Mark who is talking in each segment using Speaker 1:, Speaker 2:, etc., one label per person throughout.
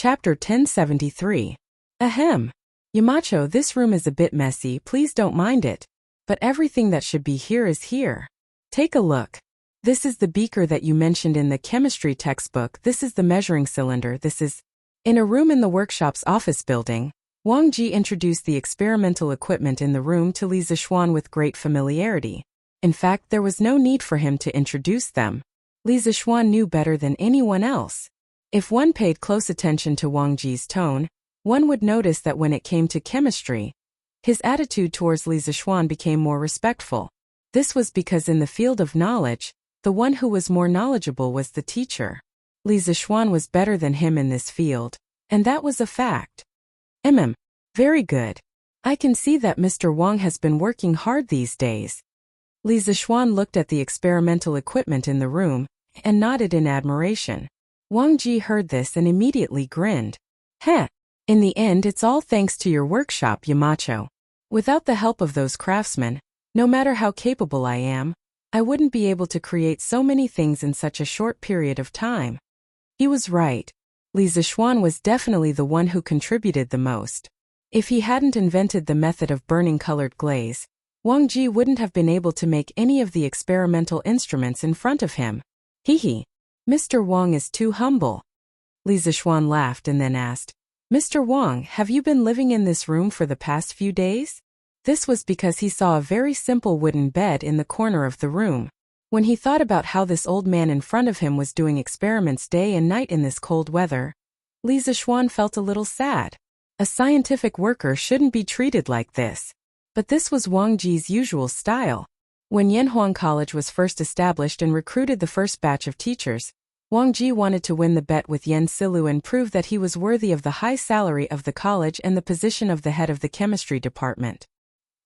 Speaker 1: Chapter 1073. Ahem. Yamacho, this room is a bit messy, please don't mind it. But everything that should be here is here. Take a look. This is the beaker that you mentioned in the chemistry textbook, this is the measuring cylinder, this is... In a room in the workshop's office building, Wang Ji introduced the experimental equipment in the room to Li Zixuan with great familiarity. In fact, there was no need for him to introduce them. Li Zixuan knew better than anyone else. If one paid close attention to Wang Ji's tone, one would notice that when it came to chemistry, his attitude towards Li Zixuan became more respectful. This was because in the field of knowledge, the one who was more knowledgeable was the teacher. Li Zixuan was better than him in this field, and that was a fact. Very good. I can see that Mr. Wang has been working hard these days. Li Zixuan looked at the experimental equipment in the room and nodded in admiration. Wang Ji heard this and immediately grinned. Heh. In the end, it's all thanks to your workshop, Yamacho. Without the help of those craftsmen, no matter how capable I am, I wouldn't be able to create so many things in such a short period of time. He was right. Li Zixuan was definitely the one who contributed the most. If he hadn't invented the method of burning colored glaze, Wang Ji wouldn't have been able to make any of the experimental instruments in front of him. Hee. Mr. Wang is too humble. Li Zixuan laughed and then asked, Mr. Wang, have you been living in this room for the past few days? This was because he saw a very simple wooden bed in the corner of the room. When he thought about how this old man in front of him was doing experiments day and night in this cold weather, Li Zixuan felt a little sad. A scientific worker shouldn't be treated like this. But this was Wang Ji's usual style. When Yanhuang College was first established and recruited the first batch of teachers, Wang Ji wanted to win the bet with Yan Silu and prove that he was worthy of the high salary of the college and the position of the head of the chemistry department.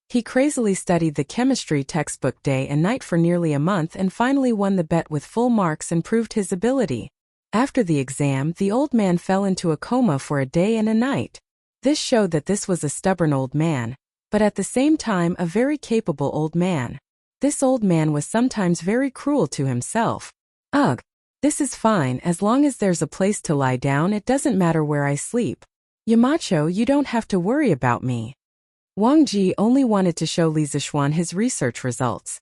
Speaker 1: He crazily studied the chemistry textbook day and night for nearly a month and finally won the bet with full marks and proved his ability. After the exam, the old man fell into a coma for a day and a night. This showed that this was a stubborn old man, but at the same time a very capable old man. This old man was sometimes very cruel to himself. Ugh, this is fine, as long as there's a place to lie down, it doesn't matter where I sleep. Yamacho, you don't have to worry about me. Wang Ji only wanted to show Li Zixuan his research results.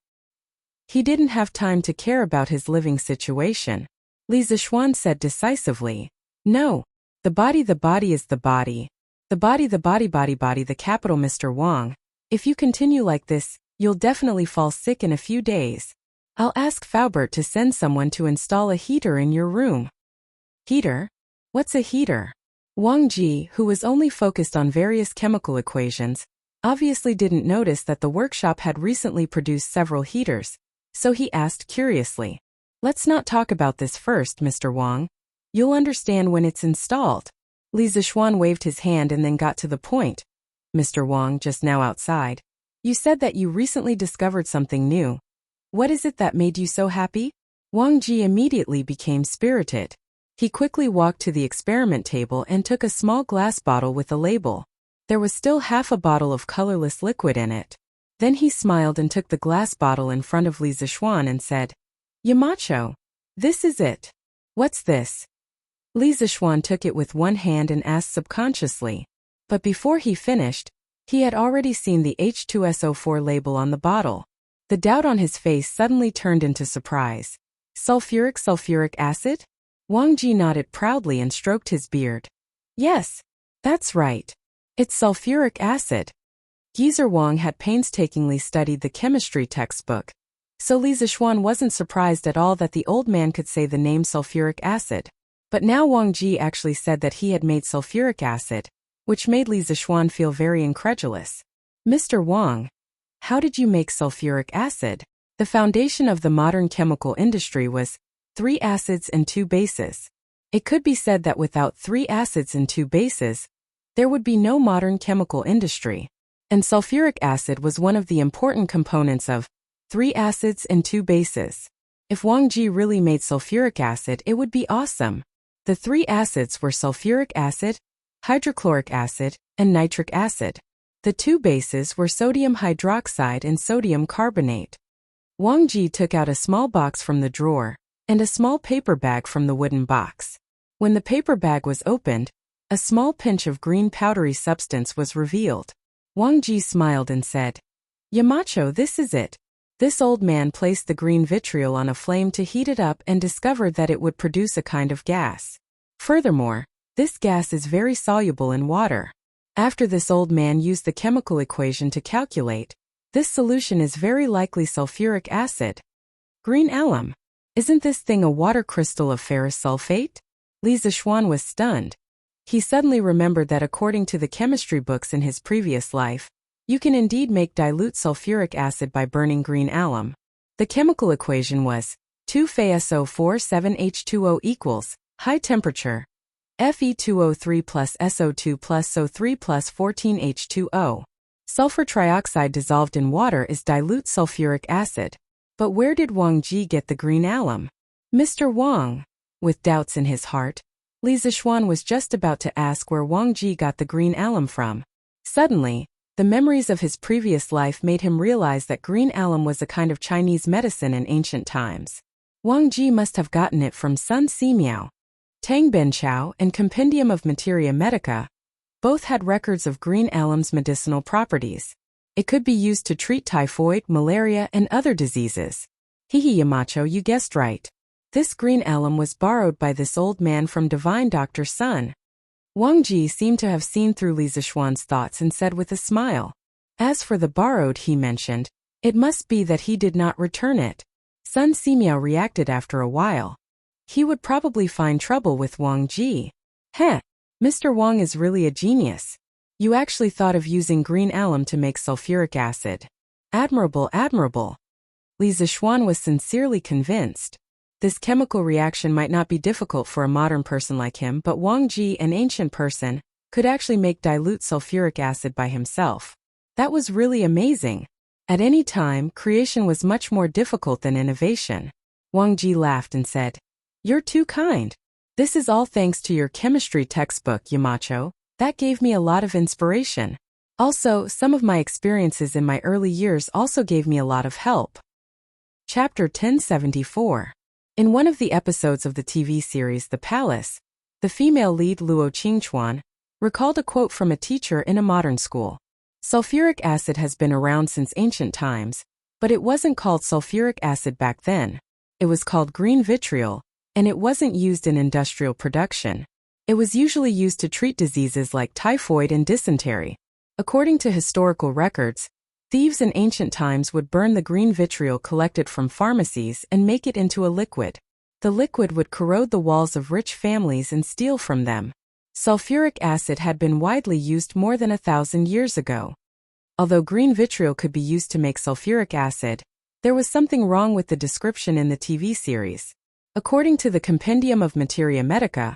Speaker 1: He didn't have time to care about his living situation. Li Zixuan said decisively, No, the body is the body. The body, the capital, Mr. Wang. If you continue like this, you'll definitely fall sick in a few days. I'll ask Faubert to send someone to install a heater in your room. Heater? What's a heater? Wang Ji, who was only focused on various chemical equations, obviously didn't notice that the workshop had recently produced several heaters, so he asked curiously. Let's not talk about this first, Mr. Wang. You'll understand when it's installed. Li Zixuan waved his hand and then got to the point. Mr. Wang, just now outside, you said that you recently discovered something new. What is it that made you so happy? Wang Ji immediately became spirited. He quickly walked to the experiment table and took a small glass bottle with a label. There was still half a bottle of colorless liquid in it. Then he smiled and took the glass bottle in front of Li Zixuan and said, Yamacho, this is it. What's this? Li Zixuan took it with one hand and asked subconsciously. But before he finished, he had already seen the H2SO4 label on the bottle. The doubt on his face suddenly turned into surprise. Sulfuric acid? Wang Ji nodded proudly and stroked his beard. Yes, that's right. It's sulfuric acid. Geezer Wang had painstakingly studied the chemistry textbook, so Li Zixuan wasn't surprised at all that the old man could say the name sulfuric acid. But now Wang Ji actually said that he had made sulfuric acid, which made Li Zixuan feel very incredulous. Mr. Wang, how did you make sulfuric acid? The foundation of the modern chemical industry was 3 acids and 2 bases. It could be said that without 3 acids and 2 bases, there would be no modern chemical industry. And sulfuric acid was one of the important components of 3 acids and 2 bases. If Wang Ji really made sulfuric acid, it would be awesome. The 3 acids were sulfuric acid, hydrochloric acid, and nitric acid. The 2 bases were sodium hydroxide and sodium carbonate. Wang Ji took out a small box from the drawer and a small paper bag from the wooden box. When the paper bag was opened, A small pinch of green powdery substance was revealed. Wang Ji smiled and said, "Yamacho, this is it." This old man placed the green vitriol on a flame to heat it up and discovered that it would produce a kind of gas. Furthermore, this gas is very soluble in water. After this old man used the chemical equation to calculate, this solution is very likely sulfuric acid. Green alum. Isn't this thing a water crystal of ferrous sulfate? Li Zixuan was stunned. He suddenly remembered that according to the chemistry books in his previous life, you can indeed make dilute sulfuric acid by burning green alum. The chemical equation was 2FeSO4 equals high temperature Fe2O3 plus SO2 plus SO3 plus 14H2O. Sulfur trioxide dissolved in water is dilute sulfuric acid. But where did Wang Ji get the green alum? Mr. Wang. With doubts in his heart, Li Zixuan was just about to ask where Wang Ji got the green alum from. Suddenly, the memories of his previous life made him realize that green alum was a kind of Chinese medicine in ancient times. Wang Ji must have gotten it from Sun Simiao. Tang Benchao and Compendium of Materia Medica both had records of green alum's medicinal properties. It could be used to treat typhoid, malaria, and other diseases. Hehe, Yamacho, you guessed right. This green alum was borrowed by this old man from divine Dr. Sun. Wang Ji seemed to have seen through Li Zixuan's thoughts and said with a smile, "As for the borrowed," he mentioned, "it must be that he did not return it." Sun Simiao reacted after a while. He would probably find trouble with Wang Ji. Heh, Mr. Wang is really a genius. You actually thought of using green alum to make sulfuric acid. Admirable, admirable. Li Zixuan was sincerely convinced. This chemical reaction might not be difficult for a modern person like him, but Wang Ji, an ancient person, could actually make dilute sulfuric acid by himself. That was really amazing. At any time, creation was much more difficult than innovation. Wang Ji laughed and said, "You're too kind. This is all thanks to your chemistry textbook, Yamacho. That gave me a lot of inspiration. Also, some of my experiences in my early years also gave me a lot of help." Chapter 1074. In one of the episodes of the TV series The Palace, the female lead Luo Qingchuan recalled a quote from a teacher in a modern school. Sulfuric acid has been around since ancient times, but it wasn't called sulfuric acid back then. It was called green vitriol, and it wasn't used in industrial production. It was usually used to treat diseases like typhoid and dysentery. According to historical records, thieves in ancient times would burn the green vitriol collected from pharmacies and make it into a liquid. The liquid would corrode the walls of rich families and steal from them. Sulfuric acid had been widely used more than 1,000 years ago. Although green vitriol could be used to make sulfuric acid, there was something wrong with the description in the TV series. According to the Compendium of Materia Medica,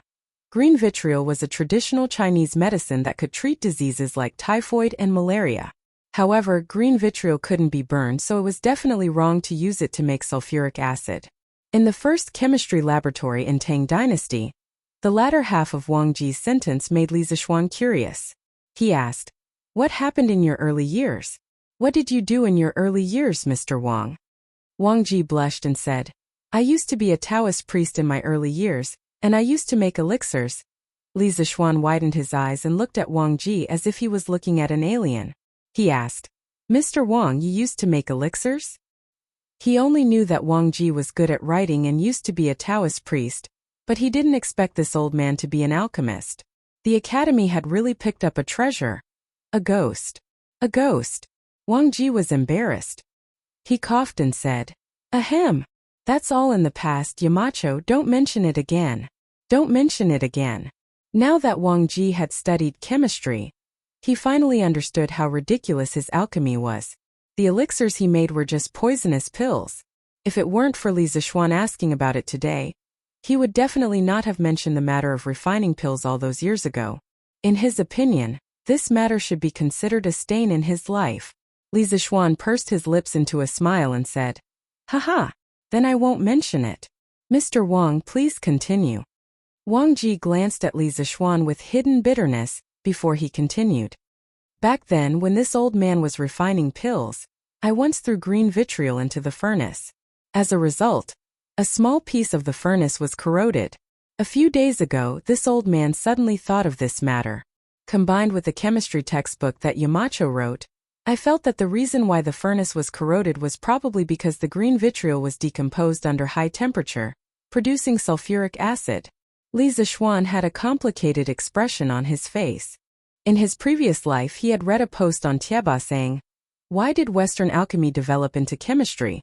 Speaker 1: green vitriol was a traditional Chinese medicine that could treat diseases like typhoid and malaria. However, green vitriol couldn't be burned, so it was definitely wrong to use it to make sulfuric acid. In the first chemistry laboratory in Tang Dynasty, the latter half of Wang Ji's sentence made Li Zixuan curious. He asked, "What happened in your early years? What did you do in your early years, Mr. Wang?" Wang Ji blushed and said, "I used to be a Taoist priest in my early years, and I used to make elixirs." Li Zixuan widened his eyes and looked at Wang Ji as if he was looking at an alien. He asked, "Mr. Wang, you used to make elixirs?" He only knew that Wang Ji was good at writing and used to be a Taoist priest, but he didn't expect this old man to be an alchemist. The academy had really picked up a treasure. A ghost. A ghost. Wang Ji was embarrassed. He coughed and said, "Ahem. That's all in the past, Yamacho, don't mention it again. Don't mention it again." Now that Wang Ji had studied chemistry, he finally understood how ridiculous his alchemy was. The elixirs he made were just poisonous pills. If it weren't for Li Zixuan asking about it today, he would definitely not have mentioned the matter of refining pills all those years ago. In his opinion, this matter should be considered a stain in his life. Li Zixuan pursed his lips into a smile and said, "Haha, then I won't mention it. Mr. Wang, please continue." Wang Ji glanced at Li Zixuan with hidden bitterness before he continued. "Back then, when this old man was refining pills, I once threw green vitriol into the furnace. As a result, a small piece of the furnace was corroded. A few days ago, this old man suddenly thought of this matter. Combined with the chemistry textbook that Yamacho wrote, I felt that the reason why the furnace was corroded was probably because the green vitriol was decomposed under high temperature, producing sulfuric acid. Li Zixuan had a complicated expression on his face. In his previous life he had read a post on Tieba saying, "Why did Western alchemy develop into chemistry,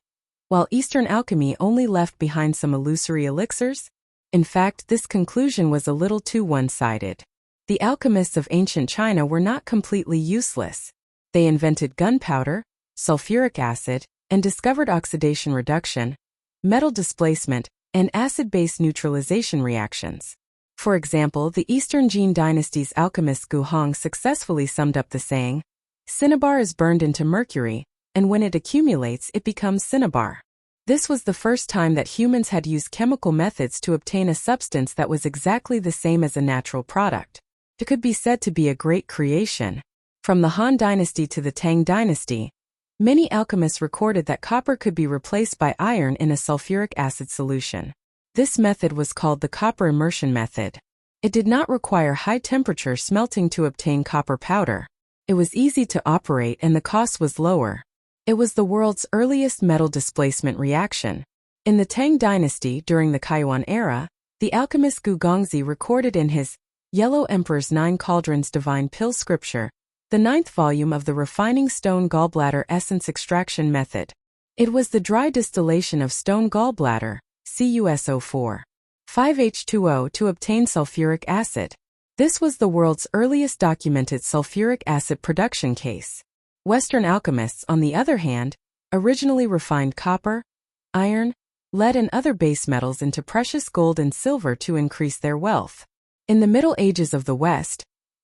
Speaker 1: while Eastern alchemy only left behind some illusory elixirs?" In fact, this conclusion was a little too one-sided. The alchemists of ancient China were not completely useless. They invented gunpowder, sulfuric acid, and discovered oxidation reduction, metal displacement, and acid-base neutralization reactions. For example, the Eastern Jin dynasty's alchemist Gu Hong successfully summed up the saying, "Cinnabar is burned into mercury, and when it accumulates it becomes cinnabar." This was the first time that humans had used chemical methods to obtain a substance that was exactly the same as a natural product. It could be said to be a great creation. From the Han dynasty to the Tang dynasty, many alchemists recorded that copper could be replaced by iron in a sulfuric acid solution. This method was called the copper immersion method. It did not require high-temperature smelting to obtain copper powder. It was easy to operate and the cost was lower. It was the world's earliest metal displacement reaction. In the Tang dynasty during the Kaiyuan era, the alchemist Gu Gongzi recorded in his Yellow Emperor's Nine Cauldrons Divine Pill Scripture, the 9th volume of the refining stone gallbladder essence extraction method. It was the dry distillation of stone gallbladder, CuSO4, 5H2O to obtain sulfuric acid. This was the world's earliest documented sulfuric acid production case. Western alchemists, on the other hand, originally refined copper, iron, lead and other base metals into precious gold and silver to increase their wealth. In the Middle Ages of the West,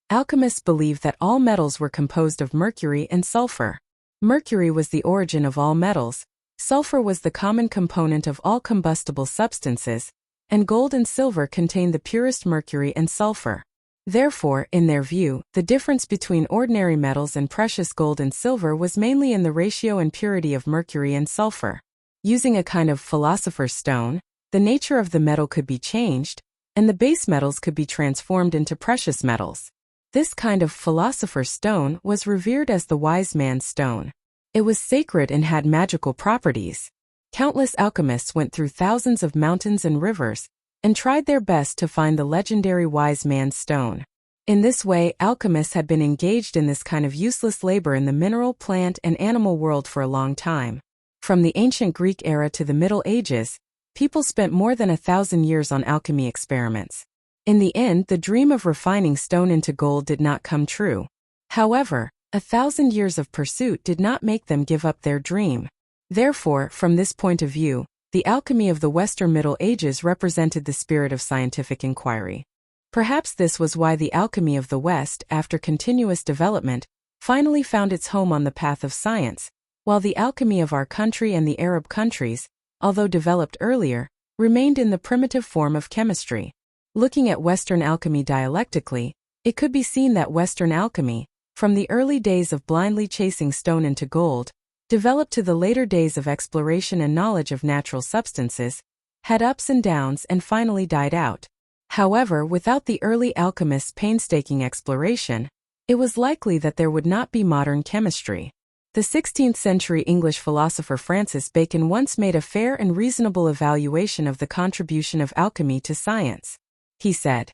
Speaker 1: alchemists believed that all metals were composed of mercury and sulfur. Mercury was the origin of all metals, sulfur was the common component of all combustible substances, and gold and silver contained the purest mercury and sulfur. Therefore, in their view, the difference between ordinary metals and precious gold and silver was mainly in the ratio and purity of mercury and sulfur. Using a kind of philosopher's stone, the nature of the metal could be changed, and the base metals could be transformed into precious metals. This kind of philosopher's stone was revered as the wise man's stone. It was sacred and had magical properties. Countless alchemists went through thousands of mountains and rivers, and tried their best to find the legendary wise man's stone. In this way, alchemists had been engaged in this kind of useless labor in the mineral, plant, and animal world for a long time. From the ancient Greek era to the Middle Ages, people spent more than 1,000 years on alchemy experiments. In the end, the dream of refining stone into gold did not come true. However, 1,000 years of pursuit did not make them give up their dream. Therefore, from this point of view, the alchemy of the Western Middle Ages represented the spirit of scientific inquiry. Perhaps this was why the alchemy of the West, after continuous development, finally found its home on the path of science, while the alchemy of our country and the Arab countries, although developed earlier, remained in the primitive form of chemistry. Looking at Western alchemy dialectically, it could be seen that Western alchemy, from the early days of blindly chasing stone into gold, developed to the later days of exploration and knowledge of natural substances, had ups and downs and finally died out. However, without the early alchemists' painstaking exploration, it was likely that there would not be modern chemistry. The 16th century English philosopher Francis Bacon once made a fair and reasonable evaluation of the contribution of alchemy to science. He said,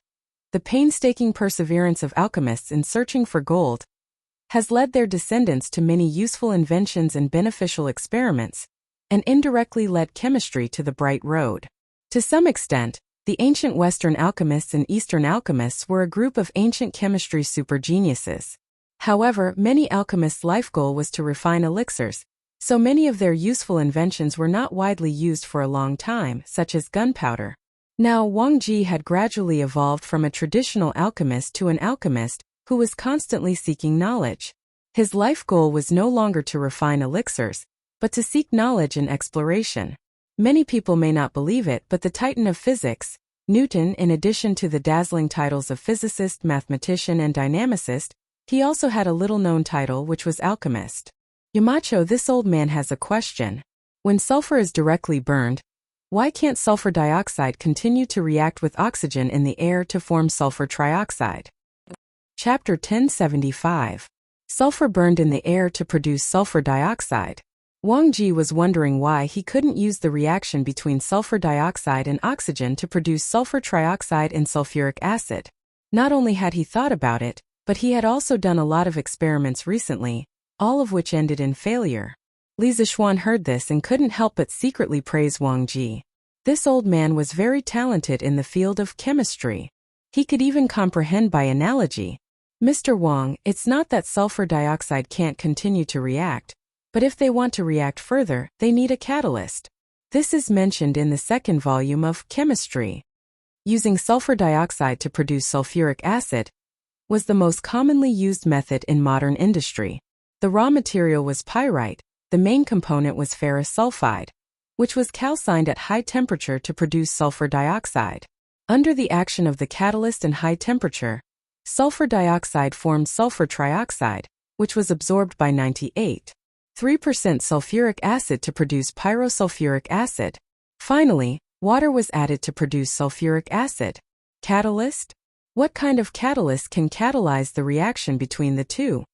Speaker 1: "The painstaking perseverance of alchemists in searching for gold has led their descendants to many useful inventions and beneficial experiments, and indirectly led chemistry to the bright road." To some extent, the ancient Western alchemists and Eastern alchemists were a group of ancient chemistry supergeniuses. However, many alchemists' life goal was to refine elixirs, so many of their useful inventions were not widely used for a long time, such as gunpowder. Now, Wang Ji had gradually evolved from a traditional alchemist to an alchemist who was constantly seeking knowledge. His life goal was no longer to refine elixirs, but to seek knowledge and exploration. Many people may not believe it, but the titan of physics, Newton, in addition to the dazzling titles of physicist, mathematician, and dynamicist, he also had a little-known title which was alchemist. Yamacho, this old man has a question. When sulfur is directly burned, Why can't sulfur dioxide continue to react with oxygen in the air to form sulfur trioxide? Chapter 1075. Sulfur burned in the air to produce sulfur dioxide. Wang Ji was wondering why he couldn't use the reaction between sulfur dioxide and oxygen to produce sulfur trioxide and sulfuric acid. Not only had he thought about it, but he had also done a lot of experiments recently, all of which ended in failure. Li Zixuan heard this and couldn't help but secretly praise Wang Ji. This old man was very talented in the field of chemistry. He could even comprehend by analogy. Mr. Wang, it's not that sulfur dioxide can't continue to react, but if they want to react further, they need a catalyst. This is mentioned in the second volume of Chemistry. Using sulfur dioxide to produce sulfuric acid was the most commonly used method in modern industry. The raw material was pyrite, the main component was ferrous sulfide, which was calcined at high temperature to produce sulfur dioxide. Under the action of the catalyst and high temperature, sulfur dioxide formed sulfur trioxide, which was absorbed by 98.3% sulfuric acid to produce pyrosulfuric acid. Finally, water was added to produce sulfuric acid. Catalyst? What kind of catalyst can catalyze the reaction between the two?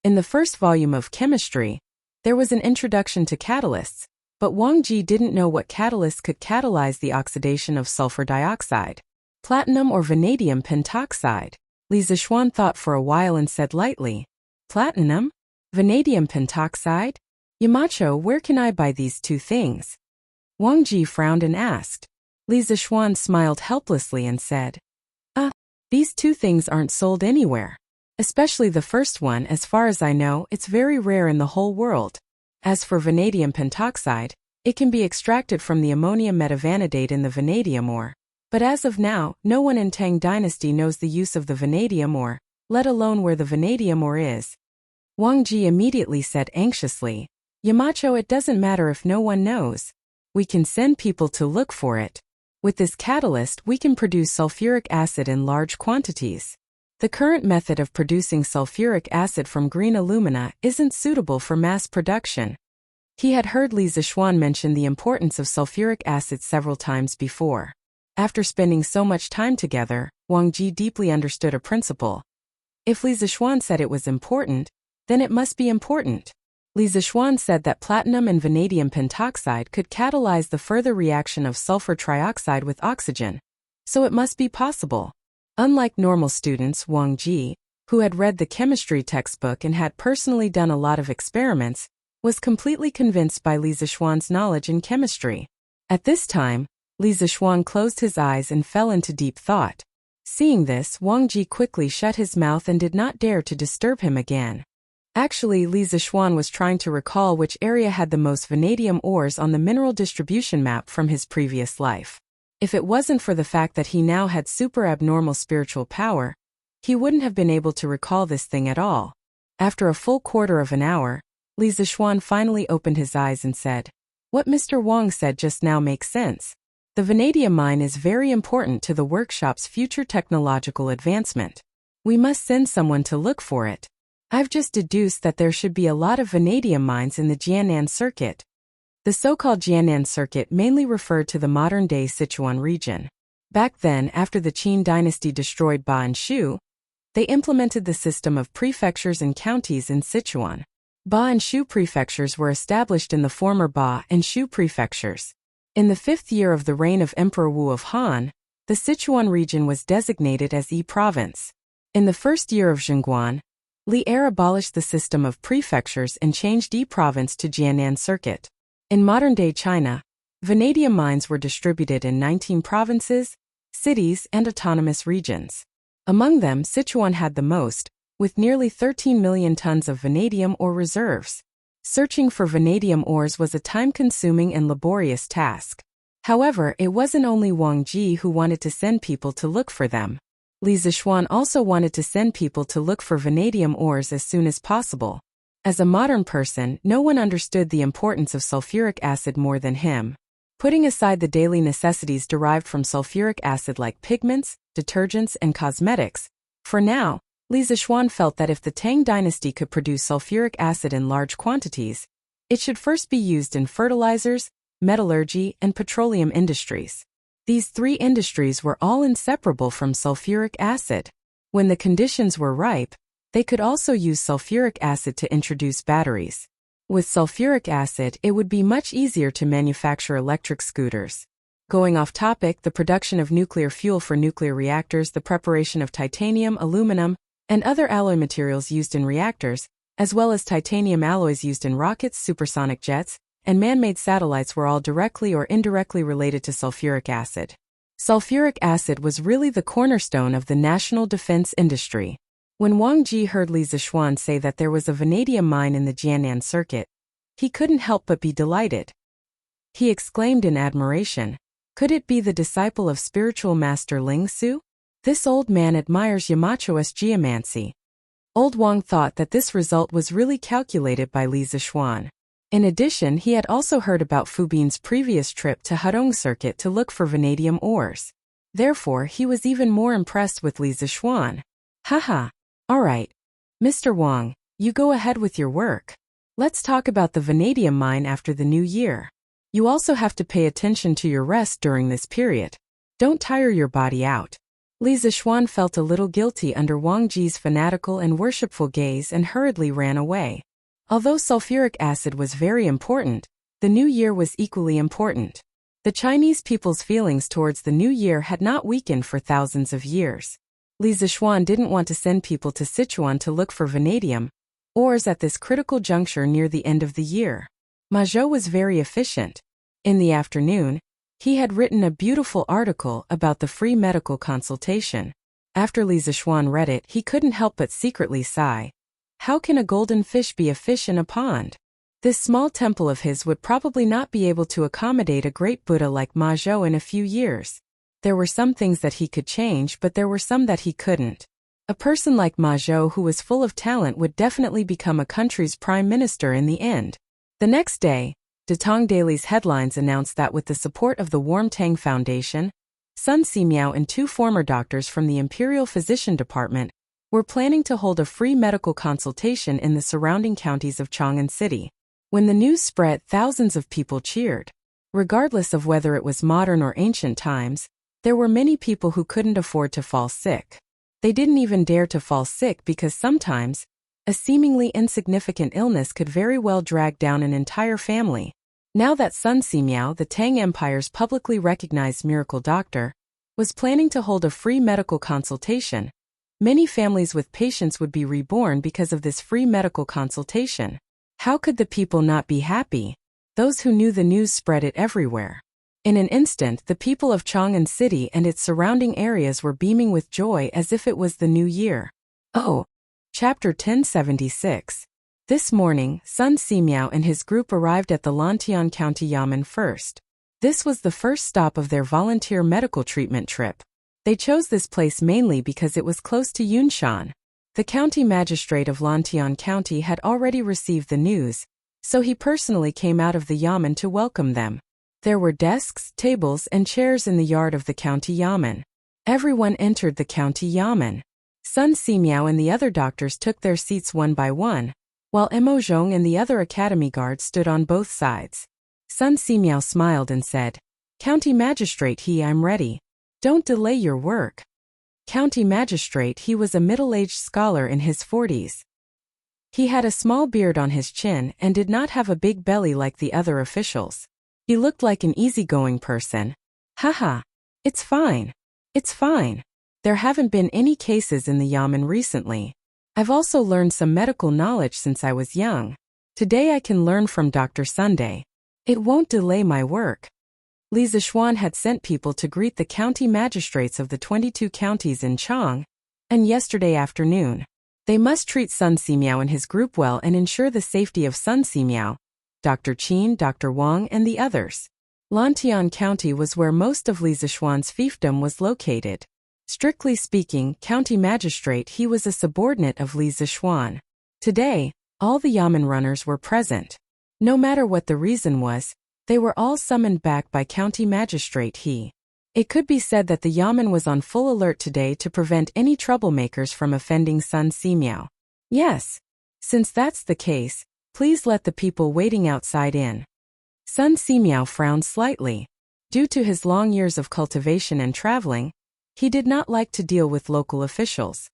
Speaker 1: In the first volume of Chemistry, there was an introduction to catalysts, but Wang Ji didn't know what catalyst could catalyze the oxidation of sulfur dioxide. Platinum or vanadium pentoxide? Li Zixuan thought for a while and said lightly, Platinum? Vanadium pentoxide? Yamacho, where can I buy these two things? Wang Ji frowned and asked. Li Zixuan smiled helplessly and said, these two things aren't sold anywhere. Especially the first one, as far as I know, it's very rare in the whole world. As for vanadium pentoxide, it can be extracted from the ammonium metavanadate in the vanadium ore. But as of now, no one in Tang Dynasty knows the use of the vanadium ore, let alone where the vanadium ore is. Wang Ji immediately said anxiously, Yamacho, it doesn't matter if no one knows. We can send people to look for it. With this catalyst, we can produce sulfuric acid in large quantities. The current method of producing sulfuric acid from green alumina isn't suitable for mass production. He had heard Li Zixuan mention the importance of sulfuric acid several times before. After spending so much time together, Wang Ji deeply understood a principle. If Li Zixuan said it was important, then it must be important. Li Zixuan said that platinum and vanadium pentoxide could catalyze the further reaction of sulfur trioxide with oxygen. So it must be possible. Unlike normal students, Wang Ji, who had read the chemistry textbook and had personally done a lot of experiments, was completely convinced by Li Zixuan's knowledge in chemistry. At this time, Li Zixuan closed his eyes and fell into deep thought. Seeing this, Wang Ji quickly shut his mouth and did not dare to disturb him again. Actually, Li Zixuan was trying to recall which area had the most vanadium ores on the mineral distribution map from his previous life. If it wasn't for the fact that he now had super abnormal spiritual power, he wouldn't have been able to recall this thing at all. After a full quarter of an hour, Li Zixuan finally opened his eyes and said, What Mr. Wang said just now makes sense. The vanadium mine is very important to the workshop's future technological advancement. We must send someone to look for it. I've just deduced that there should be a lot of vanadium mines in the Jiannan circuit. The so-called Jiannan circuit mainly referred to the modern-day Sichuan region. Back then, after the Qin dynasty destroyed Ba and Shu, they implemented the system of prefectures and counties in Sichuan. Ba and Shu prefectures were established in the former Ba and Shu prefectures. In the 5th year of the reign of Emperor Wu of Han, the Sichuan region was designated as Yi Province. In the 1st year of Zhengguan, Li Er abolished the system of prefectures and changed Yi Province to Jiannan Circuit. In modern-day China, vanadium mines were distributed in 19 provinces, cities, and autonomous regions. Among them, Sichuan had the most, with nearly 13 million tons of vanadium ore reserves. Searching for vanadium ores was a time-consuming and laborious task. However, it wasn't only Wang Ji who wanted to send people to look for them. Li Zixuan also wanted to send people to look for vanadium ores as soon as possible. As a modern person, no one understood the importance of sulfuric acid more than him. Putting aside the daily necessities derived from sulfuric acid like pigments, detergents, and cosmetics, for now, Li Zixuan felt that if the Tang dynasty could produce sulfuric acid in large quantities, it should first be used in fertilizers, metallurgy, and petroleum industries. These three industries were all inseparable from sulfuric acid. When the conditions were ripe, they could also use sulfuric acid to introduce batteries. With sulfuric acid, it would be much easier to manufacture electric scooters. Going off topic, the production of nuclear fuel for nuclear reactors, the preparation of titanium, aluminum, and other alloy materials used in reactors, as well as titanium alloys used in rockets, supersonic jets, and man-made satellites were all directly or indirectly related to sulfuric acid. Sulfuric acid was really the cornerstone of the national defense industry. When Wang Ji heard Li Zixuan say that there was a vanadium mine in the Jiannan circuit, he couldn't help but be delighted. He exclaimed in admiration, "Could it be the disciple of spiritual master Ling Su? This old man admires Yamacho's geomancy." Old Wang thought that this result was really calculated by Li Zixuan. In addition, he had also heard about Fu Bin's previous trip to Hudong circuit to look for vanadium ores. Therefore, he was even more impressed with Li Zixuan. Haha. All right. Mr. Wang, you go ahead with your work. Let's talk about the vanadium mine after the new year. You also have to pay attention to your rest during this period. Don't tire your body out. Li Zixuan felt a little guilty under Wang Ji's fanatical and worshipful gaze and hurriedly ran away. Although sulfuric acid was very important, the new year was equally important. The Chinese people's feelings towards the new year had not weakened for thousands of years. Li Zixuan didn't want to send people to Sichuan to look for vanadium ores at this critical juncture near the end of the year. Ma Zhou was very efficient. In the afternoon, he had written a beautiful article about the free medical consultation. After Li Zixuan read it, he couldn't help but secretly sigh. How can a golden fish be a fish in a pond? This small temple of his would probably not be able to accommodate a great Buddha like Ma Zhou in a few years. There were some things that he could change, but there were some that he couldn't. A person like Ma Zhou who was full of talent would definitely become a country's prime minister in the end. The next day, Datong Daily's headlines announced that with the support of the Warm Tang Foundation, Sun Simiao and two former doctors from the Imperial Physician Department were planning to hold a free medical consultation in the surrounding counties of Chang'an City. When the news spread, thousands of people cheered. Regardless of whether it was modern or ancient times, there were many people who couldn't afford to fall sick. They didn't even dare to fall sick because sometimes, a seemingly insignificant illness could very well drag down an entire family. Now that Sun Simiao, the Tang Empire's publicly recognized miracle doctor, was planning to hold a free medical consultation, many families with patients would be reborn because of this free medical consultation. How could the people not be happy? Those who knew the news spread it everywhere. In an instant, the people of Chang'an City and its surrounding areas were beaming with joy as if it was the new year. Oh! Chapter 1076. This morning, Sun Simiao and his group arrived at the Lantian County Yamen first. This was the first stop of their volunteer medical treatment trip. They chose this place mainly because it was close to Yunshan. The county magistrate of Lantian County had already received the news, so he personally came out of the Yamen to welcome them. There were desks, tables, and chairs in the yard of the county Yamen. Everyone entered the county Yamen. Sun Simiao and the other doctors took their seats one by one, while Mo Zhong and the other academy guards stood on both sides. Sun Simiao smiled and said, "County magistrate I'm ready. Don't delay your work." County magistrate he was a middle-aged scholar in his 40s. He had a small beard on his chin and did not have a big belly like the other officials. He looked like an easygoing person. Haha. It's fine. It's fine. There haven't been any cases in the Yamen recently. I've also learned some medical knowledge since I was young. Today I can learn from Dr. Sunday. It won't delay my work. Li Zixuan had sent people to greet the county magistrates of the 22 counties in Chang, and yesterday afternoon. They must treat Sun Simiao and his group well and ensure the safety of Sun Simiao, Dr. Qin, Dr. Wang, and the others. Lantian County was where most of Li Zixuan's fiefdom was located. Strictly speaking, county magistrate he was a subordinate of Li Zixuan. Today, all the Yamen runners were present. No matter what the reason was, they were all summoned back by county magistrate he. It could be said that the Yamen was on full alert today to prevent any troublemakers from offending Sun Simiao. Yes. Since that's the case, please let the people waiting outside in. Sun Simiao frowned slightly. Due to his long years of cultivation and traveling, he did not like to deal with local officials.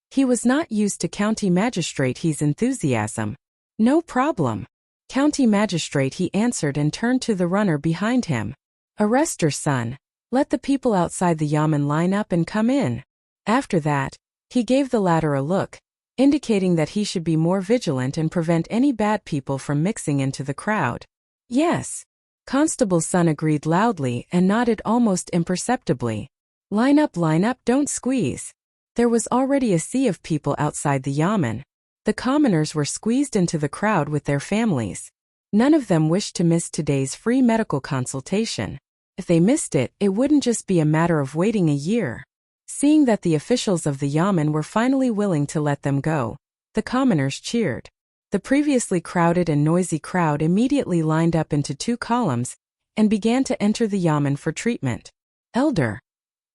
Speaker 1: He was not used to County Magistrate He's enthusiasm. No problem. County Magistrate he answered and turned to the runner behind him. Arrest her, son. Let the people outside the yamen line up and come in. After that, he gave the latter a look, indicating that he should be more vigilant and prevent any bad people from mixing into the crowd. Yes. Constable's son agreed loudly and nodded almost imperceptibly. Line up, don't squeeze. There was already a sea of people outside the yamen. The commoners were squeezed into the crowd with their families. None of them wished to miss today's free medical consultation. If they missed it, it wouldn't just be a matter of waiting a year. Seeing that the officials of the yamen were finally willing to let them go, the commoners cheered. The previously crowded and noisy crowd immediately lined up into 2 columns and began to enter the yamen for treatment. Elder,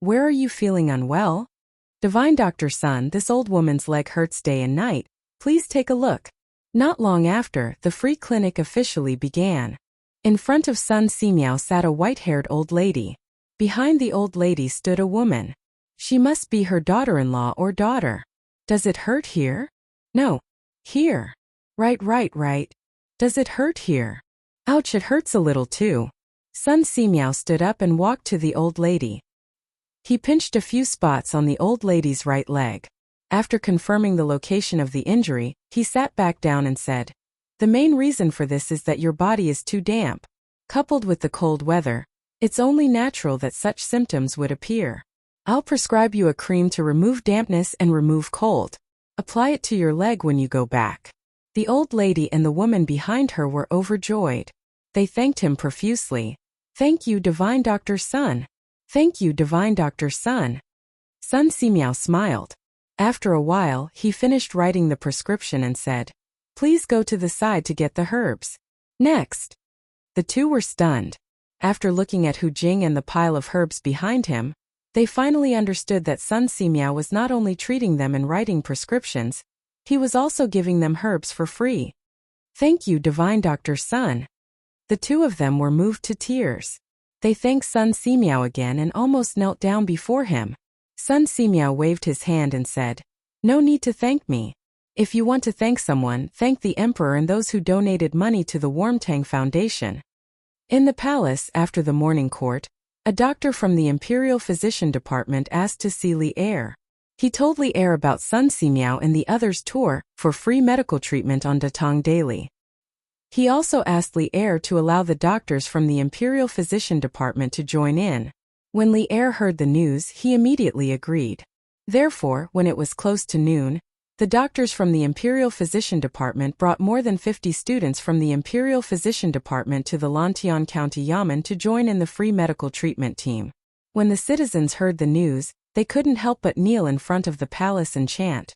Speaker 1: where are you feeling unwell? Divine Doctor Sun, this old woman's leg hurts day and night. Please take a look. Not long after, the free clinic officially began. In front of Sun Simiao sat a white-haired old lady. Behind the old lady stood a woman. She must be her daughter-in-law or daughter. Does it hurt here? No. Here. Right. Does it hurt here? Ouch, it hurts a little too. Sun Simiao stood up and walked to the old lady. He pinched a few spots on the old lady's right leg. After confirming the location of the injury, he sat back down and said, "The main reason for this is that your body is too damp. Coupled with the cold weather, it's only natural that such symptoms would appear. I'll prescribe you a cream to remove dampness and remove cold. Apply it to your leg when you go back." The old lady and the woman behind her were overjoyed. They thanked him profusely. "Thank you, Divine Doctor Sun. Thank you, Divine Doctor Sun." Sun Simiao smiled. After a while, he finished writing the prescription and said, "Please go to the side to get the herbs." Next. The two were stunned. After looking at Hu Jing and the pile of herbs behind him, they finally understood that Sun Simiao was not only treating them and writing prescriptions, he was also giving them herbs for free. "Thank you, Divine Doctor Sun." The two of them were moved to tears. They thanked Sun Simiao again and almost knelt down before him. Sun Simiao waved his hand and said, "No need to thank me. If you want to thank someone, thank the Emperor and those who donated money to the Warmtang Foundation." In the palace, after the morning court, a doctor from the Imperial Physician Department asked to see Li Er. He told Li Er about Sun Simiao and the others' tour for free medical treatment on Datong daily. He also asked Li Er to allow the doctors from the Imperial Physician Department to join in. When Li Er heard the news, he immediately agreed. Therefore, when it was close to noon, the doctors from the Imperial Physician Department brought more than 50 students from the Imperial Physician Department to the Lantian County Yamen to join in the free medical treatment team. When the citizens heard the news, they couldn't help but kneel in front of the palace and chant,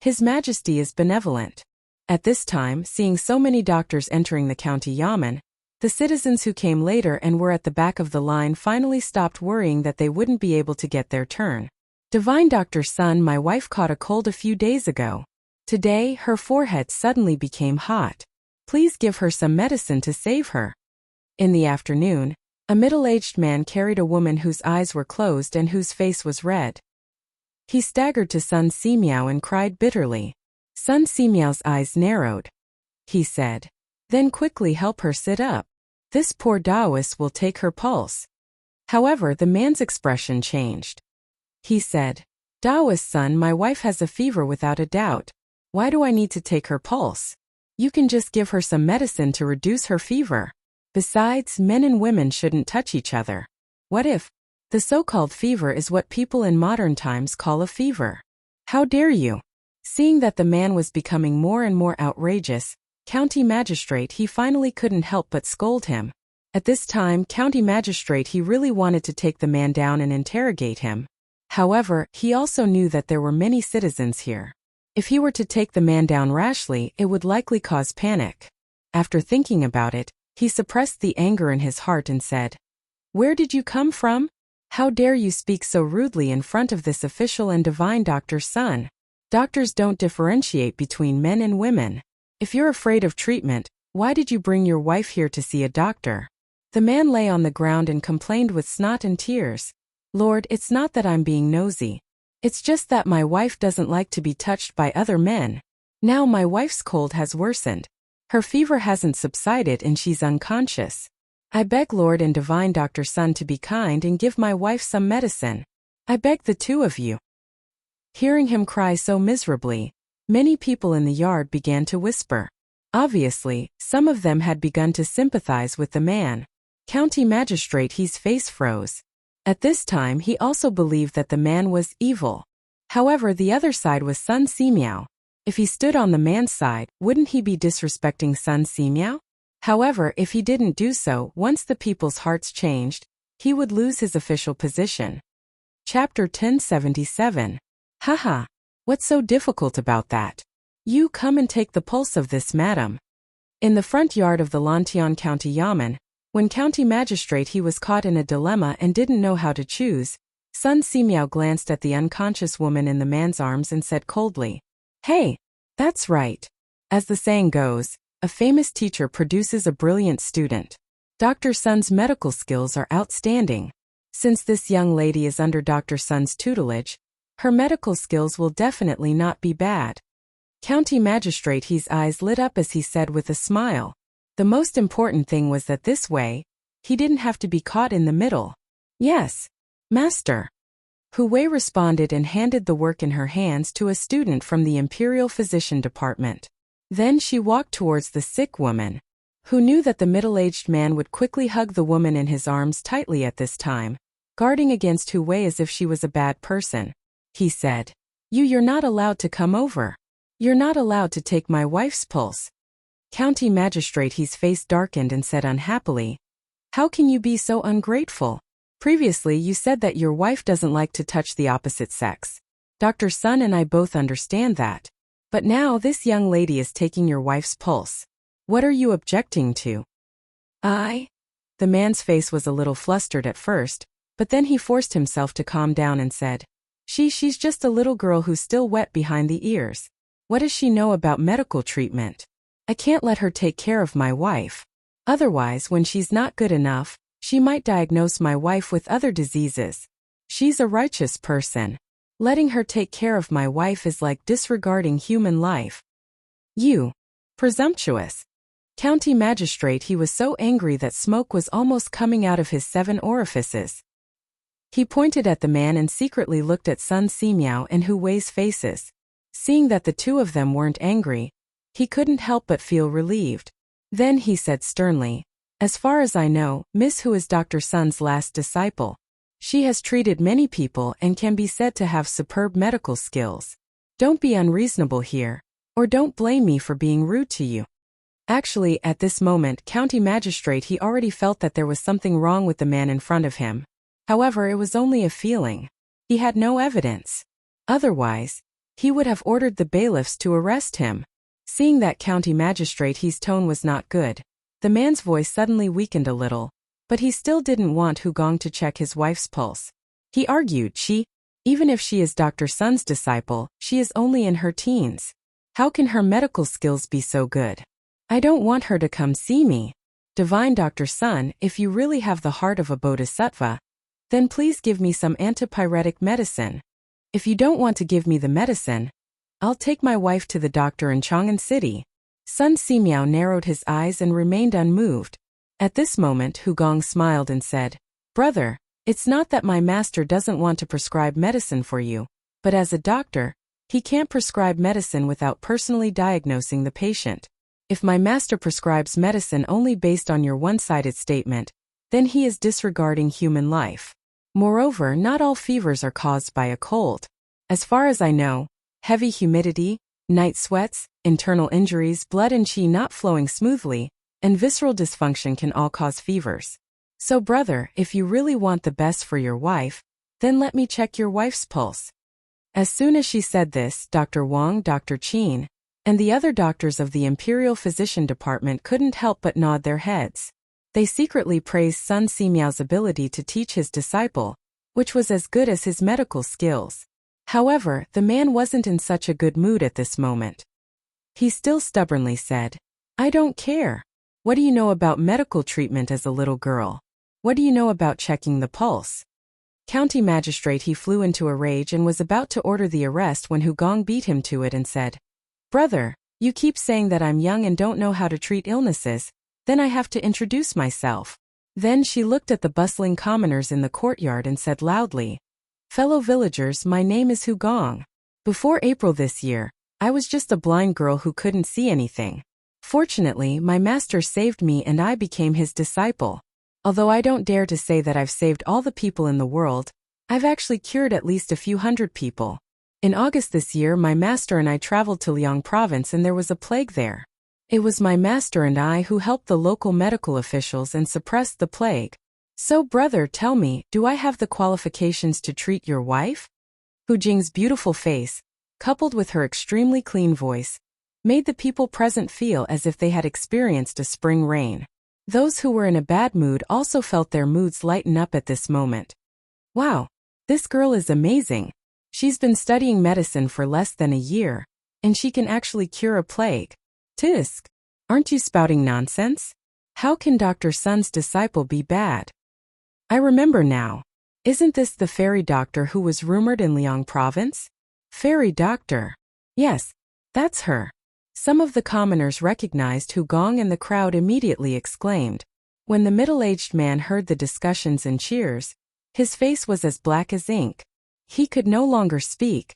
Speaker 1: "His Majesty is benevolent." At this time, seeing so many doctors entering the county yamen, the citizens who came later and were at the back of the line finally stopped worrying that they wouldn't be able to get their turn. "Divine Doctor Sun, my wife caught a cold a few days ago. Today, her forehead suddenly became hot. Please give her some medicine to save her." In the afternoon, a middle-aged man carried a woman whose eyes were closed and whose face was red. He staggered to Sun Simiao and cried bitterly. Sun Simiao's eyes narrowed. He said, "Then quickly help her sit up. This poor Taoist will take her pulse." However, the man's expression changed. He said, "Taoist son, my wife has a fever without a doubt. Why do I need to take her pulse? You can just give her some medicine to reduce her fever. Besides, men and women shouldn't touch each other. What if the so-called fever is what people in modern times call a fever? How dare you?" Seeing that the man was becoming more and more outrageous, County Magistrate he finally couldn't help but scold him. At this time, County Magistrate he really wanted to take the man down and interrogate him. However, he also knew that there were many citizens here. If he were to take the man down rashly, it would likely cause panic. After thinking about it, he suppressed the anger in his heart and said, "Where did you come from? How dare you speak so rudely in front of this official and divine doctor's son? Doctors don't differentiate between men and women. If you're afraid of treatment, Why did you bring your wife here to see a doctor? The man lay on the ground and complained with snot and tears. Lord, it's not that I'm being nosy. It's just that my wife doesn't like to be touched by other men. Now my wife's cold has worsened. Her fever hasn't subsided and she's unconscious. I beg Lord and Divine Dr. Sun to be kind and give my wife some medicine. I beg the two of you. Hearing him cry so miserably, many people in the yard began to whisper. Obviously, some of them had begun to sympathize with the man. County Magistrate He's face froze. At this time he also believed that the man was evil. However, the other side was Sun Simiao. If he stood on the man's side, wouldn't he be disrespecting Sun Simiao? However, if he didn't do so, once the people's hearts changed, he would lose his official position. Chapter 1077. Haha. What's so difficult about that? You come and take the pulse of this madam. In the front yard of the Lantian County Yamen, when County Magistrate he was caught in a dilemma and didn't know how to choose, Sun Simiao glanced at the unconscious woman in the man's arms and said coldly, "Hey, that's right. As the saying goes, a famous teacher produces a brilliant student. Dr. Sun's medical skills are outstanding. Since this young lady is under Dr. Sun's tutelage, her medical skills will definitely not be bad." County Magistrate He's eyes lit up as he said with a smile. The most important thing was that this way, he didn't have to be caught in the middle. "Yes, Master." Hu Wei responded and handed the work in her hands to a student from the Imperial Physician Department. Then she walked towards the sick woman. Who knew that the middle-aged man would quickly hug the woman in his arms tightly at this time, guarding against Hu Wei as if she was a bad person. He said, You're not allowed to come over. You're not allowed to take my wife's pulse." County Magistrate He's face darkened and said unhappily, "How can you be so ungrateful? Previously you said that your wife doesn't like to touch the opposite sex. Dr. Sun and I both understand that. But now this young lady is taking your wife's pulse. What are you objecting to?" "I?" The man's face was a little flustered at first, but then he forced himself to calm down and said, She's just a little girl who's still wet behind the ears. What does she know about medical treatment? I can't let her take care of my wife. Otherwise, when she's not good enough, she might diagnose my wife with other diseases. She's a righteous person. Letting her take care of my wife is like disregarding human life." "You. Presumptuous." County Magistrate He was so angry that smoke was almost coming out of his 7 orifices. He pointed at the man and secretly looked at Sun Simiao and Hu Wei's faces. Seeing that the two of them weren't angry, he couldn't help but feel relieved. Then he said sternly, "As far as I know, Miss Hu is Dr. Sun's last disciple. She has treated many people and can be said to have superb medical skills. Don't be unreasonable here, or don't blame me for being rude to you." Actually, at this moment, County Magistrate he already felt that there was something wrong with the man in front of him. However, it was only a feeling. He had no evidence. Otherwise, he would have ordered the bailiffs to arrest him. Seeing that County Magistrate He's tone was not good, the man's voice suddenly weakened a little, but he still didn't want Hu Gong to check his wife's pulse. He argued even if she is Dr. Sun's disciple, she is only in her teens. How can her medical skills be so good? I don't want her to come see me. Divine Dr. Sun, if you really have the heart of a bodhisattva, then please give me some antipyretic medicine. If you don't want to give me the medicine, I'll take my wife to the doctor in Chang'an City." Sun Simiao narrowed his eyes and remained unmoved. At this moment Hu Gong smiled and said, "Brother, it's not that my master doesn't want to prescribe medicine for you, but as a doctor, he can't prescribe medicine without personally diagnosing the patient. If my master prescribes medicine only based on your one-sided statement, then he is disregarding human life. Moreover, not all fevers are caused by a cold. As far as I know, heavy humidity, night sweats, internal injuries, blood and qi not flowing smoothly, and visceral dysfunction can all cause fevers. So brother, if you really want the best for your wife, then let me check your wife's pulse." As soon as she said this, Dr. Wang, Dr. Qin, and the other doctors of the Imperial Physician Department couldn't help but nod their heads. They secretly praised Sun Simiao's ability to teach his disciple, which was as good as his medical skills. However, the man wasn't in such a good mood at this moment. He still stubbornly said, I don't care. What do you know about medical treatment as a little girl? What do you know about checking the pulse? County magistrate, he flew into a rage and was about to order the arrest when Hugong beat him to it and said, Brother, you keep saying that I'm young and don't know how to treat illnesses, then I have to introduce myself. Then she looked at the bustling commoners in the courtyard and said loudly, Fellow villagers, my name is Hugong. Before April this year, I was just a blind girl who couldn't see anything. Fortunately, my master saved me and I became his disciple. Although I don't dare to say that I've saved all the people in the world, I've actually cured at least a few hundred people. In August this year, my master and I traveled to Liang province and there was a plague there. It was my master and I who helped the local medical officials and suppressed the plague. So brother, tell me, do I have the qualifications to treat your wife? Hu Jing's beautiful face, coupled with her extremely clean voice, made the people present feel as if they had experienced a spring rain. Those who were in a bad mood also felt their moods lighten up at this moment. Wow, this girl is amazing. She's been studying medicine for less than a year, and she can actually cure a plague. Tisk, aren't you spouting nonsense? How can Dr. Sun's disciple be bad? I remember now. Isn't this the fairy doctor who was rumored in Liang province? Fairy doctor. Yes, that's her. Some of the commoners recognized Hugong and the crowd immediately exclaimed. When the middle-aged man heard the discussions and cheers, his face was as black as ink. He could no longer speak.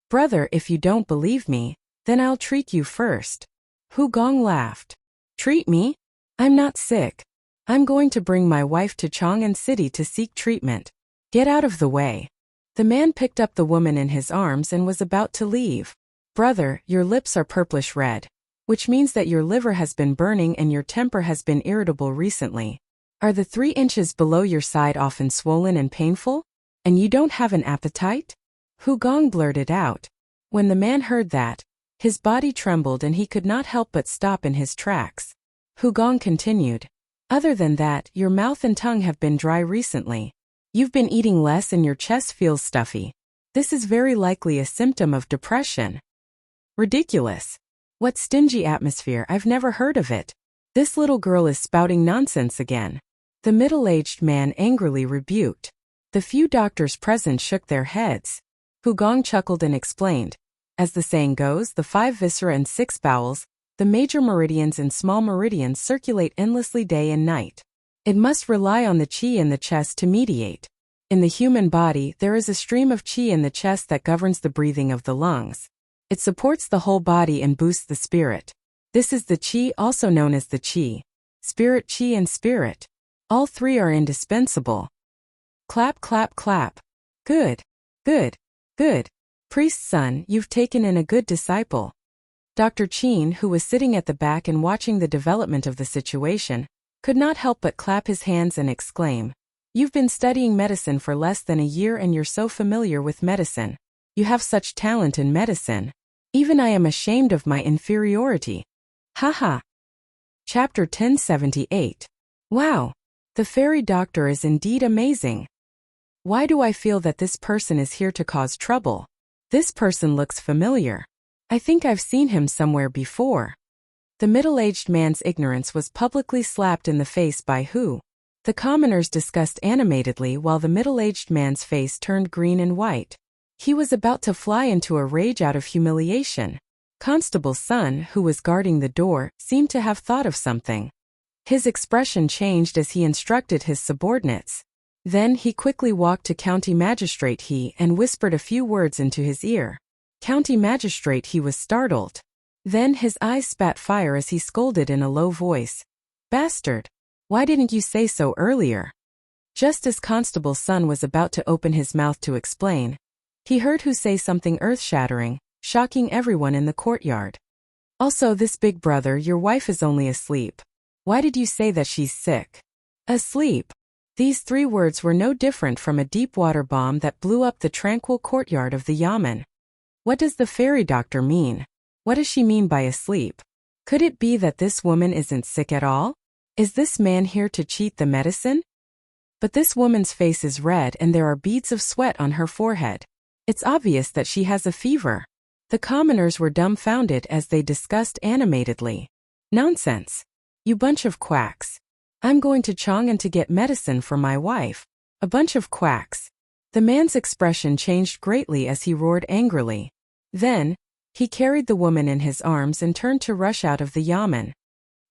Speaker 1: Brother, if you don't believe me, then I'll treat you first. Hugong laughed. Treat me? I'm not sick. I'm going to bring my wife to Chang'an City to seek treatment. Get out of the way. The man picked up the woman in his arms and was about to leave. Brother, your lips are purplish red, which means that your liver has been burning and your temper has been irritable recently. Are the 3 inches below your side often swollen and painful? And you don't have an appetite? Hugong blurted out. When the man heard that, his body trembled and he could not help but stop in his tracks. Hugong continued. Other than that, your mouth and tongue have been dry recently. You've been eating less and your chest feels stuffy. This is very likely a symptom of depression. Ridiculous. What stingy atmosphere, I've never heard of it. This little girl is spouting nonsense again. The middle-aged man angrily rebuked. The few doctors present shook their heads. Hugong chuckled and explained. As the saying goes, the 5 viscera and 6 bowels, the major meridians and small meridians circulate endlessly day and night. It must rely on the qi in the chest to mediate. In the human body, there is a stream of qi in the chest that governs the breathing of the lungs. It supports the whole body and boosts the spirit. This is the qi, also known as the qi. Spirit, qi, and spirit. All 3 are indispensable. Clap, clap, clap. Good. Good. Good. Priest's son, you've taken in a good disciple. Dr. Qin, who was sitting at the back and watching the development of the situation, could not help but clap his hands and exclaim, You've been studying medicine for less than a year and you're so familiar with medicine. You have such talent in medicine. Even I am ashamed of my inferiority. Haha. Chapter 1078. Wow. The fairy doctor is indeed amazing. Why do I feel that this person is here to cause trouble? This person looks familiar. I think I've seen him somewhere before. The middle-aged man's ignorance was publicly slapped in the face by Hu. The commoners discussed animatedly while the middle-aged man's face turned green and white. He was about to fly into a rage out of humiliation. Constable Sun, who was guarding the door, seemed to have thought of something. His expression changed as he instructed his subordinates. Then he quickly walked to County Magistrate He and whispered a few words into his ear. County Magistrate He was startled. Then his eyes spat fire as he scolded in a low voice. Bastard! Why didn't you say so earlier? Just as Constable Sun was about to open his mouth to explain, he heard Hu say something earth-shattering, shocking everyone in the courtyard. Also, this big brother, your wife is only asleep. Why did you say that she's sick? Asleep. These 3 words were no different from a deep-water bomb that blew up the tranquil courtyard of the yamen. What does the fairy doctor mean? What does she mean by asleep? Could it be that this woman isn't sick at all? Is this man here to cheat the medicine? But this woman's face is red and there are beads of sweat on her forehead. It's obvious that she has a fever. The commoners were dumbfounded as they discussed animatedly. Nonsense. You bunch of quacks. I'm going to Chang'an to get medicine for my wife. A bunch of quacks. The man's expression changed greatly as he roared angrily. Then, he carried the woman in his arms and turned to rush out of the yamen.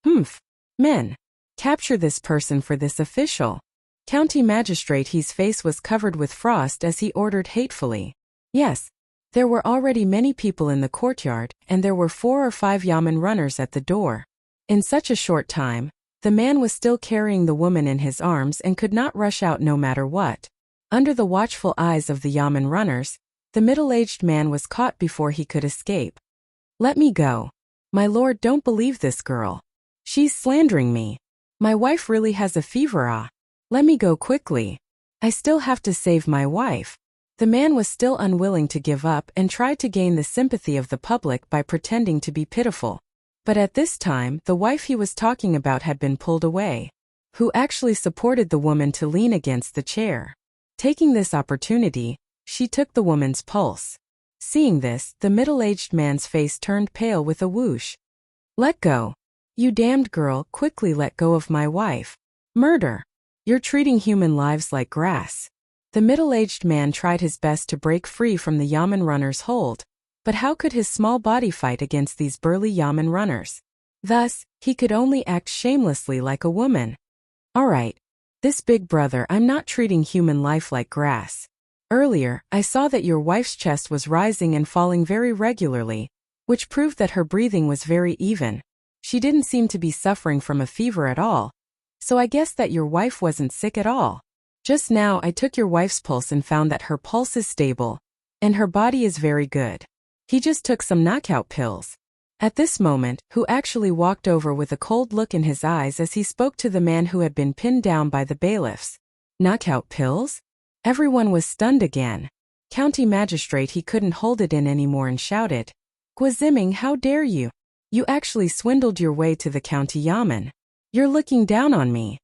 Speaker 1: Humph. Men. Capture this person for this official. County magistrate He's face was covered with frost as he ordered hatefully. Yes. There were already many people in the courtyard, and there were 4 or 5 yamen runners at the door. In such a short time, the man was still carrying the woman in his arms and could not rush out no matter what. Under the watchful eyes of the yamen runners, the middle-aged man was caught before he could escape. Let me go. My lord, don't believe this girl. She's slandering me. My wife really has a fever. Let me go quickly. I still have to save my wife. The man was still unwilling to give up and tried to gain the sympathy of the public by pretending to be pitiful. But at this time, the wife he was talking about had been pulled away, who actually supported the woman to lean against the chair. Taking this opportunity, she took the woman's pulse. Seeing this, the middle-aged man's face turned pale with a whoosh. Let go. You damned girl, quickly let go of my wife. Murder. You're treating human lives like grass. The middle-aged man tried his best to break free from the yamen runner's hold, but how could his small body fight against these burly yamen runners? Thus, he could only act shamelessly like a woman. All right. This big brother, I'm not treating human life like grass. Earlier, I saw that your wife's chest was rising and falling very regularly, which proved that her breathing was very even. She didn't seem to be suffering from a fever at all. So I guess that your wife wasn't sick at all. Just now I took your wife's pulse and found that her pulse is stable, and her body is very good. He just took some knockout pills. At this moment, who actually walked over with a cold look in his eyes as he spoke to the man who had been pinned down by the bailiffs. Knockout pills? Everyone was stunned again. County magistrate he couldn't hold it in anymore and shouted, Guaziming, how dare you? You actually swindled your way to the county yamen. You're looking down on me.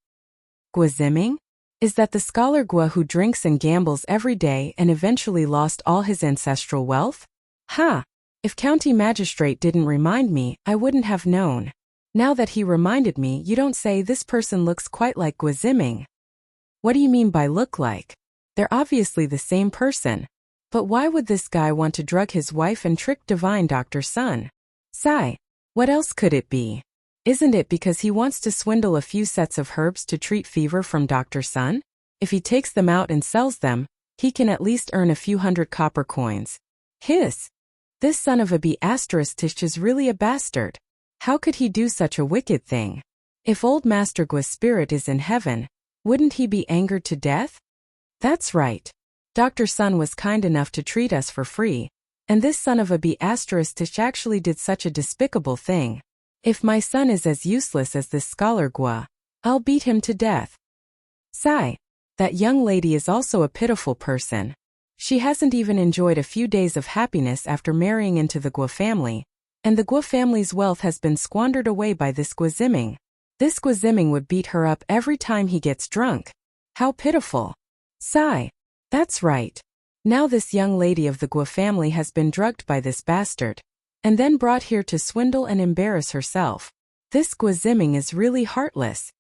Speaker 1: Guaziming? Is that the scholar Gua who drinks and gambles every day and eventually lost all his ancestral wealth? Ha! If county magistrate didn't remind me, I wouldn't have known. Now that he reminded me, you don't say this person looks quite like Guaziming. What do you mean by look like? They're obviously the same person. But why would this guy want to drug his wife and trick divine Dr. Sun? Sigh. What else could it be? Isn't it because he wants to swindle a few sets of herbs to treat fever from Dr. Sun? If he takes them out and sells them, he can at least earn a few hundred copper coins. Hiss! This son of a B** is really a bastard. How could he do such a wicked thing? If old Master Gua's spirit is in heaven, wouldn't he be angered to death? That's right. Dr. Sun was kind enough to treat us for free, and this son of a B** actually did such a despicable thing. If my son is as useless as this scholar Gua, I'll beat him to death. Sigh. That young lady is also a pitiful person. She hasn't even enjoyed a few days of happiness after marrying into the Gua family, and the Gua family's wealth has been squandered away by this Guaziming. This Guaziming would beat her up every time he gets drunk. How pitiful. Sigh. That's right. Now this young lady of the Gua family has been drugged by this bastard, and then brought here to swindle and embarrass herself. This Guaziming is really heartless.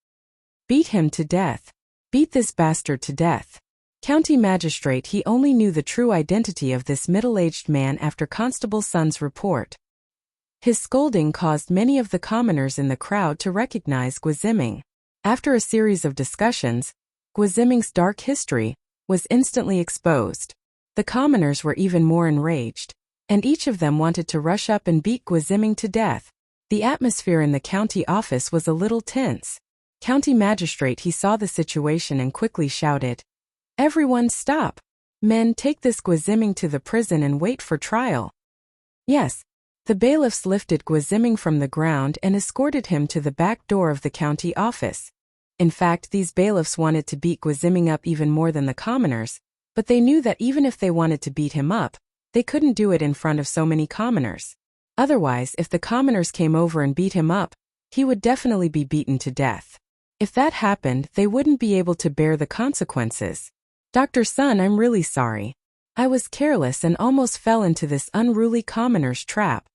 Speaker 1: Beat him to death. Beat this bastard to death. County magistrate he only knew the true identity of this middle-aged man after Constable Sun's report. His scolding caused many of the commoners in the crowd to recognize Guaziming. After a series of discussions, Guaziming's dark history was instantly exposed. The commoners were even more enraged, and each of them wanted to rush up and beat Guaziming to death. The atmosphere in the county office was a little tense. County magistrate he saw the situation and quickly shouted, Everyone stop! Men, take this Guaziming to the prison and wait for trial. Yes. The bailiffs lifted Guaziming from the ground and escorted him to the back door of the county office. In fact, these bailiffs wanted to beat Guaziming up even more than the commoners, but they knew that even if they wanted to beat him up, they couldn't do it in front of so many commoners. Otherwise, if the commoners came over and beat him up, he would definitely be beaten to death. If that happened, they wouldn't be able to bear the consequences. Dr. Sun, I'm really sorry. I was careless and almost fell into this unruly commoner's trap.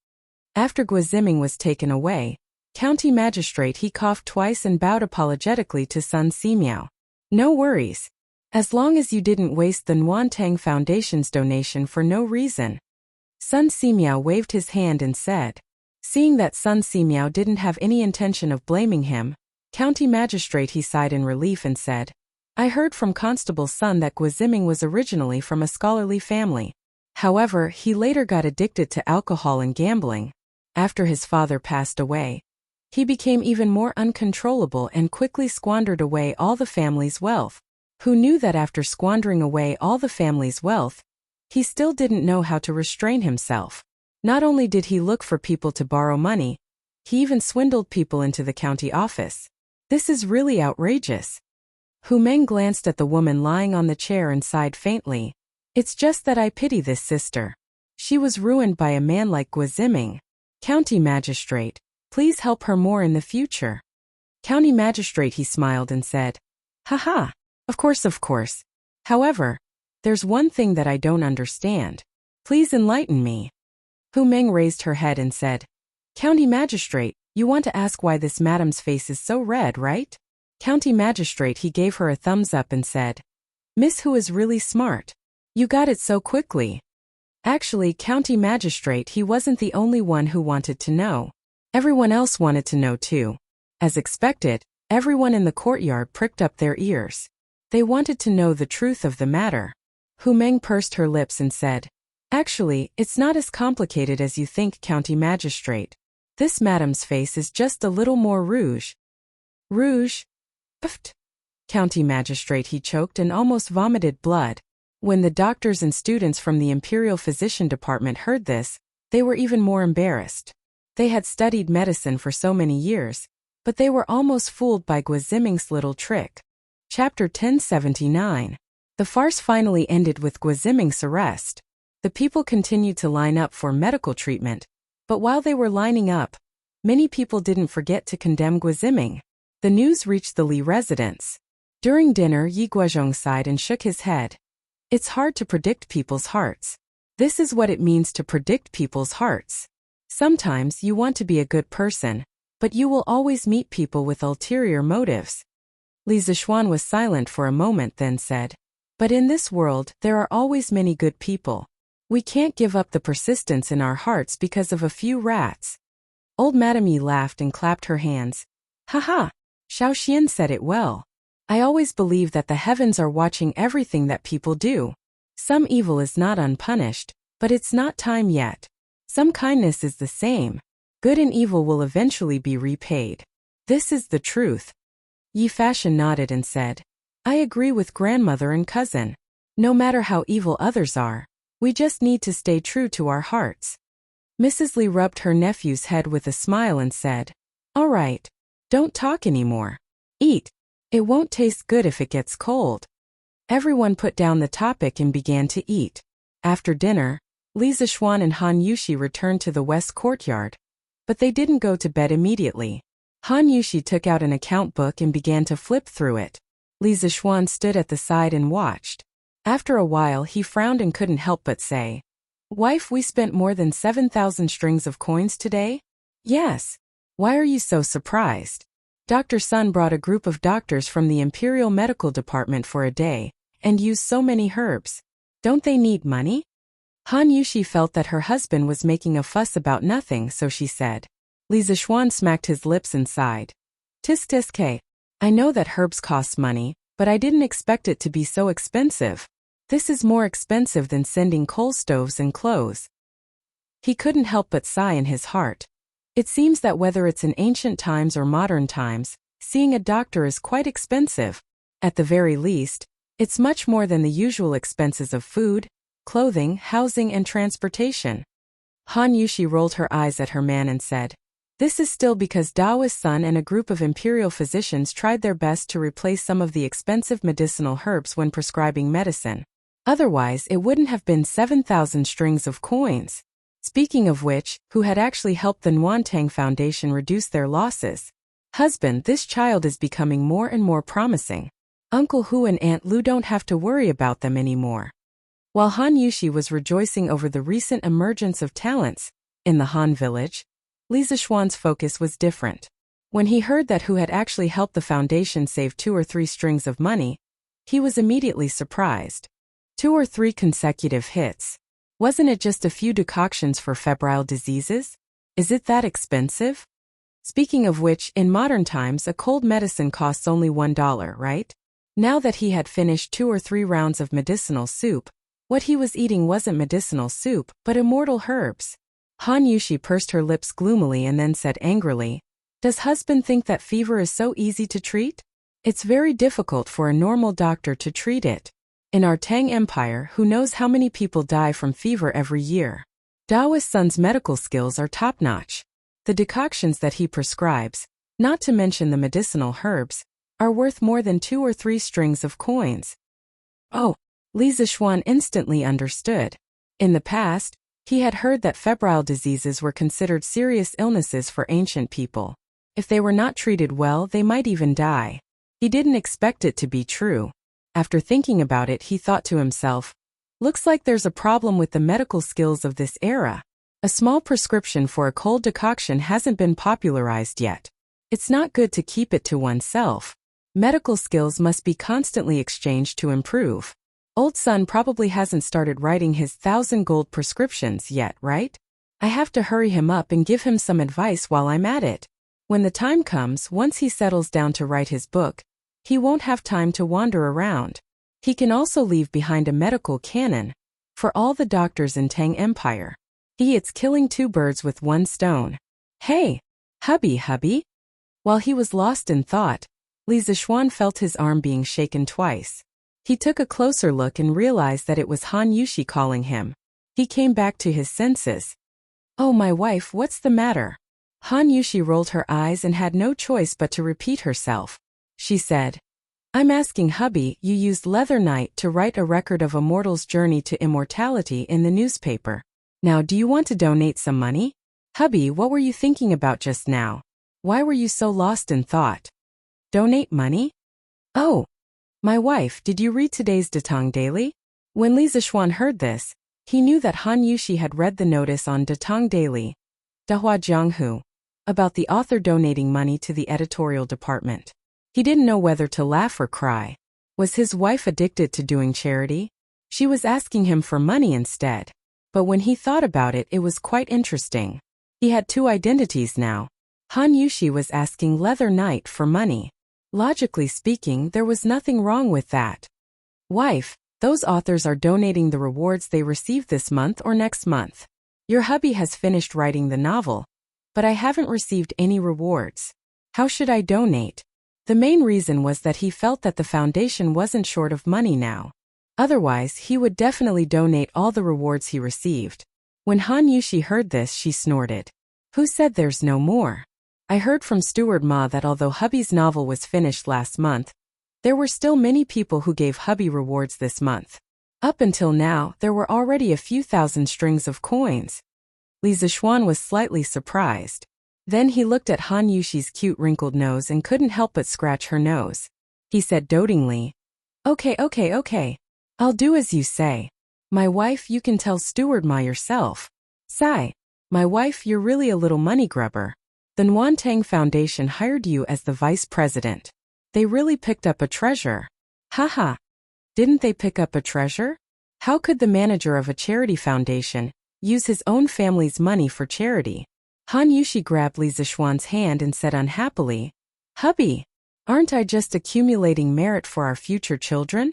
Speaker 1: After Guaziming was taken away, County Magistrate, he coughed twice and bowed apologetically to Sun Simiao. No worries. As long as you didn't waste the Nguyen Foundation's donation for no reason. Sun Simiao waved his hand and said. Seeing that Sun Simiao didn't have any intention of blaming him, County Magistrate, he sighed in relief and said, I heard from Constable's son that Guiziming was originally from a scholarly family. However, he later got addicted to alcohol and gambling. After his father passed away, he became even more uncontrollable and quickly squandered away all the family's wealth. Who knew that after squandering away all the family's wealth, he still didn't know how to restrain himself. Not only did he look for people to borrow money, he even swindled people into the county office. This is really outrageous. Hu Meng glanced at the woman lying on the chair and sighed faintly. It's just that I pity this sister. She was ruined by a man like Guiziming. County Magistrate, please help her more in the future. County Magistrate, he smiled and said, Haha, of course. However, there's one thing that I don't understand. Please enlighten me. Hu Meng raised her head and said, County Magistrate, you want to ask why this madam's face is so red, right? County Magistrate, he gave her a thumbs up and said, Miss Hu is really smart. You got it so quickly. Actually, County Magistrate, he wasn't the only one who wanted to know. Everyone else wanted to know too. As expected, everyone in the courtyard pricked up their ears. They wanted to know the truth of the matter. Hu Meng pursed her lips and said, Actually, it's not as complicated as you think, County Magistrate. This madam's face is just a little more rouge. Rouge? Pft. County Magistrate, he choked and almost vomited blood. When the doctors and students from the Imperial Physician Department heard this, they were even more embarrassed. They had studied medicine for so many years, but they were almost fooled by Guiziming's little trick. Chapter 1079. The farce finally ended with Guiziming's arrest. The people continued to line up for medical treatment, but while they were lining up, many people didn't forget to condemn Guiziming. The news reached the Li residence. During dinner, Yi Guozhong sighed and shook his head. It's hard to predict people's hearts. This is what it means to predict people's hearts. Sometimes you want to be a good person, but you will always meet people with ulterior motives. Li Zishuan was silent for a moment, then said, But in this world, there are always many good people. We can't give up the persistence in our hearts because of a few rats. Old Madame Yi laughed and clapped her hands. Haha, Xiao Xian said it well. I always believe that the heavens are watching everything that people do. Some evil is not unpunished, but it's not time yet. Some kindness is the same. Good and evil will eventually be repaid. This is the truth. Yi Fashion nodded and said, I agree with grandmother and cousin. No matter how evil others are, we just need to stay true to our hearts. Mrs. Li rubbed her nephew's head with a smile and said, All right, don't talk anymore. Eat. It won't taste good if it gets cold. Everyone put down the topic and began to eat. After dinner, Li Zishuan and Han Yushi returned to the west courtyard. But they didn't go to bed immediately. Han Yushi took out an account book and began to flip through it. Li Zishuan stood at the side and watched. After a while he frowned and couldn't help but say, Wife, we spent more than 7,000 strings of coins today? Yes. Why are you so surprised? Dr. Sun brought a group of doctors from the Imperial Medical Department for a day, and used so many herbs. Don't they need money? Han Yushi felt that her husband was making a fuss about nothing, so she said. Li Zishuan smacked his lips and sighed. Tisk. I know that herbs cost money, but I didn't expect it to be so expensive. This is more expensive than sending coal stoves and clothes. He couldn't help but sigh in his heart. It seems that whether it's in ancient times or modern times, seeing a doctor is quite expensive. At the very least, it's much more than the usual expenses of food, clothing, housing, and transportation. Han Yushi rolled her eyes at her man and said, This is still because Dao's son and a group of imperial physicians tried their best to replace some of the expensive medicinal herbs when prescribing medicine. Otherwise, it wouldn't have been 7,000 strings of coins. Speaking of which, who had actually helped the Nguyen Foundation reduce their losses? Husband, this child is becoming more and more promising. Uncle Hu and Aunt Lu don't have to worry about them anymore. While Han Yushi was rejoicing over the recent emergence of talents in the Han village, Li Zixuan's focus was different. When he heard that who had actually helped the foundation save 2 or 3 strings of money, he was immediately surprised. 2 or 3 consecutive hits. Wasn't it just a few decoctions for febrile diseases? Is it that expensive? Speaking of which, in modern times a cold medicine costs only $1, right? Now that he had finished 2 or 3 rounds of medicinal soup, what he was eating wasn't medicinal soup, but immortal herbs. Han Yushi pursed her lips gloomily and then said angrily, "Does husband think that fever is so easy to treat? It's very difficult for a normal doctor to treat it. In our Tang Empire, who knows how many people die from fever every year? Daoist Sun's medical skills are top-notch. The decoctions that he prescribes, not to mention the medicinal herbs, are worth more than 2 or 3 strings of coins." Oh, Li Zixuan instantly understood. In the past, he had heard that febrile diseases were considered serious illnesses for ancient people. If they were not treated well, they might even die. He didn't expect it to be true. After thinking about it, he thought to himself, looks like there's a problem with the medical skills of this era. A small prescription for a cold decoction hasn't been popularized yet. It's not good to keep it to oneself. Medical skills must be constantly exchanged to improve. Old Sun probably hasn't started writing his 1,000 gold prescriptions yet, right? I have to hurry him up and give him some advice while I'm at it. When the time comes, once he settles down to write his book, he won't have time to wander around. He can also leave behind a medical canon for all the doctors in Tang Empire. It's killing 2 birds with 1 stone. Hey, hubby. While he was lost in thought, Li Zixuan felt his arm being shaken twice. He took a closer look and realized that it was Han Yushi calling him. He came back to his senses. Oh, my wife, what's the matter? Han Yushi rolled her eyes and had no choice but to repeat herself. She said, I'm asking hubby, you used Leather Knight to write a record of a mortal's journey to immortality in the newspaper. Now do you want to donate some money? Hubby, what were you thinking about just now? Why were you so lost in thought? Donate money? Oh, my wife, did you read today's Datang Daily? When Li Zixuan heard this, he knew that Han Yushi had read the notice on Datang Daily, Dahua Jianghu, about the author donating money to the editorial department. He didn't know whether to laugh or cry. Was his wife addicted to doing charity? She was asking him for money instead. But when he thought about it, it was quite interesting. He had 2 identities now. Han Yushi was asking Leather Knight for money. Logically speaking, there was nothing wrong with that. Wife, those authors are donating the rewards they received this month or next month. Your hubby has finished writing the novel, but I haven't received any rewards. How should I donate? The main reason was that he felt that the foundation wasn't short of money now. Otherwise, he would definitely donate all the rewards he received. When Han Yushi heard this, she snorted. Who said there's no more? I heard from Steward Ma that although hubby's novel was finished last month, there were still many people who gave hubby rewards this month. Up until now, there were already a few thousand strings of coins. Li Zixuan was slightly surprised. Then he looked at Han Yushi's cute wrinkled nose and couldn't help but scratch her nose. He said dotingly, Okay. I'll do as you say. My wife, you can tell Steward Ma yourself. Sigh. My wife, you're really a little money grubber. The Nguyen Foundation hired you as the vice president. They really picked up a treasure. Haha. Didn't they pick up a treasure? How could the manager of a charity foundation use his own family's money for charity? Han Yushi grabbed Li Zixuan's hand and said unhappily, Hubby, aren't I just accumulating merit for our future children?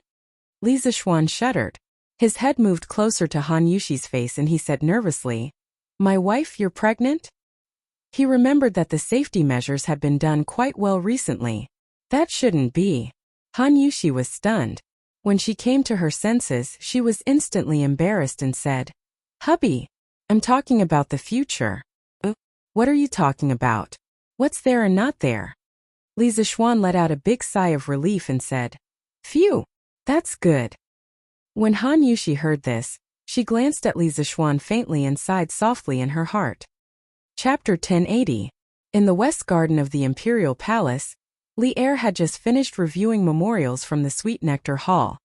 Speaker 1: Li Zixuan shuddered. His head moved closer to Han Yushi's face and he said nervously, My wife, you're pregnant? He remembered that the safety measures had been done quite well recently. That shouldn't be. Han Yushi was stunned. When she came to her senses, she was instantly embarrassed and said, Hubby, I'm talking about the future. What are you talking about? What's there and not there? Li Zixuan let out a big sigh of relief and said, Phew, that's good. When Han Yushi heard this, she glanced at Li Zixuan faintly and sighed softly in her heart. Chapter 1080. In the West Garden of the Imperial Palace, Li Er had just finished reviewing memorials from the Sweet Nectar Hall.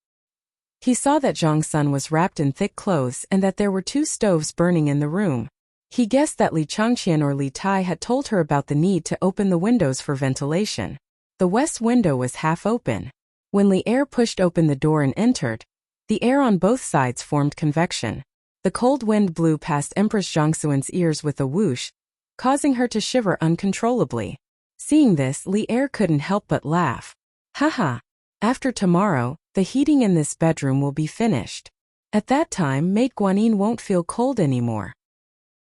Speaker 1: He saw that Zhang Sun was wrapped in thick clothes and that there were 2 stoves burning in the room. He guessed that Li Changqian or Li Tai had told her about the need to open the windows for ventilation. The west window was half open. When Li Er pushed open the door and entered, the air on both sides formed convection. The cold wind blew past Empress Zhongxuan's ears with a whoosh, causing her to shiver uncontrollably. Seeing this, Li Er couldn't help but laugh. Haha. After tomorrow, the heating in this bedroom will be finished. At that time, Maid Guanyin won't feel cold anymore.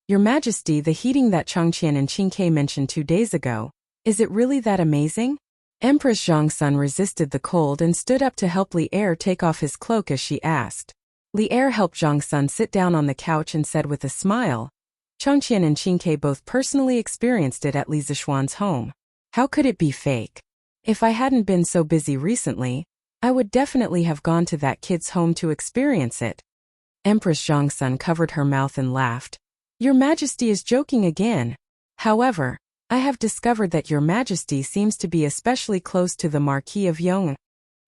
Speaker 1: Your Majesty, the heating that Changqian and Qingke mentioned 2 days ago, is it really that amazing? Empress Zhongxun resisted the cold and stood up to help Li Er take off his cloak as she asked. Li Er helped Zhongxun sit down on the couch and said with a smile, Changqian and Qingke both personally experienced it at Li Zishuan's home. How could it be fake? If I hadn't been so busy recently, I would definitely have gone to that kid's home to experience it. Empress Zhongxun covered her mouth and laughed. Your Majesty is joking again. However, I have discovered that Your Majesty seems to be especially close to the Marquis of Yong.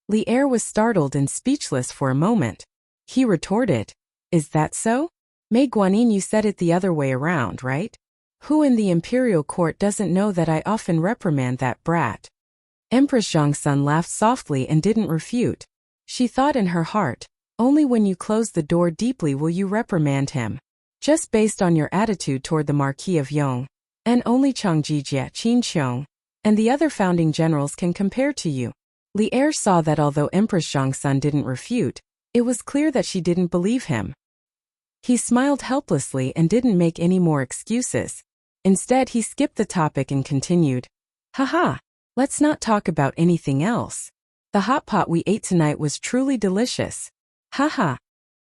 Speaker 1: Li Er was startled and speechless for a moment. He retorted, Is that so? Maid Guanyin, you said it the other way around, right? Who in the imperial court doesn't know that I often reprimand that brat? Empress Zhongxun laughed softly and didn't refute. She thought in her heart, only when you close the door deeply will you reprimand him. Just based on your attitude toward the Marquis of Yong, and only Chang Jijia, Qin Qiong, and the other founding generals can compare to you. Li Er saw that although Empress Zhongxun didn't refute, it was clear that she didn't believe him. He smiled helplessly and didn't make any more excuses. Instead, he skipped the topic and continued, Haha, let's not talk about anything else. The hot pot we ate tonight was truly delicious. Haha.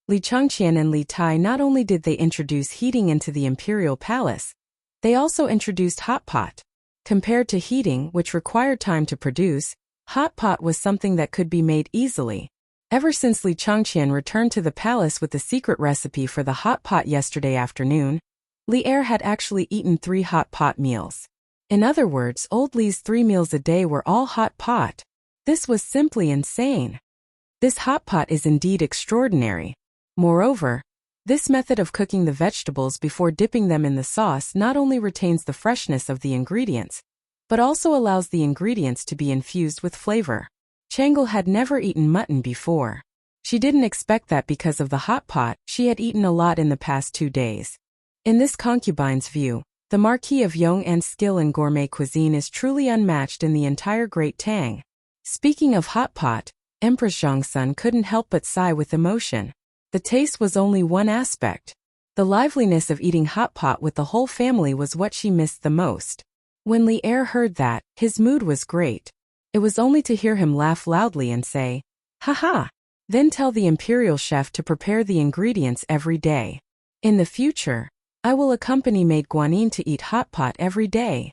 Speaker 1: Li Changqian and Li Tai not only did they introduce heating into the imperial palace, they also introduced hot pot. Compared to heating, which required time to produce, hot pot was something that could be made easily. Ever since Li Changqian returned to the palace with the secret recipe for the hot pot yesterday afternoon, Li Er had actually eaten 3 hot pot meals. In other words, old Li's 3 meals a day were all hot pot. This was simply insane. This hot pot is indeed extraordinary. Moreover, this method of cooking the vegetables before dipping them in the sauce not only retains the freshness of the ingredients, but also allows the ingredients to be infused with flavor. Changle had never eaten mutton before. She didn't expect that because of the hot pot, she had eaten a lot in the past 2 days. In this concubine's view, the Marquis of Yong'an's skill in gourmet cuisine is truly unmatched in the entire Great Tang. Speaking of hot pot, Empress Zhongxun couldn't help but sigh with emotion. The taste was only one aspect. The liveliness of eating hot pot with the whole family was what she missed the most. When Li Er heard that, his mood was great. It was only to hear him laugh loudly and say, Haha! Then tell the imperial chef to prepare the ingredients every day. In the future, I will accompany Maid Guanyin to eat hot pot every day.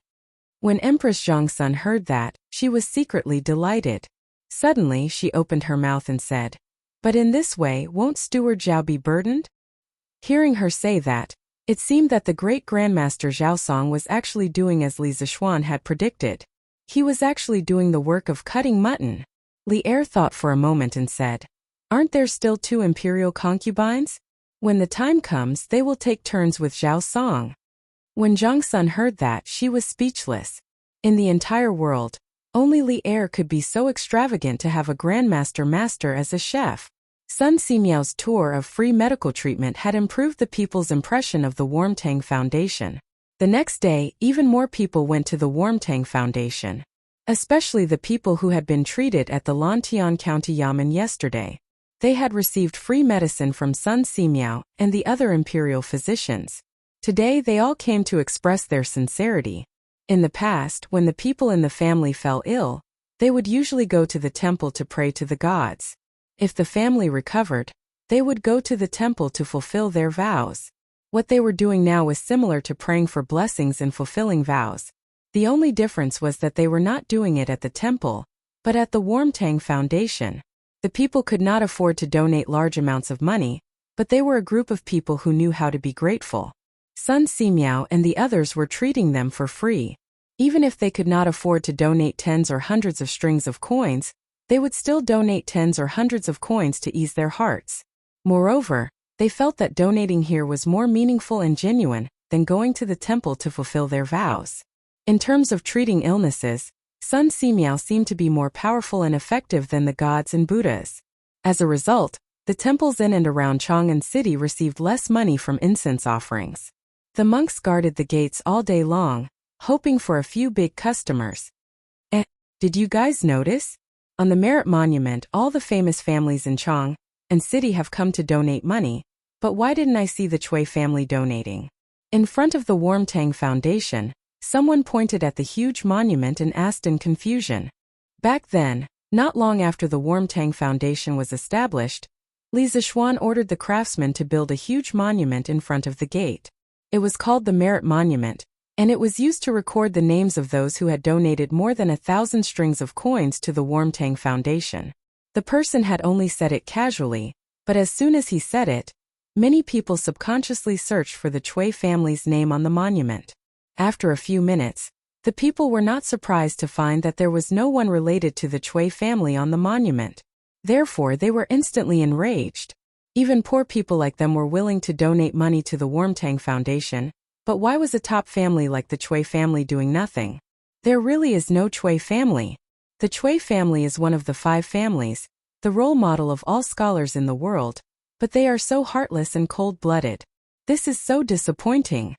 Speaker 1: When Empress Zhongxun heard that, she was secretly delighted. Suddenly, she opened her mouth and said, But in this way, won't Steward Zhao be burdened? Hearing her say that, it seemed that the great Grandmaster Zhao Song was actually doing as Li Zishuan had predicted. He was actually doing the work of cutting mutton. Li Er thought for a moment and said, Aren't there still 2 imperial concubines? When the time comes, they will take turns with Zhao Song. When Zhongxun heard that, she was speechless. In the entire world, only Li Er could be so extravagant to have a Grandmaster Master as a chef. Sun Simiao's tour of free medical treatment had improved the people's impression of the Warmtang Foundation. The next day, even more people went to the Warmtang Foundation, especially the people who had been treated at the Lantian County Yamen yesterday. They had received free medicine from Sun Simiao and the other imperial physicians. Today they all came to express their sincerity. In the past, when the people in the family fell ill, they would usually go to the temple to pray to the gods. If the family recovered, they would go to the temple to fulfill their vows. What they were doing now was similar to praying for blessings and fulfilling vows. The only difference was that they were not doing it at the temple, but at the Warmtang Foundation. The people could not afford to donate large amounts of money, but they were a group of people who knew how to be grateful. Sun Simiao and the others were treating them for free. Even if they could not afford to donate tens or hundreds of strings of coins, they would still donate tens or hundreds of coins to ease their hearts. Moreover, they felt that donating here was more meaningful and genuine, than going to the temple to fulfill their vows. In terms of treating illnesses, Sun Simiao seemed to be more powerful and effective than the gods and Buddhas. As a result, the temples in and around Chang'an City received less money from incense offerings. The monks guarded the gates all day long, hoping for a few big customers. Did you guys notice? On the Merit Monument, all the famous families in Chang'an City have come to donate money, but why didn't I see the Chui family donating? In front of the Warmtang Foundation, someone pointed at the huge monument and asked in confusion. Back then, not long after the Warmtang Foundation was established, Li Zixuan ordered the craftsmen to build a huge monument in front of the gate. It was called the Merit Monument, and it was used to record the names of those who had donated more than 1,000 strings of coins to the Warmtang Foundation. The person had only said it casually, but as soon as he said it, many people subconsciously searched for the Chui family's name on the monument. After a few minutes, the people were not surprised to find that there was no one related to the Chui family on the monument. Therefore, they were instantly enraged. Even poor people like them were willing to donate money to the Warmtang Foundation, but why was a top family like the Chui family doing nothing? There really is no Chui family. The Chui family is one of the 5 families, the role model of all scholars in the world, but they are so heartless and cold-blooded. This is so disappointing.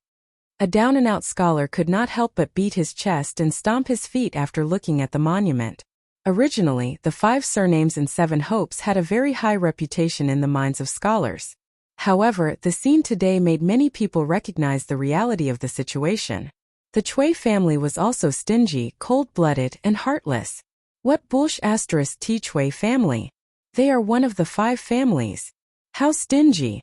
Speaker 1: A down-and-out scholar could not help but beat his chest and stomp his feet after looking at the monument. Originally, the 5 surnames and 7 hopes had a very high reputation in the minds of scholars. However, the scene today made many people recognize the reality of the situation. The Chui family was also stingy, cold-blooded, and heartless. What bullsh*** T Chui family? They are one of the 5 families. How stingy?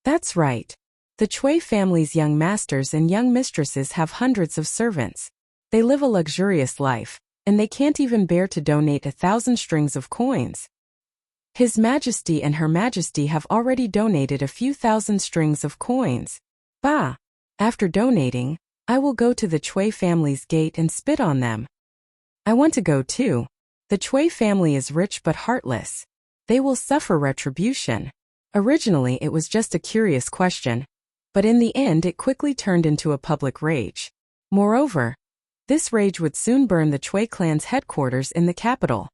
Speaker 1: That's right. The Chui family's young masters and young mistresses have hundreds of servants. They live a luxurious life, and they can't even bear to donate 1,000 strings of coins. His Majesty and Her Majesty have already donated a few thousand strings of coins. Bah! After donating, I will go to the Chui family's gate and spit on them. I want to go too. The Chui family is rich but heartless. They will suffer retribution. Originally, it was just a curious question, but in the end it quickly turned into a public rage. Moreover, this rage would soon burn the Chui clan's headquarters in the capital.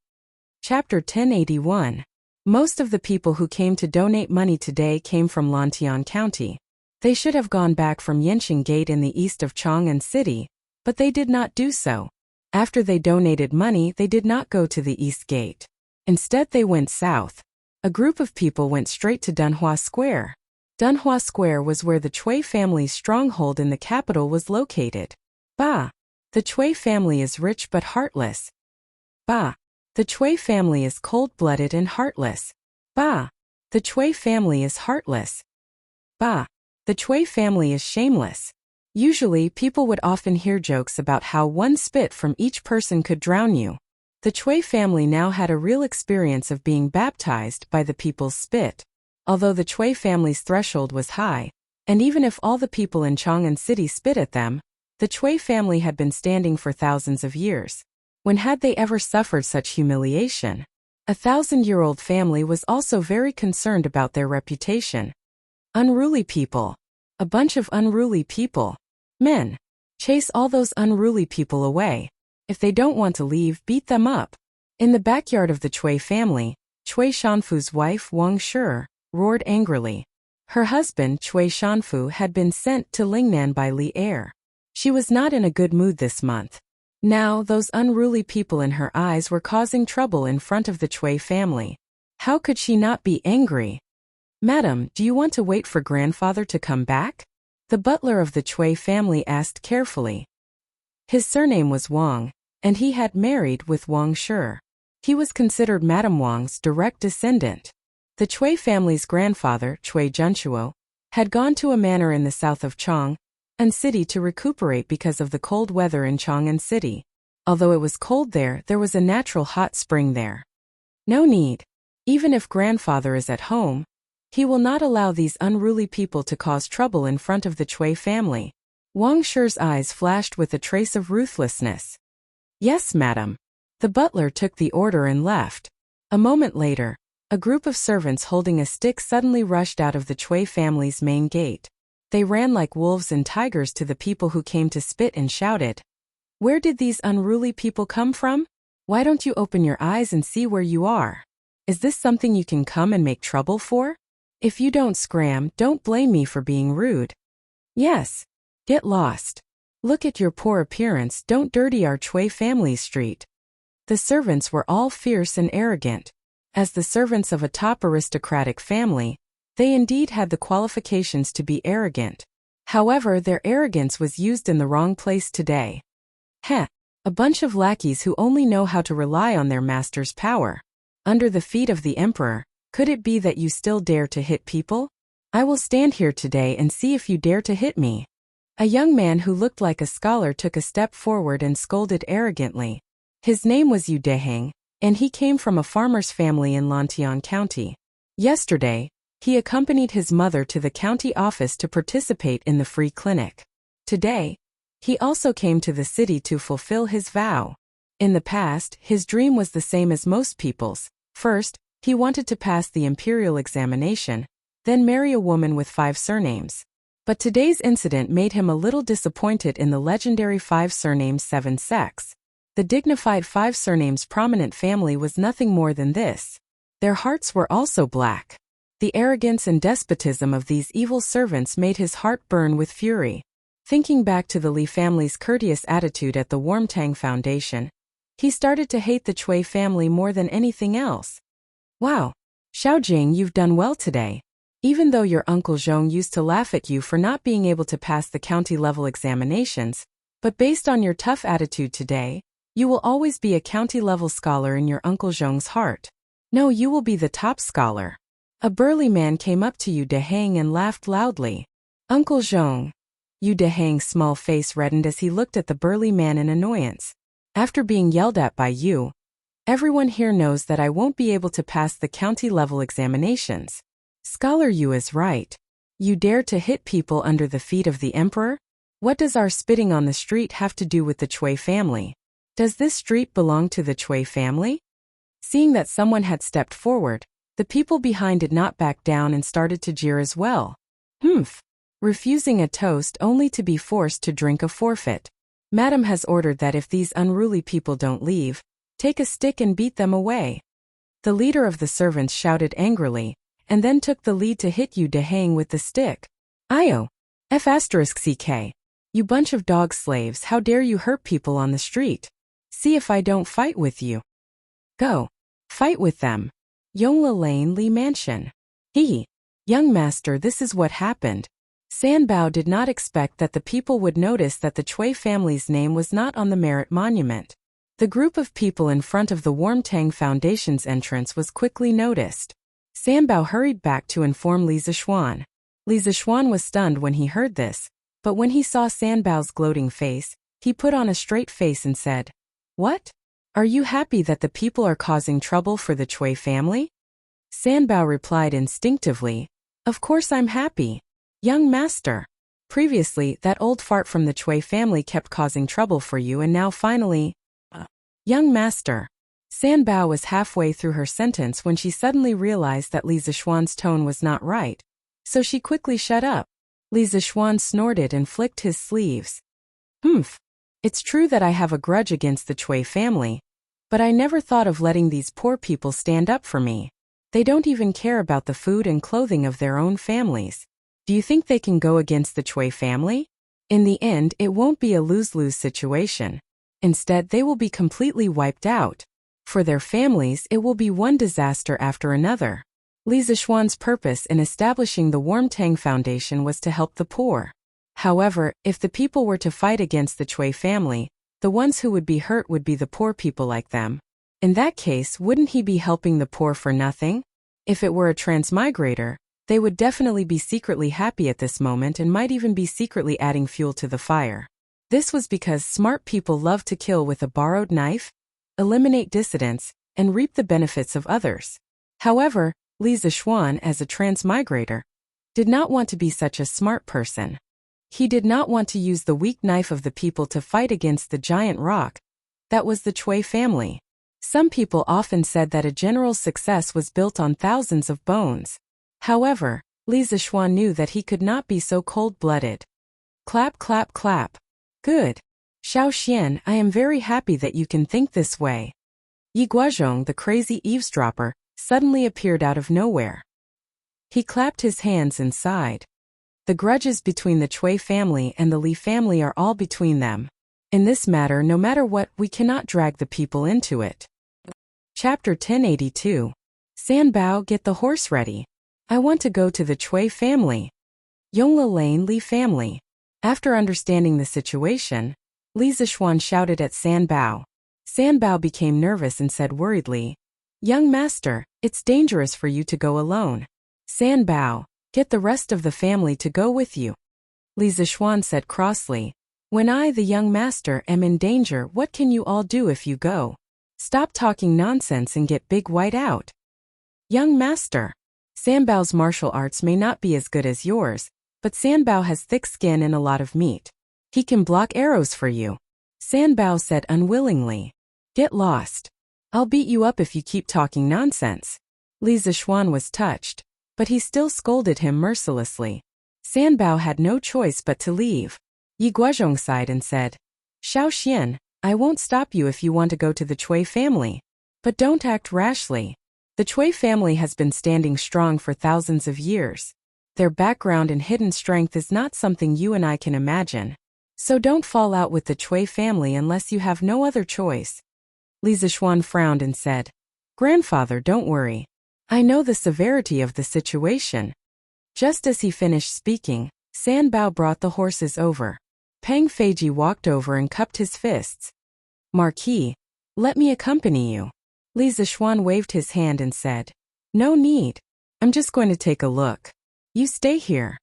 Speaker 1: Chapter 1081. Most of the people who came to donate money today came from Lantian County. They should have gone back from Yanqing Gate in the east of Chang'an City, but they did not do so. After they donated money, they did not go to the East Gate. Instead, they went south. A group of people went straight to Dunhua Square. Dunhua Square was where the Chui family's stronghold in the capital was located. Bah! The Chui family is rich but heartless. Bah! The Chui family is cold-blooded and heartless. Bah! The Chui family is heartless. Bah! The Chui family is shameless. Usually, people would often hear jokes about how one spit from each person could drown you. The Chui family now had a real experience of being baptized by the people's spit. Although the Chui family's threshold was high, and even if all the people in Chang'an City spit at them, the Chui family had been standing for thousands of years. When had they ever suffered such humiliation? A 1,000-year-old family was also very concerned about their reputation. Unruly people. A bunch of unruly people. Men. Chase all those unruly people away. If they don't want to leave, beat them up. In the backyard of the Chui family, Chui Shanfu's wife Wang Shi roared angrily. Her husband Chui Shanfu had been sent to Lingnan by Li Er. She was not in a good mood this month. Now, those unruly people in her eyes were causing trouble in front of the Chui family. How could she not be angry? Madam, do you want to wait for grandfather to come back? The butler of the Chui family asked carefully. His surname was Wang, and he had married with Wang Shi. He was considered Madame Wang's direct descendant. The Chui family's grandfather, Chui Junchuo, had gone to a manor in the south of Chang'an City to recuperate because of the cold weather in Chang'an City. Although it was cold there, there was a natural hot spring there. No need. Even if grandfather is at home, he will not allow these unruly people to cause trouble in front of the Chui family. Wang Shi's eyes flashed with a trace of ruthlessness. Yes, madam. The butler took the order and left. A moment later, a group of servants holding a stick suddenly rushed out of the Chui family's main gate. They ran like wolves and tigers to the people who came to spit and shouted. Where did these unruly people come from? Why don't you open your eyes and see where you are? Is this something you can come and make trouble for? If you don't scram, don't blame me for being rude. Yes. Get lost. Look at your poor appearance, don't dirty our Chui family's street. The servants were all fierce and arrogant. As the servants of a top aristocratic family, they indeed had the qualifications to be arrogant. However, their arrogance was used in the wrong place today. Heh, a bunch of lackeys who only know how to rely on their master's power. Under the feet of the emperor, could it be that you still dare to hit people? I will stand here today and see if you dare to hit me. A young man who looked like a scholar took a step forward and scolded arrogantly. His name was Yu Deheng, and he came from a farmer's family in Lantian County. Yesterday, he accompanied his mother to the county office to participate in the free clinic. Today, he also came to the city to fulfill his vow. In the past, his dream was the same as most people's. First, he wanted to pass the imperial examination, then marry a woman with 5 surnames. But today's incident made him a little disappointed in the legendary 5 surnames 7 sex. The dignified 5 surnames prominent family was nothing more than this. Their hearts were also black. The arrogance and despotism of these evil servants made his heart burn with fury. Thinking back to the Li family's courteous attitude at the Warmtang Foundation, he started to hate the Chui family more than anything else. Wow, Xiaojing, you've done well today. Even though your Uncle Zhong used to laugh at you for not being able to pass the county-level examinations, but based on your tough attitude today, you will always be a county-level scholar in your Uncle Zhong's heart. No, you will be the top scholar. A burly man came up to Yu Deheng and laughed loudly. Uncle Zhong. Yu Deheng's small face reddened as he looked at the burly man in annoyance. After being yelled at by you, everyone here knows that I won't be able to pass the county-level examinations. Scholar Yu is right. You dare to hit people under the feet of the emperor? What does our spitting on the street have to do with the Chui family? Does this street belong to the Chui family? Seeing that someone had stepped forward, the people behind did not back down and started to jeer as well. Humph. Refusing a toast only to be forced to drink a forfeit. Madam has ordered that if these unruly people don't leave, take a stick and beat them away. The leader of the servants shouted angrily, and then took the lead to hit Yu Deheng with the stick. Io. F***ck. You bunch of dog slaves, how dare you hurt people on the street? See if I don't fight with you. Go. Fight with them. Yongla Lane Li Mansion. Young master, this is what happened. San Bao did not expect that the people would notice that the Chui family's name was not on the merit monument. The group of people in front of the Warmtang Foundation's entrance was quickly noticed. San Bao hurried back to inform Li Zishuan. Li Zishuan was stunned when he heard this, but when he saw San Bao's gloating face, he put on a straight face and said, What? Are you happy that the people are causing trouble for the Chui family? San Bao replied instinctively, Of course I'm happy. Young master. Previously, that old fart from the Chui family kept causing trouble for you and now finally… Young master. San Bao was halfway through her sentence when she suddenly realized that Li Zishuan's tone was not right. So she quickly shut up. Li Zishuan snorted and flicked his sleeves. Humph. It's true that I have a grudge against the Chui family, but I never thought of letting these poor people stand up for me. They don't even care about the food and clothing of their own families. Do you think they can go against the Chui family? In the end, it won't be a lose-lose situation. Instead, they will be completely wiped out. For their families, it will be one disaster after another. Li Zishuan's purpose in establishing the Warmtang Foundation was to help the poor. However, if the people were to fight against the Chui family, the ones who would be hurt would be the poor people like them. In that case, wouldn't he be helping the poor for nothing? If it were a transmigrator, they would definitely be secretly happy at this moment and might even be secretly adding fuel to the fire. This was because smart people love to kill with a borrowed knife, eliminate dissidents, and reap the benefits of others. However, Li Zishuan, as a transmigrator, did not want to be such a smart person. He did not want to use the weak knife of the people to fight against the giant rock. That was the Chui family. Some people often said that a general's success was built on thousands of bones. However, Li Zixuan knew that he could not be so cold-blooded. Clap, clap, clap. Good. Xiao Xian, I am very happy that you can think this way. Yi Guozhong, the crazy eavesdropper, suddenly appeared out of nowhere. He clapped his hands and sighed. The grudges between the Cui family and the Li family are all between them. In this matter, no matter what, we cannot drag the people into it. Chapter 1082. San Bao, get the horse ready. I want to go to the Cui family. Yongla Lane Li family. After understanding the situation, Li Zixuan shouted at San Bao. San Bao became nervous and said worriedly, Young master, it's dangerous for you to go alone. San Bao, get the rest of the family to go with you. Li Zixuan said crossly, When I, the young master, am in danger, what can you all do if you go? Stop talking nonsense and get big white out. Young master, San Bao's martial arts may not be as good as yours, but San Bao has thick skin and a lot of meat. He can block arrows for you. San Bao said unwillingly. Get lost. I'll beat you up if you keep talking nonsense. Li Zixuan was touched, but he still scolded him mercilessly. San Bao had no choice but to leave. Yi Guozhong sighed and said, Xiao Xian, I won't stop you if you want to go to the Cui family. But don't act rashly. The Cui family has been standing strong for thousands of years. Their background and hidden strength is not something you and I can imagine. So don't fall out with the Cui family unless you have no other choice. Li Zixuan frowned and said, Grandfather, don't worry. I know the severity of the situation. Just as he finished speaking, San Bao brought the horses over. Peng Feiji walked over and cupped his fists. Marquis, let me accompany you. Li Zixuan waved his hand and said, No need. I'm just going to take a look. You stay here.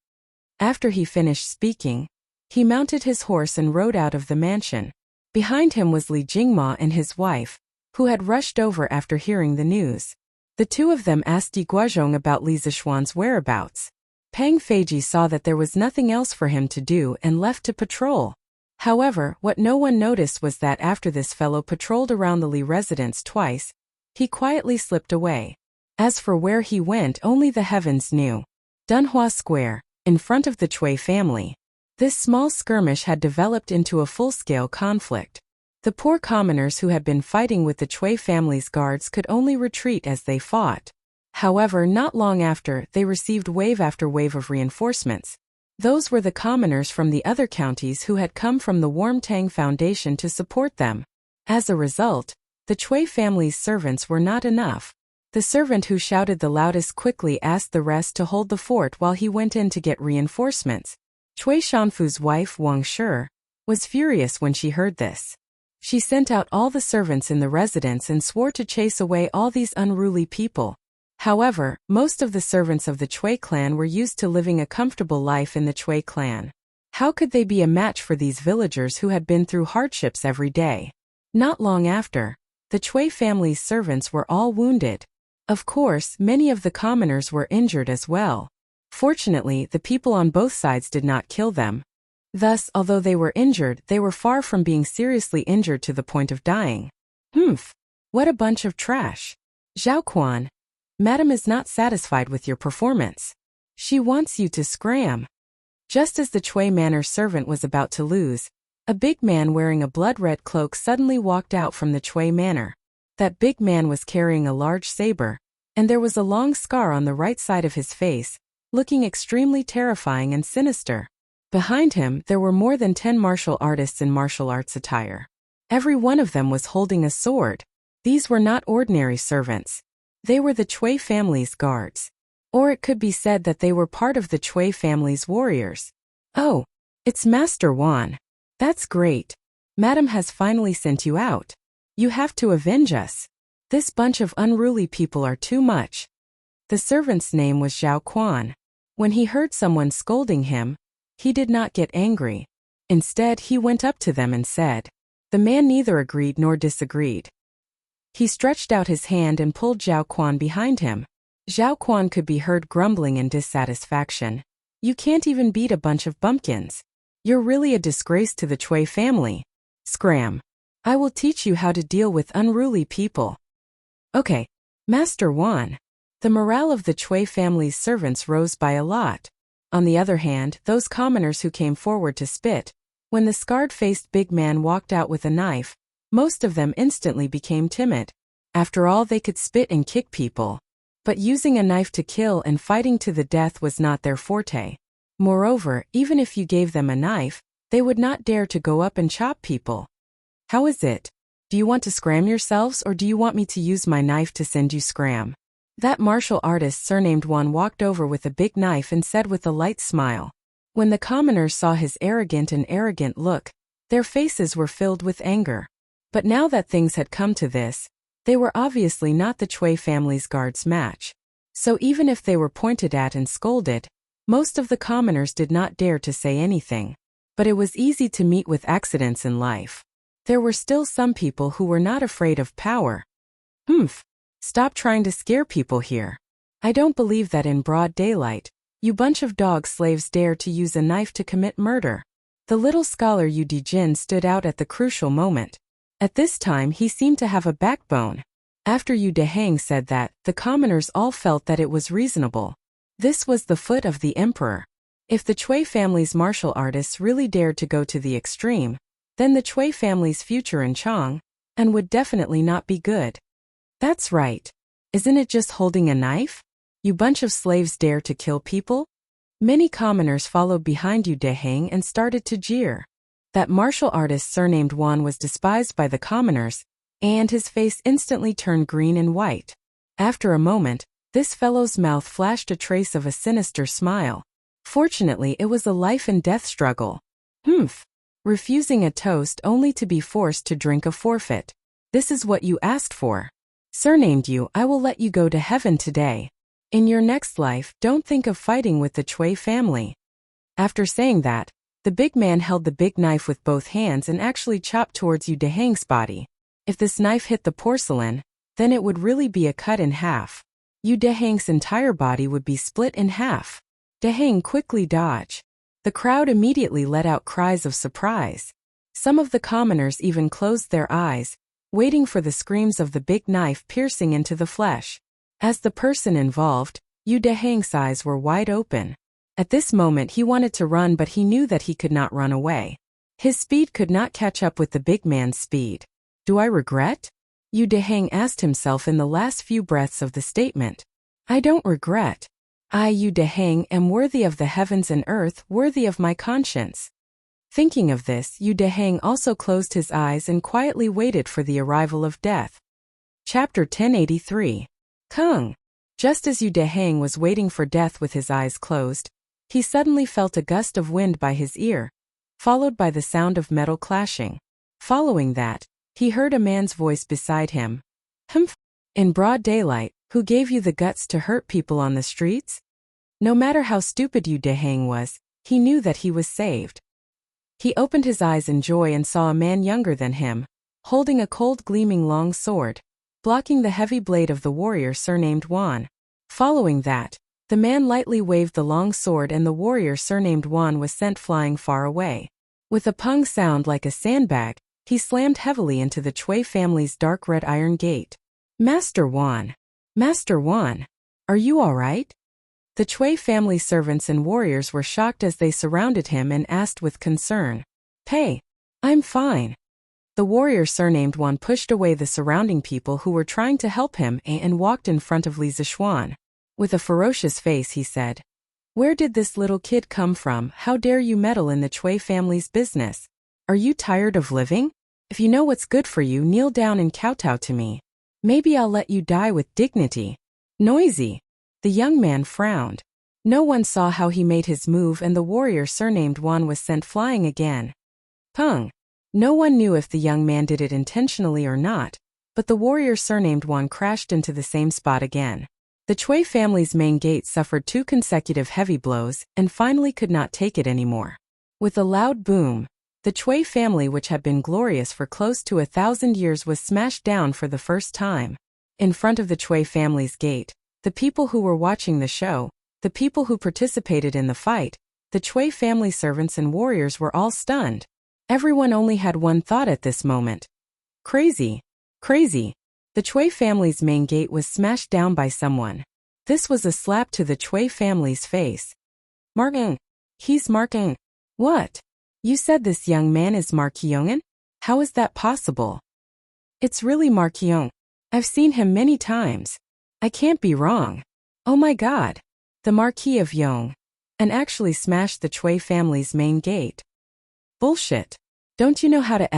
Speaker 1: After he finished speaking, he mounted his horse and rode out of the mansion. Behind him was Li Jingma and his wife, who had rushed over after hearing the news. The two of them asked Yi Guozhong about Li Zixuan's whereabouts. Peng Feiji saw that there was nothing else for him to do and left to patrol. However, what no one noticed was that after this fellow patrolled around the Li residence twice, he quietly slipped away. As for where he went, only the heavens knew. Dunhua Square, in front of the Cui family. This small skirmish had developed into a full-scale conflict. The poor commoners who had been fighting with the Cui family's guards could only retreat as they fought. However, not long after, they received wave after wave of reinforcements. Those were the commoners from the other counties who had come from the Warmtang Foundation to support them. As a result, the Cui family's servants were not enough. The servant who shouted the loudest quickly asked the rest to hold the fort while he went in to get reinforcements. Cui Shanfu's wife, Wang Shi, was furious when she heard this. She sent out all the servants in the residence and swore to chase away all these unruly people. However, most of the servants of the Cui clan were used to living a comfortable life in the Cui clan. How could they be a match for these villagers who had been through hardships every day? Not long after, the Cui family's servants were all wounded. Of course, many of the commoners were injured as well. Fortunately, the people on both sides did not kill them. Thus, although they were injured, they were far from being seriously injured to the point of dying. Humph! What a bunch of trash. Zhao Quan, Madam is not satisfied with your performance. She wants you to scram. Just as the Cui manor servant was about to lose, a big man wearing a blood-red cloak suddenly walked out from the Cui manor. That big man was carrying a large saber, and there was a long scar on the right side of his face, looking extremely terrifying and sinister. Behind him, there were more than 10 martial artists in martial arts attire. Every one of them was holding a sword. These were not ordinary servants. They were the Cui family's guards. Or it could be said that they were part of the Cui family's warriors. Oh, it's Master Wan. That's great. Madam has finally sent you out. You have to avenge us. This bunch of unruly people are too much. The servant's name was Zhao Quan. When he heard someone scolding him, he did not get angry. Instead, he went up to them and said. The man neither agreed nor disagreed. He stretched out his hand and pulled Zhao Quan behind him. Zhao Quan could be heard grumbling in dissatisfaction. You can't even beat a bunch of bumpkins. You're really a disgrace to the Cui family. Scram. I will teach you how to deal with unruly people. Okay, Master Wan. The morale of the Chui family's servants rose by a lot. On the other hand, those commoners who came forward to spit, when the scarred-faced big man walked out with a knife, most of them instantly became timid. After all, they could spit and kick people. But using a knife to kill and fighting to the death was not their forte. Moreover, even if you gave them a knife, they would not dare to go up and chop people. How is it? Do you want to scram yourselves, or do you want me to use my knife to send you scram? That martial artist surnamed Juan walked over with a big knife and said with a light smile. When the commoners saw his arrogant look, their faces were filled with anger. But now that things had come to this, they were obviously not the Chui family's guard's match. So even if they were pointed at and scolded, most of the commoners did not dare to say anything. But it was easy to meet with accidents in life. There were still some people who were not afraid of power. Stop trying to scare people here. I don't believe that in broad daylight, you bunch of dog slaves dare to use a knife to commit murder. The little scholar Yu Dijin stood out at the crucial moment. At this time he seemed to have a backbone. After Yu Dehang said that, the commoners all felt that it was reasonable. This was the foot of the emperor. If the Chui family's martial artists really dared to go to the extreme, then the Chui family's future in Chang and would definitely not be good. That's right. Isn't it just holding a knife? You bunch of slaves dare to kill people? Many commoners followed behind Yu Dehang and started to jeer. That martial artist surnamed Juan was despised by the commoners, and his face instantly turned green and white. After a moment, this fellow's mouth flashed a trace of a sinister smile. Fortunately, it was a life-and-death struggle. Refusing a toast only to be forced to drink a forfeit. This is what you asked for. Surnamed Yu, I will let you go to heaven today. In your next life, don't think of fighting with the Chui family. After saying that, the big man held the big knife with both hands and actually chopped towards Yu Dehang's body. If this knife hit the porcelain, then it would really be a cut in half. Yu Dehang's entire body would be split in half. Dehang quickly dodged. The crowd immediately let out cries of surprise. Some of the commoners even closed their eyes, waiting for the screams of the big knife piercing into the flesh. As the person involved, Yu Dehang's eyes were wide open. At this moment he wanted to run, but he knew that he could not run away. His speed could not catch up with the big man's speed. Do I regret? Yu Dehang asked himself in the last few breaths of the statement. I don't regret. I, Yu Dehang, am worthy of the heavens and earth, worthy of my conscience. Thinking of this, Yu Dehang also closed his eyes and quietly waited for the arrival of death. Chapter 1083. Kung. Just as Yu Dehang was waiting for death with his eyes closed, he suddenly felt a gust of wind by his ear, followed by the sound of metal clashing. Following that, he heard a man's voice beside him. In broad daylight, who gave you the guts to hurt people on the streets? No matter how stupid Yu Dehang was, he knew that he was saved. He opened his eyes in joy and saw a man younger than him, holding a cold gleaming long sword, blocking the heavy blade of the warrior surnamed Juan. Following that, the man lightly waved the long sword and the warrior surnamed Juan was sent flying far away. With a pung sound like a sandbag, he slammed heavily into the Chui family's dark red iron gate. Master Juan! Master Juan! Are you all right? The Chui family servants and warriors were shocked as they surrounded him and asked with concern. Hey, I'm fine. The warrior surnamed Juan pushed away the surrounding people who were trying to help him and walked in front of Li Zixuan. With a ferocious face he said, Where did this little kid come from? How dare you meddle in the Chui family's business? Are you tired of living? If you know what's good for you, kneel down and kowtow to me. Maybe I'll let you die with dignity. Noisy. The young man frowned. No one saw how he made his move and the warrior surnamed Juan was sent flying again. Pung. No one knew if the young man did it intentionally or not, but the warrior surnamed Juan crashed into the same spot again. The Chui family's main gate suffered 2 consecutive heavy blows and finally could not take it anymore. With a loud boom, the Chui family, which had been glorious for close to 1,000 years, was smashed down for the first time. In front of the Chui family's gate, the people who were watching the show, the people who participated in the fight, the Chui family servants and warriors were all stunned. Everyone only had one thought at this moment. Crazy. Crazy. The Chui family's main gate was smashed down by someone. This was a slap to the Chui family's face. Marking. He's Marking. What? You said this young man is Markyongan? How is that possible? It's really Markyong. I've seen him many times. I can't be wrong. Oh my god. The Marquis of Yong. And actually smashed the Chui family's main gate. Bullshit. Don't you know how to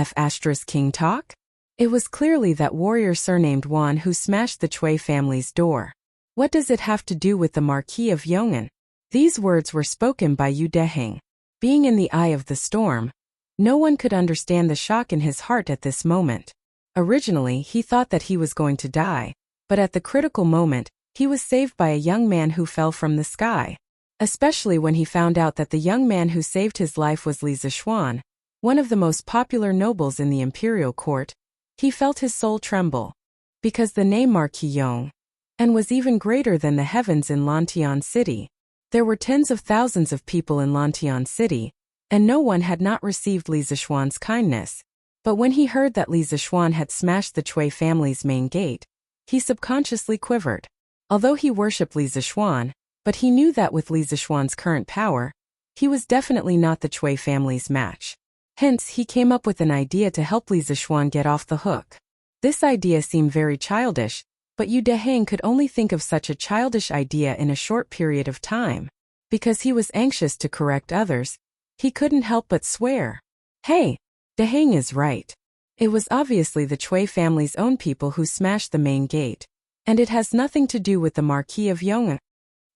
Speaker 1: King talk? It was clearly that warrior surnamed Wan who smashed the Chui family's door. What does it have to do with the Marquis of Yongan? These words were spoken by Yu Deheng. Being in the eye of the storm, no one could understand the shock in his heart at this moment. Originally, he thought that he was going to die, but at the critical moment, he was saved by a young man who fell from the sky. Especially when he found out that the young man who saved his life was Li Zishuan, one of the most popular nobles in the imperial court. He felt his soul tremble. Because the name Marquis Yong, and was even greater than the heavens in Lantian City. There were tens of thousands of people in Lantian City, and no one had not received Li Zishuan's kindness. But when he heard that Li Zishuan had smashed the Chui family's main gate, he subconsciously quivered. Although he worshipped Li Zishuan, but he knew that with Li Zishuan's current power, he was definitely not the Chui family's match. Hence, he came up with an idea to help Li Zishuan get off the hook. This idea seemed very childish, but Yu Deheng could only think of such a childish idea in a short period of time. Because he was anxious to correct others, he couldn't help but swear. Hey, Deheng is right. It was obviously the Chui family's own people who smashed the main gate, and it has nothing to do with the Marquis of Yong.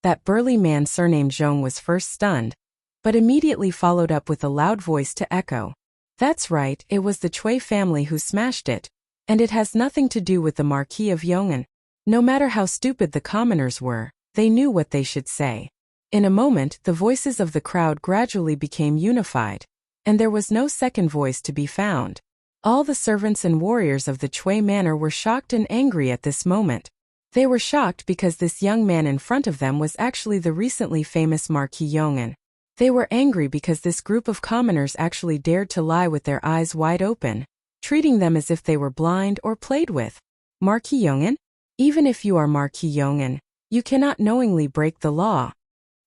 Speaker 1: That burly man surnamed Zhong was first stunned, but immediately followed up with a loud voice to echo. That's right, it was the Chui family who smashed it, and it has nothing to do with the Marquis of Yongan. No matter how stupid the commoners were, they knew what they should say. In a moment, the voices of the crowd gradually became unified, and there was no second voice to be found. All the servants and warriors of the Chui manor were shocked and angry at this moment. They were shocked because this young man in front of them was actually the recently famous Marquis Yongan. They were angry because this group of commoners actually dared to lie with their eyes wide open, treating them as if they were blind or played with. Marquis Yongan? Even if you are Marquis Yongan, you cannot knowingly break the law.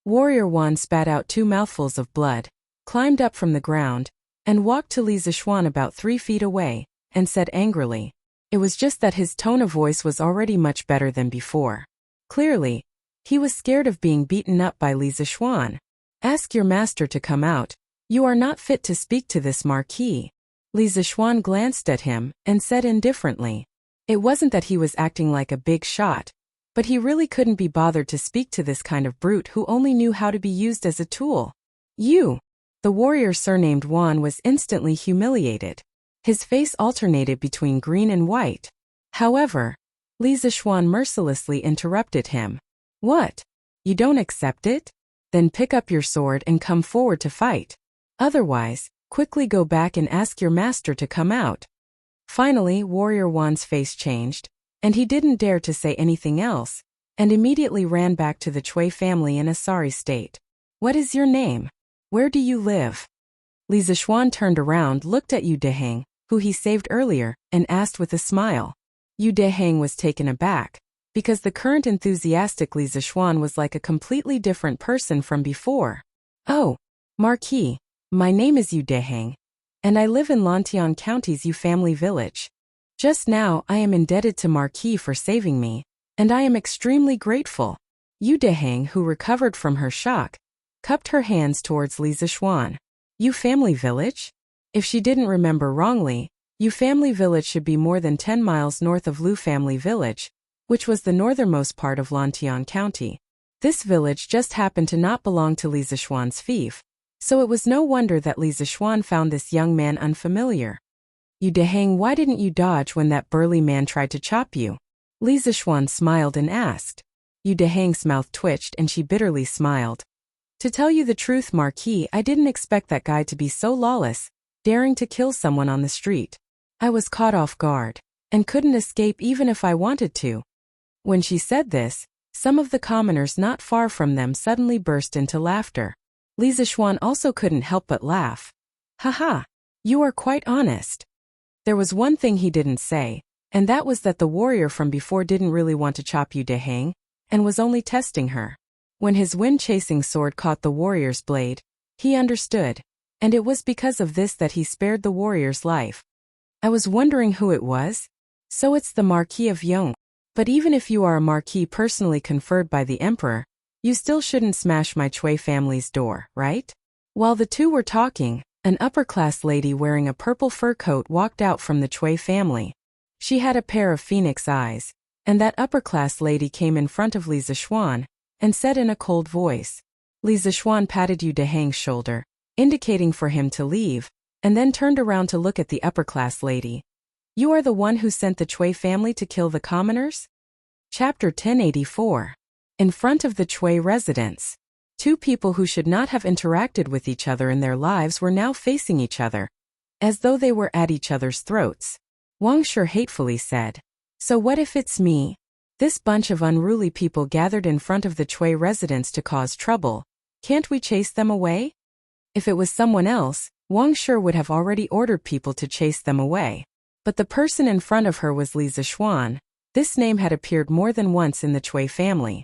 Speaker 1: Warrior Wan spat out 2 mouthfuls of blood, climbed up from the ground, and walked to Li Zishuan about 3 feet away, and said angrily. It was just that his tone of voice was already much better than before. Clearly, he was scared of being beaten up by Li Zishuan. Ask your master to come out. You are not fit to speak to this Marquis. Li Zishuan glanced at him and said indifferently. It wasn't that he was acting like a big shot, but he really couldn't be bothered to speak to this kind of brute who only knew how to be used as a tool. You! The warrior surnamed Wan was instantly humiliated. His face alternated between green and white. However, Li Zishuan mercilessly interrupted him. What? You don't accept it? Then pick up your sword and come forward to fight. Otherwise, quickly go back and ask your master to come out. Finally, Warrior Wan's face changed, and he didn't dare to say anything else, and immediately ran back to the Chui family in a sorry state. What is your name? Where do you live? Li Zishuan turned around, looked at Yu Deheng, who he saved earlier, and asked with a smile. Yu Deheng was taken aback, because the current enthusiastic Li Zishuan was like a completely different person from before. Oh, Marquis, my name is Yu Deheng, and I live in Lantian County's Yu family village. Just now I am indebted to Marquis for saving me, and I am extremely grateful. Yu Deheng, who recovered from her shock, cupped her hands towards Li Zishuan. Yu family village? If she didn't remember wrongly, Yu family village should be more than 10 miles north of Lu family village, which was the northernmost part of Lantian County. This village just happened to not belong to Li Zishuan's fief, so it was no wonder that Li Zishuan found this young man unfamiliar. Yu Deheng, why didn't you dodge when that burly man tried to chop you? Li Zishuan smiled and asked. Yu Deheng's mouth twitched and she bitterly smiled. To tell you the truth, Marquis, I didn't expect that guy to be so lawless, daring to kill someone on the street. I was caught off guard, and couldn't escape even if I wanted to. When she said this, some of the commoners not far from them suddenly burst into laughter. Li Zishuan also couldn't help but laugh. Haha, you are quite honest. There was one thing he didn't say, and that was that the warrior from before didn't really want to chop Yu Deheng. and was only testing her. When his wind-chasing sword caught the warrior's blade, he understood, and it was because of this that he spared the warrior's life. I was wondering who it was? So it's the Marquis of Yong. But even if you are a marquis personally conferred by the emperor, you still shouldn't smash my Chui family's door, right? While the two were talking, an upper-class lady wearing a purple fur coat walked out from the Chui family. She had a pair of phoenix eyes, and that upper-class lady came in front of Li Zishuan and said in a cold voice. Li Zishuan patted Yu Dehang's shoulder, indicating for him to leave, and then turned around to look at the upper-class lady. You are the one who sent the Chui family to kill the commoners? Chapter 1084. In front of the Chui residence. Two people who should not have interacted with each other in their lives were now facing each other, as though they were at each other's throats. Wang Shi hatefully said. So what if it's me? This bunch of unruly people gathered in front of the Chui residence to cause trouble. Can't we chase them away? If it was someone else, Wang Shi would have already ordered people to chase them away. But the person in front of her was Li Zishuan. This name had appeared more than once in the Chui family.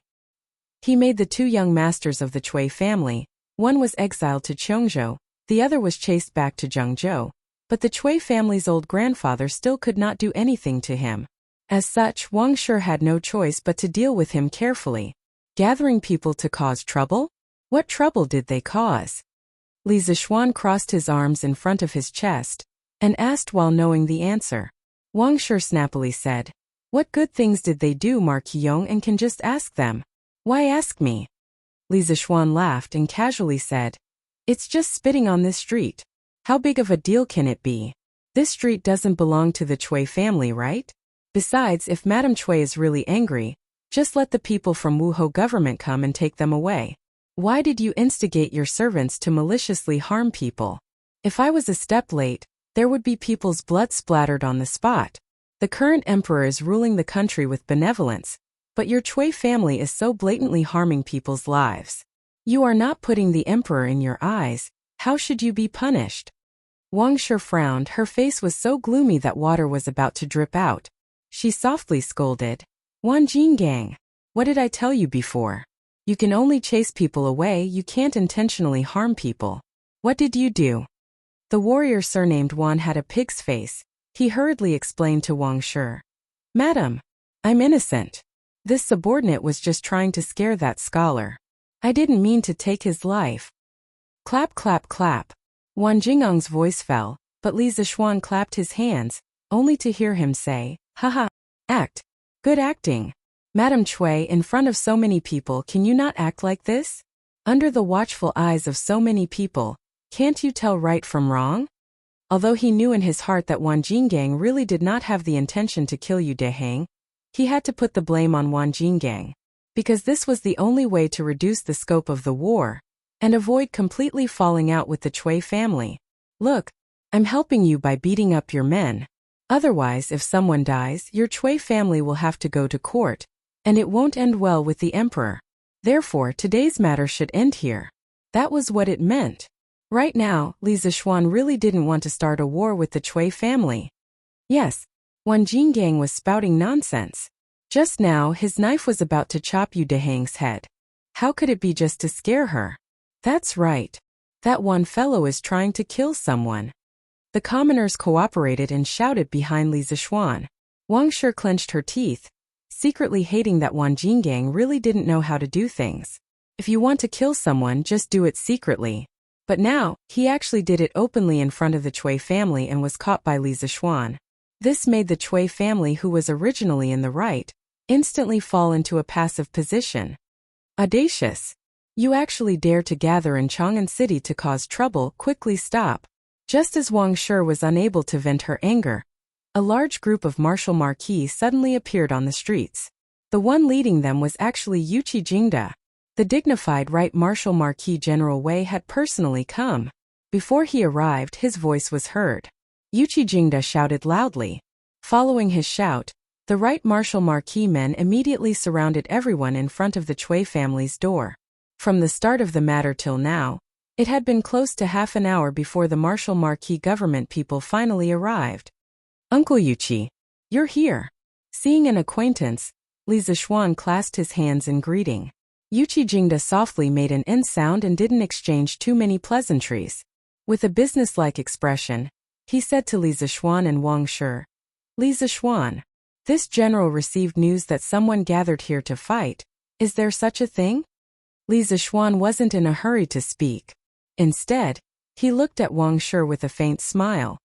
Speaker 1: He made the two young masters of the Chui family. One was exiled to Chongzhou, the other was chased back to Zhengzhou. But the Chui family's old grandfather still could not do anything to him. As such, Wang Shi had no choice but to deal with him carefully. Gathering people to cause trouble? What trouble did they cause? Li Zishuan crossed his arms in front of his chest and asked while knowing the answer. Wang Shi snappily said, What good things did they do, Marquis Yong, and can just ask them? Why ask me? Li Zishuan laughed and casually said, It's just spitting on this street. How big of a deal can it be? This street doesn't belong to the Chui family, right? Besides, if Madame Chui is really angry, just let the people from Wuhou government come and take them away. Why did you instigate your servants to maliciously harm people? If I was a step late, there would be people's blood splattered on the spot. The current emperor is ruling the country with benevolence, but your Chui family is so blatantly harming people's lives. You are not putting the emperor in your eyes. How should you be punished? Wang Shi frowned. Her face was so gloomy that water was about to drip out. She softly scolded. Wan Jinggang, what did I tell you before? You can only chase people away, you can't intentionally harm people. What did you do? The warrior surnamed Wan had a pig's face. He hurriedly explained to Wang Shi. Madam, I'm innocent. This subordinate was just trying to scare that scholar. I didn't mean to take his life. Clap, clap, clap. Wan Jingang's voice fell, but Li Zishuan clapped his hands, only to hear him say, Haha, act. Good acting. Madame Chui, in front of so many people, can you not act like this? Under the watchful eyes of so many people, can't you tell right from wrong? Although he knew in his heart that Wan Jinggang really did not have the intention to kill Yu Dehang, he had to put the blame on Wan Jinggang, because this was the only way to reduce the scope of the war and avoid completely falling out with the Chui family. Look, I'm helping you by beating up your men. Otherwise, if someone dies, your Chui family will have to go to court, and it won't end well with the emperor. Therefore, today's matter should end here. That was what it meant. Right now, Li Zishuan really didn't want to start a war with the Chui family. Yes, Wan Jinggang was spouting nonsense. Just now, his knife was about to chop Yu Dehang's head. How could it be just to scare her? That's right. That one fellow is trying to kill someone. The commoners cooperated and shouted behind Li Zishuan. Wang Shi clenched her teeth, secretly hating that Wan Jinggang really didn't know how to do things. If you want to kill someone, just do it secretly. But now, he actually did it openly in front of the Chui family and was caught by Li Zishuan. This made the Chui family, who was originally in the right, instantly fall into a passive position. Audacious. You actually dare to gather in Chang'an City to cause trouble, quickly stop. Just as Wang Shi was unable to vent her anger, a large group of martial marquis suddenly appeared on the streets. The one leading them was actually Yuqi Jingda. The dignified right martial marquis General Wei had personally come. Before he arrived, his voice was heard. Yuqi Jingda shouted loudly. Following his shout, the right martial marquis men immediately surrounded everyone in front of the Chui family's door. From the start of the matter till now, it had been close to half an hour before the martial marquis government people finally arrived. Uncle Yuqi, you're here. Seeing an acquaintance, Li Zishuan clasped his hands in greeting. Yuqi Jingda softly made an N sound and didn't exchange too many pleasantries. With a businesslike expression, he said to Li Zishuan and Wang Shi, Li Zishuan, this general received news that someone gathered here to fight. Is there such a thing? Li Zishuan wasn't in a hurry to speak. Instead, he looked at Wang Shi with a faint smile.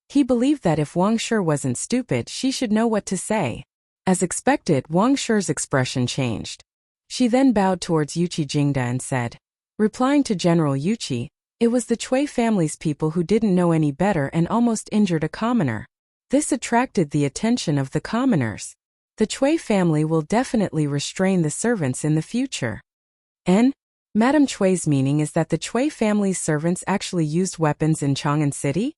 Speaker 1: He believed that if Wang Shi wasn't stupid, she should know what to say. As expected, Wang Shi's expression changed. She then bowed towards Yuqi Jingda and said, replying to General Yuqi, it was the Cui family's people who didn't know any better and almost injured a commoner. This attracted the attention of the commoners. The Cui family will definitely restrain the servants in the future. N. Madame Cui's meaning is that the Cui family's servants actually used weapons in Chang'an City?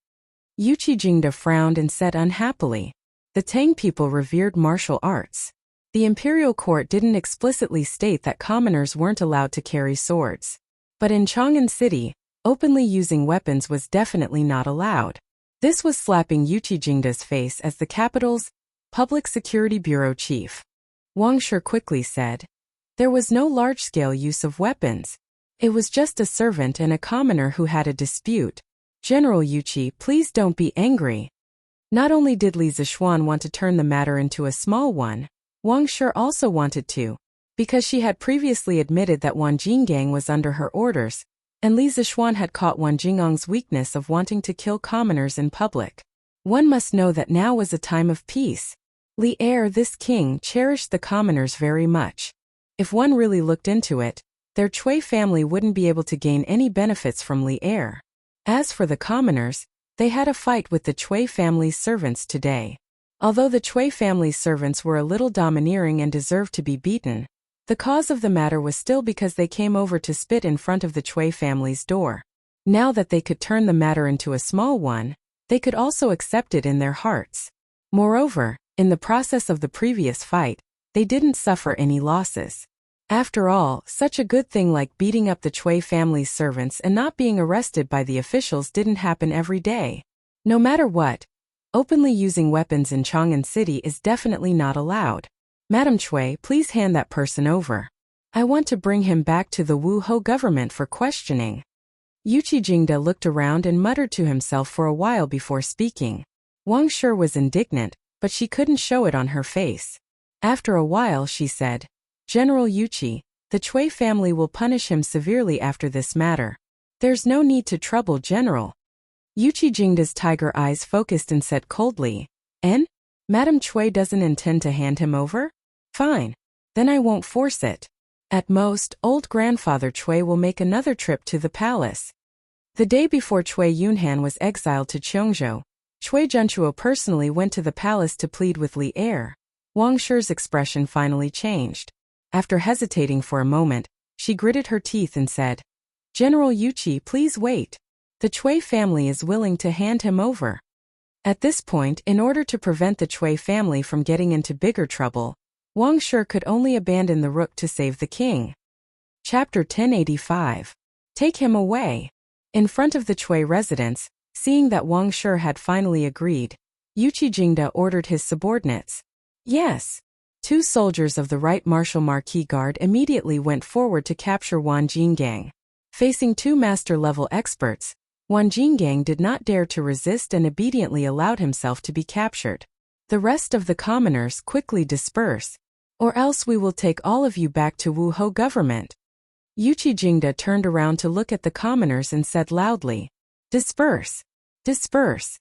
Speaker 1: Yuqi Jingda frowned and said unhappily, the Tang people revered martial arts. The imperial court didn't explicitly state that commoners weren't allowed to carry swords. But in Chang'an City, openly using weapons was definitely not allowed. This was slapping Yuqi Jingda's face as the capital's Public Security Bureau chief. Wang Shi quickly said, there was no large-scale use of weapons. It was just a servant and a commoner who had a dispute. General Yuqi, please don't be angry. Not only did Li Zishuan want to turn the matter into a small one, Wang Shi also wanted to, because she had previously admitted that Wan Jinggang was under her orders, and Li Zishuan had caught Wan Jingang's weakness of wanting to kill commoners in public. One must know that now was a time of peace. Li Er, this king, cherished the commoners very much. If one really looked into it, their Cui family wouldn't be able to gain any benefits from Li Er. As for the commoners, they had a fight with the Cui family's servants today. Although the Cui family's servants were a little domineering and deserved to be beaten, the cause of the matter was still because they came over to spit in front of the Cui family's door. Now that they could turn the matter into a small one, they could also accept it in their hearts. Moreover, in the process of the previous fight, they didn't suffer any losses. After all, such a good thing like beating up the Cui family's servants and not being arrested by the officials didn't happen every day. No matter what, openly using weapons in Chang'an City is definitely not allowed. Madame Cui, please hand that person over. I want to bring him back to the Wu Ho government for questioning. Yuqi Jingda looked around and muttered to himself for a while before speaking. Wang Shi was indignant, but she couldn't show it on her face. After a while she said, General Yuqi, the Cui family will punish him severely after this matter. There's no need to trouble General. Yuqi Jingda's tiger eyes focused and said coldly, N? Madame Cui doesn't intend to hand him over? Fine. Then I won't force it. At most, old grandfather Cui will make another trip to the palace. The day before Cui Yunhan was exiled to Cheongzhou, Cui Junchuo personally went to the palace to plead with Li Er. Wang Shi's expression finally changed. After hesitating for a moment, she gritted her teeth and said, General Yuqi, please wait. The Cui family is willing to hand him over. At this point, in order to prevent the Cui family from getting into bigger trouble, Wang Shi could only abandon the rook to save the king. Chapter 1085. Take him away. In front of the Cui residence, seeing that Wang Shi had finally agreed, Yuqi Jingda ordered his subordinates. Yes. 2 soldiers of the Right Martial Marquis Guard immediately went forward to capture Wan Jinggang. Facing 2 master-level experts, Wan Jinggang did not dare to resist and obediently allowed himself to be captured. The rest of the commoners quickly disperse, or else we will take all of you back to Wu Ho government. Yuqi Jingda turned around to look at the commoners and said loudly, Disperse! Disperse!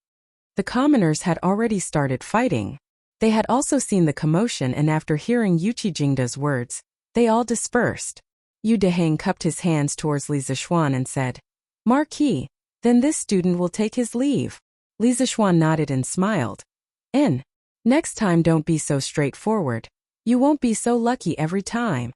Speaker 1: The commoners had already started fighting. They had also seen the commotion and after hearing Yuqi Jingda's words, they all dispersed. Yu Deheng cupped his hands towards Li Zishuan and said, Marquis, then this student will take his leave. Li Zishuan nodded and smiled. Next time don't be so straightforward. You won't be so lucky every time.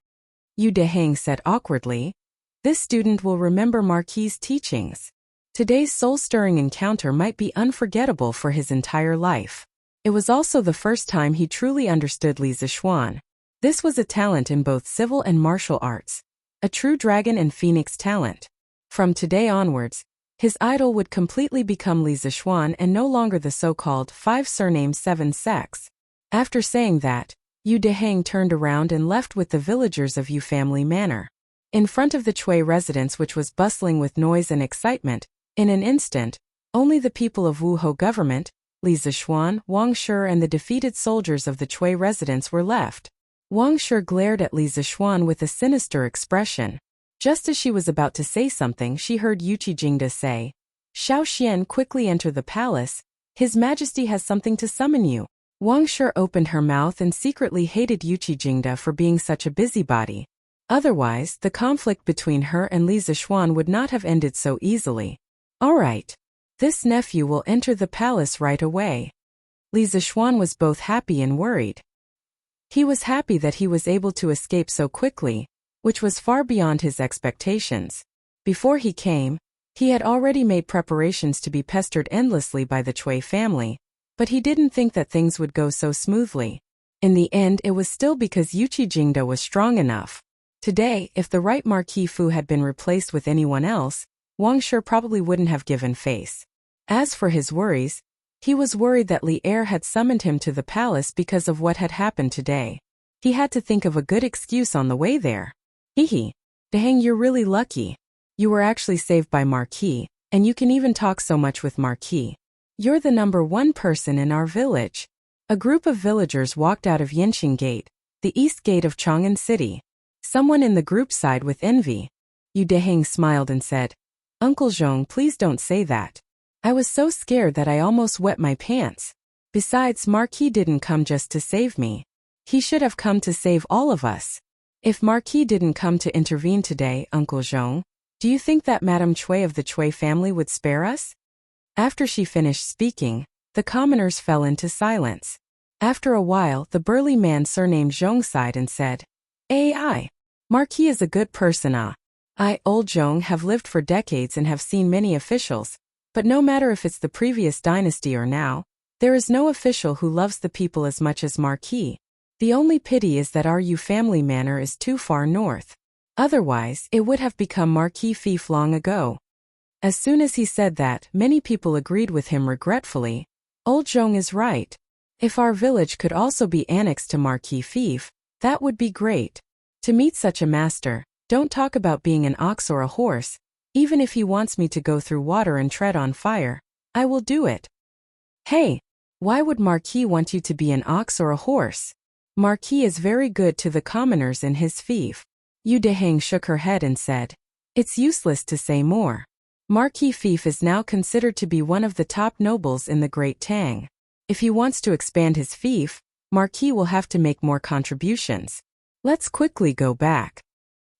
Speaker 1: Yu Deheng said awkwardly, this student will remember Marquis' teachings. Today's soul-stirring encounter might be unforgettable for his entire life. It was also the first time he truly understood Li Zishuan. This was a talent in both civil and martial arts. A true dragon and phoenix talent. From today onwards, his idol would completely become Li Zishuan and no longer the so-called 5 surname 7 sex. After saying that, Yu Deheng turned around and left with the villagers of Yu family manor. In front of the Chui residence, which was bustling with noise and excitement, in an instant, only the people of Wuhou government, Li Zishuan, Wang Shi and the defeated soldiers of the Chui residence were left. Wang Shi glared at Li Zishuan with a sinister expression. Just as she was about to say something, she heard Yuqi Jingda say, "Xiao Xian, quickly enter the palace. His Majesty has something to summon you." Wang Shi opened her mouth and secretly hated Yuqi Jingda for being such a busybody. Otherwise, the conflict between her and Li Zishuan would not have ended so easily. "All right. This nephew will enter the palace right away." Li Zishuan was both happy and worried. He was happy that he was able to escape so quickly, which was far beyond his expectations. Before he came, he had already made preparations to be pestered endlessly by the Chui family, but he didn't think that things would go so smoothly. In the end, it was still because Yuqi Jingda was strong enough. Today, if the right Marquis Fu had been replaced with anyone else, Wang Shi probably wouldn't have given face. As for his worries, he was worried that Li Er had summoned him to the palace because of what had happened today. He had to think of a good excuse on the way there. Hehe. Deheng, you're really lucky. You were actually saved by Marquis, and you can even talk so much with Marquis. You're the #1 person in our village. A group of villagers walked out of Yanqing Gate, the east gate of Chang'an City. Someone in the group sighed with envy. Yu Deheng smiled and said, "Uncle Zhong, please don't say that. I was so scared that I almost wet my pants. Besides, Marquis didn't come just to save me. He should have come to save all of us. If Marquis didn't come to intervene today, Uncle Zhong, do you think that Madame Chui of the Chui family would spare us?" After she finished speaking, the commoners fell into silence. After a while, the burly man surnamed Zhong sighed and said, "AI. Marquis is a good person. I, old Zhong, have lived for decades and have seen many officials, but no matter if it's the previous dynasty or now, there is no official who loves the people as much as Marquis. The only pity is that our Yu family manor is too far north. Otherwise, it would have become Marquis fief long ago." As soon as he said that, many people agreed with him regretfully. Old Zhong is right. If our village could also be annexed to Marquis fief, that would be great. To meet such a master, don't talk about being an ox or a horse. Even if he wants me to go through water and tread on fire, I will do it. Hey, why would Marquis want you to be an ox or a horse? Marquis is very good to the commoners in his fief. Yu Deheng shook her head and said, "It's useless to say more. Marquis fief is now considered to be one of the top nobles in the Great Tang. If he wants to expand his fief, Marquis will have to make more contributions. Let's quickly go back."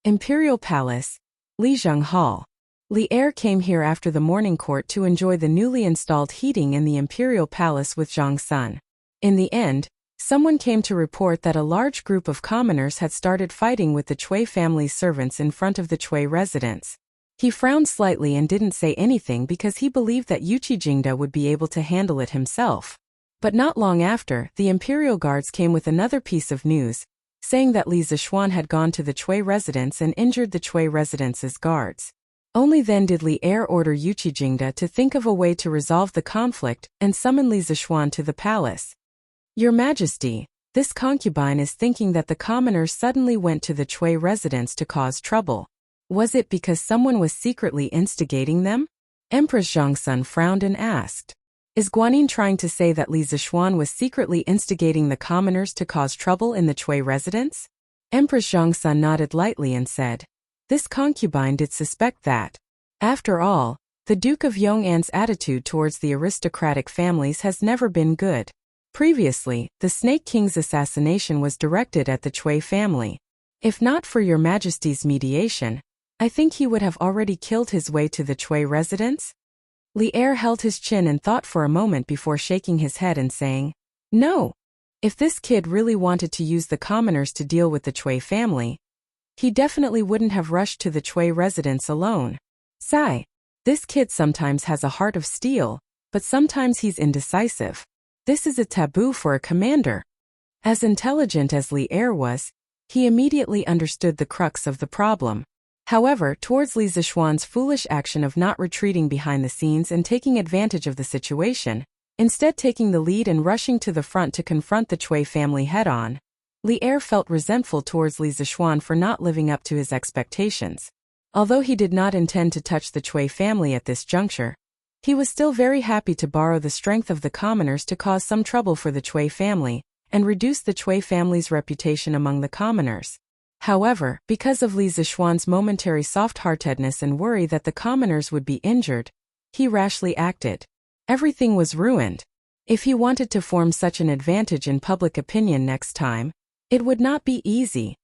Speaker 1: Imperial Palace, Lijiang Hall. Li Er came here after the morning court to enjoy the newly installed heating in the Imperial Palace with Zhang Sun. In the end, someone came to report that a large group of commoners had started fighting with the Chui family's servants in front of the Chui residence. He frowned slightly and didn't say anything because he believed that Yuqi Jingda would be able to handle it himself. But not long after, the Imperial Guards came with another piece of news, saying that Li Zishuan had gone to the Chui residence and injured the Chui residence's guards. Only then did Li Er order Yuqi Jingda to think of a way to resolve the conflict and summon Li Zishuan to the palace. "Your Majesty, this concubine is thinking that the commoners suddenly went to the Chui residence to cause trouble. Was it because someone was secretly instigating them?" Empress Zhongsun frowned and asked, "Is Guanyin trying to say that Li Zishuan was secretly instigating the commoners to cause trouble in the Chui residence?" Empress Zhongsun nodded lightly and said, "This concubine did suspect that. After all, the Duke of Yong'an's attitude towards the aristocratic families has never been good. Previously, the Snake King's assassination was directed at the Chui family. If not for your Majesty's mediation, I think he would have already killed his way to the Chui residence." Li Er held his chin and thought for a moment before shaking his head and saying, "No. If this kid really wanted to use the commoners to deal with the Chui family, he definitely wouldn't have rushed to the Chui residence alone. Sigh. This kid sometimes has a heart of steel, but sometimes he's indecisive. This is a taboo for a commander." As intelligent as Li Er was, he immediately understood the crux of the problem. However, towards Li Zishuan's foolish action of not retreating behind the scenes and taking advantage of the situation, instead taking the lead and rushing to the front to confront the Chui family head-on, Li Er felt resentful towards Li Zixuan for not living up to his expectations. Although he did not intend to touch the Cui family at this juncture, he was still very happy to borrow the strength of the commoners to cause some trouble for the Cui family, and reduce the Cui family's reputation among the commoners. However, because of Li Zixuan's momentary soft-heartedness and worry that the commoners would be injured, he rashly acted. Everything was ruined. If he wanted to form such an advantage in public opinion next time, it would not be easy.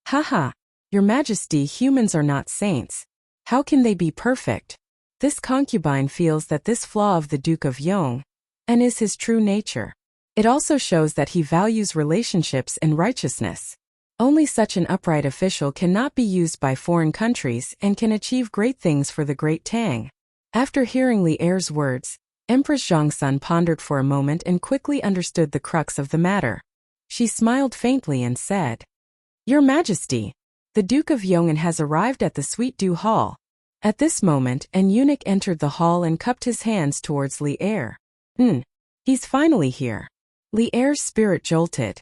Speaker 1: Haha, Your Majesty, humans are not saints. How can they be perfect? This concubine feels that this flaw of the Duke of Yong, and is his true nature. It also shows that he values relationships and righteousness. Only such an upright official cannot be used by foreign countries and can achieve great things for the Great Tang. After hearing Li Er's words, Empress Zhongsun pondered for a moment and quickly understood the crux of the matter. She smiled faintly and said, Your Majesty, the Duke of Yong'an has arrived at the Sweet Dew Hall. At this moment, an eunuch entered the hall and cupped his hands towards Li Er. He's finally here. Li Er's spirit jolted.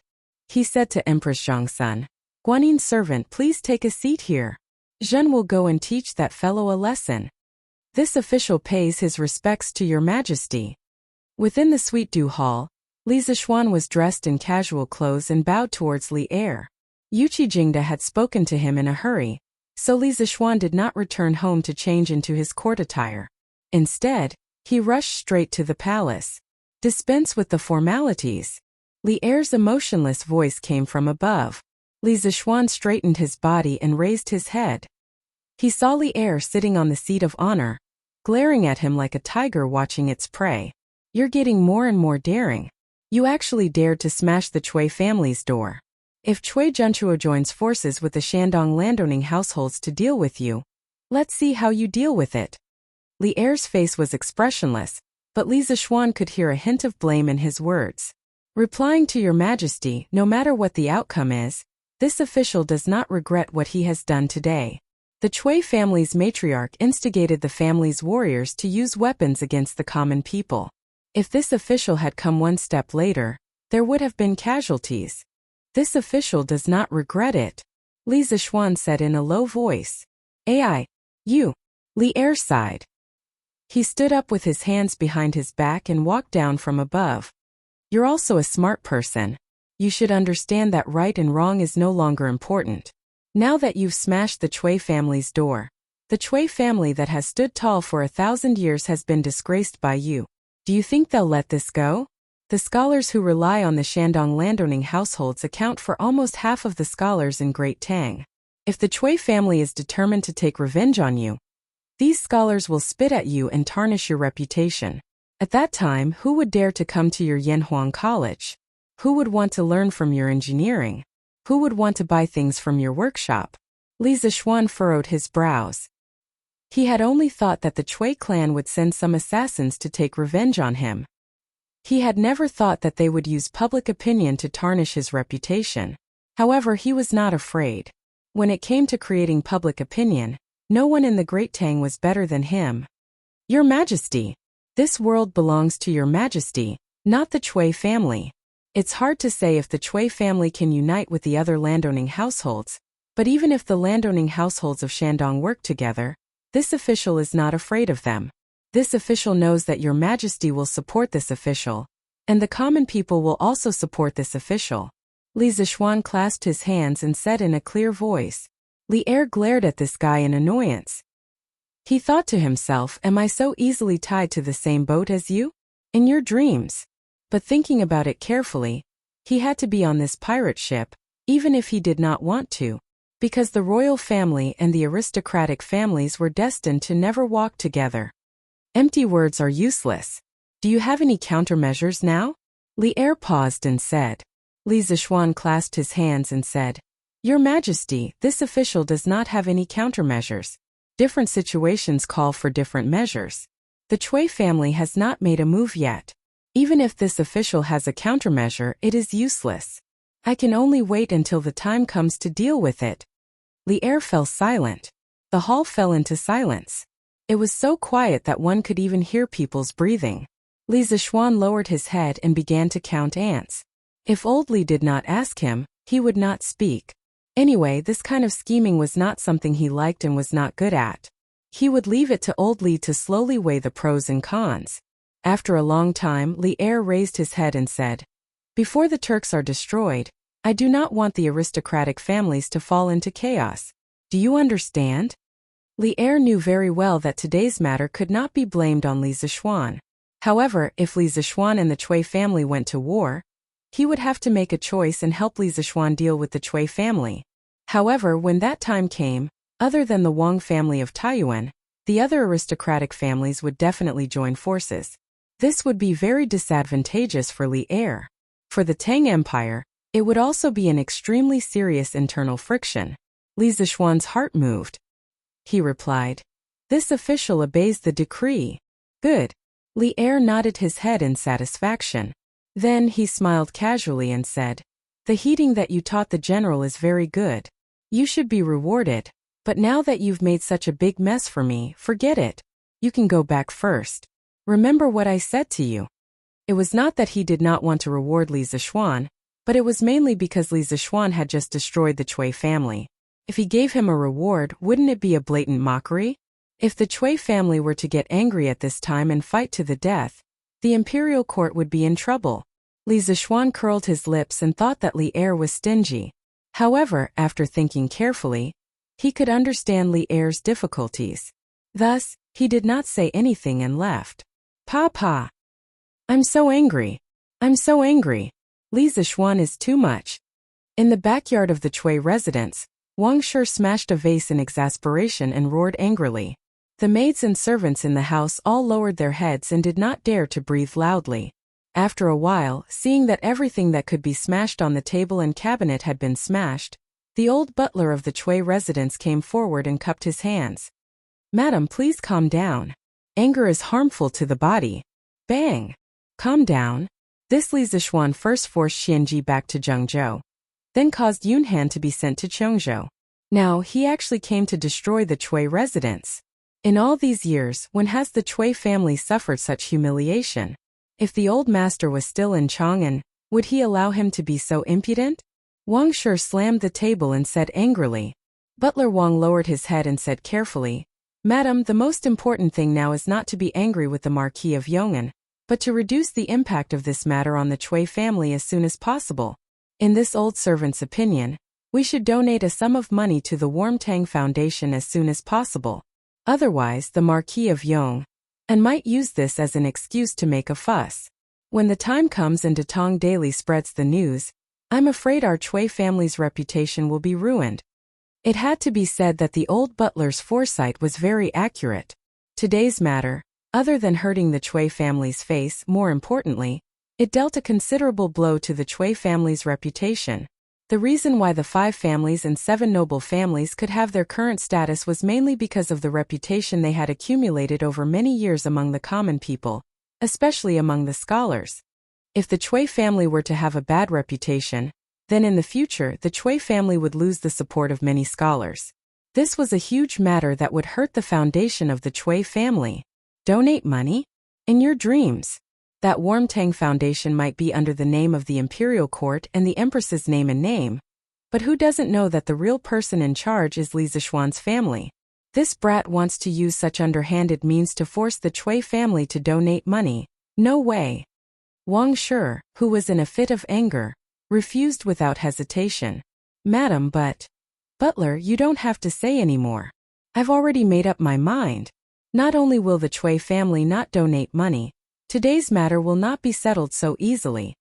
Speaker 1: He said to Empress Zhongsun, Guanin's servant, please take a seat here. Zhen will go and teach that fellow a lesson. This official pays his respects to Your Majesty. Within the Sweet Dew Hall, Li Zixuan was dressed in casual clothes and bowed towards Li Er. Yuqi Jingda had spoken to him in a hurry, so Li Zixuan did not return home to change into his court attire. Instead, he rushed straight to the palace. Dispense with the formalities. Li Er's emotionless voice came from above. Li Zixuan straightened his body and raised his head. He saw Li Er sitting on the seat of honor, glaring at him like a tiger watching its prey. You're getting more and more daring. You actually dared to smash the Cui family's door. If Cui Junchuo joins forces with the Shandong landowning households to deal with you, let's see how you deal with it. Li Er's face was expressionless, but Li Zixuan could hear a hint of blame in his words. Replying to Your Majesty, no matter what the outcome is, this official does not regret what he has done today. The Cui family's matriarch instigated the family's warriors to use weapons against the common people. If this official had come one step later, there would have been casualties. This official does not regret it, Li Zixuan said in a low voice. You. Li Er sighed. He stood up with his hands behind his back and walked down from above. You're also a smart person. You should understand that right and wrong is no longer important. Now that you've smashed the Cui family's door, the Cui family that has stood tall for 1,000 years has been disgraced by you. Do you think they'll let this go? The scholars who rely on the Shandong landowning households account for almost half of the scholars in Great Tang. If the Cui family is determined to take revenge on you, these scholars will spit at you and tarnish your reputation. At that time, who would dare to come to your Yanhuang College? Who would want to learn from your engineering? Who would want to buy things from your workshop? Li Zixuan furrowed his brows. He had only thought that the Cui clan would send some assassins to take revenge on him. He had never thought that they would use public opinion to tarnish his reputation. However, he was not afraid. When it came to creating public opinion, no one in the Great Tang was better than him. Your Majesty, this world belongs to Your Majesty, not the Cui family. It's hard to say if the Cui family can unite with the other landowning households, but even if the landowning households of Shandong work together, this official is not afraid of them. This official knows that Your Majesty will support this official, and the common people will also support this official. Li Zixuan clasped his hands and said in a clear voice. Li Er glared at this guy in annoyance. He thought to himself, am I so easily tied to the same boat as you? In your dreams. But thinking about it carefully, he had to be on this pirate ship, even if he did not want to, because the royal family and the aristocratic families were destined to never walk together. Empty words are useless. Do you have any countermeasures now? Li Er paused and said. Li Zixuan clasped his hands and said, Your Majesty, this official does not have any countermeasures. Different situations call for different measures. The Cui family has not made a move yet. Even if this official has a countermeasure, it is useless. I can only wait until the time comes to deal with it. Li Er fell silent. The hall fell into silence. It was so quiet that one could even hear people's breathing. Li Zixuan lowered his head and began to count ants. If old Li did not ask him, He would not speak. Anyway, this kind of scheming was not something he liked and was not good at. He would leave it to old Li to slowly weigh the pros and cons. After a long time, Li Er raised his head and said, "Before the Turks are destroyed, I do not want the aristocratic families to fall into chaos. Do you understand?" Li Er knew very well that today's matter could not be blamed on Li Zishuan. However, if Li Zishuan and the Cui family went to war, he would have to make a choice and help Li Zishuan deal with the Cui family. However, when that time came, other than the Wang family of Taiyuan, the other aristocratic families would definitely join forces. This would be very disadvantageous for Li Er. For the Tang Empire, it would also be an extremely serious internal friction. Li Zishuan's heart moved. He replied, "This official obeys the decree." "Good." Li Er nodded his head in satisfaction. Then he smiled casually and said, "The heating that you taught the general is very good. You should be rewarded, but now that you've made such a big mess for me, forget it. You can go back first. Remember what I said to you." It was not that he did not want to reward Li Zishuan, but it was mainly because Li Zishuan had just destroyed the Cui family. If he gave him a reward, wouldn't it be a blatant mockery? If the Cui family were to get angry at this time and fight to the death, the imperial court would be in trouble. Li Zishuan curled his lips and thought that Li Er was stingy. However, after thinking carefully, he could understand Li Er's difficulties. Thus, he did not say anything and left. "Papa! I'm so angry. I'm so angry. Li Zishuan is too much." In the backyard of the Cui residence, Wang Shi smashed a vase in exasperation and roared angrily. The maids and servants in the house all lowered their heads and did not dare to breathe loudly. After a while, seeing that everything that could be smashed on the table and cabinet had been smashed, the old butler of the Cui residence came forward and cupped his hands. "Madam, please calm down. Anger is harmful to the body." Bang! "Calm down." This Li Zishuan first forced Xianji back to Zhengzhou, then caused Yunhan to be sent to Chongzhou. Now, he actually came to destroy the Cui residence. In all these years, when has the Cui family suffered such humiliation? If the old master was still in Chang'an, would he allow him to be so impudent? Wang Shi slammed the table and said angrily. Butler Wang lowered his head and said carefully, "Madam, the most important thing now is not to be angry with the Marquis of Yong'an, but to reduce the impact of this matter on the Cui family as soon as possible. In this old servant's opinion, we should donate a sum of money to the Warmtang Foundation as soon as possible. Otherwise, the Marquis of Yong'an might use this as an excuse to make a fuss. When the time comes and Datong Daily spreads the news, I'm afraid our Cui family's reputation will be ruined." It had to be said that the old butler's foresight was very accurate. Today's matter, other than hurting the Cui family's face, more importantly, it dealt a considerable blow to the Cui family's reputation. The reason why the 5 families and 7 noble families could have their current status was mainly because of the reputation they had accumulated over many years among the common people, especially among the scholars. If the Cui family were to have a bad reputation, then in the future the Cui family would lose the support of many scholars. This was a huge matter that would hurt the foundation of the Cui family. Donate money? In your dreams. That Warmtang Foundation might be under the name of the imperial court and the empress's name and name, but who doesn't know that the real person in charge is Li Zishuan's family? This brat wants to use such underhanded means to force the Cui family to donate money. No way. Wang Shi, who was in a fit of anger, refused without hesitation. "Madam, but... Butler, you don't have to say any more. I've already made up my mind. Not only will the Cui family not donate money, today's matter will not be settled so easily."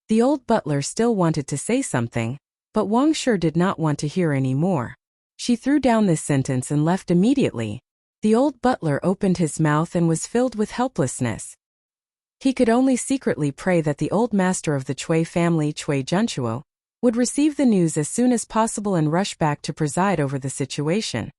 Speaker 1: The old butler still wanted to say something, but Wang Shi did not want to hear any more. She threw down this sentence and left immediately. The old butler opened his mouth and was filled with helplessness. He could only secretly pray that the old master of the Cui family, Cui Junchuo, would receive the news as soon as possible and rush back to preside over the situation.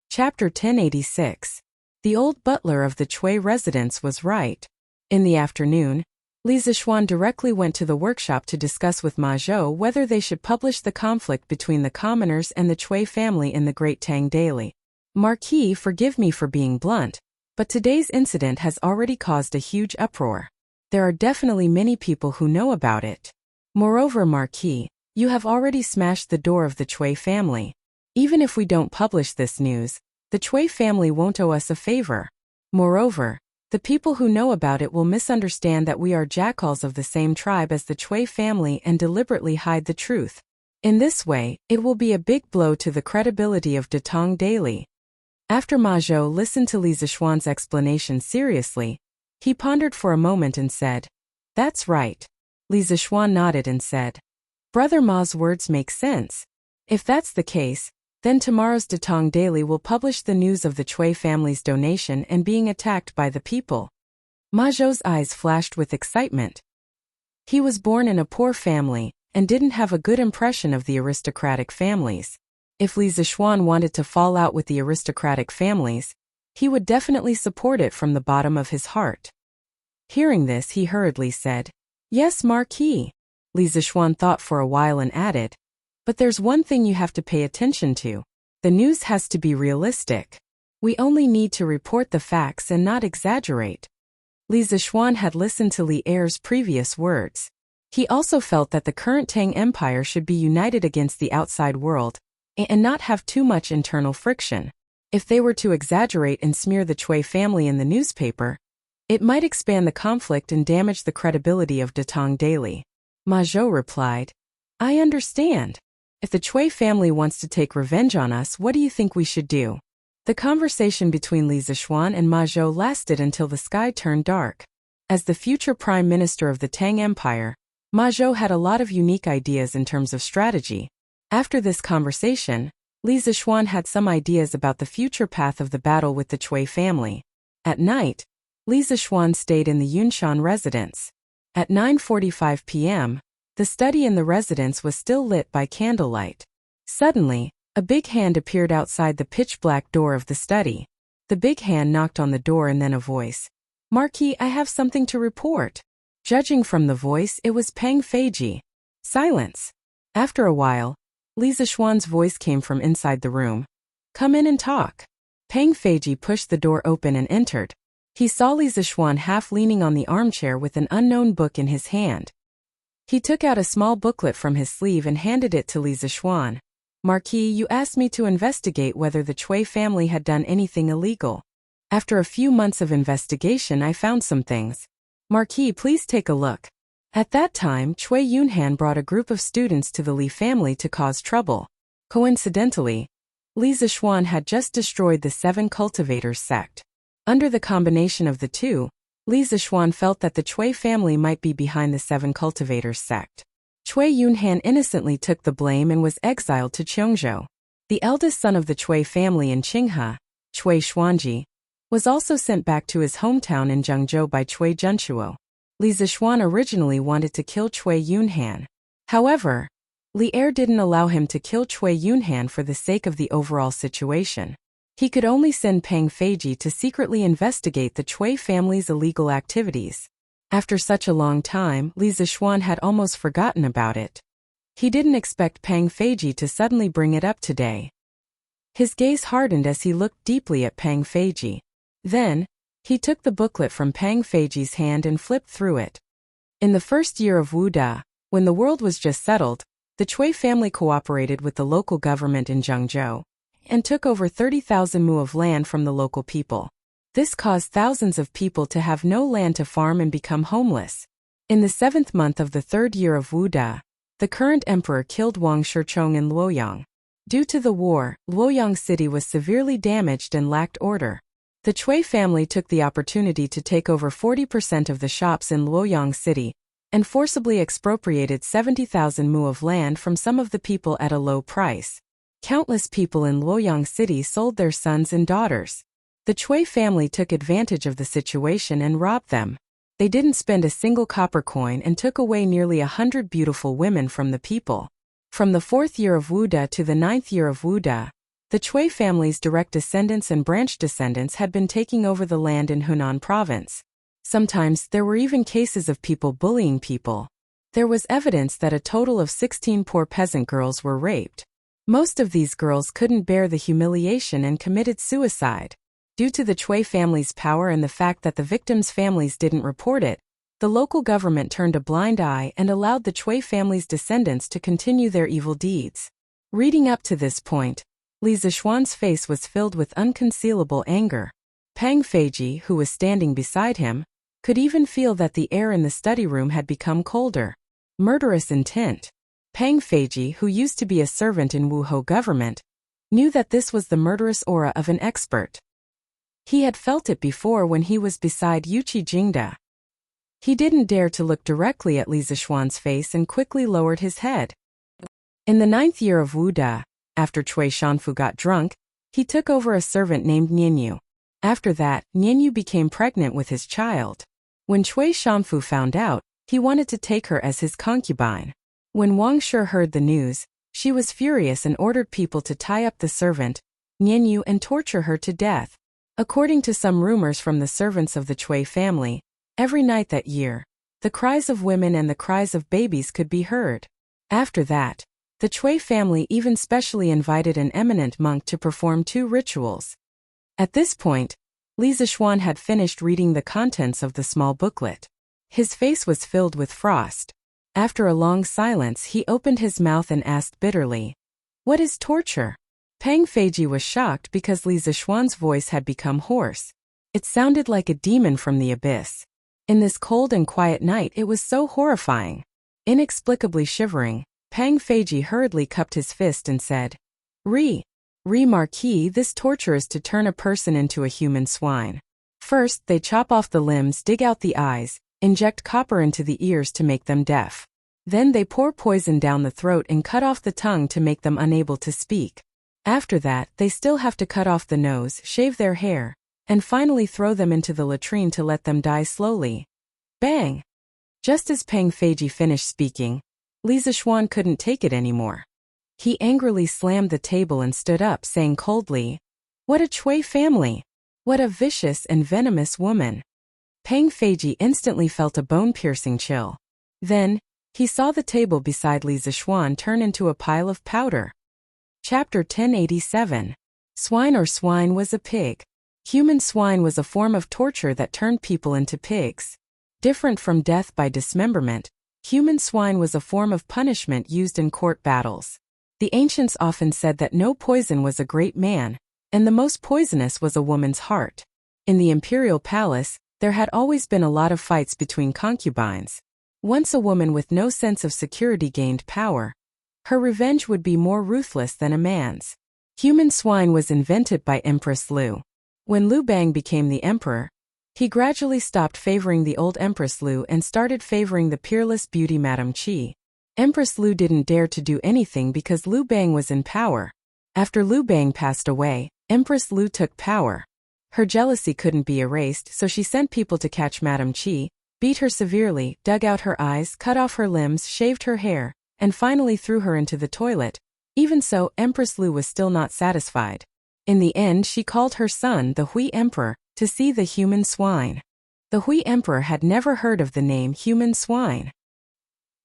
Speaker 1: Chapter 1086. The old butler of the Cui residence was right. In the afternoon, Li Zishuan directly went to the workshop to discuss with Ma Zhou whether they should publish the conflict between the commoners and the Cui family in the Great Tang Daily. "Marquis, forgive me for being blunt, but today's incident has already caused a huge uproar. There are definitely many people who know about it. Moreover, Marquis, You have already smashed the door of the Chui family. Even if we don't publish this news, the Chui family won't owe us a favor. Moreover, the people who know about it will misunderstand that we are jackals of the same tribe as the Chui family and deliberately hide the truth. In this way, it will be a big blow to the credibility of Datong Daily. After Ma Zhou listened to Li Zishuan's explanation seriously, he pondered for a moment and said, "That's right." Li Zishuan nodded and said, "Brother Ma's words make sense. If that's the case, then tomorrow's Datong Daily will publish the news of the Chui family's donation and being attacked by the people." Ma Zhou's eyes flashed with excitement. He was born in a poor family and didn't have a good impression of the aristocratic families. If Li Zishuan wanted to fall out with the aristocratic families, he would definitely support it from the bottom of his heart. Hearing this, he hurriedly said, "Yes, Marquis." Li Zishuan thought for a while and added, "But there's one thing you have to pay attention to. The news has to be realistic. We only need to report the facts and not exaggerate." Li Zishuan had listened to Li Er's previous words. He also felt that the current Tang Empire should be united against the outside world and not have too much internal friction. If they were to exaggerate and smear the Chui family in the newspaper, it might expand the conflict and damage the credibility of Datong Daily. Ma Zhou replied, "I understand. If the Chui family wants to take revenge on us, what do you think we should do?" The conversation between Li Zishuan and Ma Zhou lasted until the sky turned dark. As the future prime minister of the Tang Empire, Ma Zhou had a lot of unique ideas in terms of strategy. After this conversation, Li Zishuan had some ideas about the future path of the battle with the Chui family. At night, Li Zishuan stayed in the Yunshan residence. At 9:45 p.m., the study in the residence was still lit by candlelight. Suddenly, a big hand appeared outside the pitch-black door of the study. The big hand knocked on the door and then a voice. "Marquis, I have something to report." Judging from the voice, it was Peng Feiji. Silence. After a while, Li Zishuan's voice came from inside the room. "Come in and talk." Peng Feiji pushed the door open and entered. He saw Li Zishuan half leaning on the armchair with an unknown book in his hand. He took out a small booklet from his sleeve and handed it to Li Zishuan. "Marquis, you asked me to investigate whether the Chui family had done anything illegal. After a few months of investigation, I found some things. Marquis, please take a look." At that time, Chui Yunhan brought a group of students to the Li family to cause trouble. Coincidentally, Li Zishuan had just destroyed the 7 cultivators sect. Under the combination of the two, Li Zishuan felt that the Chui family might be behind the 7 cultivators sect. Chui Yunhan innocently took the blame and was exiled to Chongzhou. The eldest son of the Chui family in Qinghe, Chui Xuanji, was also sent back to his hometown in Zhengzhou by Chui Zhenchuo. Li Zishuan originally wanted to kill Chui Yunhan. However, Li Er didn't allow him to kill Chui Yunhan for the sake of the overall situation. He could only send Peng Feiji to secretly investigate the Chui family's illegal activities. After such a long time, Li Zishuan had almost forgotten about it. He didn't expect Peng Feiji to suddenly bring it up today. His gaze hardened as he looked deeply at Peng Feiji. Then, he took the booklet from Peng Feiji's hand and flipped through it. In the first year of Wu Da, when the world was just settled, the Chui family cooperated with the local government in Zhengzhou and took over 30,000 mu of land from the local people. This caused thousands of people to have no land to farm and become homeless. In the 7th month of the 3rd year of Wu Da, the current emperor killed Wang Shichong in Luoyang. Due to the war, Luoyang city was severely damaged and lacked order. The Chui family took the opportunity to take over 40% of the shops in Luoyang city and forcibly expropriated 70,000 mu of land from some of the people at a low price. Countless people in Luoyang city sold their sons and daughters. The Chui family took advantage of the situation and robbed them. They didn't spend a single copper coin and took away nearly 100 beautiful women from the people. From the 4th year of Wu Da to the 9th year of Wu Da, the Chui family's direct descendants and branch descendants had been taking over the land in Hunan province. Sometimes there were even cases of people bullying people. There was evidence that a total of 16 poor peasant girls were raped. Most of these girls couldn't bear the humiliation and committed suicide. Due to the Chui family's power and the fact that the victims' families didn't report it, The local government turned a blind eye and allowed the Chui family's descendants to continue their evil deeds. Reading up to this point, Li Zixuan's face was filled with unconcealable anger. Pang Feiji, who was standing beside him, could even feel that the air in the study room had become colder. Murderous intent. Pang Feiji, who used to be a servant in Wuhou government, knew that this was the murderous aura of an expert. He had felt it before when he was beside Yuqi Jingda. He didn't dare to look directly at Li Zixuan's face and quickly lowered his head. In the 9th year of Wu Da, after Cui Shanfu got drunk, he took over a servant named Nianyu. After that, Nianyu became pregnant with his child. When Cui Shanfu found out, he wanted to take her as his concubine. When Wang Shi heard the news, she was furious and ordered people to tie up the servant, Nianyu, and torture her to death. According to some rumors from the servants of the Cui family, every night that year, the cries of women and the cries of babies could be heard. After that, the Cui family even specially invited an eminent monk to perform 2 rituals. At this point, Li Zixuan had finished reading the contents of the small booklet. His face was filled with frost. After a long silence, he opened his mouth and asked bitterly, "What is torture?" Pang Feiji was shocked because Li Zixuan's voice had become hoarse. It sounded like a demon from the abyss. In this cold and quiet night, it was so horrifying. Inexplicably shivering, Pang Feiji hurriedly cupped his fist and said, Marquis, this torture is to turn a person into a human swine. First, they chop off the limbs, dig out the eyes, inject copper into the ears to make them deaf. Then they pour poison down the throat and cut off the tongue to make them unable to speak. After that, they still have to cut off the nose, shave their hair, and finally throw them into the latrine to let them die slowly. Bang! Just as Pang Feiji finished speaking, Li Zixuan couldn't take it anymore. He angrily slammed the table and stood up, saying coldly, "What a Cui family! What a vicious and venomous woman!" Pang Feiji instantly felt a bone-piercing chill. Then, he saw the table beside Li Zixuan turn into a pile of powder. Chapter 1087. Swine or swine was a pig. Human swine was a form of torture that turned people into pigs. Different from death by dismemberment, human swine was a form of punishment used in court battles. The ancients often said that no poison was a great man, and the most poisonous was a woman's heart. In the imperial palace, there had always been a lot of fights between concubines. Once a woman with no sense of security gained power, her revenge would be more ruthless than a man's. Human swine was invented by Empress Liu. When Liu Bang became the emperor, he gradually stopped favoring the old Empress Liu and started favoring the peerless beauty Madame Qi. Empress Liu didn't dare to do anything because Liu Bang was in power. After Liu Bang passed away, Empress Liu took power. Her jealousy couldn't be erased, so she sent people to catch Madame Qi, beat her severely, dug out her eyes, cut off her limbs, shaved her hair, and finally threw her into the toilet. Even so, Empress Liu was still not satisfied. In the end, she called her son, the Hui Emperor, to see the human swine. The Hui Emperor had never heard of the name human swine.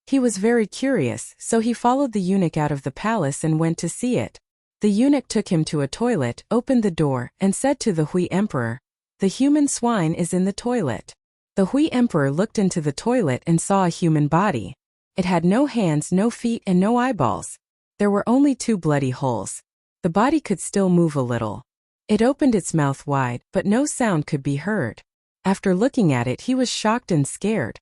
Speaker 1: He was very curious, so he followed the eunuch out of the palace and went to see it. The eunuch took him to a toilet, opened the door, and said to the Hui Emperor, "The human swine is in the toilet." The Hui Emperor looked into the toilet and saw a human body. It had no hands, no feet, and no eyeballs. There were only 2 bloody holes. The body could still move a little. It opened its mouth wide, but no sound could be heard. After looking at it, he was shocked and scared.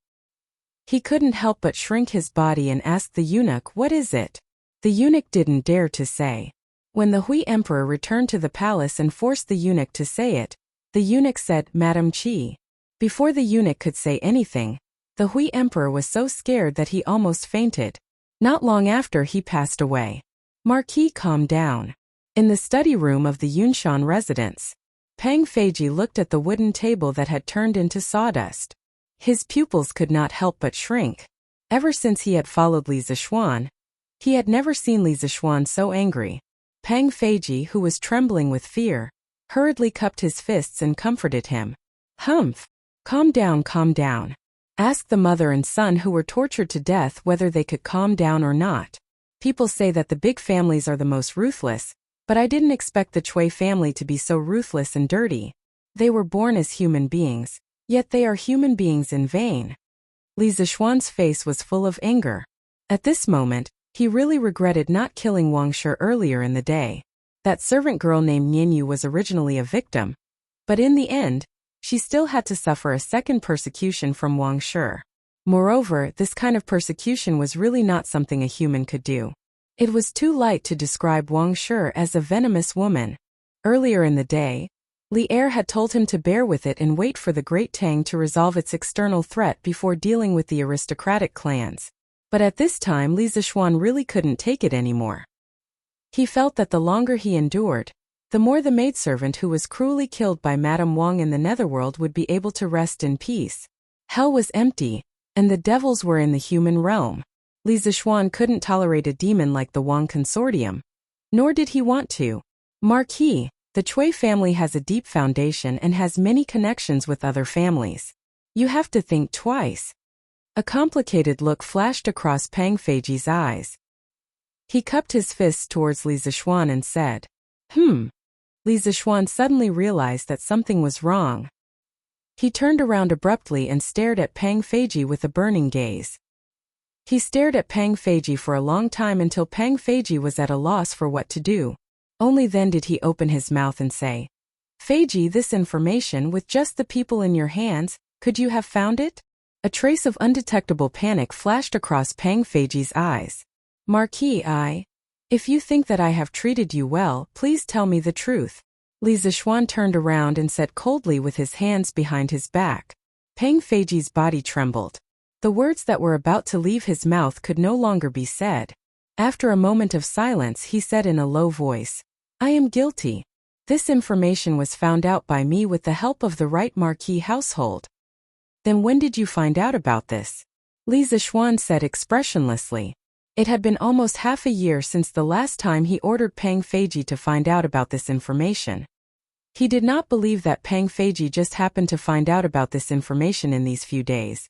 Speaker 1: He couldn't help but shrink his body and asked the eunuch, "What is it?" The eunuch didn't dare to say. When the Hui Emperor returned to the palace and forced the eunuch to say it, the eunuch said, "Madame Qi." Before the eunuch could say anything, the Hui Emperor was so scared that he almost fainted. Not long after, he passed away. Marquis, calm down. In the study room of the Yunshan residence, Pang Feiji looked at the wooden table that had turned into sawdust. His pupils could not help but shrink. Ever since he had followed Li Zixuan, he had never seen Li Zixuan so angry. Pang Feiji, who was trembling with fear, hurriedly cupped his fists and comforted him. "Humph! Calm down, calm down. Ask the mother and son who were tortured to death whether they could calm down or not. People say that the big families are the most ruthless, but I didn't expect the Cui family to be so ruthless and dirty. They were born as human beings, yet they are human beings in vain." Li Zixuan's face was full of anger. At this moment, he really regretted not killing Wang Shi earlier in the day. That servant girl named Ninyu was originally a victim, but in the end, she still had to suffer a second persecution from Wang Shi. Moreover, this kind of persecution was really not something a human could do. It was too light to describe Wang Shi as a venomous woman. Earlier in the day, Li Er had told him to bear with it and wait for the Great Tang to resolve its external threat before dealing with the aristocratic clans. But at this time Li Zixuan really couldn't take it anymore. He felt that the longer he endured, the more the maidservant who was cruelly killed by Madame Wang in the Netherworld would be able to rest in peace. Hell was empty, and the devils were in the human realm. Li Zixuan couldn't tolerate a demon like the Wang Consortium. Nor did he want to. Marquis, the Cui family has a deep foundation and has many connections with other families. You have to think twice. A complicated look flashed across Pang Feiji's eyes. He cupped his fists towards Li Zixuan and said, Li Zixuan suddenly realized that something was wrong. He turned around abruptly and stared at Pang Feiji with a burning gaze. He stared at Pang Feiji for a long time until Pang Feiji was at a loss for what to do. Only then did he open his mouth and say, Feiji, this information, with just the people in your hands, could you have found it? A trace of undetectable panic flashed across Pang Feiji's eyes. Marquis, if you think that I have treated you well, please tell me the truth. Li Zixuan turned around and said coldly with his hands behind his back. Pang Feiji's body trembled. The words that were about to leave his mouth could no longer be said. After a moment of silence, he said in a low voice, I am guilty. This information was found out by me with the help of the right Marquis household. Then when did you find out about this? Li Zixuan said expressionlessly. It had been almost half a year since the last time he ordered Pang Feiji to find out about this information. He did not believe that Pang Feiji just happened to find out about this information in these few days.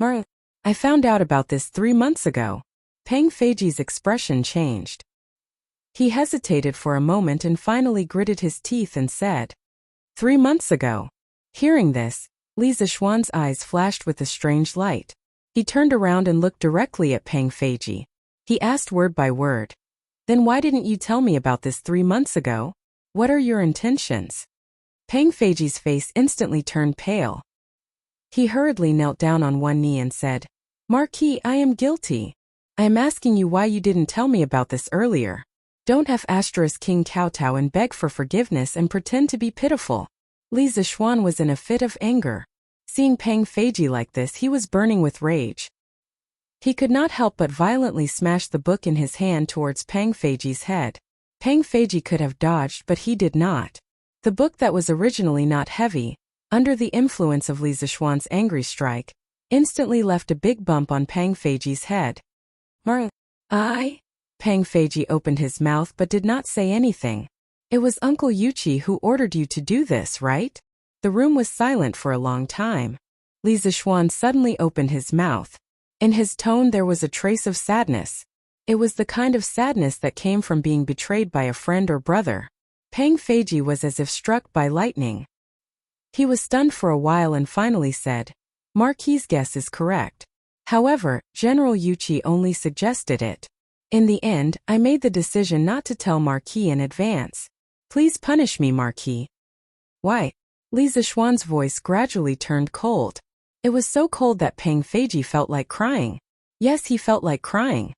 Speaker 1: I found out about this 3 months ago. Pang Feiji's expression changed. He hesitated for a moment and finally gritted his teeth and said, 3 months ago. Hearing this, Li Zixuan's eyes flashed with a strange light. He turned around and looked directly at Pang Feiji. He asked word by word, Then why didn't you tell me about this 3 months ago? What are your intentions? Pang Feiji's face instantly turned pale. He hurriedly knelt down on one knee and said, Marquis, I am guilty. I am asking you why you didn't tell me about this earlier. Don't have King kowtow and beg for forgiveness and pretend to be pitiful. Li Zixuan was in a fit of anger. Seeing Pang Feiji like this, he was burning with rage. He could not help but violently smash the book in his hand towards Pang Feiji's head. Pang Feiji could have dodged, but he did not. The book that was originally not heavy, under the influence of Li Zixuan's angry strike, instantly left a big bump on Pang Feiji's head. Pang Feiji opened his mouth but did not say anything. It was Uncle Yuqi who ordered you to do this, right? The room was silent for a long time. Li Zixuan suddenly opened his mouth. In his tone there was a trace of sadness. It was the kind of sadness that came from being betrayed by a friend or brother. Pang Feiji was as if struck by lightning. He was stunned for a while and finally said, Marquis' guess is correct. However, General Yuqi only suggested it. In the end, I made the decision not to tell Marquis in advance. Please punish me, Marquis. Why? Li Zixuan's voice gradually turned cold. It was so cold that Pang Feiji felt like crying. Yes, he felt like crying.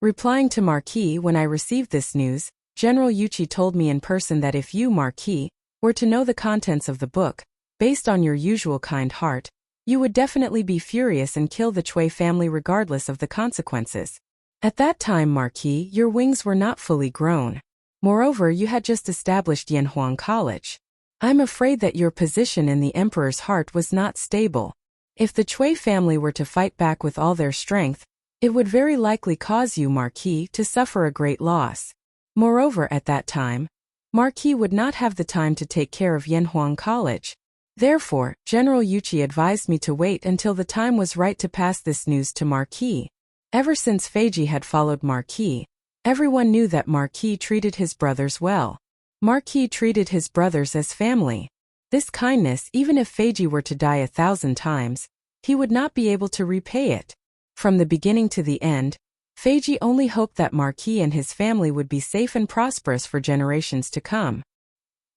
Speaker 1: Replying to Marquis, when I received this news, General Yuqi told me in person that if you, Marquis, were to know the contents of the book, based on your usual kind heart, you would definitely be furious and kill the Cui family regardless of the consequences. At that time, Marquis, your wings were not fully grown. Moreover, you had just established Yanhuang College. I'm afraid that your position in the Emperor's heart was not stable. If the Cui family were to fight back with all their strength, it would very likely cause you, Marquis, to suffer a great loss. Moreover, at that time, Marquis would not have the time to take care of Yanhuang College. Therefore, General Yuqi advised me to wait until the time was right to pass this news to Marquis. Ever since Feiji had followed Marquis, everyone knew that Marquis treated his brothers well. Marquis treated his brothers as family. This kindness, even if Feiji were to die 1,000 times, he would not be able to repay it. From the beginning to the end, Feiji only hoped that Marquis and his family would be safe and prosperous for generations to come.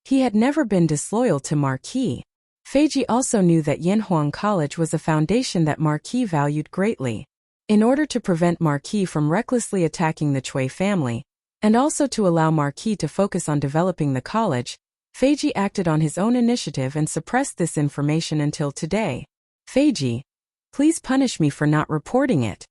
Speaker 1: He had never been disloyal to Marquis. Feiji also knew that Yanhuang College was a foundation that Marquis valued greatly. In order to prevent Marquis from recklessly attacking the Cui family, and also to allow Marquis to focus on developing the college, Feiji acted on his own initiative and suppressed this information until today. Feiji, please punish me for not reporting it.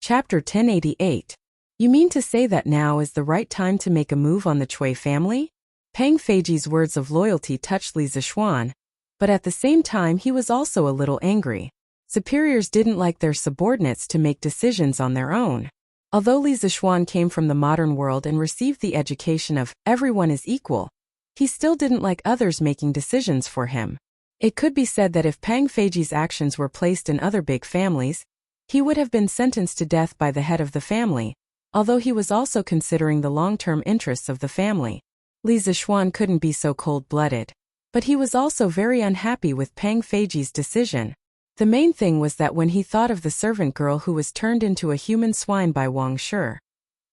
Speaker 1: Chapter 1088. You mean to say that now is the right time to make a move on the Cui family? Pang Feiji's words of loyalty touched Li Zishuan, but at the same time he was also a little angry. Superiors didn't like their subordinates to make decisions on their own. Although Li Zishuan came from the modern world and received the education of everyone is equal, he still didn't like others making decisions for him. It could be said that if Pang Feiji's actions were placed in other big families, he would have been sentenced to death by the head of the family, although he was also considering the long-term interests of the family. Li Zishuan couldn't be so cold-blooded. But he was also very unhappy with Pang Feiji's decision. The main thing was that when he thought of the servant girl who was turned into a human swine by Wang Shi,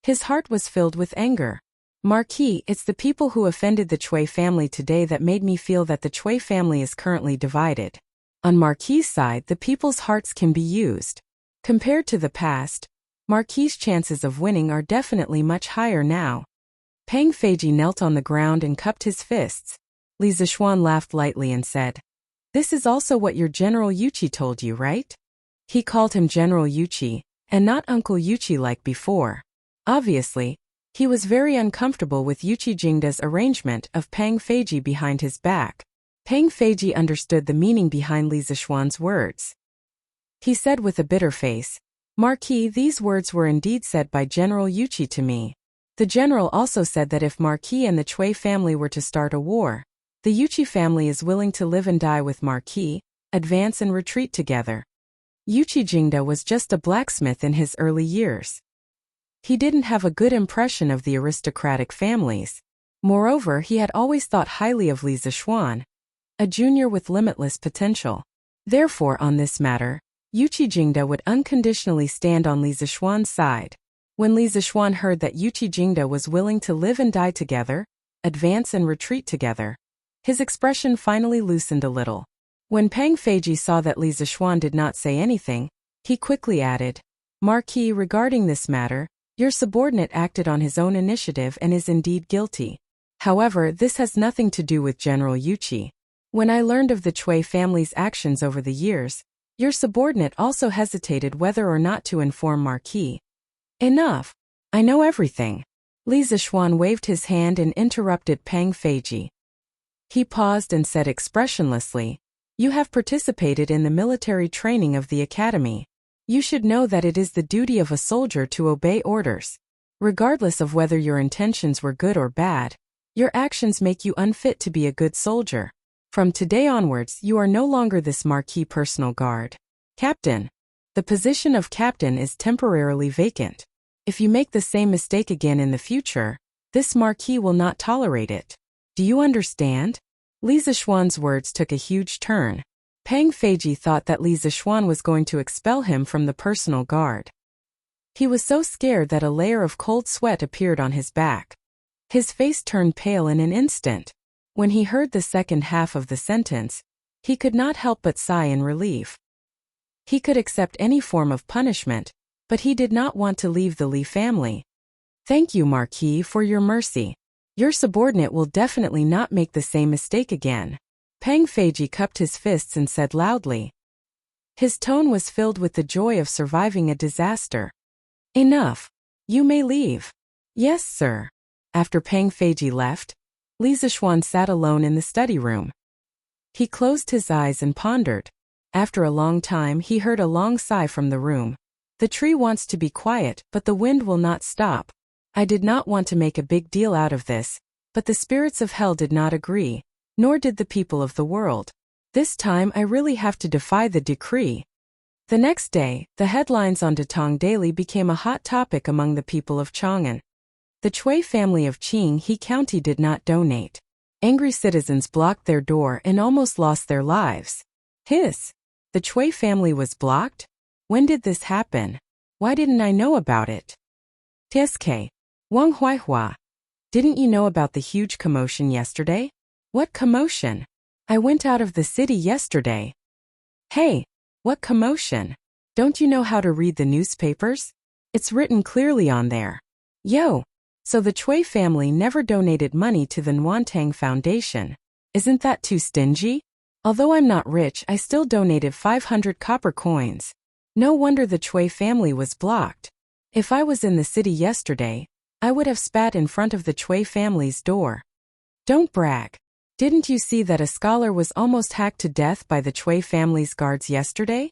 Speaker 1: his heart was filled with anger. Marquis, it's the people who offended the Cui family today that made me feel that the Cui family is currently divided. On Marquis' side, the people's hearts can be used. Compared to the past, Marquis' chances of winning are definitely much higher now. Pang Feiji knelt on the ground and cupped his fists. Li Zishuan laughed lightly and said, "This is also what your General Yuchi told you, right?" He called him General Yuchi, and not Uncle Yuchi like before. Obviously, he was very uncomfortable with Yuchi Jingda's arrangement of Pang Feiji behind his back. Pang Feiji understood the meaning behind Li Zishuan's words. He said with a bitter face, "Marquis, these words were indeed said by General Yuchi to me. The general also said that if Marquis and the Cui family were to start a war, the Yuchi family is willing to live and die with Marquis, advance and retreat together." Yuchi Jingda was just a blacksmith in his early years. He didn't have a good impression of the aristocratic families. Moreover, he had always thought highly of Li Zishuan, a junior with limitless potential. Therefore, on this matter, Yuchi Jingda would unconditionally stand on Li Zishuan's side. When Li Zishuan heard that Yuchi Jingda was willing to live and die together, advance and retreat together, his expression finally loosened a little. When Pang Feiji saw that Li Zishuan did not say anything, he quickly added, "Marquis, regarding this matter, your subordinate acted on his own initiative and is indeed guilty. However, this has nothing to do with General Yuchi. When I learned of the Cui family's actions over the years, your subordinate also hesitated whether or not to inform Marquis." "Enough. I know everything." Li Zishuan waved his hand and interrupted Pang Feiji. He paused and said expressionlessly, "You have participated in the military training of the academy. You should know that it is the duty of a soldier to obey orders. Regardless of whether your intentions were good or bad, your actions make you unfit to be a good soldier. From today onwards, you are no longer this Marquis personal guard. Captain. The position of captain is temporarily vacant. If you make the same mistake again in the future, this Marquis will not tolerate it. Do you understand?" Li Zishuan's words took a huge turn. Pang Feiji thought that Li Zishuan was going to expel him from the personal guard. He was so scared that a layer of cold sweat appeared on his back. His face turned pale in an instant. When he heard the second half of the sentence, he could not help but sigh in relief. He could accept any form of punishment, but he did not want to leave the Li family. "Thank you, Marquis, for your mercy. Your subordinate will definitely not make the same mistake again." Pang Feiji cupped his fists and said loudly. His tone was filled with the joy of surviving a disaster. "Enough. You may leave." "Yes, sir." After Pang Feiji left, Li Zishuan sat alone in the study room. He closed his eyes and pondered. After a long time, he heard a long sigh from the room. "The tree wants to be quiet, but the wind will not stop. I did not want to make a big deal out of this, but the spirits of hell did not agree, nor did the people of the world. This time I really have to defy the decree." The next day, the headlines on Datong Daily became a hot topic among the people of Chang'an. The Cui family of Qinghe County did not donate. Angry citizens blocked their door and almost lost their lives. The Chui family was blocked? When did this happen? Why didn't I know about it? TSK. Wang Huaihua. Didn't you know about the huge commotion yesterday? What commotion? I went out of the city yesterday. Hey, what commotion? Don't you know how to read the newspapers? It's written clearly on there. Yo! So the Chui family never donated money to the Nwantang Foundation. Isn't that too stingy? Although I'm not rich, I still donated 500 copper coins. No wonder the Chui family was blocked. If I was in the city yesterday, I would have spat in front of the Chui family's door. Don't brag. Didn't you see that a scholar was almost hacked to death by the Chui family's guards yesterday?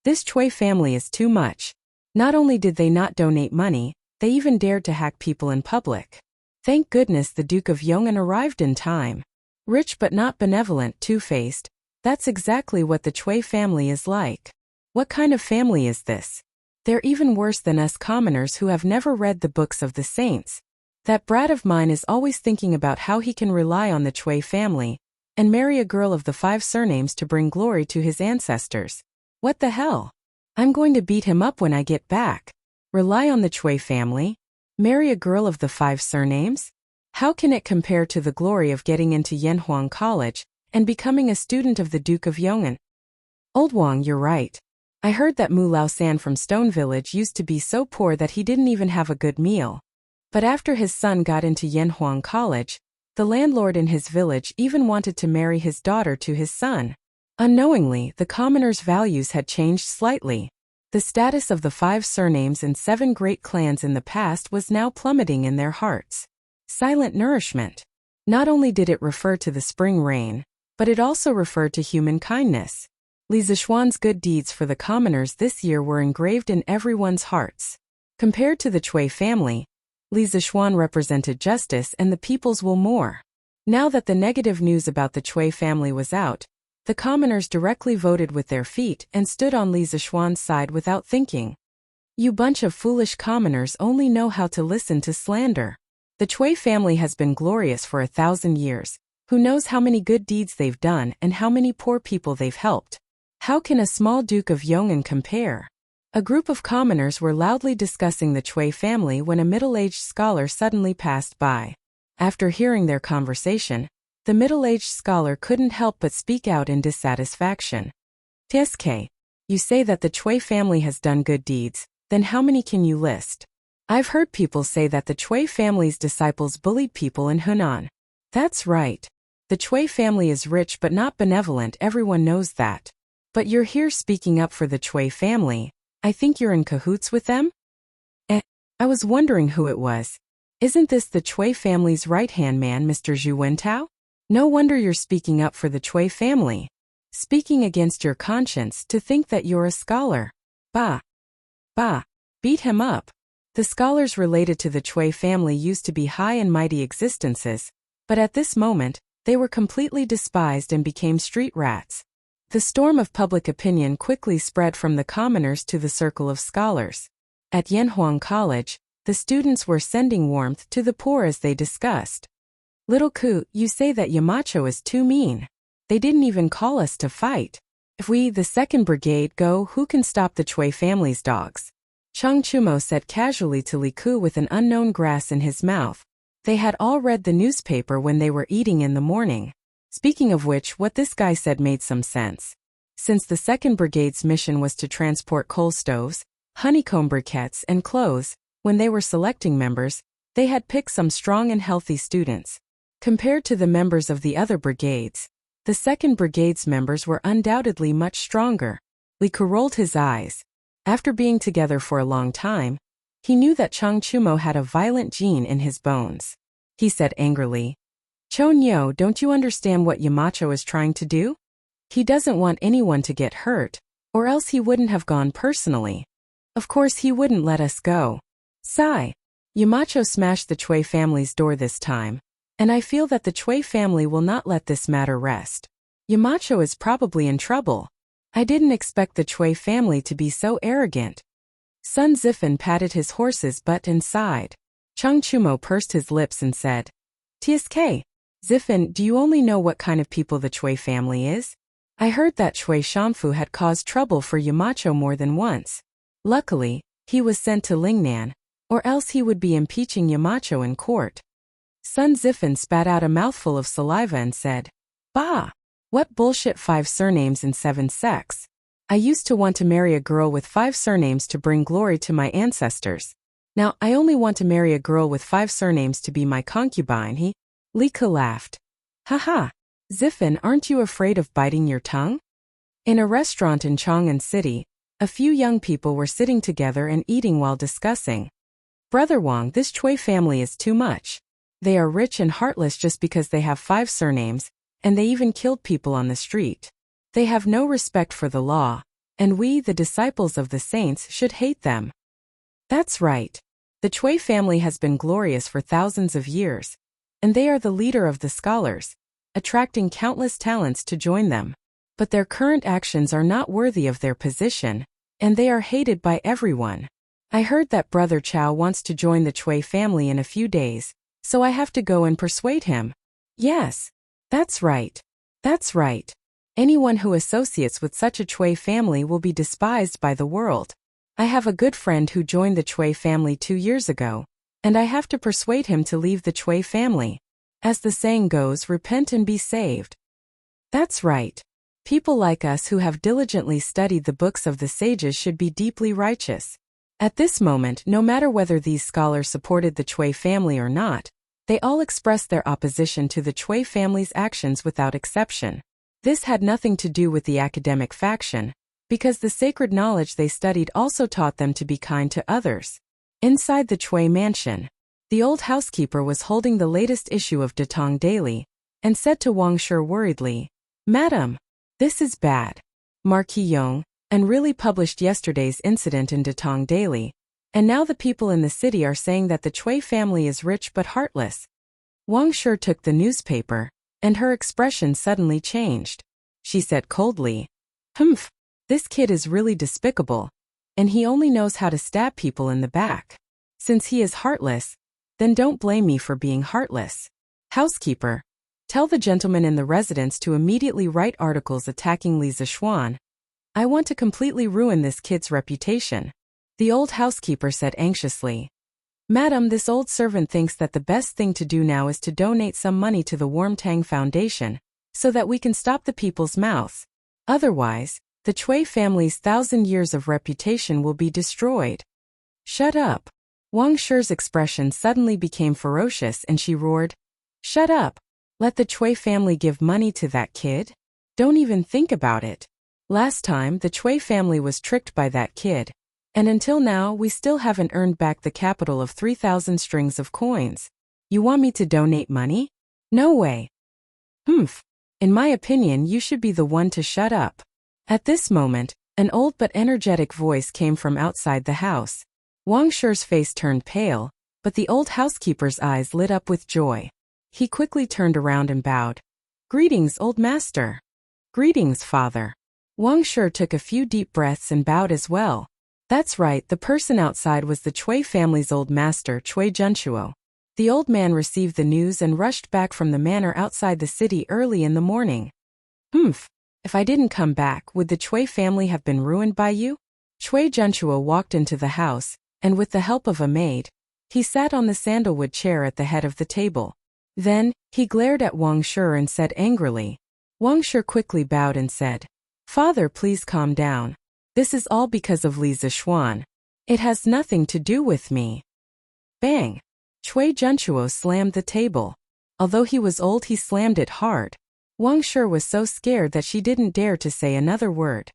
Speaker 1: This Chui family is too much. Not only did they not donate money, they even dared to hack people in public. Thank goodness the Duke of Yong'an arrived in time. Rich but not benevolent, two-faced. That's exactly what the Chui family is like. What kind of family is this? They're even worse than us commoners who have never read the books of the saints. That brat of mine is always thinking about how he can rely on the Chui family and marry a girl of the 5 surnames to bring glory to his ancestors. What the hell? I'm going to beat him up when I get back. Rely on the Chui family? Marry a girl of the 5 surnames? How can it compare to the glory of getting into Yanhuang College and becoming a student of the Duke of Yong'an? Old Wang, you're right. I heard that Mu Lao San from Stone Village used to be so poor that he didn't even have a good meal. But after his son got into Yanhuang College, the landlord in his village even wanted to marry his daughter to his son. Unknowingly, the commoners' values had changed slightly. The status of the 5 surnames and 7 great clans in the past was now plummeting in their hearts. Silent nourishment. Not only did it refer to the spring rain, but it also referred to human kindness. Li Zishuan's good deeds for the commoners this year were engraved in everyone's hearts. Compared to the Chui family, Li Zishuan represented justice and the people's will more. Now that the negative news about the Chui family was out, the commoners directly voted with their feet and stood on Li Zishuan's side without thinking. You bunch of foolish commoners only know how to listen to slander. The Chui family has been glorious for 1,000 years. Who knows how many good deeds they've done and how many poor people they've helped? How can a small Duke of Yong'an compare? A group of commoners were loudly discussing the Chui family when a middle-aged scholar suddenly passed by. After hearing their conversation, the middle-aged scholar couldn't help but speak out in dissatisfaction. TSK, you say that the Chui family has done good deeds, then how many can you list? I've heard people say that the Chui family's disciples bullied people in Hunan. That's right. The Chui family is rich but not benevolent, everyone knows that. But you're here speaking up for the Chui family. I think you're in cahoots with them? I was wondering who it was. Isn't this the Chui family's right-hand man, Mr. Zhu Wentao? No wonder you're speaking up for the Chui family. Speaking against your conscience to think that you're a scholar. Bah. Beat him up. The scholars related to the Chui family used to be high and mighty existences, but at this moment, they were completely despised and became street rats. The storm of public opinion quickly spread from the commoners to the circle of scholars. At Yanhuang College, the students were sending warmth to the poor as they discussed. Little Ku, you say that Yamacho is too mean. They didn't even call us to fight. If we, the 2nd Brigade, go, who can stop the Chui family's dogs? Chang Chumo said casually to Li Ku with an unknown grass in his mouth. They had all read the newspaper when they were eating in the morning. Speaking of which, what this guy said made some sense. Since the 2nd Brigade's mission was to transport coal stoves, honeycomb briquettes, and clothes, when they were selecting members, they had picked some strong and healthy students. Compared to the members of the other brigades, the 2nd Brigade's members were undoubtedly much stronger. Li Ku rolled his eyes. After being together for a long time, he knew that Chang Chumo had a violent gene in his bones. He said angrily, Chon Yo, don't you understand what Yamacho is trying to do? He doesn't want anyone to get hurt, or else he wouldn't have gone personally. Of course he wouldn't let us go. Sigh. Yamacho smashed the Chui family's door this time, and I feel that the Chui family will not let this matter rest. Yamacho is probably in trouble. I didn't expect the Chui family to be so arrogant. Sun Zifan patted his horse's butt and sighed. Chang Chumo pursed his lips and said, TSK. Zifan, do you only know what kind of people the Chui family is? I heard that Chui Shanfu had caused trouble for Yamacho more than once. Luckily, he was sent to Lingnan, or else he would be impeaching Yamacho in court. Sun Zifen spat out a mouthful of saliva and said, "Bah! What bullshit 5 surnames and 7 sex. I used to want to marry a girl with 5 surnames to bring glory to my ancestors. Now I only want to marry a girl with 5 surnames to be my concubine." Li Ke laughed. "Haha, Zifen, aren't you afraid of biting your tongue?" In a restaurant in Chang'an City, a few young people were sitting together and eating while discussing. "Brother Wang, this Chui family is too much. They are rich and heartless just because they have 5 surnames, and they even killed people on the street. They have no respect for the law, and we, the disciples of the saints, should hate them." That's right. The Chui family has been glorious for thousands of years, and they are the leader of the scholars, attracting countless talents to join them. But their current actions are not worthy of their position, and they are hated by everyone. I heard that Brother Chow wants to join the Chui family in a few days, so I have to go and persuade him. Yes, that's right. That's right. Anyone who associates with such a Chui family will be despised by the world. I have a good friend who joined the Chui family 2 years ago, and I have to persuade him to leave the Chui family. As the saying goes, repent and be saved. That's right. People like us who have diligently studied the books of the sages should be deeply righteous. At this moment, no matter whether these scholars supported the Chui family or not, they all expressed their opposition to the Chui family's actions without exception. This had nothing to do with the academic faction, because the sacred knowledge they studied also taught them to be kind to others. Inside the Chui mansion, the old housekeeper was holding the latest issue of Datong Daily, and said to Wang Shi worriedly, "Madam, this is bad. Marquis Yong, and really published yesterday's incident in Datong Daily, and now the people in the city are saying that the Chui family is rich but heartless." Wang Shi took the newspaper, and her expression suddenly changed. She said coldly, "Humph, this kid is really despicable, and he only knows how to stab people in the back. Since he is heartless, then don't blame me for being heartless. Housekeeper, tell the gentleman in the residence to immediately write articles attacking Li Zishuan. I want to completely ruin this kid's reputation." The old housekeeper said anxiously, "Madam, this old servant thinks that the best thing to do now is to donate some money to the Wormtang Foundation, so that we can stop the people's mouths. Otherwise, the Chui family's 1,000 years of reputation will be destroyed." "Shut up." Wang Shi's expression suddenly became ferocious and she roared, "Shut up. Let the Chui family give money to that kid? Don't even think about it. Last time, the Chui family was tricked by that kid, and until now we still haven't earned back the capital of 3,000 strings of coins. You want me to donate money? No way." "Humph. In my opinion, you should be the one to shut up." At this moment, an old but energetic voice came from outside the house. Wang Shi's face turned pale, but the old housekeeper's eyes lit up with joy. He quickly turned around and bowed. "Greetings, old master." "Greetings, father." Wang Shi took a few deep breaths and bowed as well. That's right, the person outside was the Chui family's old master, Chui Junchuo. The old man received the news and rushed back from the manor outside the city early in the morning. "Humph, if I didn't come back, would the Chui family have been ruined by you?" Chui Junchuo walked into the house, and with the help of a maid, he sat on the sandalwood chair at the head of the table. Then, he glared at Wang Shi and said angrily. Wang Shi quickly bowed and said, "Father, please calm down. This is all because of Li Zishuan. It has nothing to do with me." Bang! Chui Junchuo slammed the table. Although he was old, he slammed it hard. Wang Shi was so scared that she didn't dare to say another word.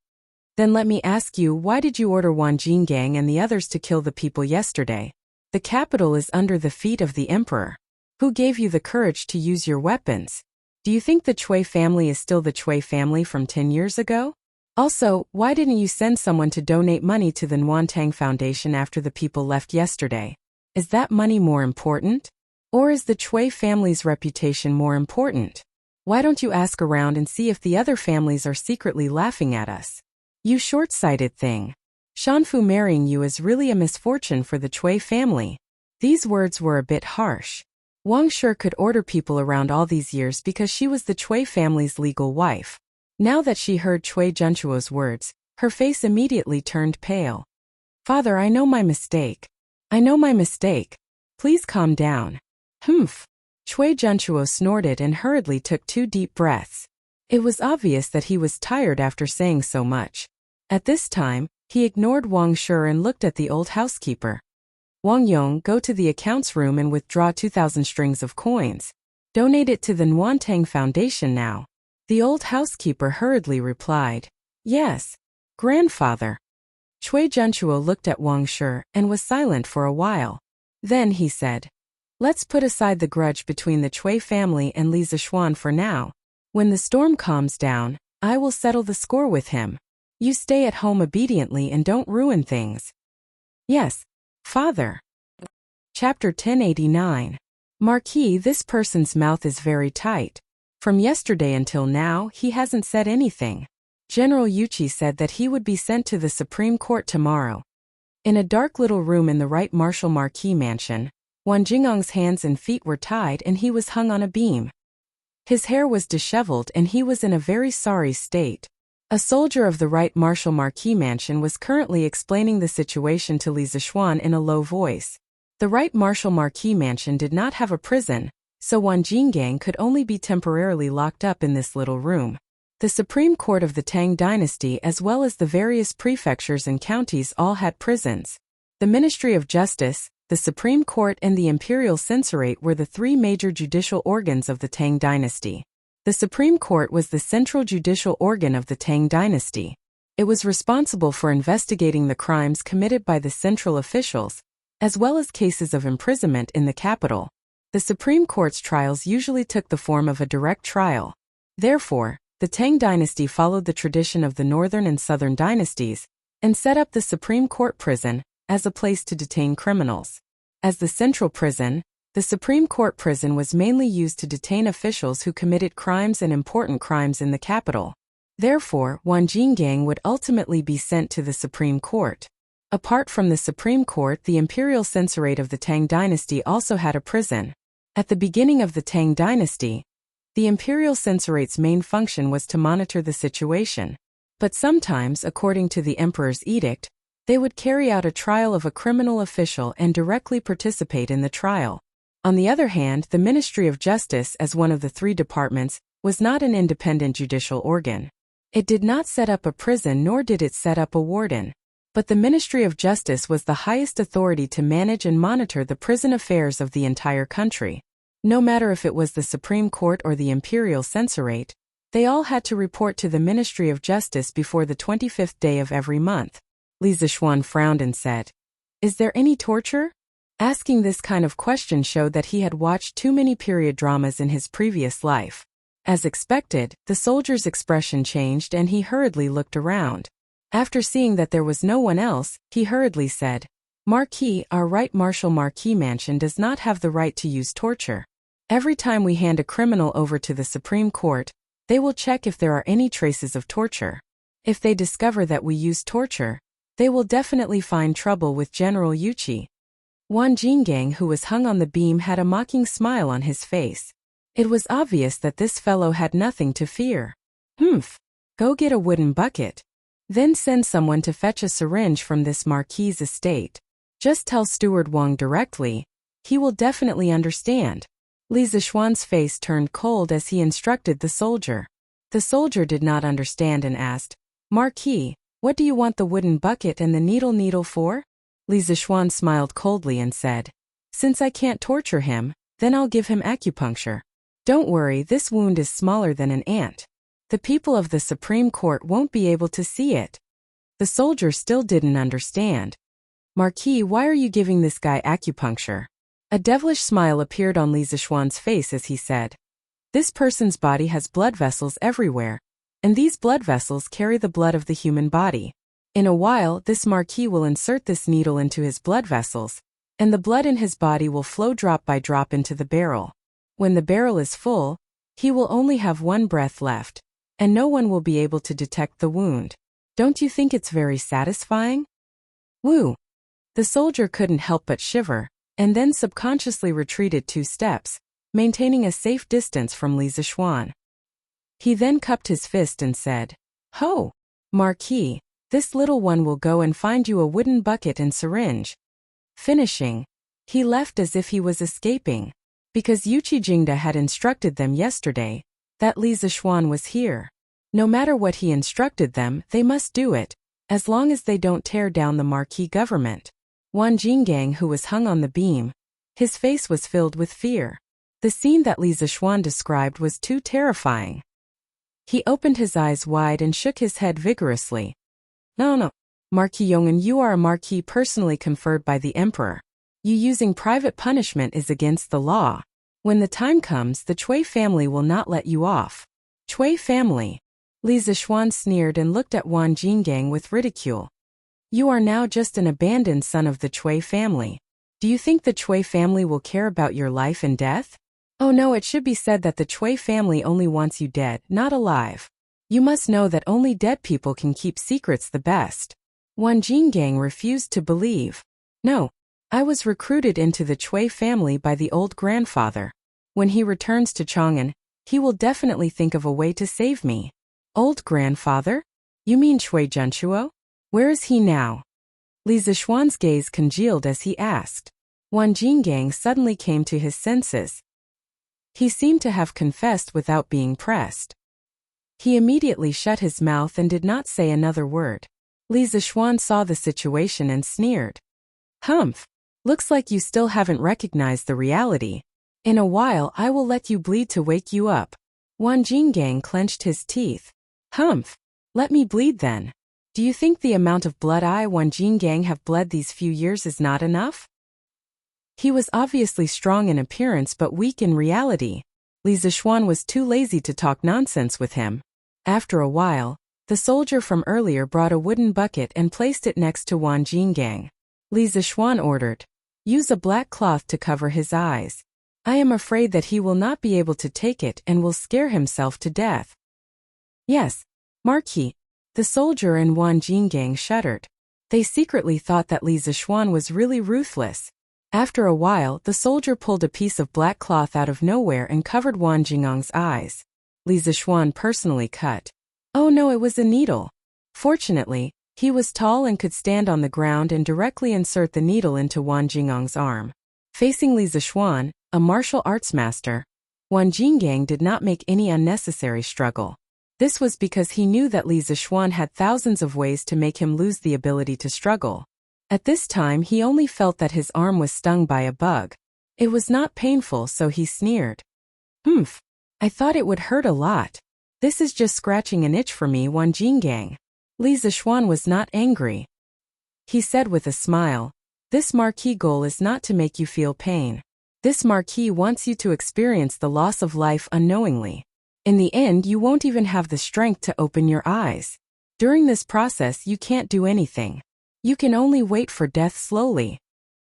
Speaker 1: "Then let me ask you, why did you order Wan Jingang and the others to kill the people yesterday? The capital is under the feet of the emperor. Who gave you the courage to use your weapons? Do you think the Chui family is still the Chui family from 10 years ago? Also, why didn't you send someone to donate money to the Nwantang Foundation after the people left yesterday? Is that money more important? Or is the Chui family's reputation more important? Why don't you ask around and see if the other families are secretly laughing at us? You short-sighted thing. Shanfu marrying you is really a misfortune for the Chui family." These words were a bit harsh. Wang Shi could order people around all these years because she was the Chui family's legal wife. Now that she heard Cui Junchuo's words, her face immediately turned pale. Father, I know my mistake. I know my mistake. Please calm down. Humph. Cui Junchuo snorted and hurriedly took 2 deep breaths. It was obvious that he was tired after saying so much. At this time, he ignored Wang Shi and looked at the old housekeeper. Wang Yong, go to the accounts room and withdraw 2,000 strings of coins. Donate it to the Nuantang Foundation now. The old housekeeper hurriedly replied. Yes, grandfather. Cui Junchuo looked at Wang Shi and was silent for a while. Then he said, let's put aside the grudge between the Cui family and Li Zishuan for now. When the storm calms down, I will settle the score with him. You stay at home obediently and don't ruin things. Yes, father. Chapter 1089. Marquis, this person's mouth is very tight. From yesterday until now, he hasn't said anything. General Yuchi said that he would be sent to the Supreme Court tomorrow. In a dark little room in the Right Marshal Marquis mansion, Wan Jingong's hands and feet were tied and he was hung on a beam. His hair was disheveled and he was in a very sorry state. A soldier of the Right Marshal Marquis mansion was currently explaining the situation to Li Zishuan in a low voice. The Right Marshal Marquis mansion did not have a prison, so Wan Jinggang could only be temporarily locked up in this little room. The Supreme Court of the Tang Dynasty as well as the various prefectures and counties all had prisons. The Ministry of Justice, the Supreme Court and the Imperial Censorate were the 3 major judicial organs of the Tang Dynasty. The Supreme Court was the central judicial organ of the Tang Dynasty. It was responsible for investigating the crimes committed by the central officials, as well as cases of imprisonment in the capital. The Supreme Court's trials usually took the form of a direct trial. Therefore, the Tang Dynasty followed the tradition of the Northern and Southern dynasties, and set up the Supreme Court prison as a place to detain criminals. As the central prison, the Supreme Court prison was mainly used to detain officials who committed crimes and important crimes in the capital. Therefore, Wan Jinggang would ultimately be sent to the Supreme Court. Apart from the Supreme Court, the Imperial Censorate of the Tang Dynasty also had a prison. At the beginning of the Tang Dynasty, the Imperial Censorate's main function was to monitor the situation. But sometimes, according to the Emperor's edict, they would carry out a trial of a criminal official and directly participate in the trial. On the other hand, the Ministry of Justice, as one of the 3 departments, was not an independent judicial organ. It did not set up a prison nor did it set up a warden. But the Ministry of Justice was the highest authority to manage and monitor the prison affairs of the entire country. No matter if it was the Supreme Court or the Imperial Censorate, they all had to report to the Ministry of Justice before the 25th day of every month. Li Zishuan frowned and said, Is there any torture? Asking this kind of question showed that he had watched too many period dramas in his previous life. As expected, the soldier's expression changed and he hurriedly looked around. After seeing that there was no one else, he hurriedly said, Marquis, our Right Marshal Marquis mansion does not have the right to use torture. Every time we hand a criminal over to the Supreme Court, they will check if there are any traces of torture. If they discover that we use torture, they will definitely find trouble with General Yuchi. Wan Jinggang, who was hung on the beam, had a mocking smile on his face. It was obvious that this fellow had nothing to fear. Humph. Go get a wooden bucket. Then send someone to fetch a syringe from this Marquis' estate. Just tell Steward Wang directly. He will definitely understand. Li Zishuan's face turned cold as he instructed the soldier. The soldier did not understand and asked, Marquis, what do you want the wooden bucket and the needle for? Li Zishuan smiled coldly and said, Since I can't torture him, then I'll give him acupuncture. Don't worry, this wound is smaller than an ant. The people of the Supreme Court won't be able to see it. The soldier still didn't understand. Marquis, why are you giving this guy acupuncture? A devilish smile appeared on Li Zishuan's face as he said, This person's body has blood vessels everywhere, and these blood vessels carry the blood of the human body. In a while, this Marquis will insert this needle into his blood vessels, and the blood in his body will flow drop by drop into the barrel. When the barrel is full, he will only have one breath left, and no one will be able to detect the wound. Don't you think it's very satisfying? Woo! The soldier couldn't help but shiver, and then subconsciously retreated 2 steps, maintaining a safe distance from Li Zishuan. He then cupped his fist and said, "Ho! Marquis, this little one will go and find you a wooden bucket and syringe." Finishing, he left as if he was escaping, because Yuchi Jingda had instructed them yesterday that Li Zixuan was here. No matter what he instructed them, they must do it, as long as they don't tear down the Marquis government. Wan Jinggang, who was hung on the beam, his face was filled with fear. The scene that Li Zixuan described was too terrifying. He opened his eyes wide and shook his head vigorously. No, Marquis Yong'an, you are a marquis personally conferred by the emperor. You using private punishment is against the law. When the time comes, the Cui family will not let you off. Cui family? Li Zixuan sneered and looked at Wan Jinggang with ridicule. You are now just an abandoned son of the Cui family. Do you think the Cui family will care about your life and death? Oh no, it should be said that the Cui family only wants you dead, not alive. You must know that only dead people can keep secrets the best. Wan Jinggang refused to believe. No, I was recruited into the Cui family by the old grandfather. When he returns to Chang'an, he will definitely think of a way to save me. Old grandfather? You mean Cui Junchuo? Where is he now? Li Zixuan's gaze congealed as he asked. Wan Jinggang suddenly came to his senses. He seemed to have confessed without being pressed. He immediately shut his mouth and did not say another word. Li Zixuan saw the situation and sneered. Humph! Looks like you still haven't recognized the reality. In a while I will let you bleed to wake you up. Wan Jinggang clenched his teeth. Humph! Let me bleed then. Do you think the amount of blood I, Wan Jinggang, have bled these few years is not enough? He was obviously strong in appearance but weak in reality. Li Zixuan was too lazy to talk nonsense with him. After a while, the soldier from earlier brought a wooden bucket and placed it next to Wan Jinggang. Li Zixuan ordered, "Use a black cloth to cover his eyes. I am afraid that he will not be able to take it and will scare himself to death." Yes, Marquis. The soldier and Wan Jinggang shuddered. They secretly thought that Li Zixuan was really ruthless. After a while, the soldier pulled a piece of black cloth out of nowhere and covered Wan Jingang's eyes. Li Zixuan personally cut. Oh no, it was a needle. Fortunately, he was tall and could stand on the ground and directly insert the needle into Wan Jingang's arm. Facing Li Zixuan, a martial arts master, Wan Jinggang did not make any unnecessary struggle. This was because he knew that Li Zixuan had thousands of ways to make him lose the ability to struggle. At this time he only felt that his arm was stung by a bug. It was not painful, so he sneered. Humph! I thought it would hurt a lot. This is just scratching an itch for me, Wan Jinggang. Li Zixuan was not angry. He said with a smile, "This marquis goal is not to make you feel pain. This marquis wants you to experience the loss of life unknowingly. In the end, you won't even have the strength to open your eyes. During this process, you can't do anything. You can only wait for death slowly."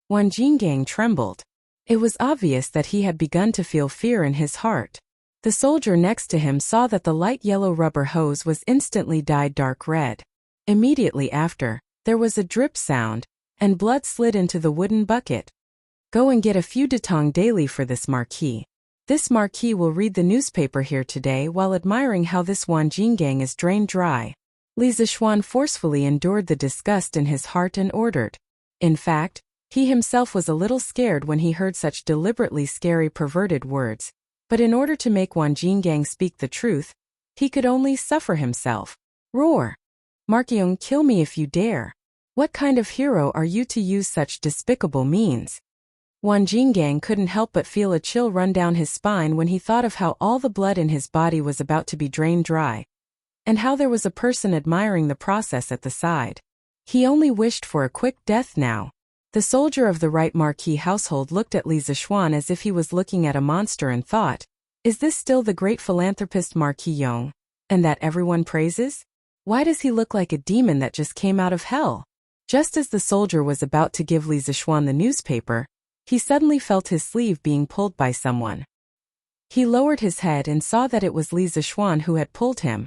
Speaker 1: Wan Jinggang trembled. It was obvious that he had begun to feel fear in his heart. The soldier next to him saw that the light yellow rubber hose was instantly dyed dark red. Immediately after, there was a drip sound, and blood slid into the wooden bucket. Go and get a few datong daily for this marquis. This marquis will read the newspaper here today while admiring how this Wan Jinggang is drained dry. Li Zixuan forcefully endured the disgust in his heart and ordered. In fact, he himself was a little scared when he heard such deliberately scary perverted words. But in order to make Wan Jinggang speak the truth, he could only suffer himself. Roar! Markyung, kill me if you dare. What kind of hero are you to use such despicable means? Wan Jinggang couldn't help but feel a chill run down his spine when he thought of how all the blood in his body was about to be drained dry, and how there was a person admiring the process at the side. He only wished for a quick death now. The soldier of the right marquis household looked at Li Zixuan as if he was looking at a monster and thought, is this still the great philanthropist Marquis Yong, and that everyone praises? Why does he look like a demon that just came out of hell? Just as the soldier was about to give Li Zixuan the newspaper, he suddenly felt his sleeve being pulled by someone. He lowered his head and saw that it was Li Zixuan who had pulled him.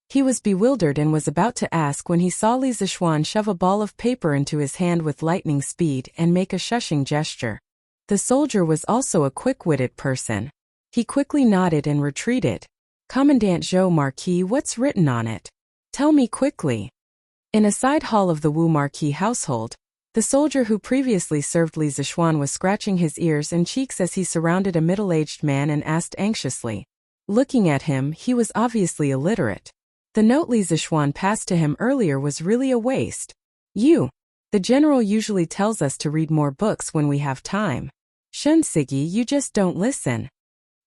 Speaker 1: He was bewildered and was about to ask when he saw Li Zixuan shove a ball of paper into his hand with lightning speed and make a shushing gesture. The soldier was also a quick-witted person. He quickly nodded and retreated. Commandant Zhou Marquis, what's written on it? Tell me quickly. In a side hall of the Wu Marquis household, the soldier who previously served Li Zishuan was scratching his ears and cheeks as he surrounded a middle-aged man and asked anxiously. Looking at him, he was obviously illiterate. The note Li Zishuan passed to him earlier was really a waste. The general usually tells us to read more books when we have time. Shen Sigi, you just don't listen.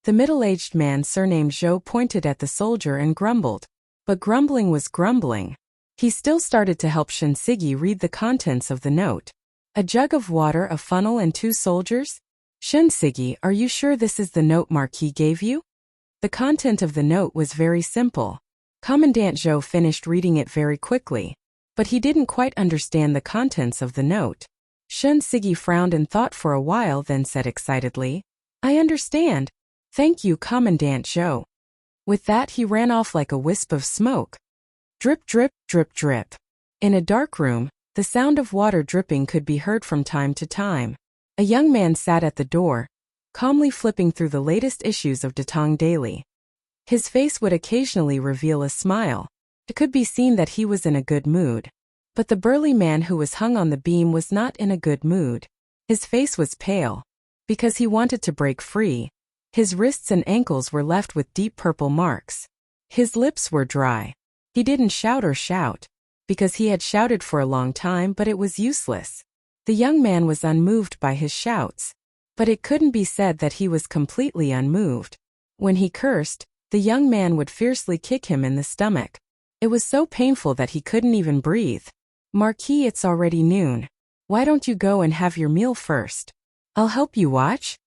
Speaker 1: The middle-aged man surnamed Zhou pointed at the soldier and grumbled. But grumbling was grumbling. He still started to help Shen Sigi read the contents of the note. A jug of water, a funnel, and 2 soldiers? Shen Sigi, are you sure this is the note Marquis gave you? The content of the note was very simple. Commandant Zhou finished reading it very quickly. But he didn't quite understand the contents of the note. Shen Sigi frowned and thought for a while, then said excitedly, I understand. Thank you, Commandant Zhou. With that, he ran off like a wisp of smoke. Drip, drip, drip, drip. In a dark room, the sound of water dripping could be heard from time to time. A young man sat at the door, calmly flipping through the latest issues of Datong Daily. His face would occasionally reveal a smile. It could be seen that he was in a good mood. But the burly man who was hung on the beam was not in a good mood. His face was pale, because he wanted to break free. His wrists and ankles were left with deep purple marks. His lips were dry. He didn't shout or shout, because he had shouted for a long time, but it was useless. The young man was unmoved by his shouts, but it couldn't be said that he was completely unmoved. When he cursed, the young man would fiercely kick him in the stomach. It was so painful that he couldn't even breathe. Marquis, it's already noon. Why don't you go and have your meal first? I'll help you watch.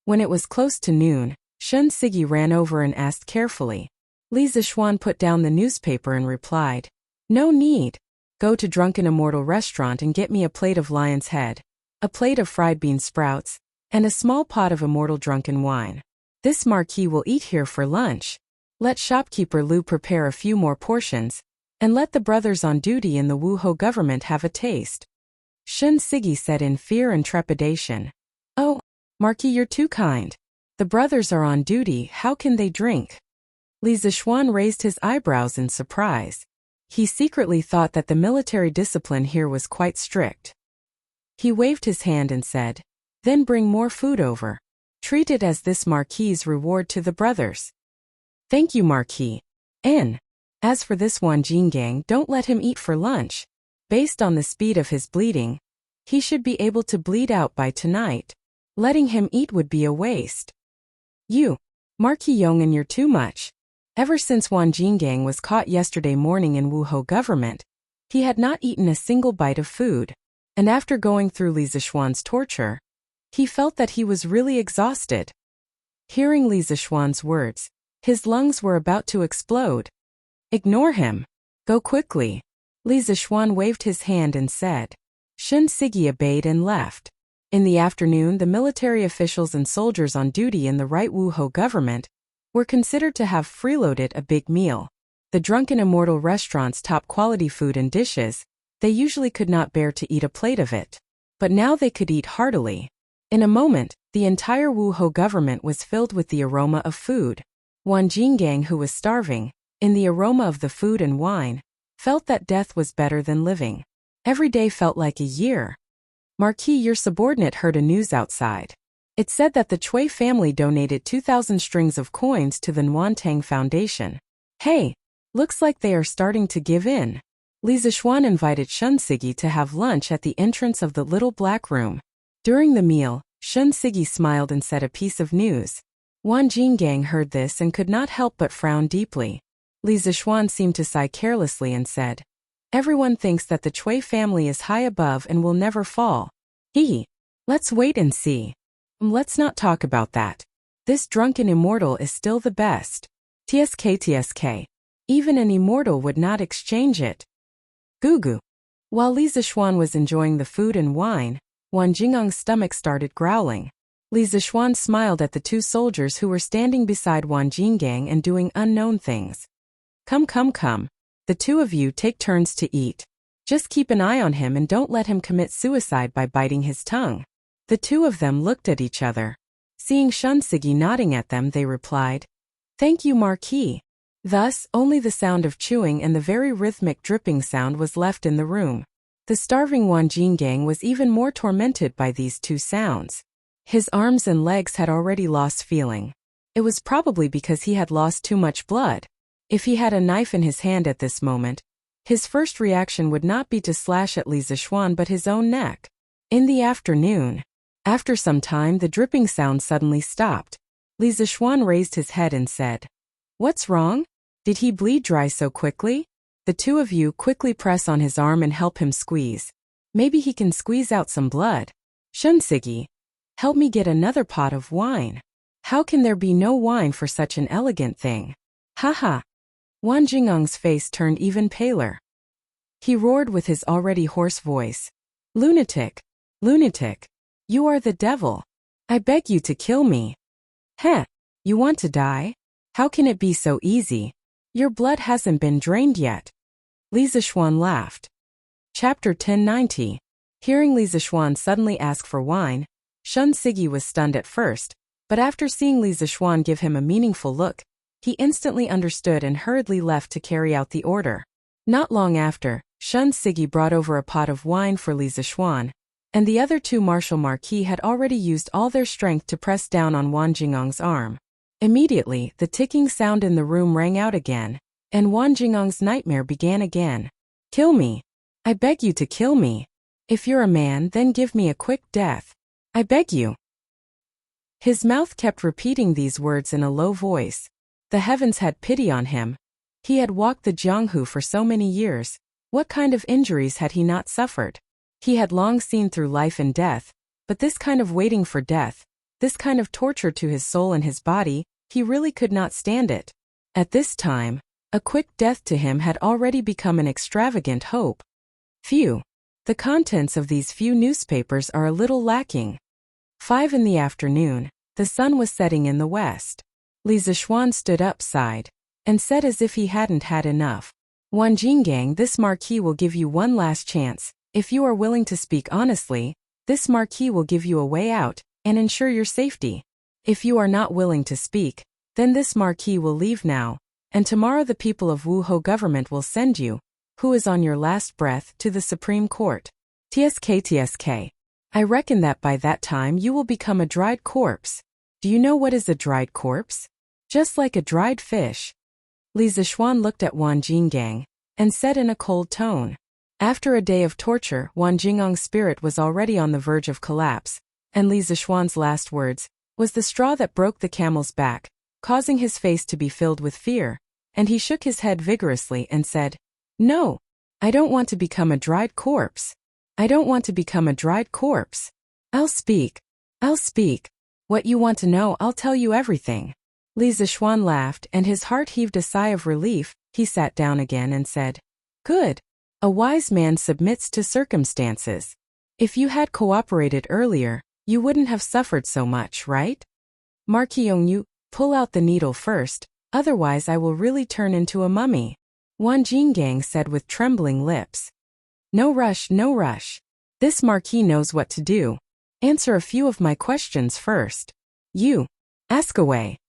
Speaker 1: When it was close to noon, Shen Sigi ran over and asked carefully. Li Zishuan put down the newspaper and replied, No need. Go to Drunken Immortal restaurant and get me a plate of lion's head, a plate of fried bean sprouts, and a small pot of immortal drunken wine. This Marquis will eat here for lunch. Let shopkeeper Lu prepare a few more portions, and let the brothers on duty in the Wuhou government have a taste. Shen Sigi said in fear and trepidation. Oh, Marquis, you're too kind. The brothers are on duty, how can they drink? Li Zishuan raised his eyebrows in surprise. He secretly thought that the military discipline here was quite strict. He waved his hand and said, Then bring more food over. Treat it as this Marquis's reward to the brothers. Thank you, Marquis. As for this Wan Jinggang, don't let him eat for lunch. Based on the speed of his bleeding, he should be able to bleed out by tonight. Letting him eat would be a waste. You, Marquis Yong'an, you're too much. Ever since Wan Jinggang was caught yesterday morning in Wuhou government, he had not eaten a single bite of food. And after going through Li Zishuan's torture, he felt that he was really exhausted. Hearing Li Zishuan's words, his lungs were about to explode. Ignore him. Go quickly. Li Zishuan waved his hand and said. Shen Sigi obeyed and left. In the afternoon, the military officials and soldiers on duty in the right Wuhou government were considered to have freeloaded a big meal. The Drunken Immortal restaurant's top-quality food and dishes, they usually could not bear to eat a plate of it. But now they could eat heartily. In a moment, the entire Wuhou government was filled with the aroma of food. Wan Jinggang, who was starving, in the aroma of the food and wine, felt that death was better than living. Every day felt like a year. Marquis, your subordinate heard a news outside. It said that the Cui family donated 2,000 strings of coins to the Nuantang Foundation. Hey, looks like they are starting to give in. Li Zishuan invited Shen Sigi to have lunch at the entrance of the little black room. During the meal, Shen Sigi smiled and said a piece of news. Wan Jinggang heard this and could not help but frown deeply. Li Zishuan seemed to sigh carelessly and said, Everyone thinks that the Cui family is high above and will never fall. Let's wait and see. Let's not talk about that. This drunken immortal is still the best. TSK. Even an immortal would not exchange it. Gugu. While Li Zishuan was enjoying the food and wine, Wan Jingang's stomach started growling. Li Zishuan smiled at the 2 soldiers who were standing beside Wan Jinggang and doing unknown things. Come. The 2 of you take turns to eat. Just keep an eye on him and don't let him commit suicide by biting his tongue. The 2 of them looked at each other. Seeing Shen Sigi nodding at them, they replied, Thank you, Marquis. Thus, only the sound of chewing and the very rhythmic dripping sound was left in the room. The starving Wan Jinggang was even more tormented by these two sounds. His arms and legs had already lost feeling. It was probably because he had lost too much blood. If he had a knife in his hand at this moment, his first reaction would not be to slash at Li Zishuan but his own neck. In the afternoon, after some time, the dripping sound suddenly stopped. Li Zishuan raised his head and said, "What's wrong? Did he bleed dry so quickly?" The two of you quickly press on his arm and help him squeeze. Maybe he can squeeze out some blood. Shunsigi, help me get another pot of wine. How can there be no wine for such an elegant thing? Haha. Wan Jingang's face turned even paler. He roared with his already hoarse voice. Lunatic! Lunatic! You are the devil! I beg you to kill me! Heh! You want to die? How can it be so easy? Your blood hasn't been drained yet. Li Zishuan laughed. Chapter 1090. Hearing Li Zishuan suddenly ask for wine, Shun Sigi was stunned at first, but after seeing Li Zishuan give him a meaningful look, he instantly understood and hurriedly left to carry out the order. Not long after, Shun Sigi brought over a pot of wine for Li Zishuan, and the other two martial marquis had already used all their strength to press down on Wan Jingang's arm. Immediately, the ticking sound in the room rang out again, and Wan Jingang's nightmare began again. Kill me! I beg you to kill me! If you're a man, then give me a quick death. I beg you! His mouth kept repeating these words in a low voice. The heavens had pity on him. He had walked the Jianghu for so many years. What kind of injuries had he not suffered? He had long seen through life and death, but this kind of waiting for death, this kind of torture to his soul and his body, he really could not stand it. At this time, a quick death to him had already become an extravagant hope. Phew! The contents of these few newspapers are a little lacking. 5 in the afternoon, the sun was setting in the west. Li Zishuan stood up, sighed, and said as if he hadn't had enough. Wan Jinggang, this marquis will give you one last chance. If you are willing to speak honestly, this marquis will give you a way out and ensure your safety. If you are not willing to speak, then this marquis will leave now, and tomorrow the people of Wuhou government will send you, who is on your last breath, to the Supreme Court. TSK. I reckon that by that time you will become a dried corpse. Do you know what is a dried corpse? Just like a dried fish. Li Zishuan looked at Wan Jinggang and said in a cold tone. After a day of torture, Wan Jingang's spirit was already on the verge of collapse, and Li Zishuan's last words was the straw that broke the camel's back, causing his face to be filled with fear, and he shook his head vigorously and said, "No, I don't want to become a dried corpse. I don't want to become a dried corpse. I'll speak. What you want to know, I'll tell you everything." Li Zishuan laughed and his heart heaved a sigh of relief. He sat down again and said, "Good. A wise man submits to circumstances. If you had cooperated earlier, you wouldn't have suffered so much, right? Marquis Yongyu, pull out the needle first, otherwise I will really turn into a mummy." Wan Jinggang said with trembling lips. No rush. This marquis knows what to do. Answer a few of my questions first. You. Ask away.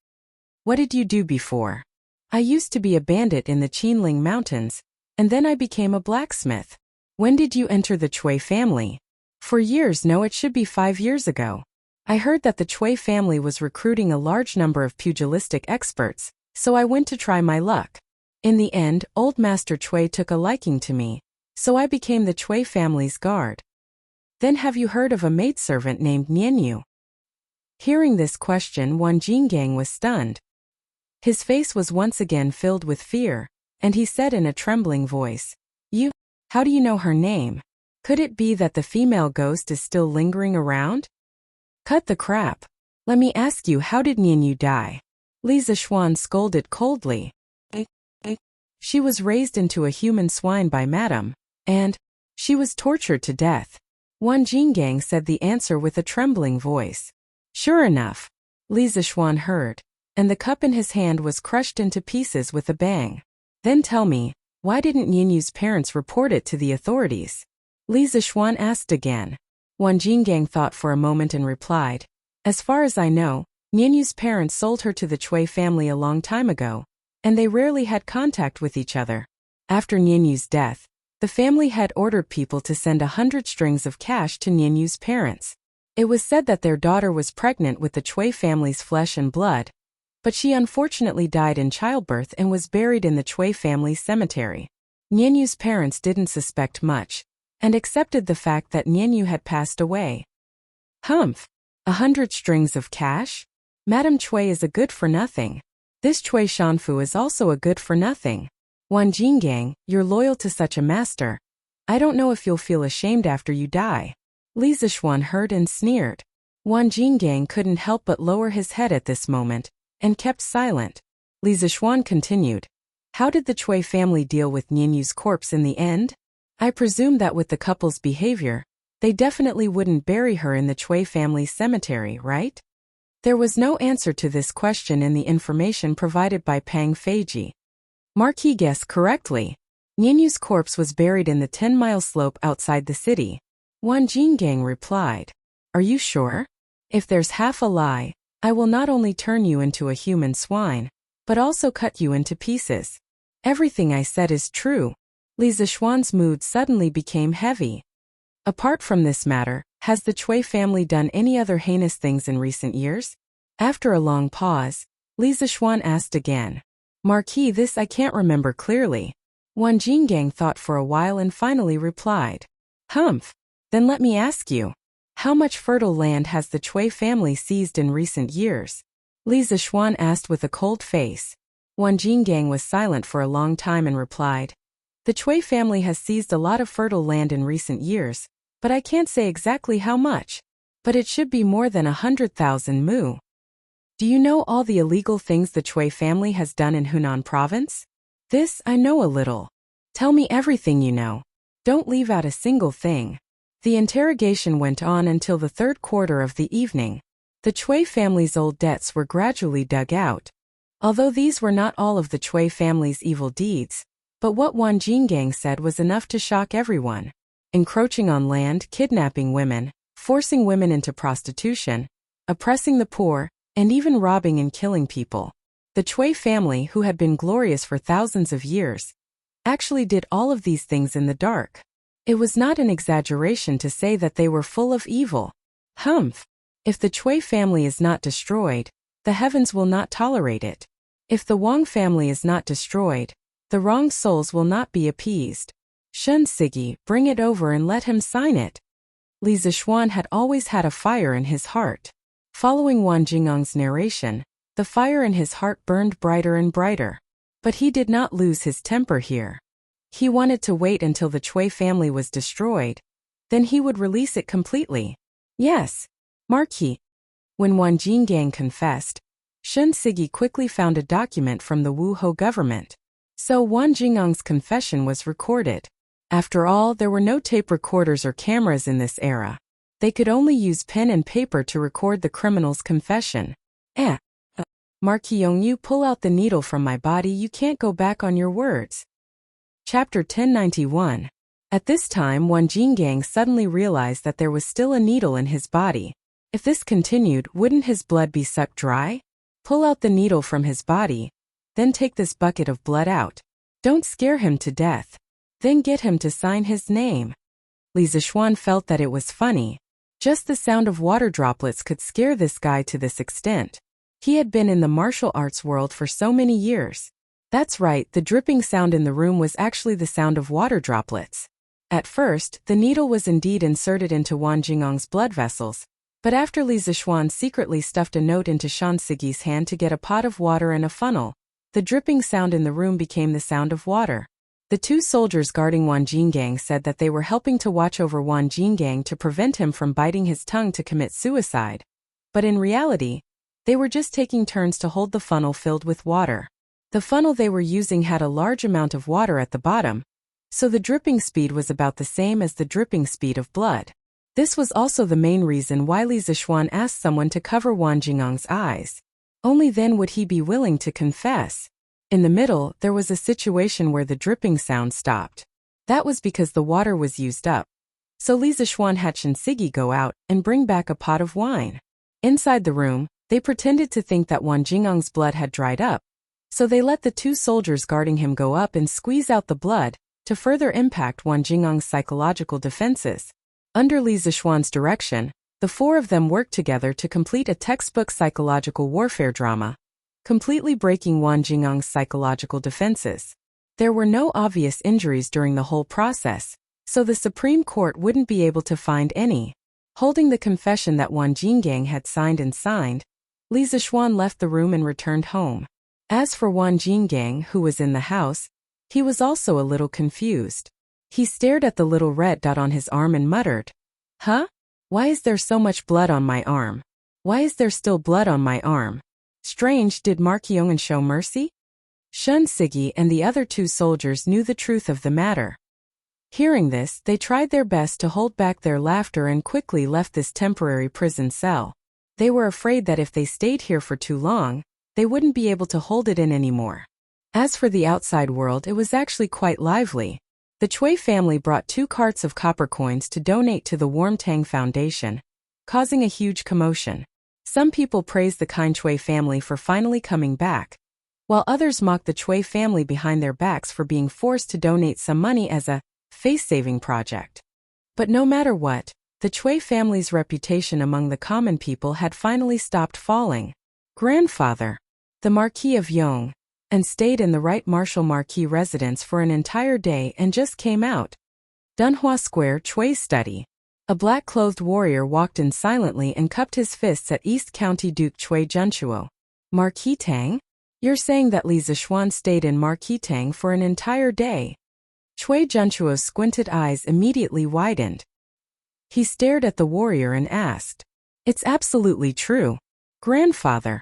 Speaker 1: What did you do before? I used to be a bandit in the Qinling Mountains, and then I became a blacksmith. When did you enter the Chui family? For years, no, it should be 5 years ago. I heard that the Chui family was recruiting a large number of pugilistic experts, so I went to try my luck. In the end, old Master Chui took a liking to me, so I became the Chui family's guard. Then have you heard of a maidservant named Nianyu? Hearing this question, Wan Jinggang was stunned. His face was once again filled with fear, and he said in a trembling voice, "You? How do you know her name? Could it be that the female ghost is still lingering around?" Cut the crap. Let me ask you, how did Nianyu die? Li Zishuan scolded coldly. She was raised into a human swine by Madame, and she was tortured to death. Wan Jinggang said the answer with a trembling voice. Sure enough, Li Zishuan heard, and the cup in his hand was crushed into pieces with a bang. Then tell me, why didn't Nianyu's parents report it to the authorities? Li Zishuan asked again. Wan Jinggang thought for a moment and replied, as far as I know, Nianyu's parents sold her to the Chui family a long time ago, and they rarely had contact with each other. After Nianyu's death, the family had ordered people to send 100 strings of cash to Nianyu's parents. It was said that their daughter was pregnant with the Chui family's flesh and blood, but she unfortunately died in childbirth and was buried in the Chui family's cemetery. Nianyu's parents didn't suspect much, and accepted the fact that Nianyu had passed away. Humph! 100 strings of cash? Madame Chui is a good-for-nothing. This Chui Shanfu is also a good-for-nothing. Wan Jinggang, you're loyal to such a master. I don't know if you'll feel ashamed after you die. Li Zishuan heard and sneered. Wan Jinggang couldn't help but lower his head at this moment, and kept silent. Li Zishuan continued. How did the Chui family deal with Nianyu's corpse in the end? I presume that with the couple's behavior, they definitely wouldn't bury her in the Chui family's cemetery, right? There was no answer to this question in the information provided by Pang Feiji. Marquis guessed correctly. Nianyu's corpse was buried in the 10-mile slope outside the city. Wan Jinggang replied. Are you sure? If there's half a lie, I will not only turn you into a human swine, but also cut you into pieces. Everything I said is true. Li Zishuan's mood suddenly became heavy. Apart from this matter, has the Chui family done any other heinous things in recent years? After a long pause, Li Zishuan asked again. Marquis, this I can't remember clearly. Wan Jinggang thought for a while and finally replied. Humph! Then let me ask you. How much fertile land has the Chui family seized in recent years? Li Zishuan asked with a cold face. Wan Jinggang was silent for a long time and replied. The Chui family has seized a lot of fertile land in recent years, but I can't say exactly how much. But it should be more than 100,000 mu. Do you know all the illegal things the Chui family has done in Hunan province? This I know a little. Tell me everything you know. Don't leave out a single thing. The interrogation went on until the third quarter of the evening. The Chui family's old debts were gradually dug out. Although these were not all of the Chui family's evil deeds, but what Wan Jinggang said was enough to shock everyone. Encroaching on land, kidnapping women, forcing women into prostitution, oppressing the poor, and even robbing and killing people. The Chui family, who had been glorious for thousands of years, actually did all of these things in the dark. It was not an exaggeration to say that they were full of evil. Humph! If the Chui family is not destroyed, the heavens will not tolerate it. If the Wang family is not destroyed, the wrong souls will not be appeased. Shun Sigi, bring it over and let him sign it. Li Zishuan had always had a fire in his heart. Following Wan Jingang's narration, the fire in his heart burned brighter and brighter. But he did not lose his temper here. He wanted to wait until the Chui family was destroyed. Then he would release it completely. Yes, Marquis. When Wan Jinggang confessed, Shun Sigi quickly found a document from the Wu Ho government. So Wan Jingang's confession was recorded. After all, there were no tape recorders or cameras in this era. They could only use pen and paper to record the criminal's confession. Marquis Yongyu, pull out the needle from my body, you can't go back on your words. Chapter 1091. At this time, Wan Jinggang suddenly realized that there was still a needle in his body. If this continued, wouldn't his blood be sucked dry? Pull out the needle from his body. Then take this bucket of blood out. Don't scare him to death. Then get him to sign his name. Li Zishuan felt that it was funny. Just the sound of water droplets could scare this guy to this extent. He had been in the martial arts world for so many years. That's right, the dripping sound in the room was actually the sound of water droplets. At first, the needle was indeed inserted into Wan Jingang's blood vessels, but after Li Zishuan secretly stuffed a note into Shan Sigi's hand to get a pot of water and a funnel, the dripping sound in the room became the sound of water. The two soldiers guarding Wan Jinggang said that they were helping to watch over Wan Jinggang to prevent him from biting his tongue to commit suicide. But in reality, they were just taking turns to hold the funnel filled with water. The funnel they were using had a large amount of water at the bottom, so the dripping speed was about the same as the dripping speed of blood. This was also the main reason why Li Zishuan asked someone to cover Wan Jingang's eyes. Only then would he be willing to confess. In the middle, there was a situation where the dripping sound stopped. That was because the water was used up. So Li Zishuan had Shan Sigi go out and bring back a pot of wine. Inside the room, They pretended to think that Wang Jingang's blood had dried up, so they let the two soldiers guarding him go up and squeeze out the blood to further impact Wang Jingang's psychological defenses. Under Li Zixuan's direction, the four of them worked together to complete a textbook psychological warfare drama, completely breaking Wang Jingang's psychological defenses. There were no obvious injuries during the whole process, so the Supreme Court wouldn't be able to find any. Holding the confession that Wang Jingang had signed, Li Zixuan left the room and returned home. As for Wang Jingang, who was in the house, he was also a little confused. He stared at the little red dot on his arm and muttered, "Huh? Why is there so much blood on my arm? Why is there still blood on my arm? Strange, did Markyongan show mercy?" Shun Sigi and the other two soldiers knew the truth of the matter. Hearing this, they tried their best to hold back their laughter and quickly left this temporary prison cell. They were afraid that if they stayed here for too long, they wouldn't be able to hold it in anymore. As for the outside world, it was actually quite lively. The Chui family brought 2 carts of copper coins to donate to the Warm Tang Foundation, causing a huge commotion. Some people praised the kind Chui family for finally coming back, while others mocked the Chui family behind their backs for being forced to donate some money as a face-saving project. But no matter what, the Chui family's reputation among the common people had finally stopped falling. Grandfather, the Marquis of Yong, and stayed in the Right Marshal Marquis residence for an entire day and just came out. Dunhua Square, Chui's study. A black-clothed warrior walked in silently and cupped his fists at East County Duke Chui Junchuo. Marquis Tang? You're saying that Li Zixuan stayed in Marquis Tang for an entire day? Chui Junchuo's squinted eyes immediately widened. He stared at the warrior and asked, "It's absolutely true, grandfather.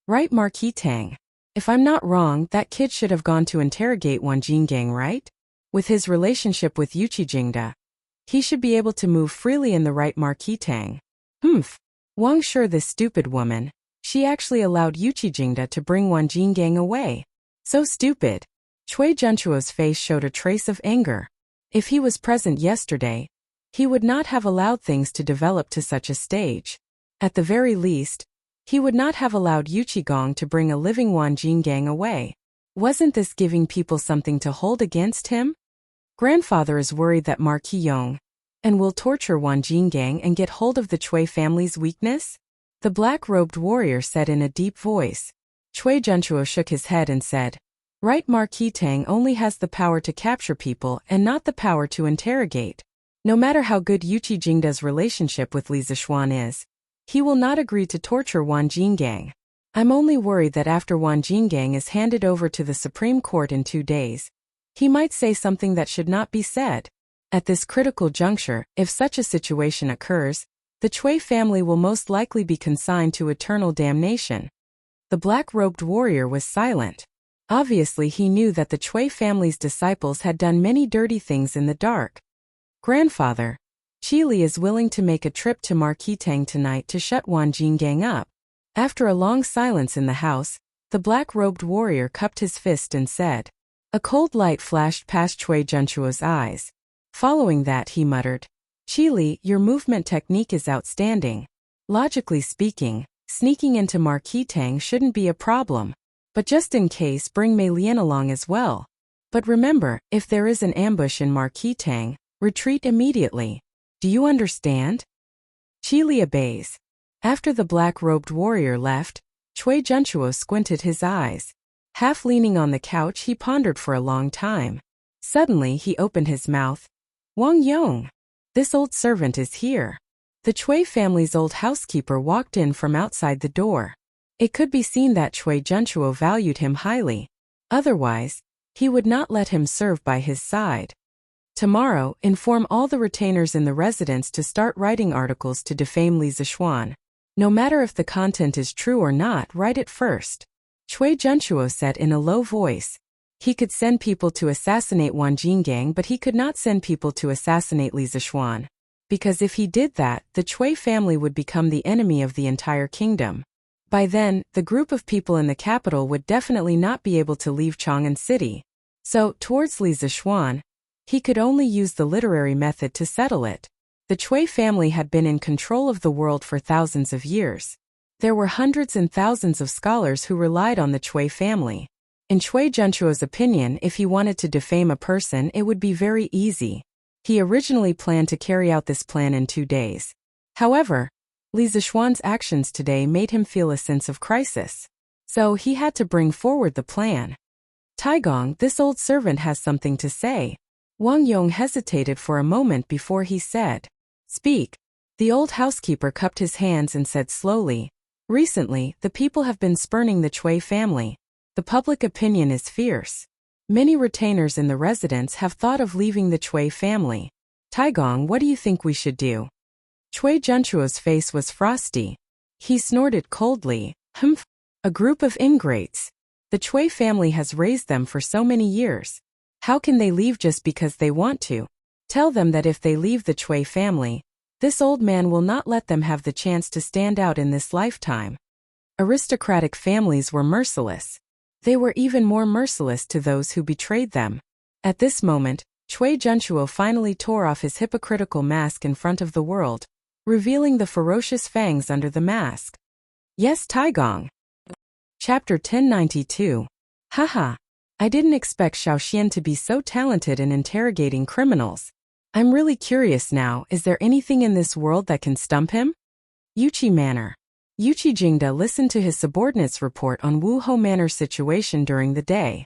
Speaker 1: Right, Marquis Tang? If I'm not wrong, that kid should have gone to interrogate Wang Jingang, right? With his relationship with Yuqi Jingda, he should be able to move freely in the right, Marquis Tang. Humph. Wang Sure, this stupid woman. She actually allowed Yuqi Jingda to bring Wang Jingang away. So stupid." Chui Junchuo's face showed a trace of anger. If he was present yesterday, he would not have allowed things to develop to such a stage. At the very least, he would not have allowed Yuqi Gong to bring a living Wang Jingang away. Wasn't this giving people something to hold against him? Grandfather is worried that Marquis Yong and will torture Wang Jingang and get hold of the Chui family's weakness? The black-robed warrior said in a deep voice. Chui Junchuo shook his head and said, "Right, Marquis Tang only has the power to capture people and not the power to interrogate. No matter how good Yuqi Jingda's relationship with Li Zixuan is, he will not agree to torture Wang Jingang. I'm only worried that after Wang Jingang is handed over to the Supreme Court in 2 days, he might say something that should not be said. At this critical juncture, if such a situation occurs, the Chui family will most likely be consigned to eternal damnation." The black-robed warrior was silent. Obviously, he knew that the Chui family's disciples had done many dirty things in the dark. "Grandfather, Li is willing to make a trip to Marquis Tang tonight to shut Wang Jingang up." After a long silence in the house, the black-robed warrior cupped his fist and said. A cold light flashed past Chui Junchuo's eyes. Following that, he muttered, "Li, your movement technique is outstanding. Logically speaking, sneaking into Marquis Tang shouldn't be a problem. But just in case, bring Mei Lian along as well. But remember, if there is an ambush in Marquis Tang, retreat immediately. Do you understand?" Li obeys. After the black-robed warrior left, Chui Junchuo squinted his eyes. Half leaning on the couch, he pondered for a long time. Suddenly, he opened his mouth. "Wang Yong, this old servant is here." The Chui family's old housekeeper walked in from outside the door. It could be seen that Chui Junchuo valued him highly. Otherwise, he would not let him serve by his side. "Tomorrow, inform all the retainers in the residence to start writing articles to defame Li Zixuan. No matter if the content is true or not, write it first," Chui Junchuo said in a low voice. He could send people to assassinate Wang Jingang, but he could not send people to assassinate Li Zixuan. Because if he did that, the Chui family would become the enemy of the entire kingdom. By then, the group of people in the capital would definitely not be able to leave Chang'an City. So, towards Li Zixuan, he could only use the literary method to settle it. The Chui family had been in control of the world for thousands of years. There were hundreds and thousands of scholars who relied on the Cui family. In Cui Junchuo's opinion, if he wanted to defame a person, it would be very easy. He originally planned to carry out this plan in 2 days. However, Li Zixuan's actions today made him feel a sense of crisis. So he had to bring forward the plan. Taigong, this old servant has something to say. Wang Yong hesitated for a moment before he said, "Speak." The old housekeeper cupped his hands and said slowly, "Recently, the people have been spurning the Cui family. The public opinion is fierce. Many retainers in the residence have thought of leaving the Cui family. Taigong, what do you think we should do?" Cui Junchuo's face was frosty. He snorted coldly, "Humph, a group of ingrates. The Cui family has raised them for so many years. How can they leave just because they want to? Tell them that if they leave the Cui family, this old man will not let them have the chance to stand out in this lifetime." Aristocratic families were merciless. They were even more merciless to those who betrayed them. At this moment, Cui Junchuo finally tore off his hypocritical mask in front of the world, revealing the ferocious fangs under the mask. "Yes, Taigong." Chapter 1092. Haha. I didn't expect Xiaoxian to be so talented in interrogating criminals. I'm really curious now, is there anything in this world that can stump him? Yuqi Manor. Yuqi Jingda listened to his subordinate's report on Wu Hou Manor's situation during the day.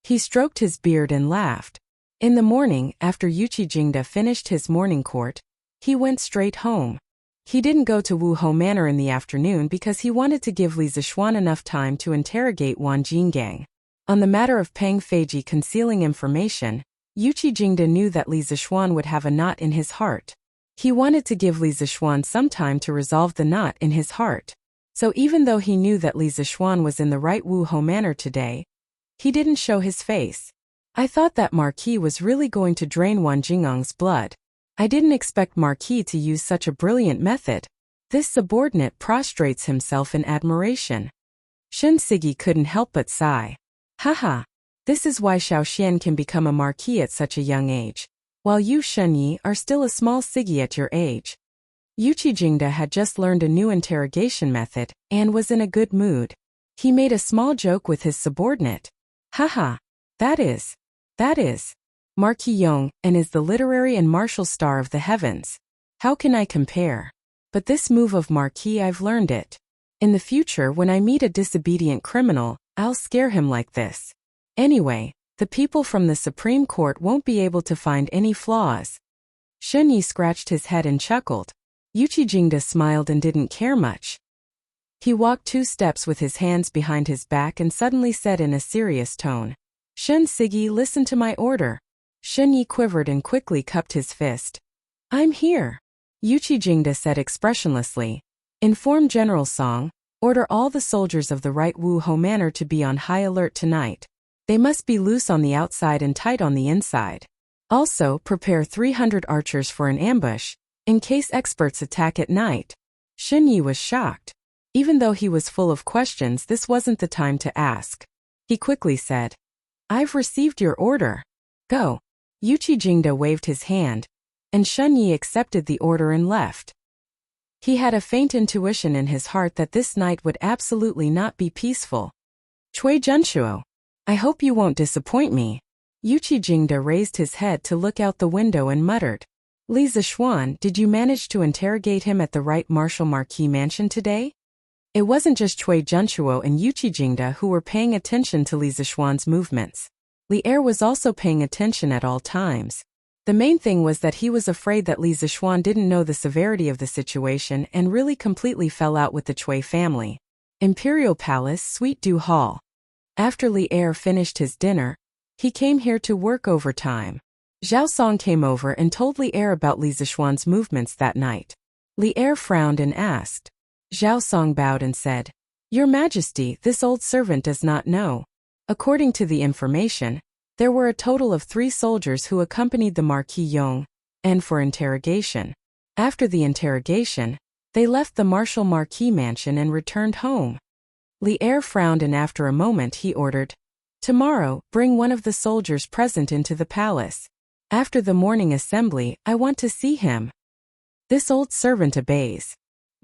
Speaker 1: He stroked his beard and laughed. In the morning, after Yuqi Jingda finished his morning court, he went straight home. He didn't go to Wu Hou Manor in the afternoon because he wanted to give Li Zixuan enough time to interrogate Wan Jinggang. On the matter of Peng Feiji concealing information, Yuqi Jingda knew that Li Zixuan would have a knot in his heart. He wanted to give Li Zixuan some time to resolve the knot in his heart. So even though he knew that Li Zixuan was in the right Wu Hou Manor today, he didn't show his face. I thought that Marquis was really going to drain Wan Jingang's blood. I didn't expect Marquis to use such a brilliant method. This subordinate prostrates himself in admiration. Shen Sigi couldn't help but sigh. Haha. This is why Xiaoxian can become a marquis at such a young age, while you Shenyi are still a small Sigi at your age. Yuqi Jingda had just learned a new interrogation method and was in a good mood. He made a small joke with his subordinate. Haha. That is Marquis Yong and is the literary and martial star of the heavens. How can I compare? But this move of Marquis, I've learned it. In the future, when I meet a disobedient criminal, I'll scare him like this. Anyway, the people from the Supreme Court won't be able to find any flaws. Shenyi scratched his head and chuckled. Yuqi Jingda smiled and didn't care much. He walked 2 steps with his hands behind his back and suddenly said in a serious tone, "Shen Sigi, listen to my order." Shenyi quivered and quickly cupped his fist. "I'm here." Yuqi Jingda said expressionlessly. "Inform General Song, order all the soldiers of the right Wu Hou Manor to be on high alert tonight. They must be loose on the outside and tight on the inside. Also, prepare 300 archers for an ambush, in case experts attack at night." Shenyi was shocked. Even though he was full of questions, this wasn't the time to ask. He quickly said, "I've received your order. Go." Yuqi Jingda waved his hand, and Shenyi accepted the order and left. He had a faint intuition in his heart that this night would absolutely not be peaceful. "Cui Junchuo, I hope you won't disappoint me." Yuqi Jingda raised his head to look out the window and muttered, "Li Zixuan, did you manage to interrogate him at the right Martial Marquis mansion today?" It wasn't just Cui Junchuo and Yuqi Jingda who were paying attention to Li Zixuan's movements. Li Er was also paying attention at all times. The main thing was that he was afraid that Li Zixuan didn't know the severity of the situation and really completely fell out with the Cui family. Imperial Palace, Suite Du Hall. After Li Er finished his dinner, he came here to work overtime. Zhao Song came over and told Li Er about Li Zixuan's movements that night. Li Er frowned and asked. Zhao Song bowed and said, "Your Majesty, this old servant does not know." According to the information, there were a total of 3 soldiers who accompanied the Marquis Yong, and for interrogation. After the interrogation, they left the Martial Marquis mansion and returned home. Li Er frowned and after a moment he ordered, "Tomorrow, bring one of the soldiers present into the palace. After the morning assembly, I want to see him." This old servant obeys.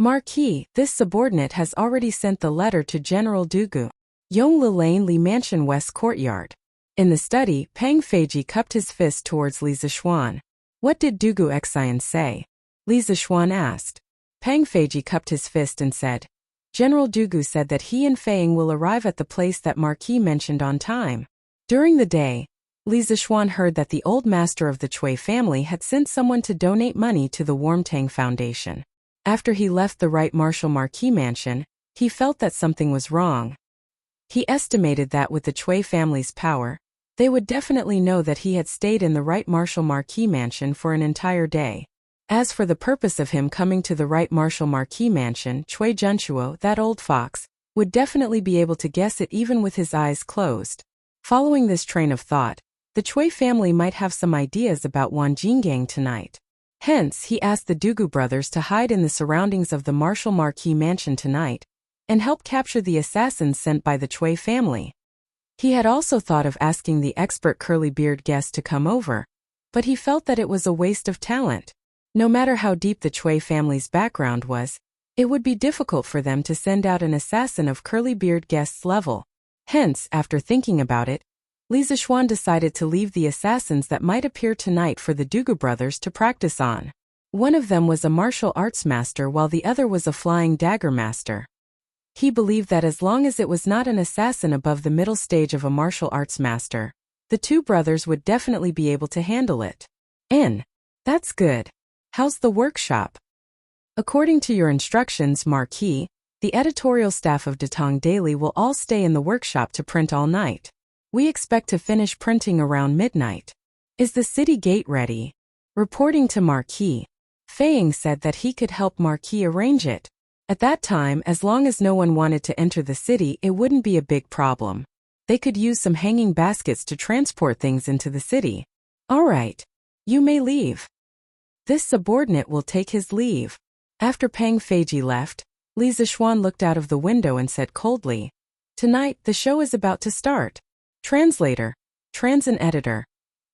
Speaker 1: Marquis, this subordinate has already sent the letter to General Dugu. Yong Lilane Li Mansion West Courtyard. In the study, Peng Feiji cupped his fist towards Li Zixuan. What did Dugu Xian say? Li Zixuan asked. Peng Feiji cupped his fist and said, General Dugu said that he and Feiying will arrive at the place that Marquis mentioned on time. During the day, Li Zixuan heard that the old master of the Chui family had sent someone to donate money to the Warmtang Foundation. After he left the Right Marshal Marquis mansion, he felt that something was wrong. He estimated that with the Chui family's power, they would definitely know that he had stayed in the Right Marshal Marquis mansion for an entire day. As for the purpose of him coming to the Right Marshal Marquis mansion, Chui Junchuo, that old fox, would definitely be able to guess it even with his eyes closed. Following this train of thought, the Chui family might have some ideas about Wan Jinggang tonight. Hence, he asked the Dugu brothers to hide in the surroundings of the Marshal Marquis mansion tonight and help capture the assassins sent by the Chui family. He had also thought of asking the expert curly-beard guest to come over, but he felt that it was a waste of talent. No matter how deep the Chui family's background was, it would be difficult for them to send out an assassin of curly-beard guest's level. Hence, after thinking about it, Li Zixuan decided to leave the assassins that might appear tonight for the Dugu brothers to practice on. One of them was a martial arts master while the other was a flying dagger master. He believed that as long as it was not an assassin above the middle stage of a martial arts master, the two brothers would definitely be able to handle it. That's good. How's the workshop? According to your instructions, Marquis, the editorial staff of Datong Daily will all stay in the workshop to print all night. We expect to finish printing around midnight. Is the city gate ready? Reporting to Marquis, Feiying said that he could help Marquis arrange it. At that time, as long as no one wanted to enter the city, it wouldn't be a big problem. They could use some hanging baskets to transport things into the city. All right. You may leave. This subordinate will take his leave. After Peng Feiji left, Li Zixuan looked out of the window and said coldly, Tonight, the show is about to start. Translator. Transin editor.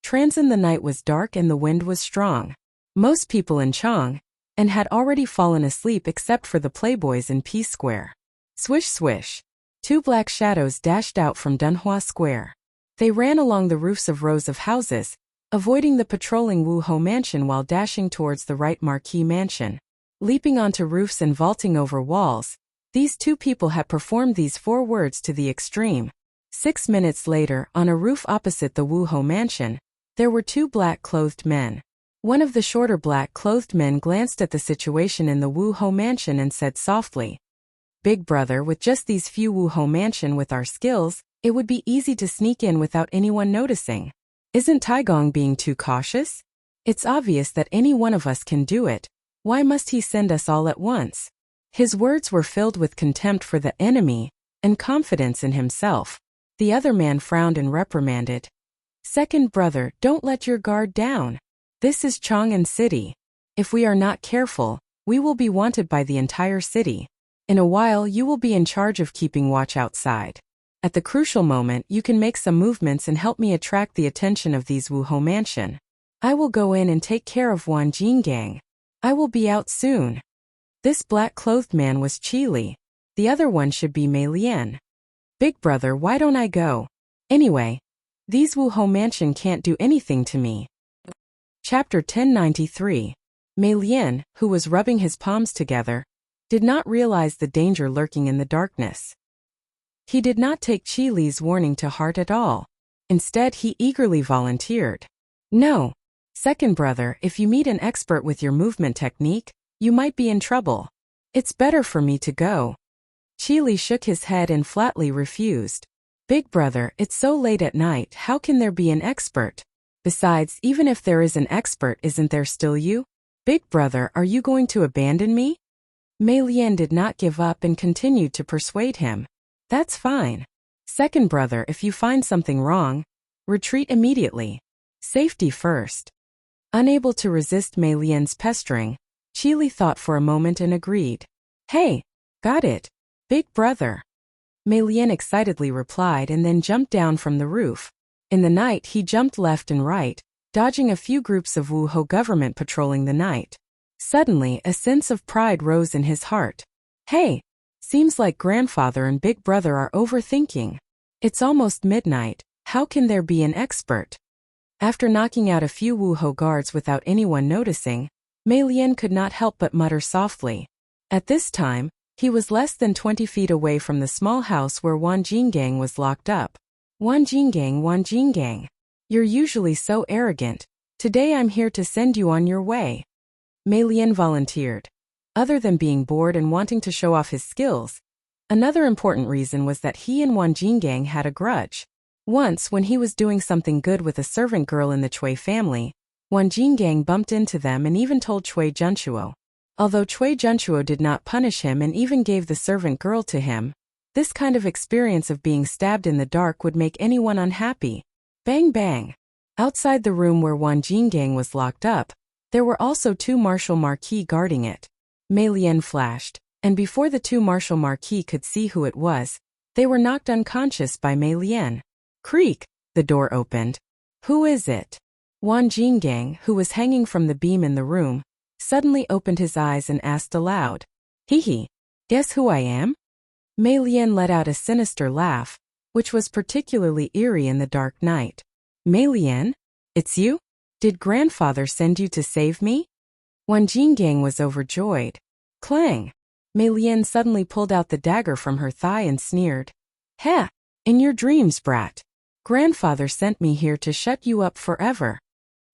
Speaker 1: Transin. The night was dark and the wind was strong. Most people in Chang and had already fallen asleep except for the playboys in Peace Square. Swish swish. Two black shadows dashed out from Dunhua Square. They ran along the roofs of rows of houses, avoiding the patrolling Wu Ho mansion while dashing towards the Right Marquis mansion. Leaping onto roofs and vaulting over walls, these two people had performed these 4 words to the extreme. 6 minutes later, on a roof opposite the Wu Ho mansion, there were 2 black-clothed men. One of the shorter black-clothed men glanced at the situation in the Wu Ho mansion and said softly, Big brother, with just these few Wu Ho mansion with our skills, it would be easy to sneak in without anyone noticing. Isn't Taigong being too cautious? It's obvious that any one of us can do it. Why must he send us all at once? His words were filled with contempt for the enemy and confidence in himself. The other man frowned and reprimanded. Second brother, don't let your guard down. This is Chang'an City. If we are not careful, we will be wanted by the entire city. In a while, you will be in charge of keeping watch outside. At the crucial moment, you can make some movements and help me attract the attention of these Wu Ho mansion. I will go in and take care of Wan Jinggang. I will be out soon. This black-clothed man was Qi Li. The other one should be Mei Lian. Big brother, why don't I go? Anyway, these Wu Ho mansion can't do anything to me. Chapter 1093. Mei Lian, who was rubbing his palms together, did not realize the danger lurking in the darkness. He did not take Qi Li's warning to heart at all. Instead, he eagerly volunteered. No. Second brother, if you meet an expert with your movement technique, you might be in trouble. It's better for me to go. Qi Li shook his head and flatly refused. Big brother, it's so late at night, how can there be an expert? Besides, even if there is an expert, isn't there still you? Big brother, are you going to abandon me? Mei Lian did not give up and continued to persuade him. That's fine. Second brother, if you find something wrong, retreat immediately. Safety first. Unable to resist Mei Lian's pestering, Qi Li thought for a moment and agreed. Hey, got it. Big brother. Mei Lian excitedly replied and then jumped down from the roof. In the night, he jumped left and right, dodging a few groups of Wu Ho government patrolling the night. Suddenly, a sense of pride rose in his heart. Hey! Seems like grandfather and big brother are overthinking. It's almost midnight, how can there be an expert? After knocking out a few Wuho guards without anyone noticing, Mei Lian could not help but mutter softly. At this time, he was less than 20 feet away from the small house where Wan Jinggang was locked up. Wan Jinggang, you're usually so arrogant. Today I'm here to send you on your way. Mei Lian volunteered. Other than being bored and wanting to show off his skills, another important reason was that he and Wan Jinggang had a grudge. Once, when he was doing something good with a servant girl in the Cui family, Wan Jinggang bumped into them and even told Cui Junchuo. Although Cui Junchuo did not punish him and even gave the servant girl to him, this kind of experience of being stabbed in the dark would make anyone unhappy. Bang bang. Outside the room where Wan Jinggang was locked up, there were also two martial marquis guarding it. Mei Lian flashed, and before the two martial marquis could see who it was, they were knocked unconscious by Mei Lian. Creak! The door opened. Who is it? Wan Jinggang, who was hanging from the beam in the room, suddenly opened his eyes and asked aloud. Hee. Guess who I am? Mei Lian let out a sinister laugh, which was particularly eerie in the dark night. Mei Lian? It's you? Did grandfather send you to save me? Wan Jinggang was overjoyed. Clang! Mei Lian suddenly pulled out the dagger from her thigh and sneered. Heh! In your dreams, brat. Grandfather sent me here to shut you up forever.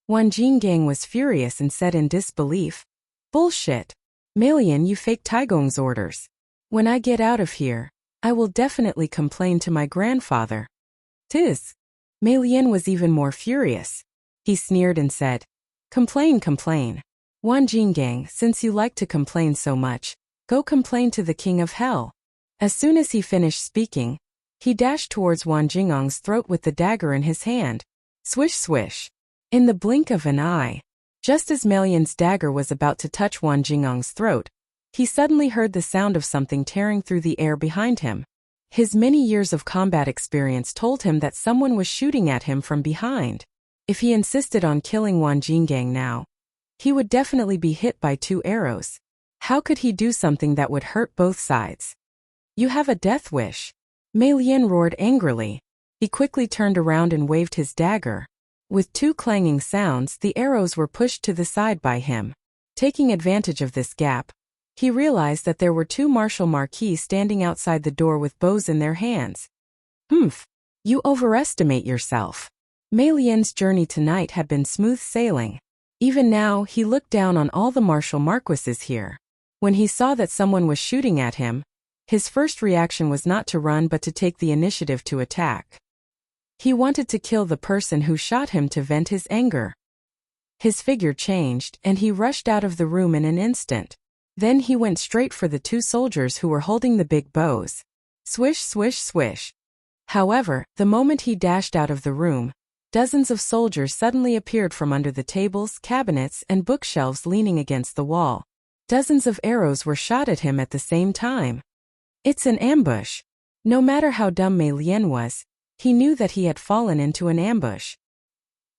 Speaker 1: Wan Jinggang was furious and said in disbelief. Bullshit. Mei Lian, you faked Taigong's orders. When I get out of here, I will definitely complain to my grandfather. Tis. Mei Lian was even more furious. He sneered and said, Complain. Wan Jinggang, since you like to complain so much, go complain to the king of hell. As soon as he finished speaking, he dashed towards Wan Jingong's throat with the dagger in his hand. Swish swish. In the blink of an eye, just as Mei Lian's dagger was about to touch Wan Jingong's throat, he suddenly heard the sound of something tearing through the air behind him. His many years of combat experience told him that someone was shooting at him from behind. If he insisted on killing Wan Jinggang now, he would definitely be hit by 2 arrows. How could he do something that would hurt both sides? You have a death wish. Mei Lian roared angrily. He quickly turned around and waved his dagger. With 2 clanging sounds, the arrows were pushed to the side by him. Taking advantage of this gap, he realized that there were 2 martial marquis standing outside the door with bows in their hands. Humph! You overestimate yourself. Mei Lian's journey tonight had been smooth sailing. Even now, he looked down on all the martial marquises here. When he saw that someone was shooting at him, his first reaction was not to run but to take the initiative to attack. He wanted to kill the person who shot him to vent his anger. His figure changed, and he rushed out of the room in an instant. Then he went straight for the 2 soldiers who were holding the big bows. Swish, swish, swish. However, the moment he dashed out of the room, dozens of soldiers suddenly appeared from under the tables, cabinets, and bookshelves leaning against the wall. Dozens of arrows were shot at him at the same time. It's an ambush. No matter how dumb Mei Lian was, he knew that he had fallen into an ambush.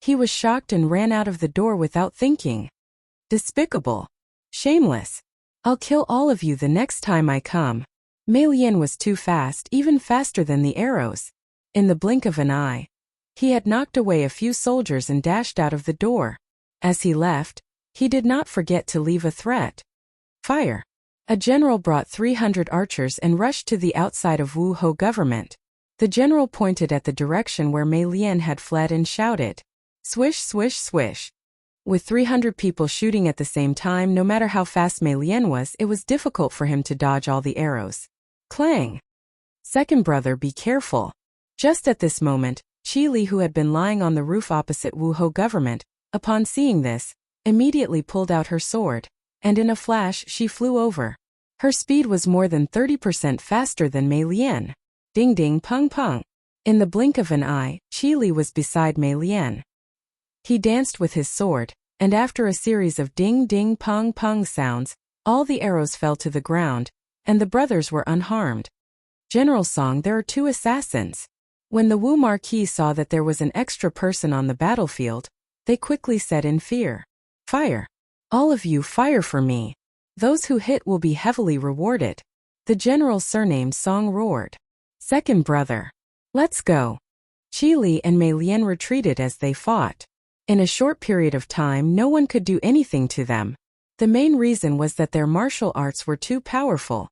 Speaker 1: He was shocked and ran out of the door without thinking. Despicable. Shameless. I'll kill all of you the next time I come. Mei Lian was too fast, even faster than the arrows. In the blink of an eye, he had knocked away a few soldiers and dashed out of the door. As he left, he did not forget to leave a threat. Fire. A general brought 300 archers and rushed to the outside of Wu Ho government. The general pointed at the direction where Mei Lian had fled and shouted, Swish, swish, swish. With 300 people shooting at the same time, no matter how fast Mei Lian was, it was difficult for him to dodge all the arrows. Clang. Second brother, be careful. Just at this moment, Qi Li, who had been lying on the roof opposite Wu Ho government, upon seeing this, immediately pulled out her sword, and in a flash she flew over. Her speed was more than 30% faster than Mei Lian. Ding ding pong pong. In the blink of an eye, Qi Li was beside Mei Lian. He danced with his sword, and after a series of ding ding pong pong sounds, all the arrows fell to the ground, and the brothers were unharmed. General Song, there are 2 assassins. When the Wu Marquis saw that there was an extra person on the battlefield, they quickly said in fear, Fire. All of you fire for me. Those who hit will be heavily rewarded. The general surnamed Song roared. Second brother. Let's go. Qi Li and Mei Lian retreated as they fought. In a short period of time, no one could do anything to them. The main reason was that their martial arts were too powerful.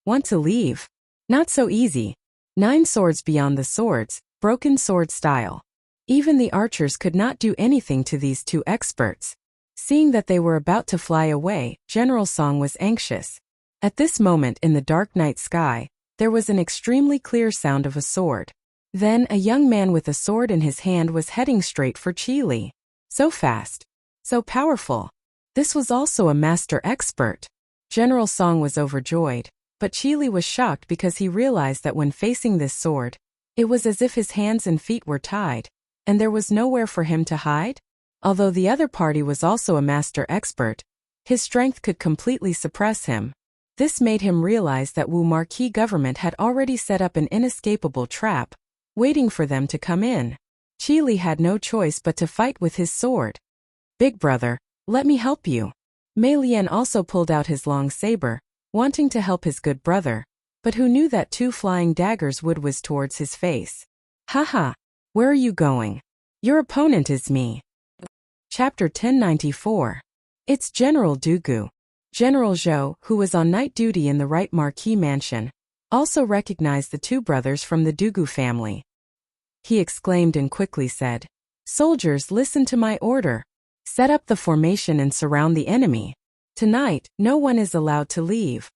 Speaker 1: Want to leave? Not so easy. 9 swords beyond the swords, broken sword style. Even the archers could not do anything to these 2 experts. Seeing that they were about to fly away, General Song was anxious. At this moment in the dark night sky, there was an extremely clear sound of a sword. Then a young man with a sword in his hand was heading straight for Qi Li. So fast. So powerful. This was also a master expert. General Song was overjoyed, but Qi Li was shocked because he realized that when facing this sword, it was as if his hands and feet were tied, and there was nowhere for him to hide. Although the other party was also a master expert, his strength could completely suppress him. This made him realize that Wu Marquis government had already set up an inescapable trap, waiting for them to come in. Qi Li had no choice but to fight with his sword. Big brother, let me help you. Mei Lian also pulled out his long saber, wanting to help his good brother, but who knew that 2 flying daggers would whiz towards his face. Haha, where are you going? Your opponent is me. Chapter 1094. It's General Dugu. General Zhou, who was on night duty in the Right Marquis mansion, also recognized the 2 brothers from the Dugu family. He exclaimed and quickly said, "Soldiers, listen to my order. Set up the formation and surround the enemy. Tonight, no one is allowed to leave."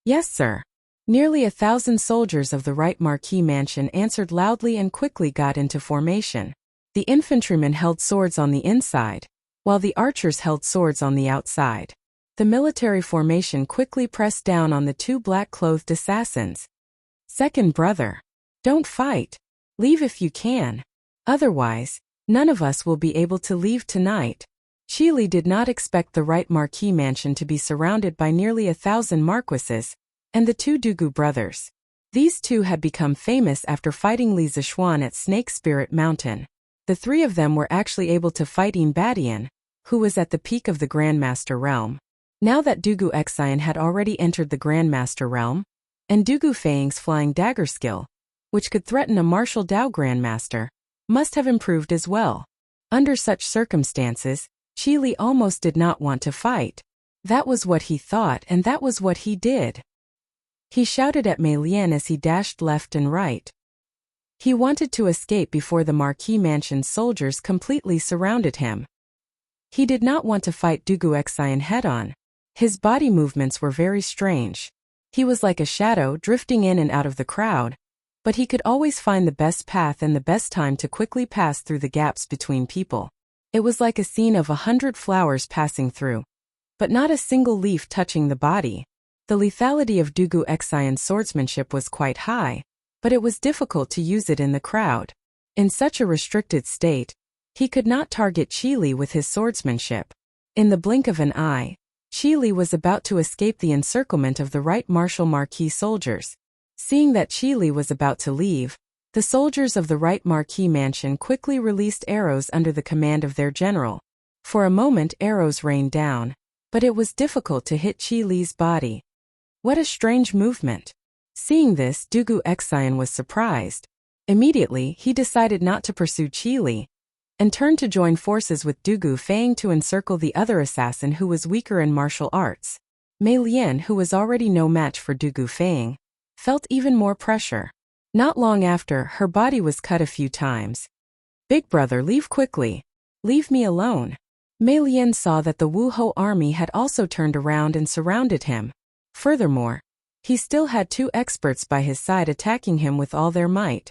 Speaker 1: Yes, sir. Nearly 1,000 soldiers of the Right Marquis mansion answered loudly and quickly got into formation. The infantrymen held swords on the inside, while the archers held swords on the outside. The military formation quickly pressed down on the 2 black-clothed assassins. Second brother. Don't fight. Leave if you can. Otherwise, none of us will be able to leave tonight. Qi Li did not expect the Right Marquis mansion to be surrounded by nearly 1,000 marquises, and the 2 Dugu brothers. These 2 had become famous after fighting Li Zishuan at Snake Spirit Mountain. The 3 of them were actually able to fight Badian, who was at the peak of the Grandmaster realm. Now that Dugu Xian had already entered the Grandmaster realm, and Dugu Feiying's flying dagger skill, which could threaten a martial Dao Grandmaster, must have improved as well. Under such circumstances, Qi Li almost did not want to fight. That was what he thought, and that was what he did. He shouted at Mei Lian as he dashed left and right. He wanted to escape before the Marquis mansion's soldiers completely surrounded him. He did not want to fight Dugu Xian head-on. His body movements were very strange. He was like a shadow drifting in and out of the crowd, but he could always find the best path and the best time to quickly pass through the gaps between people. It was like a scene of 100 flowers passing through, but not a single leaf touching the body. The lethality of Dugu Xian's swordsmanship was quite high, but it was difficult to use it in the crowd. In such a restricted state, he could not target Qi Li with his swordsmanship. In the blink of an eye, Qi Li was about to escape the encirclement of the Right Marquis soldiers. Seeing that Qi Li was about to leave, the soldiers of the Right Marquis mansion quickly released arrows under the command of their general. For a moment arrows rained down, but it was difficult to hit Qi Li's body. What a strange movement. Seeing this, Dugu Xian was surprised. Immediately, he decided not to pursue Qi Li, and turned to join forces with Dugu Feiying to encircle the other assassin who was weaker in martial arts. Mei Lian, who was already no match for Dugu Feiying, felt even more pressure. Not long after, her body was cut a few times. Big brother, leave quickly. Leave me alone. Mei Lian saw that the Wu Hou army had also turned around and surrounded him. Furthermore, he still had 2 experts by his side attacking him with all their might.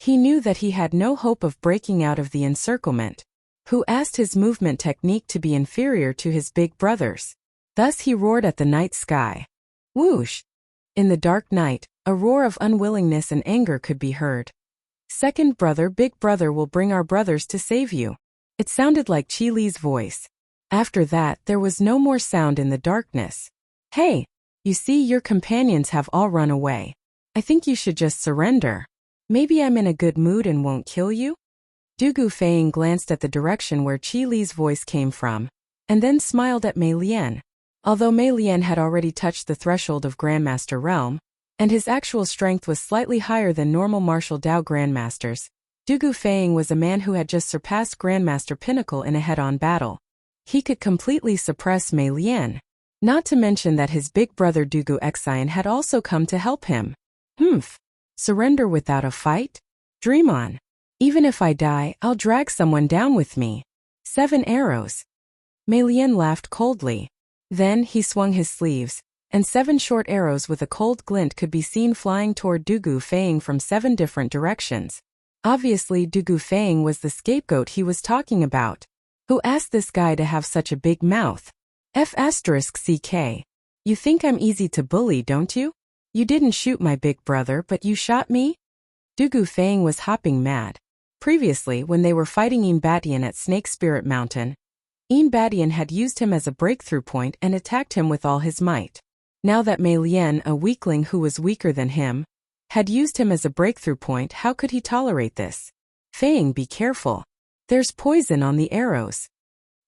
Speaker 1: He knew that he had no hope of breaking out of the encirclement. Hu asked his movement technique to be inferior to his big brother's. Thus he roared at the night sky. Whoosh! In the dark night, a roar of unwillingness and anger could be heard. Second brother, big brother will bring our brothers to save you. It sounded like Qi Li's voice. After that, there was no more sound in the darkness. Hey, you see, your companions have all run away. I think you should just surrender. Maybe I'm in a good mood and won't kill you? Dugu Feiying glanced at the direction where Qi Li's voice came from, and then smiled at Mei Lian. Although Mei Lian had already touched the threshold of Grandmaster realm, and his actual strength was slightly higher than normal martial Dao Grandmasters, Dugu Feiying was a man who had just surpassed Grandmaster Pinnacle in a head-on battle. He could completely suppress Mei Lian. Not to mention that his big brother Dugu Xian had also come to help him. Surrender without a fight? Dream on. Even if I die, I'll drag someone down with me. 7 arrows. Mei Lian laughed coldly. Then he swung his sleeves, and 7 short arrows with a cold glint could be seen flying toward Dugu Feiying from 7 different directions. Obviously, Dugu Feiying was the scapegoat he was talking about. Who asked this guy to have such a big mouth? F***CK. You think I'm easy to bully, don't you? You didn't shoot my big brother, but you shot me? Dugu Feiying was hopping mad. Previously, when they were fighting Enchantress at Snake Spirit Mountain, Enchantress had used him as a breakthrough point and attacked him with all his might. Now that Mei Lian, a weakling who was weaker than him, had used him as a breakthrough point, how could he tolerate this? Feiying, be careful. There's poison on the arrows.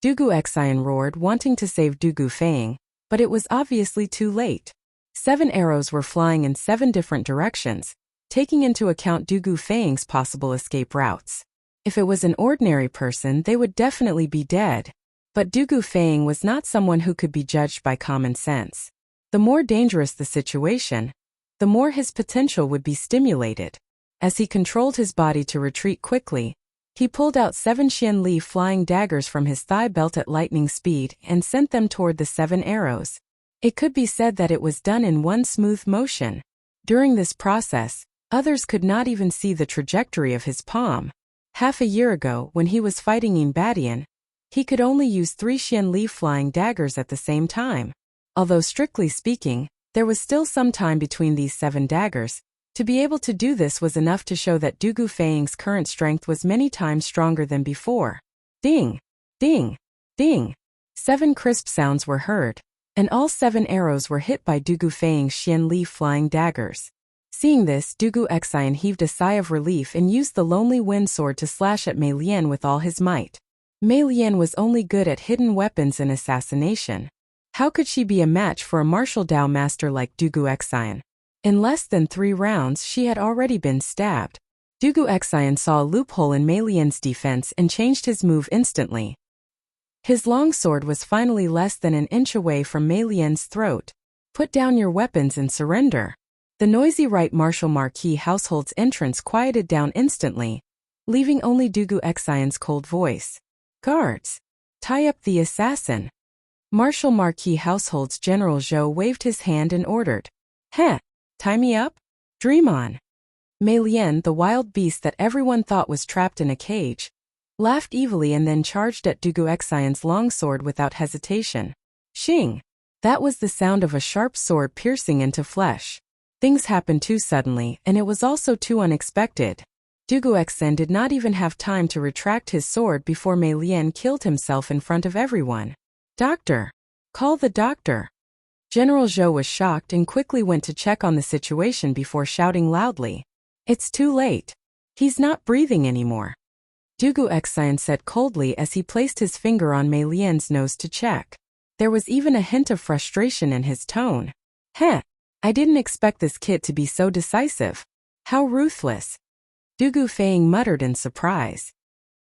Speaker 1: Dugu Xian roared, wanting to save Dugu Feiying, but it was obviously too late. 7 arrows were flying in 7 different directions, taking into account Dugu Feiying's possible escape routes. If it was an ordinary person, they would definitely be dead. But Dugu Feiying was not someone who could be judged by common sense. The more dangerous the situation, the more his potential would be stimulated. As he controlled his body to retreat quickly, he pulled out 7 Xian Li flying daggers from his thigh belt at lightning speed and sent them toward the 7 arrows. It could be said that it was done in one smooth motion. During this process, others could not even see the trajectory of his palm. Half a year ago, when he was fighting Enchantress, he could only use 3 Xian Li flying daggers at the same time. Although strictly speaking, there was still some time between these 7 daggers. To be able to do this was enough to show that Dugu Feiying's current strength was many times stronger than before. Ding! Ding! Ding! 7 crisp sounds were heard, and all 7 arrows were hit by Dugu Feiying's Xian Li flying daggers. Seeing this, Dugu Xian heaved a sigh of relief and used the Lonely Wind Sword to slash at Mei Lian with all his might. Mei Lian was only good at hidden weapons and assassination. How could she be a match for a martial Dao master like Dugu Xian? In less than 3 rounds, she had already been stabbed. Dugu Xian saw a loophole in Mei Lian's defense and changed his move instantly. His long sword was finally less than an inch away from Mei Lian's throat. Put down your weapons and surrender. The noisy right martial marquis household's entrance quieted down instantly, leaving only Dugu Xian's cold voice. Guards! Tie up the assassin! Martial Marquis Household's General Zhou waved his hand and ordered. Heh! Tie me up? Dream on! Mei Lian, the wild beast that everyone thought was trapped in a cage, laughed evilly and then charged at Dugu Xian's long sword without hesitation. Shing! That was the sound of a sharp sword piercing into flesh. Things happened too suddenly, and it was also too unexpected. Dugu Xian did not even have time to retract his sword before Mei Lian killed himself in front of everyone. Doctor! Call the doctor! General Zhou was shocked and quickly went to check on the situation before shouting loudly. It's too late. He's not breathing anymore. Dugu Xian said coldly as he placed his finger on Mei Lian's nose to check. There was even a hint of frustration in his tone. Heh! I didn't expect this kid to be so decisive. How ruthless! Dugu Feiying muttered in surprise.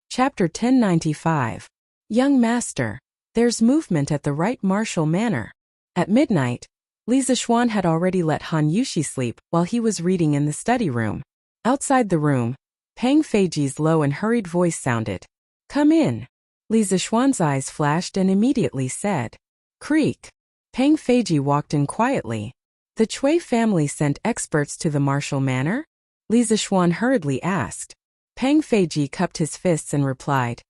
Speaker 1: Chapter 1095. Young Master, there's movement at the right martial manor. At midnight, Li Zixuan had already let Han Yushi sleep while he was reading in the study room. Outside the room, Peng Feiji's low and hurried voice sounded. Come in. Li Zixuan's eyes flashed and immediately said. Creak. Peng Feiji walked in quietly. The Cui family sent experts to the martial manor? Li Zixuan hurriedly asked. Peng Feiji cupped his fists and replied.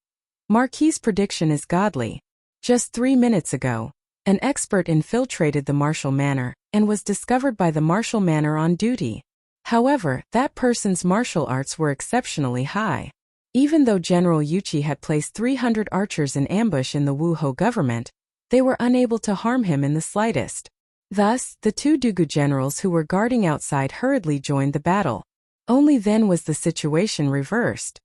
Speaker 1: Marquis' prediction is godly. Just 3 minutes ago, an expert infiltrated the martial manor and was discovered by the martial manor on duty. However, that person's martial arts were exceptionally high. Even though General Yuchi had placed 300 archers in ambush in the Wuhou government, they were unable to harm him in the slightest. Thus, the 2 Dugu generals who were guarding outside hurriedly joined the battle. Only then was the situation reversed.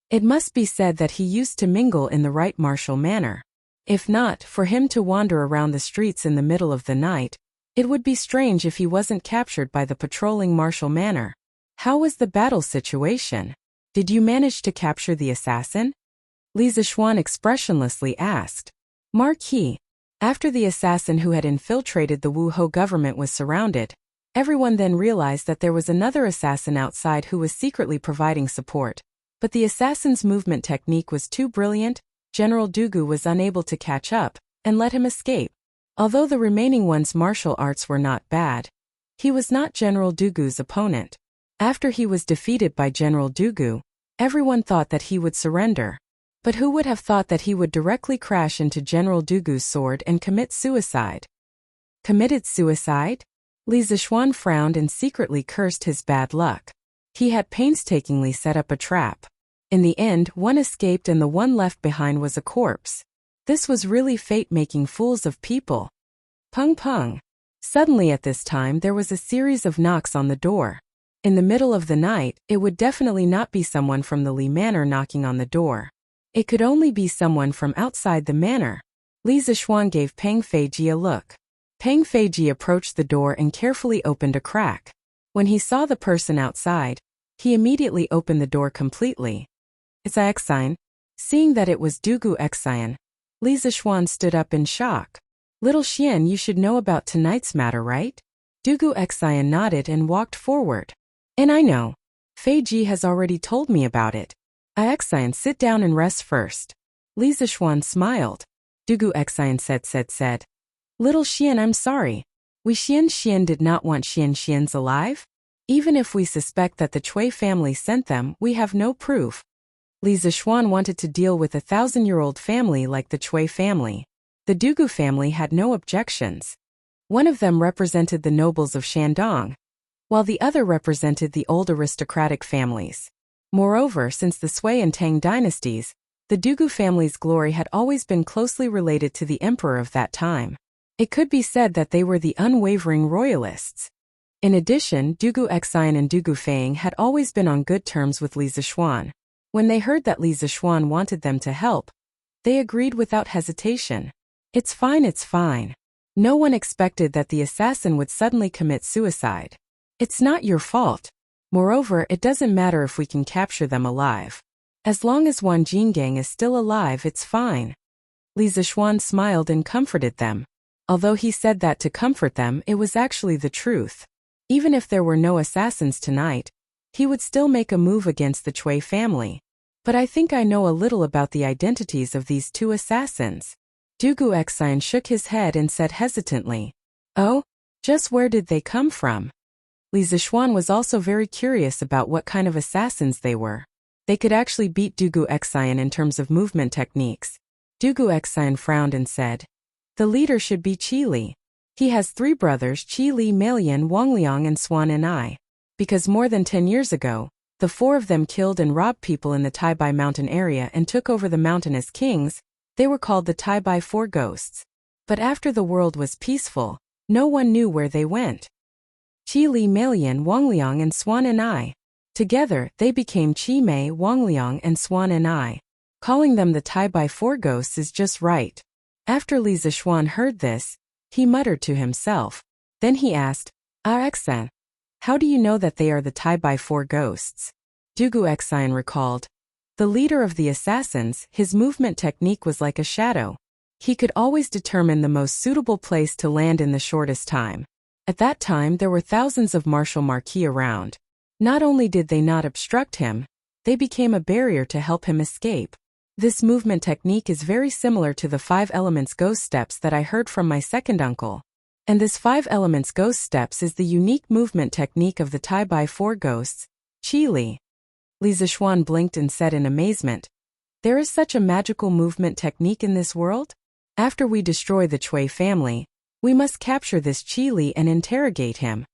Speaker 1: It must be said that he used to mingle in the right martial manner. If not, for him to wander around the streets in the middle of the night, it would be strange if he wasn't captured by the patrolling Marshal Manor. How was the battle situation? Did you manage to capture the assassin? Li Zixuan expressionlessly asked. Marquis. After the assassin who had infiltrated the Wuhou government was surrounded, everyone then realized that there was another assassin outside who was secretly providing support. But the assassin's movement technique was too brilliant, General Dugu was unable to catch up, and let him escape. Although the remaining one's martial arts were not bad, he was not General Dugu's opponent. After he was defeated by General Dugu, everyone thought that he would surrender. But who would have thought that he would directly crash into General Dugu's sword and commit suicide? Committed suicide? Li Zixuan frowned and secretly cursed his bad luck. He had painstakingly set up a trap. In the end, one escaped and the one left behind was a corpse. This was really fate making fools of people. Pung pung. Suddenly at this time there was a series of knocks on the door. In the middle of the night, it would definitely not be someone from the Li Manor knocking on the door. It could only be someone from outside the manor. Li Zixuan gave Peng Feiji a look. Peng Feiji approached the door and carefully opened a crack. When he saw the person outside, he immediately opened the door completely. It's a Xian. Seeing that it was Dugu Xian, Li Zixuan stood up in shock. Little Xian, you should know about tonight's matter, right? Dugu Xian nodded and walked forward. And I know. Feiji has already told me about it. Xian, sit down and rest first. Li Zixuan smiled. Dugu Xian said. Little Xian, I'm sorry. We Xian did not want Xian's alive. Even if we suspect that the Chui family sent them, we have no proof. Li Zixuan wanted to deal with a 1,000-year-old family like the Chui family. The Dugu family had no objections. One of them represented the nobles of Shandong, while the other represented the old aristocratic families. Moreover, since the Sui and Tang dynasties, the Dugu family's glory had always been closely related to the emperor of that time. It could be said that they were the unwavering royalists. In addition, Dugu Xian and Dugu Fang had always been on good terms with Li Zixuan. When they heard that Li Zixuan wanted them to help, they agreed without hesitation. It's fine. No one expected that the assassin would suddenly commit suicide. It's not your fault. Moreover, it doesn't matter if we can capture them alive. As long as Wan Jingang is still alive, it's fine. Li Zixuan smiled and comforted them. Although he said that to comfort them, it was actually the truth. Even if there were no assassins tonight, he would still make a move against the Chui family. But I think I know a little about the identities of these two assassins. Dugu Xian shook his head and said hesitantly, Oh? Just where did they come from? Li Zixuan was also very curious about what kind of assassins they were. They could actually beat Dugu Xian in terms of movement techniques. Dugu Xian frowned and said, The leader should be Qi Li. He has 3 brothers, Qi Li, Melian, Wangliang and Swan and I. Because more than 10 years ago, the 4 of them killed and robbed people in the Taibai mountain area and took over the mountain as kings. They were called the Taibai 4 Ghosts. But after the world was peaceful, no one knew where they went. Qi Li, Melian, Wangliang and Swan and I. Together, they became Qi Mei, Wangliang and Swan and I. Calling them the Taibai 4 Ghosts is just right. After Li Zixuan heard this, he muttered to himself. Then he asked, Xian, how do you know that they are the Taibai 4 Ghosts? Dugu Xian recalled. The leader of the assassins, his movement technique was like a shadow. He could always determine the most suitable place to land in the shortest time. At that time there were thousands of martial marquis around. Not only did they not obstruct him, they became a barrier to help him escape. This movement technique is very similar to the 5 elements ghost steps that I heard from my second uncle. And this 5 elements ghost steps is the unique movement technique of the Taibai 4 Ghosts, Qi Li. Li Zixuan blinked and said in amazement, There is such a magical movement technique in this world? After we destroy the Chui family, we must capture this Qi Li and interrogate him.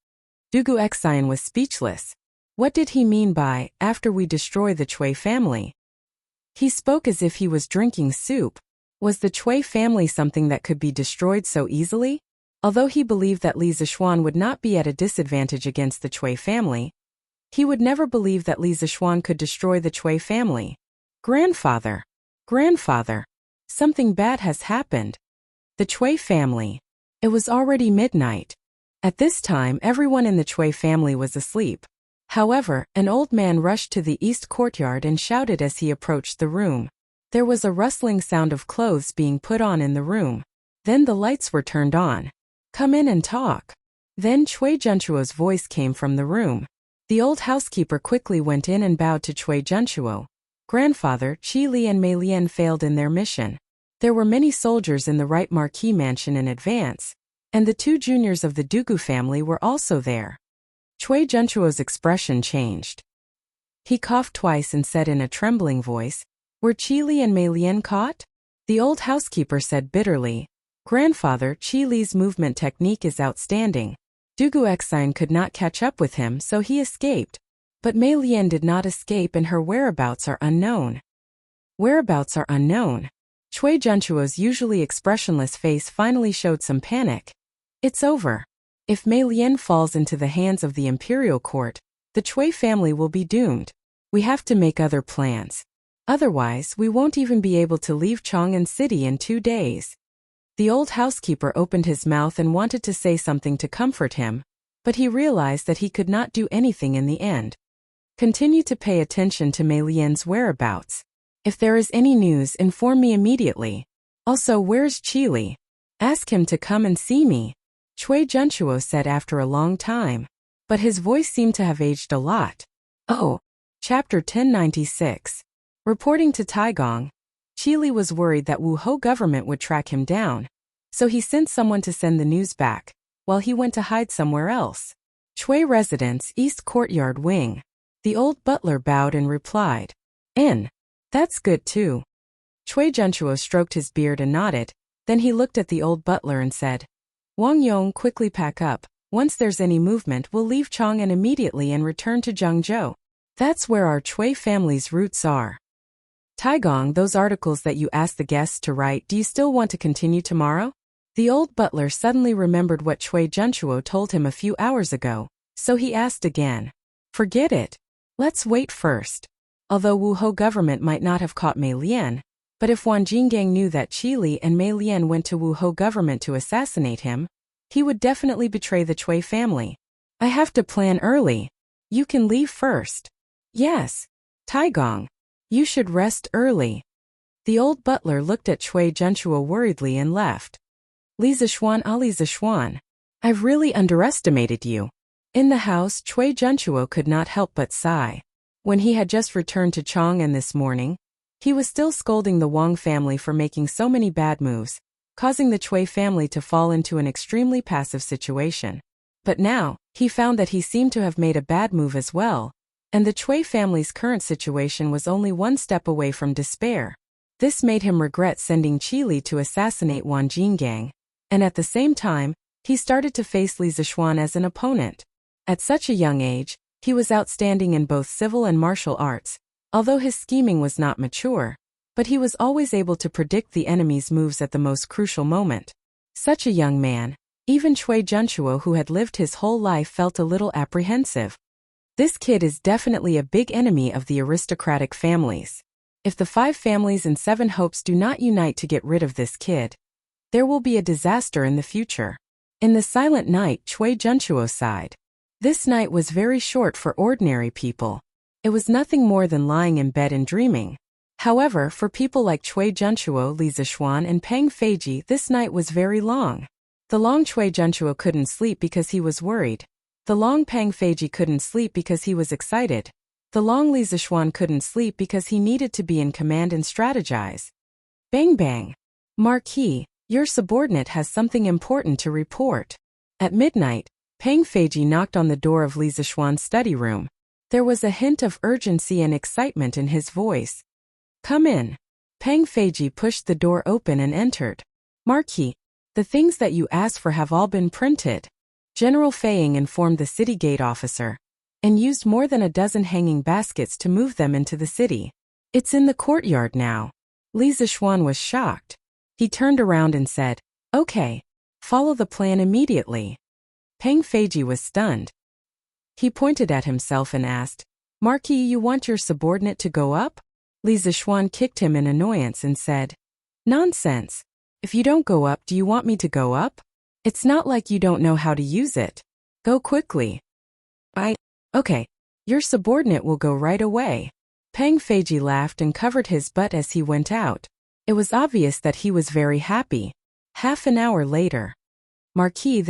Speaker 1: Dugu Xian was speechless. What did he mean by, after we destroy the Chui family? He spoke as if he was drinking soup. Was the Chui family something that could be destroyed so easily? Although he believed that Li Zixuan would not be at a disadvantage against the Chui family, he would never believe that Li Zixuan could destroy the Chui family. Grandfather! Something bad has happened. The Chui family. It was already midnight. At this time, everyone in the Chui family was asleep. However, an old man rushed to the east courtyard and shouted as he approached the room. There was a rustling sound of clothes being put on in the room. Then the lights were turned on. Come in and talk. Then Chui Junchuo's voice came from the room. The old housekeeper quickly went in and bowed to Chui Junchuo. Grandfather, Qi Li and Mei Lian failed in their mission. There were many soldiers in the right marquee mansion in advance, and the 2 juniors of the Dugu family were also there. Chui Junchuo's expression changed. He coughed twice and said in a trembling voice, "Were Qi Li and Mei Lian caught?" The old housekeeper said bitterly, "Grandfather, Qi Li's movement technique is outstanding. Dugu Exine could not catch up with him, so he escaped. But Mei Lian did not escape and her whereabouts are unknown." Whereabouts are unknown. Chui Junchuo's usually expressionless face finally showed some panic. It's over. If Mei Lian falls into the hands of the imperial court, the Chui family will be doomed. We have to make other plans. Otherwise, we won't even be able to leave Chang'an City in 2 days. The old housekeeper opened his mouth and wanted to say something to comfort him, but he realized that he could not do anything in the end. Continue to pay attention to Mei Lian's whereabouts. If there is any news, inform me immediately. Also, where's Qi Li? Ask him to come and see me, Chui Junchuo said after a long time. But his voice seemed to have aged a lot. Oh. Chapter 1096. Reporting to Taigong, Qi Li was worried that Wuhou government would track him down, so he sent someone to send the news back, while he went to hide somewhere else. Chui Residence, East Courtyard Wing. The old butler bowed and replied, "In. That's good too." Chui Junchuo stroked his beard and nodded, then he looked at the old butler and said, "Wang Yong, quickly pack up. Once there's any movement, we'll leave Chang'an immediately and return to Zhengzhou. That's where our Chui family's roots are." Taigong, those articles that you asked the guests to write, do you still want to continue tomorrow? The old butler suddenly remembered what Chui Junchuo told him a few hours ago, so he asked again. "Forget it. Let's wait first." Although Wuhou government might not have caught Mei Lian, but if Wan Jinggang knew that Qi Li and Mei Lian went to Wuhou government to assassinate him, he would definitely betray the Chui family. "I have to plan early. You can leave first." "Yes. Taigong. You should rest early." The old butler looked at Chui Junchuo worriedly and left. "Li Zishuan, Ali Zishuan. I've really underestimated you." In the house, Chui Junchuo could not help but sigh. When he had just returned to Chang'an this morning, he was still scolding the Wang family for making so many bad moves, causing the Chui family to fall into an extremely passive situation. But now, he found that he seemed to have made a bad move as well, and the Chui family's current situation was only one step away from despair. This made him regret sending Qi Li to assassinate Wan Jinggang, and at the same time, he started to face Li Zishuan as an opponent. At such a young age, he was outstanding in both civil and martial arts, although his scheming was not mature, but he was always able to predict the enemy's moves at the most crucial moment. Such a young man, even Chui Junchuo, who had lived his whole life, felt a little apprehensive. This kid is definitely a big enemy of the aristocratic families. If the 5 families and 7 hopes do not unite to get rid of this kid, there will be a disaster in the future. In the silent night, Chui Junchuo sighed. This night was very short for ordinary people. It was nothing more than lying in bed and dreaming. However, for people like Chui Junchuo, Li Zishuan, and Peng Feiji, this night was very long. The long Chui Junchuo couldn't sleep because he was worried. The long Peng Feiji couldn't sleep because he was excited. The long Li Zishuan couldn't sleep because he needed to be in command and strategize. Bang bang. "Marquis, your subordinate has something important to report." At midnight, Peng Feiji knocked on the door of Li Zishuan's study room. There was a hint of urgency and excitement in his voice. "Come in." Peng Feiji pushed the door open and entered. "Marquis, the things that you asked for have all been printed." General Feiying informed the city gate officer, and used more than a dozen hanging baskets to move them into the city. "It's in the courtyard now." Li Zishuan was shocked. He turned around and said, "Okay, follow the plan immediately." Peng Feiji was stunned. He pointed at himself and asked, "Marquis, you want your subordinate to go up?" Li Zishuan kicked him in annoyance and said, Nonsense. If you don't go up, do you want me to go up? It's not like you don't know how to use it. Go quickly. Okay. Your subordinate will go right away. Peng Feiji laughed and covered his butt as he went out. It was obvious that he was very happy. Half an hour later. Marquis,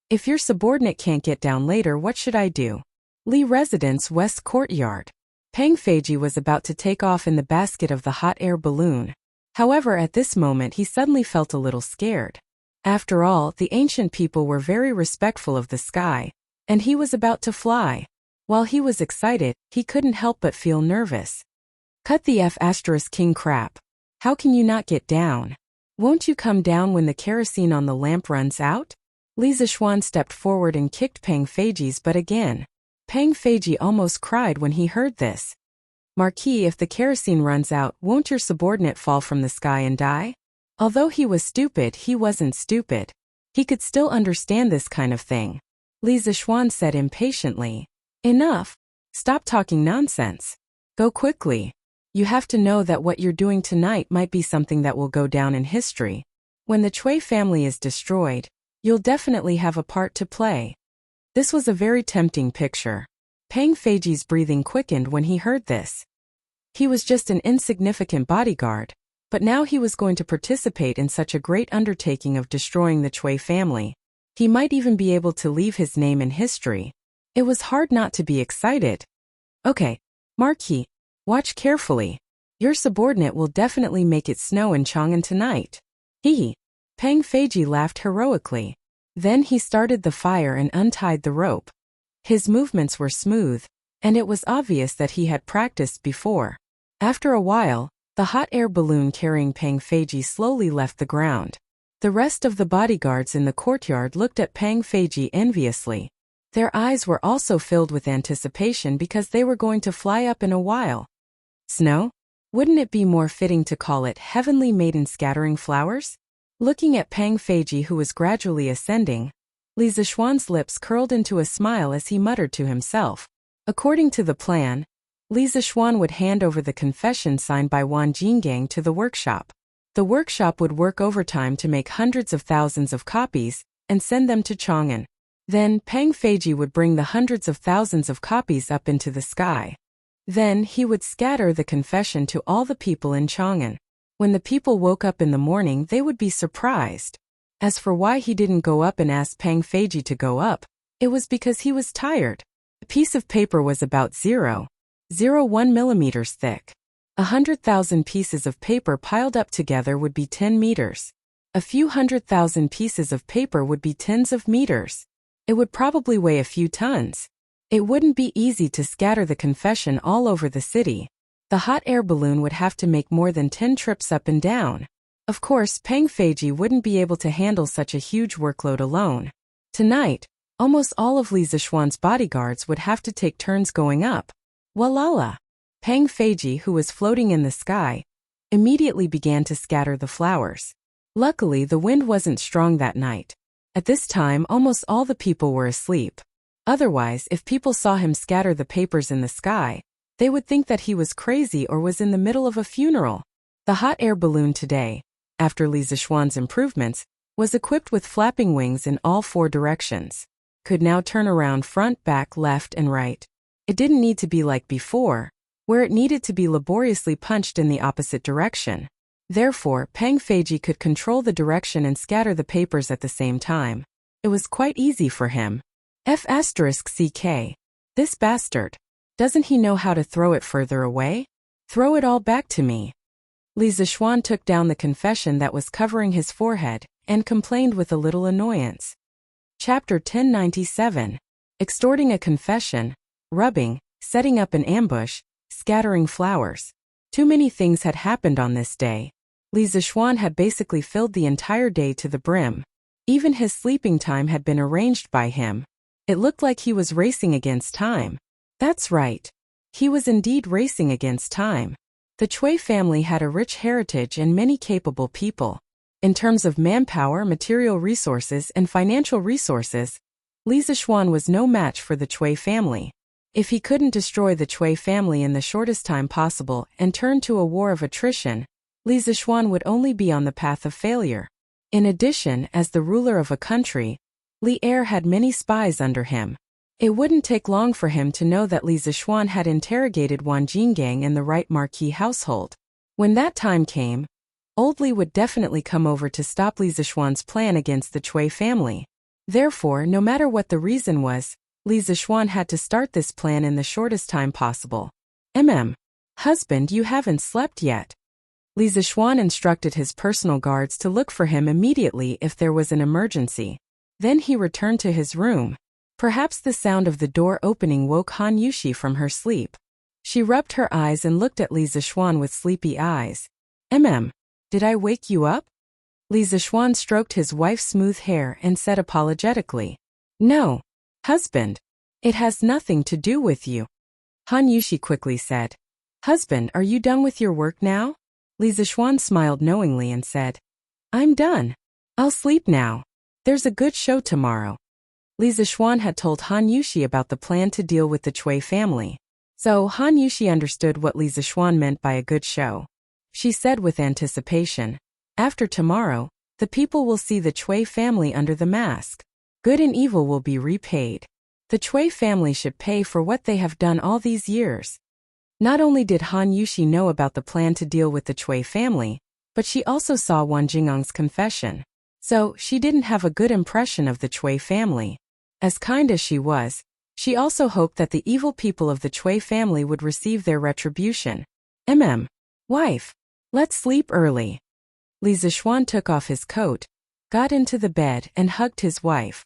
Speaker 1: if your subordinate can't get down later, what should I do? Li Residence, West Courtyard. Peng Feiji was about to take off in the basket of the hot air balloon. However, at this moment he suddenly felt a little scared. After all, the ancient people were very respectful of the sky, and he was about to fly. While he was excited, he couldn't help but feel nervous. Cut the King crap. How can you not get down? Won't you come down when the kerosene on the lamp runs out? Li Zixuan stepped forward and kicked Peng Feiji's butt again. Peng Feiji almost cried when he heard this. Marquis, if the kerosene runs out, won't your subordinate fall from the sky and die? Although he was stupid, he wasn't stupid. He could still understand this kind of thing. Li Zixuan said impatiently. Enough. Stop talking nonsense. Go quickly. You have to know that what you're doing tonight might be something that will go down in history. When the Chui family is destroyed, you'll definitely have a part to play. This was a very tempting picture. Peng Feiji's breathing quickened when he heard this. He was just an insignificant bodyguard, but now he was going to participate in such a great undertaking of destroying the Chui family. He might even be able to leave his name in history. It was hard not to be excited. Okay, Marquis, watch carefully. Your subordinate will definitely make it snow in Chang'an tonight. Peng Feiji laughed heroically. Then he started the fire and untied the rope. His movements were smooth, and it was obvious that he had practiced before. After a while, the hot air balloon carrying Peng Feiji slowly left the ground. The rest of the bodyguards in the courtyard looked at Peng Feiji enviously. Their eyes were also filled with anticipation because they were going to fly up in a while. Snow? Wouldn't it be more fitting to call it heavenly maiden scattering flowers? Looking at Peng Feiji, who was gradually ascending, Li Zixuan's lips curled into a smile as he muttered to himself. According to the plan, Li Zixuan would hand over the confession signed by Wan Jingang to the workshop. The workshop would work overtime to make hundreds of thousands of copies and send them to Chang'an. Then Peng Feiji would bring the hundreds of thousands of copies up into the sky. Then he would scatter the confession to all the people in Chang'an. When the people woke up in the morning, they would be surprised. As for why he didn't go up and ask Peng Feiji to go up, it was because he was tired. A piece of paper was about 0.01 millimeters thick. 100,000 pieces of paper piled up together would be 10 meters. A few 100,000 pieces of paper would be tens of meters. It would probably weigh a few tons. It wouldn't be easy to scatter the confession all over the city. The hot air balloon would have to make more than 10 trips up and down. Of course, Peng Feiji wouldn't be able to handle such a huge workload alone. Tonight, almost all of Li Zixuan's bodyguards would have to take turns going up. Walala! Peng Feiji, who was floating in the sky, immediately began to scatter the flowers. Luckily, the wind wasn't strong that night. At this time, almost all the people were asleep. Otherwise, if people saw him scatter the papers in the sky, they would think that he was crazy or was in the middle of a funeral. The hot air balloon today, after Li Zixuan's improvements, was equipped with flapping wings in all 4 directions. Could now turn around front, back, left, and right. It didn't need to be like before, where it needed to be laboriously punched in the opposite direction. Therefore, Peng Feiji could control the direction and scatter the papers at the same time. It was quite easy for him. F***CK. This bastard. Doesn't he know how to throw it further away? Throw it all back to me. Li Zixuan took down the confession that was covering his forehead and complained with a little annoyance. Chapter 1097. Extorting a confession, rubbing, setting up an ambush, scattering flowers. Too many things had happened on this day. Li Zixuan had basically filled the entire day to the brim. Even his sleeping time had been arranged by him. It looked like he was racing against time. That's right. He was indeed racing against time. The Chui family had a rich heritage and many capable people. In terms of manpower, material resources, and financial resources, Li Zixuan was no match for the Chui family. If he couldn't destroy the Chui family in the shortest time possible and turn to a war of attrition, Li Zixuan would only be on the path of failure. In addition, as the ruler of a country, Li Er had many spies under him. It wouldn't take long for him to know that Li Zixuan had interrogated Wan Jinggang and the right marquis household. When that time came, Old Li would definitely come over to stop Li Zixuan's plan against the Cui family. Therefore, no matter what the reason was, Li Zixuan had to start this plan in the shortest time possible. Husband, you haven't slept yet. Li Zixuan instructed his personal guards to look for him immediately if there was an emergency. Then he returned to his room. Perhaps the sound of the door opening woke Han Yushi from her sleep. She rubbed her eyes and looked at Li Zixuan with sleepy eyes. Did I wake you up? Li Zixuan stroked his wife's smooth hair and said apologetically. No, husband. It has nothing to do with you. Han Yushi quickly said. Husband, are you done with your work now? Li Zixuan smiled knowingly and said. I'm done. I'll sleep now. There's a good show tomorrow. Li Zixuan had told Han Yushi about the plan to deal with the Cui family. So Han Yushi understood what Li Zixuan meant by a good show. She said with anticipation, after tomorrow, the people will see the Cui family under the mask. Good and evil will be repaid. The Cui family should pay for what they have done all these years. Not only did Han Yushi know about the plan to deal with the Cui family, but she also saw Wan Jingang's confession. So she didn't have a good impression of the Cui family. As kind as she was, she also hoped that the evil people of the Cui family would receive their retribution. Wife, let's sleep early. Li Zixuan took off his coat, got into the bed and hugged his wife.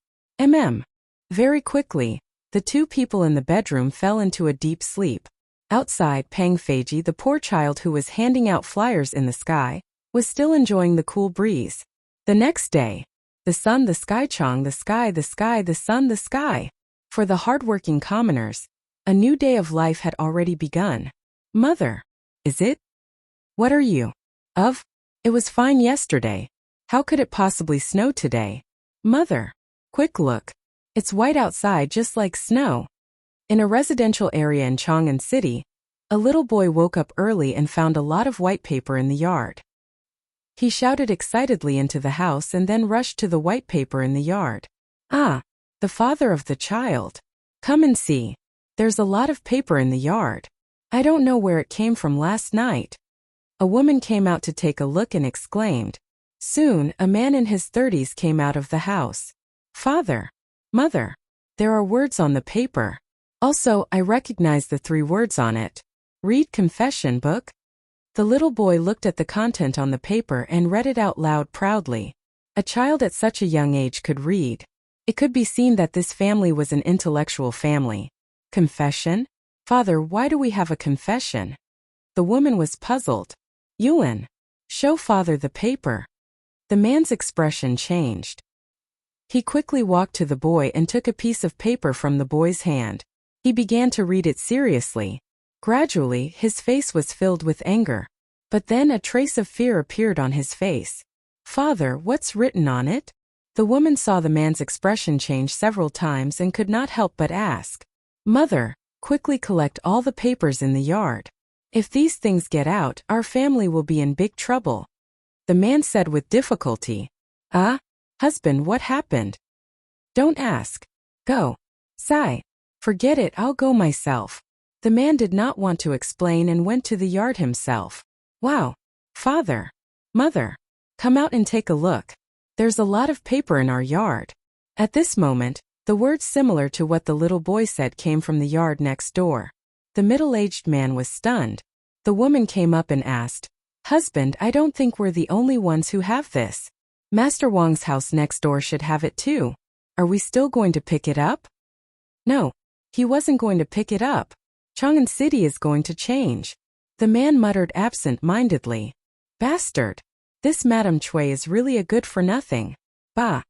Speaker 1: Very quickly, the two people in the bedroom fell into a deep sleep. Outside, Pang Feiji, the poor child who was handing out flyers in the sky, was still enjoying the cool breeze. The next day, the sun, the sky, Chang, the sky, the sky, the sun, the sky. For the hard-working commoners, a new day of life had already begun. Mother, is it? What are you? Of? It was fine yesterday. How could it possibly snow today? Mother, quick look. It's white outside just like snow. In a residential area in Chang'an City, a little boy woke up early and found a lot of white paper in the yard. He shouted excitedly into the house and then rushed to the white paper in the yard. Ah, the father of the child. Come and see. There's a lot of paper in the yard. I don't know where it came from last night. A woman came out to take a look and exclaimed. Soon, a man in his 30s came out of the house. Father, mother, there are words on the paper. Also, I recognize the 3 words on it. Read confession book. The little boy looked at the content on the paper and read it out loud proudly. A child at such a young age could read. It could be seen that this family was an intellectual family. Confession? Father, why do we have a confession? The woman was puzzled. Yuan, show father the paper. The man's expression changed. He quickly walked to the boy and took a piece of paper from the boy's hand. He began to read it seriously. Gradually, his face was filled with anger. But then a trace of fear appeared on his face. Father, what's written on it? The woman saw the man's expression change several times and could not help but ask. Mother, quickly collect all the papers in the yard. If these things get out, our family will be in big trouble. The man said with difficulty. Husband, what happened? Don't ask. Go. Sigh. Forget it, I'll go myself. The man did not want to explain and went to the yard himself. Wow. Father. Mother. Come out and take a look. There's a lot of paper in our yard. At this moment, the words similar to what the little boy said came from the yard next door. The middle-aged man was stunned. The woman came up and asked, Husband, I don't think we're the only ones who have this. Master Wang's house next door should have it too. Are we still going to pick it up? No. He wasn't going to pick it up. Chang'an City is going to change. The man muttered absent-mindedly. Bastard. This Madame Cui is really a good-for-nothing. Bah.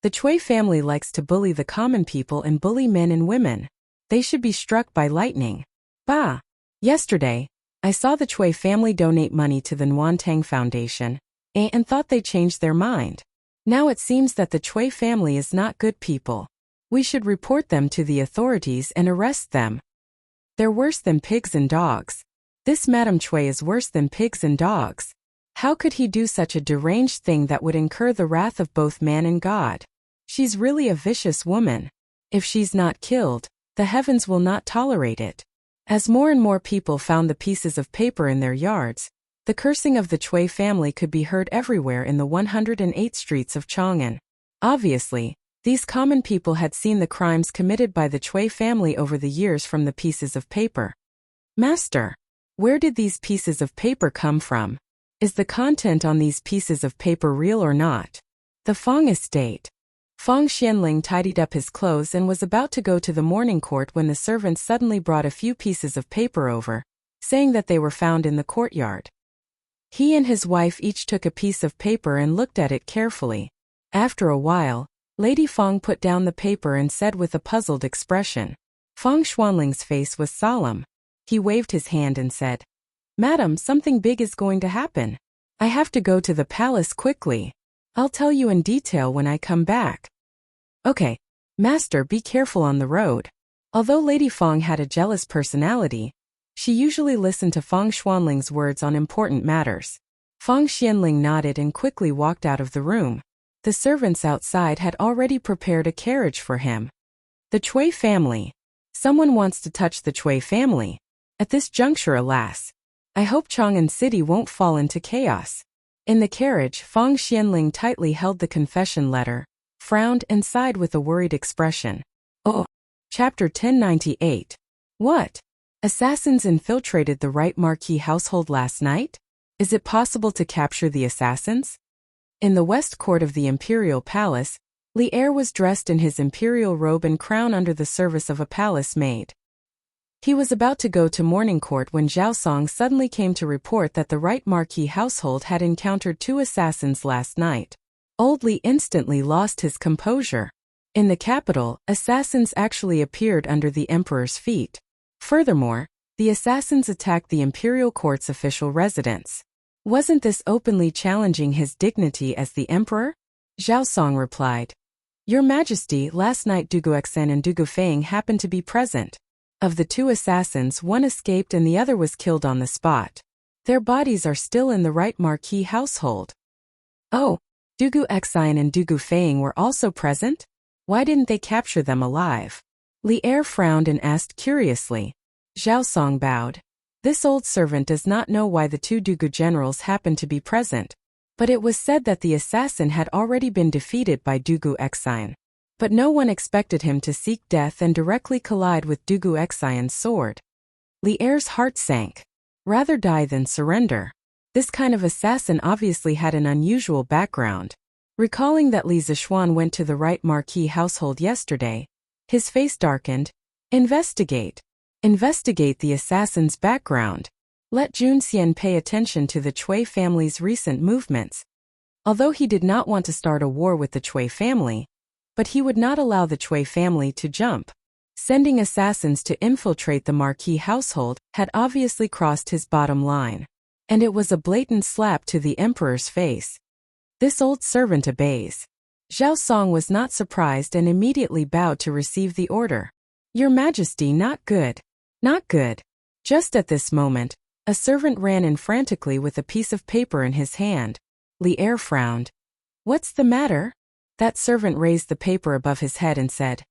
Speaker 1: The Cui family likes to bully the common people and bully men and women. They should be struck by lightning. Bah. Yesterday, I saw the Cui family donate money to the Nuantang Foundation, and thought they changed their mind. Now it seems that the Cui family is not good people. We should report them to the authorities and arrest them. They're worse than pigs and dogs. This Madame Cui is worse than pigs and dogs. How could he do such a deranged thing that would incur the wrath of both man and God? She's really a vicious woman. If she's not killed, the heavens will not tolerate it. As more and more people found the pieces of paper in their yards, the cursing of the Chui family could be heard everywhere in the 108 streets of Chang'an. Obviously, these common people had seen the crimes committed by the Chui family over the years from the pieces of paper. Master, where did these pieces of paper come from? Is the content on these pieces of paper real or not? The Fong estate. Fong Xianling tidied up his clothes and was about to go to the morning court when the servants suddenly brought a few pieces of paper over, saying that they were found in the courtyard. He and his wife each took a piece of paper and looked at it carefully. After a while, Lady Fong put down the paper and said with a puzzled expression. Fong Xuanling's face was solemn. He waved his hand and said, "Madam, something big is going to happen. I have to go to the palace quickly. I'll tell you in detail when I come back." "Okay, Master, be careful on the road." Although Lady Fong had a jealous personality, she usually listened to Fong Xuanling's words on important matters. Fong Xianling nodded and quickly walked out of the room. The servants outside had already prepared a carriage for him. The Chui family. Someone wants to touch the Chui family. At this juncture, alas. I hope Chang'an City won't fall into chaos. In the carriage, Fong Xianling tightly held the confession letter, frowned and sighed with a worried expression. Oh. Chapter 1098. What? Assassins infiltrated the Right Marquis household last night? Is it possible to capture the assassins? In the west court of the imperial palace, Li Er was dressed in his imperial robe and crown under the service of a palace maid. He was about to go to morning court when Zhao Song suddenly came to report that the Right Marquis household had encountered 2 assassins last night. Old Li instantly lost his composure. In the capital, assassins actually appeared under the emperor's feet. Furthermore, the assassins attacked the imperial court's official residence. Wasn't this openly challenging his dignity as the emperor? Zhao Song replied, "Your Majesty, last night Du Guoxen and Du Gufeng happened to be present. Of the 2 assassins, one escaped and the other was killed on the spot. Their bodies are still in the Right Marquis household." "Oh, Du Guoxen and Du Gufeng were also present? Why didn't they capture them alive?" Li Er frowned and asked curiously. Zhao Song bowed. This old servant does not know why the 2 Dugu generals happened to be present, but it was said that the assassin had already been defeated by Du Guoxen. But no one expected him to seek death and directly collide with Du Guoxen's sword. Li Er's heart sank. Rather die than surrender. This kind of assassin obviously had an unusual background. Recalling that Li Zixuan went to the Right Marquis household yesterday, his face darkened. Investigate. Investigate the assassin's background. Let Jun Xian pay attention to the Chui family's recent movements. Although he did not want to start a war with the Chui family, but he would not allow the Chui family to jump. Sending assassins to infiltrate the Marquis household had obviously crossed his bottom line. And it was a blatant slap to the emperor's face. This old servant obeys. Zhao Song was not surprised and immediately bowed to receive the order. "Your Majesty, not good. Not good." Just at this moment, a servant ran in frantically with a piece of paper in his hand. Li Er frowned. "What's the matter?" That servant raised the paper above his head and said,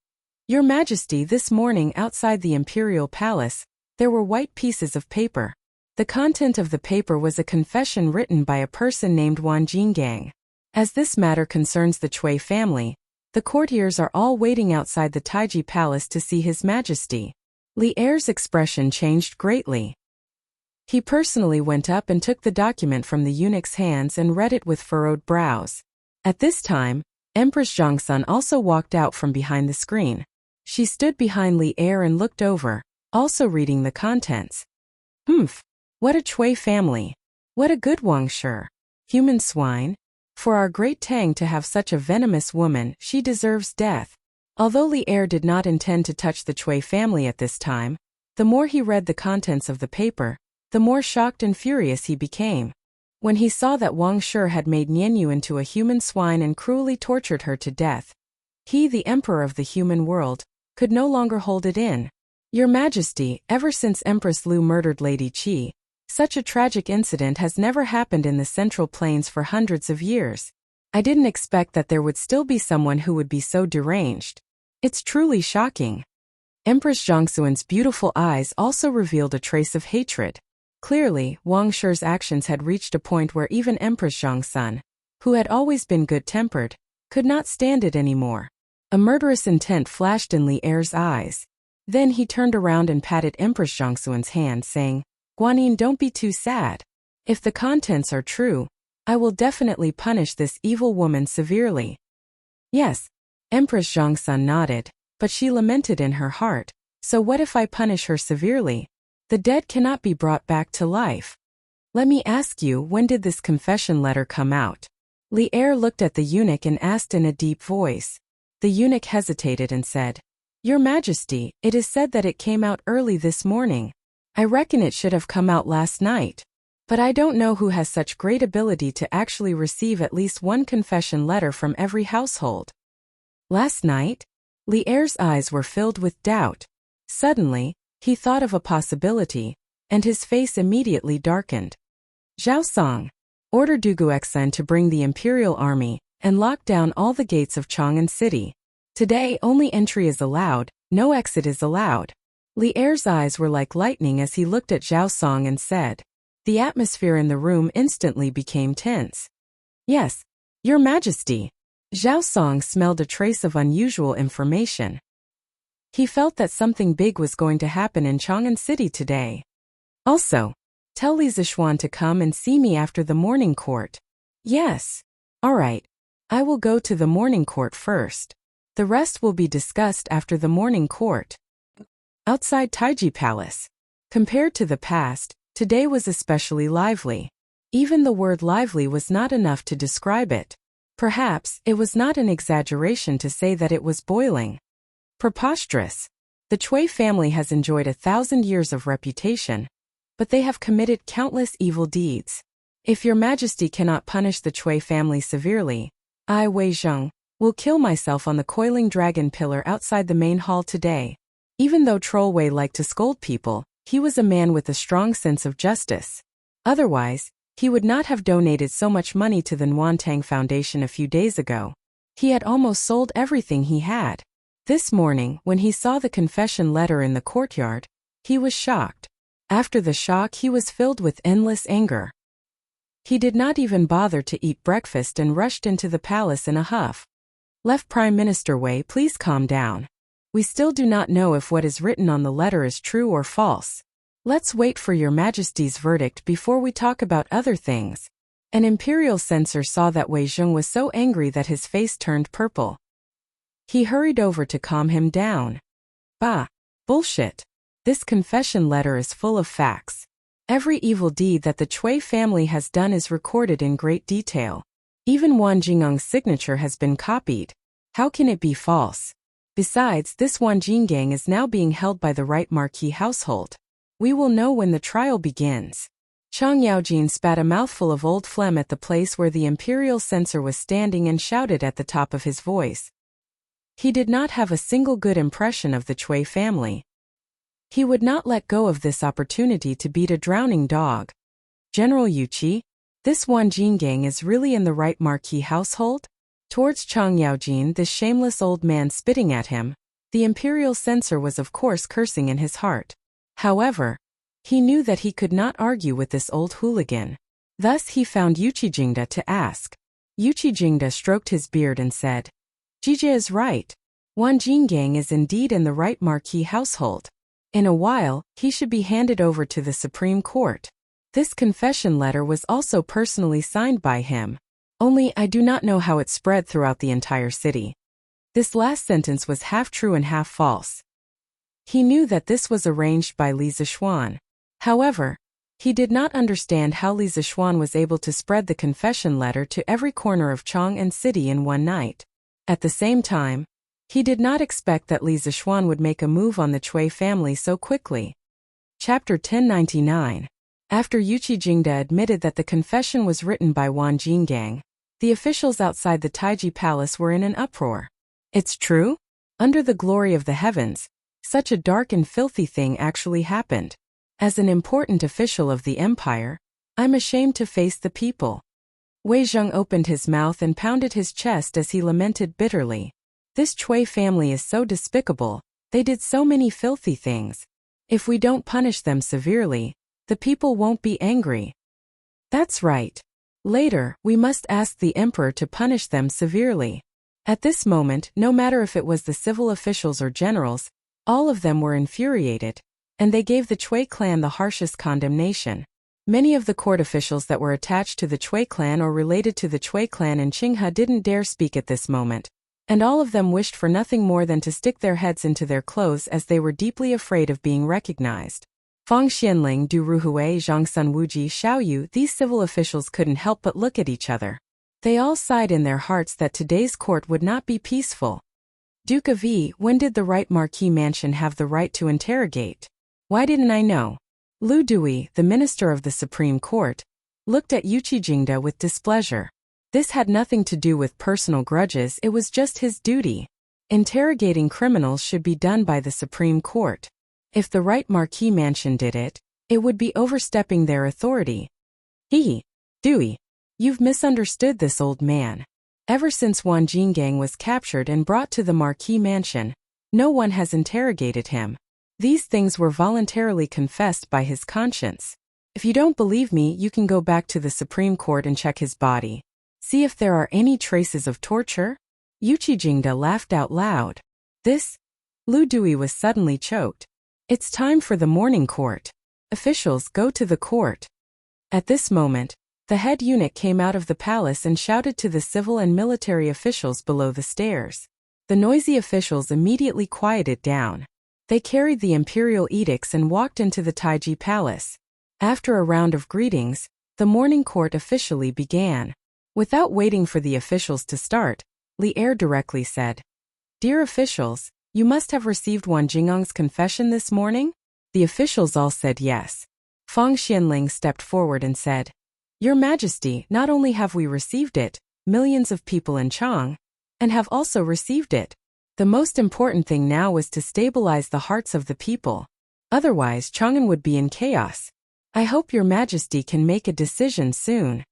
Speaker 1: "Your Majesty, this morning outside the imperial palace, there were white pieces of paper. The content of the paper was a confession written by a person named Wan Jinggang. As this matter concerns the Chui family, the courtiers are all waiting outside the Taiji Palace to see His Majesty." Li Er's expression changed greatly. He personally went up and took the document from the eunuch's hands and read it with furrowed brows. At this time, Empress Zhongsun also walked out from behind the screen. She stood behind Li Er and looked over, also reading the contents. Humph! What a Chui family! What a good Wang Shi! Human swine! For our great Tang to have such a venomous woman, she deserves death. Although Li Er did not intend to touch the Chui family at this time, the more he read the contents of the paper, the more shocked and furious he became. When he saw that Wang Shi had made Nianyu into a human swine and cruelly tortured her to death, he, the emperor of the human world, could no longer hold it in. "Your Majesty, ever since Empress Lu murdered Lady Qi, Such a tragic incident has never happened in the Central Plains for hundreds of years. I didn't expect that there would still be someone who would be so deranged. It's truly shocking. Empress Zhongxuan's beautiful eyes also revealed a trace of hatred. Clearly, Wang Shi's actions had reached a point where even Empress Zhongxun, who had always been good-tempered, could not stand it anymore. A murderous intent flashed in Li Er's eyes. Then he turned around and patted Empress Zhongxuan's hand, saying, "Guanyin, don't be too sad. If the contents are true, I will definitely punish this evil woman severely." Yes, Empress Zhongxun nodded, but she lamented in her heart, "So what if I punish her severely? The dead cannot be brought back to life. Let me ask you, when did this confession letter come out?" Li Er looked at the eunuch and asked in a deep voice. The eunuch hesitated and said, "Your Majesty, it is said that it came out early this morning. I reckon it should have come out last night. But I don't know who has such great ability to actually receive at least one confession letter from every household." Last night? Li Er's eyes were filled with doubt. Suddenly, he thought of a possibility, and his face immediately darkened. "Zhao Song, order Duguxun to bring the imperial army and lock down all the gates of Chang'an City. Today only entry is allowed, no exit is allowed." Li Er's eyes were like lightning as he looked at Zhao Song and said. The atmosphere in the room instantly became tense. "Yes, Your Majesty." Zhao Song smelled a trace of unusual information. He felt that something big was going to happen in Chang'an City today. "Also, tell Li Zishuan to come and see me after the morning court." "Yes. All right. I will go to the morning court first. The rest will be discussed after the morning court." Outside Taiji Palace. Compared to the past, today was especially lively. Even the word lively was not enough to describe it. Perhaps it was not an exaggeration to say that it was boiling. Preposterous. The Cui family has enjoyed 1,000 years of reputation, but they have committed countless evil deeds. If Your Majesty cannot punish the Cui family severely, I, Wei Zheng, will kill myself on the coiling dragon pillar outside the main hall today. Even though Troll Wei liked to scold people, he was a man with a strong sense of justice. Otherwise, he would not have donated so much money to the Nuantang Foundation a few days ago. He had almost sold everything he had. This morning, when he saw the confession letter in the courtyard, he was shocked. After the shock, he was filled with endless anger. He did not even bother to eat breakfast and rushed into the palace in a huff. "Left Prime Minister Wei, please calm down. We still do not know if what is written on the letter is true or false. Let's wait for Your Majesty's verdict before we talk about other things." An imperial censor saw that Wei Zheng was so angry that his face turned purple. He hurried over to calm him down. "Bah! Bullshit. This confession letter is full of facts. Every evil deed that the Cui family has done is recorded in great detail. Even Wan Jingang's signature has been copied. How can it be false? Besides, this Wan Jinggang is now being held by the right Marquis household. We will know when the trial begins." Chang Yaojin spat a mouthful of old phlegm at the place where the imperial censor was standing and shouted at the top of his voice. He did not have a single good impression of the Cui family. He would not let go of this opportunity to beat a drowning dog. "General Yuqi, this Wan Jinggang is really in the right Marquis household?" Towards Chang Yaojin, this shameless old man spitting at him, the imperial censor was of course cursing in his heart. However, he knew that he could not argue with this old hooligan. Thus he found Yuqi Jingda to ask. Yuqi Jingda stroked his beard and said, "Jija is right. Wan Jinggang is indeed in the right Marquis household. In a while, he should be handed over to the Supreme Court. This confession letter was also personally signed by him. Only I do not know how it spread throughout the entire city." This last sentence was half true and half false. He knew that this was arranged by Li Zishuan. However, he did not understand how Li Zishuan was able to spread the confession letter to every corner of Chang'an City in one night. At the same time, he did not expect that Li Zishuan would make a move on the Cui family so quickly. Chapter 1099. After Yuqi Jingda admitted that the confession was written by Wan Jinggang, the officials outside the Taiji Palace were in an uproar. "It's true? Under the glory of the heavens, such a dark and filthy thing actually happened. As an important official of the empire, I'm ashamed to face the people. Wei Zheng opened his mouth and pounded his chest as he lamented bitterly. This Chui family is so despicable, they did so many filthy things. If we don't punish them severely, the people won't be angry. That's right. Later, we must ask the emperor to punish them severely. At this moment, no matter if it was the civil officials or generals, all of them were infuriated, and they gave the Chui clan the harshest condemnation. Many of the court officials that were attached to the Chui clan or related to the Chui clan in Qinghe didn't dare speak at this moment, and all of them wished for nothing more than to stick their heads into their clothes as they were deeply afraid of being recognized. Fang Xianling, Du Ruhui, Zhang Sun Wuji, Xiao Yu, these civil officials couldn't help but look at each other. They all sighed in their hearts that today's court would not be peaceful. Duke of Yi, when did the right Marquis Mansion have the right to interrogate? Why didn't I know? Lu Dui, the minister of the Supreme Court, looked at Yuqi Jingda with displeasure. This had nothing to do with personal grudges, it was just his duty. Interrogating criminals should be done by the Supreme Court. If the right Marquis Mansion did it, it would be overstepping their authority. Dui, you've misunderstood this old man. Ever since Wan Jinggang was captured and brought to the Marquis Mansion, no one has interrogated him. These things were voluntarily confessed by his conscience. If you don't believe me, you can go back to the Supreme Court and check his body. See if there are any traces of torture? Yuqi Jingda laughed out loud. Lu Dui was suddenly choked. It's time for the morning court. Officials, go to the court. At this moment, the head eunuch came out of the palace and shouted to the civil and military officials below the stairs. The noisy officials immediately quieted down. They carried the imperial edicts and walked into the Taiji Palace. After a round of greetings, the morning court officially began. Without waiting for the officials to start, Li Er directly said, "Dear officials, you must have received Wan Jingang's confession this morning?" The officials all said yes. Fang Xianling stepped forward and said, "Your Majesty, not only have we received it, millions of people in Chang, and have also received it. The most important thing now was to stabilize the hearts of the people. Otherwise, Chang'an would be in chaos. I hope Your Majesty can make a decision soon."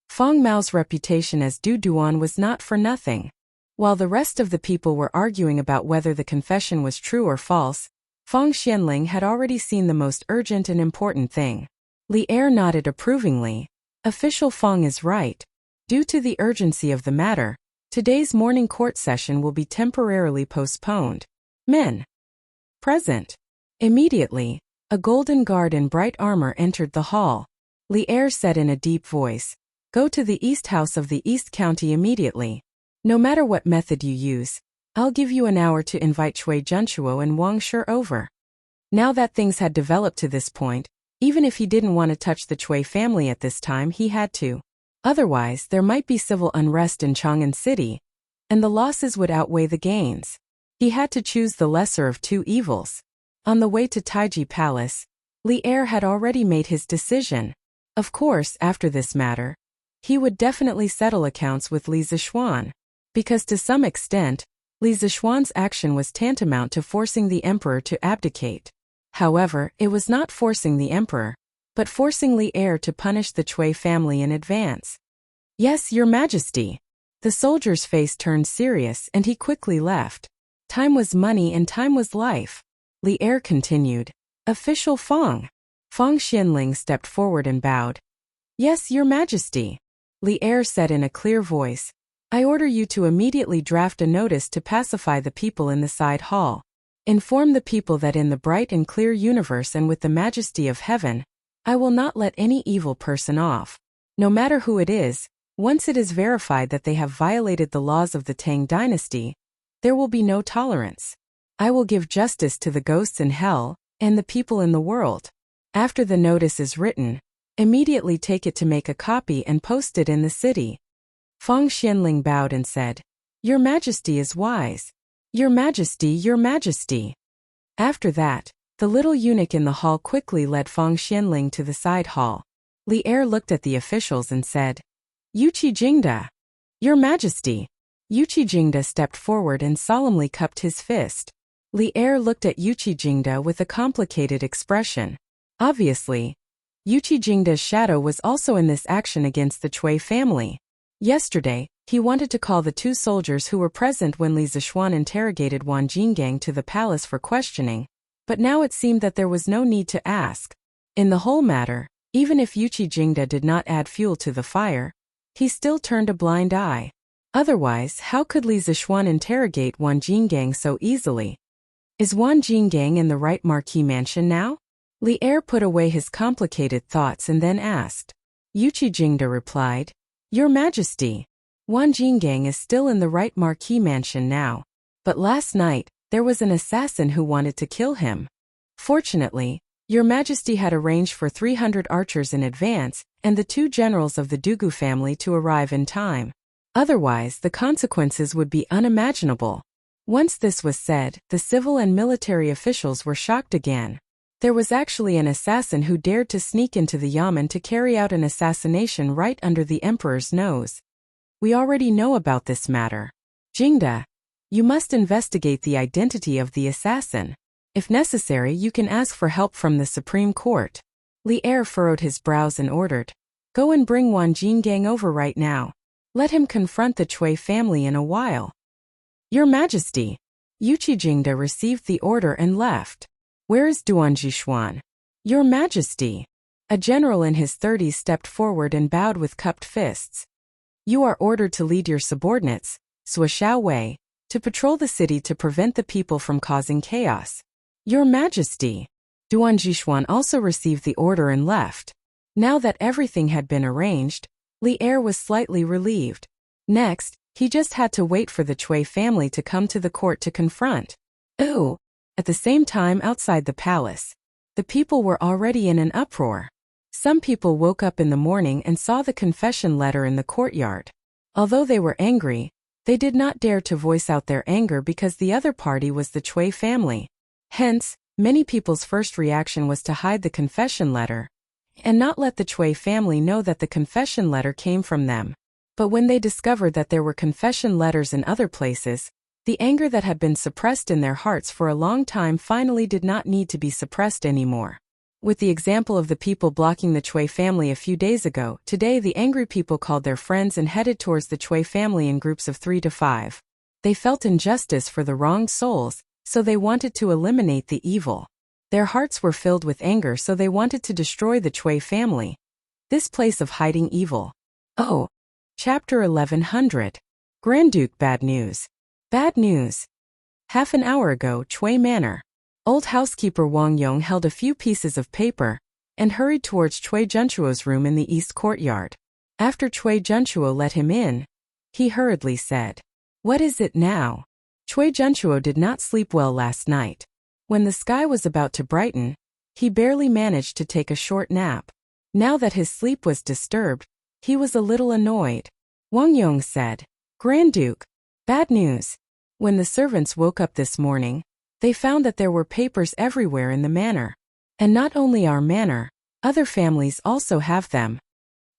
Speaker 1: Fang Mao's reputation as Du Duan was not for nothing. While the rest of the people were arguing about whether the confession was true or false, Fang Xianling had already seen the most urgent and important thing. Li Er nodded approvingly. Official Fang is right. Due to the urgency of the matter, today's morning court session will be temporarily postponed. Men present. Immediately, a golden guard in bright armor entered the hall. Li Er said in a deep voice, "Go to the East House of the East County immediately. No matter what method you use, I'll give you an hour to invite Chui Junchuo and Wang Shi over." Now that things had developed to this point, even if he didn't want to touch the Chui family at this time, he had to. Otherwise, there might be civil unrest in Chang'an City, and the losses would outweigh the gains. He had to choose the lesser of two evils. On the way to Taiji Palace, Li Er had already made his decision. Of course, after this matter, he would definitely settle accounts with Li Zishuan, because to some extent, Li Zishuan's action was tantamount to forcing the emperor to abdicate. However, it was not forcing the emperor, but forcing Li Er to punish the Chui family in advance. "Yes, Your Majesty." The soldier's face turned serious and he quickly left. Time was money and time was life. Li Er continued, "Official Fang." Fang Xianling stepped forward and bowed. "Yes, Your Majesty." Li Er said in a clear voice, "I order you to immediately draft a notice to pacify the people in the side hall. Inform the people that in the bright and clear universe and with the majesty of heaven, I will not let any evil person off. No matter who it is, once it is verified that they have violated the laws of the Tang dynasty, there will be no tolerance. I will give justice to the ghosts in hell and the people in the world. After the notice is written, immediately take it to make a copy and post it in the city." Fang Xianling bowed and said, "Your Majesty is wise. Your Majesty, Your Majesty." After that, the little eunuch in the hall quickly led Fang Xianling to the side hall. Li Er looked at the officials and said, "Yuqi Jingda." "Your Majesty." Yuqi Jingda stepped forward and solemnly cupped his fist. Li Er looked at Yuqi Jingda with a complicated expression. Obviously, Yuchi Jingda's shadow was also in this action against the Chui family. Yesterday, he wanted to call the two soldiers who were present when Li Zixuan interrogated Wang Jinggang to the palace for questioning, but now it seemed that there was no need to ask. In the whole matter, even if Yuchi Jingda did not add fuel to the fire, he still turned a blind eye. Otherwise, how could Li Zixuan interrogate Wang Jinggang so easily? Is Wang Jinggang in the right marquee mansion now? Li Er put away his complicated thoughts and then asked. Yuchi Jingda replied, Your Majesty, Wang Jinggang is still in the right marquee mansion now, but last night, there was an assassin who wanted to kill him. Fortunately, Your Majesty had arranged for 300 archers in advance and the two generals of the Dugu family to arrive in time. Otherwise, the consequences would be unimaginable. Once this was said, the civil and military officials were shocked again. There was actually an assassin who dared to sneak into the yamen to carry out an assassination right under the emperor's nose. We already know about this matter. Jingda, you must investigate the identity of the assassin. If necessary, you can ask for help from the Supreme Court. Li Er furrowed his brows and ordered, Go and bring Wang Jinggang over right now. Let him confront the Chui family in a while. Your Majesty. Yuchi Jingda received the order and left. Where is Duan Jixuan? Your Majesty. A general in his 30s stepped forward and bowed with cupped fists. You are ordered to lead your subordinates, Suo Wei, to patrol the city to prevent the people from causing chaos. Your Majesty. Duan Jixuan also received the order and left. Now that everything had been arranged, Li Er was slightly relieved. Next, he just had to wait for the Chui family to come to the court to confront. Ooh! At the same time outside the palace, the people were already in an uproar. Some people woke up in the morning and saw the confession letter in the courtyard. Although they were angry, they did not dare to voice out their anger because the other party was the Chui family. Hence, many people's first reaction was to hide the confession letter and not let the Chui family know that the confession letter came from them. But when they discovered that there were confession letters in other places, the anger that had been suppressed in their hearts for a long time finally did not need to be suppressed anymore. With the example of the people blocking the Chui family a few days ago, today the angry people called their friends and headed towards the Chui family in groups of 3 to 5. They felt injustice for the wronged souls, so they wanted to eliminate the evil. Their hearts were filled with anger, so they wanted to destroy the Chui family. This place of hiding evil. Oh. Chapter 1100. Grand Duke Bad News. Bad news. Half an hour ago, Chui Manor. Old housekeeper Wang Yong held a few pieces of paper and hurried towards Chui Junchuo's room in the east courtyard. After Chui Junchuo let him in, he hurriedly said, What is it now? Chui Junchuo did not sleep well last night. When the sky was about to brighten, he barely managed to take a short nap. Now that his sleep was disturbed, he was a little annoyed. Wang Yong said, Grand Duke, bad news. When the servants woke up this morning, they found that there were papers everywhere in the manor. And not only our manor, other families also have them.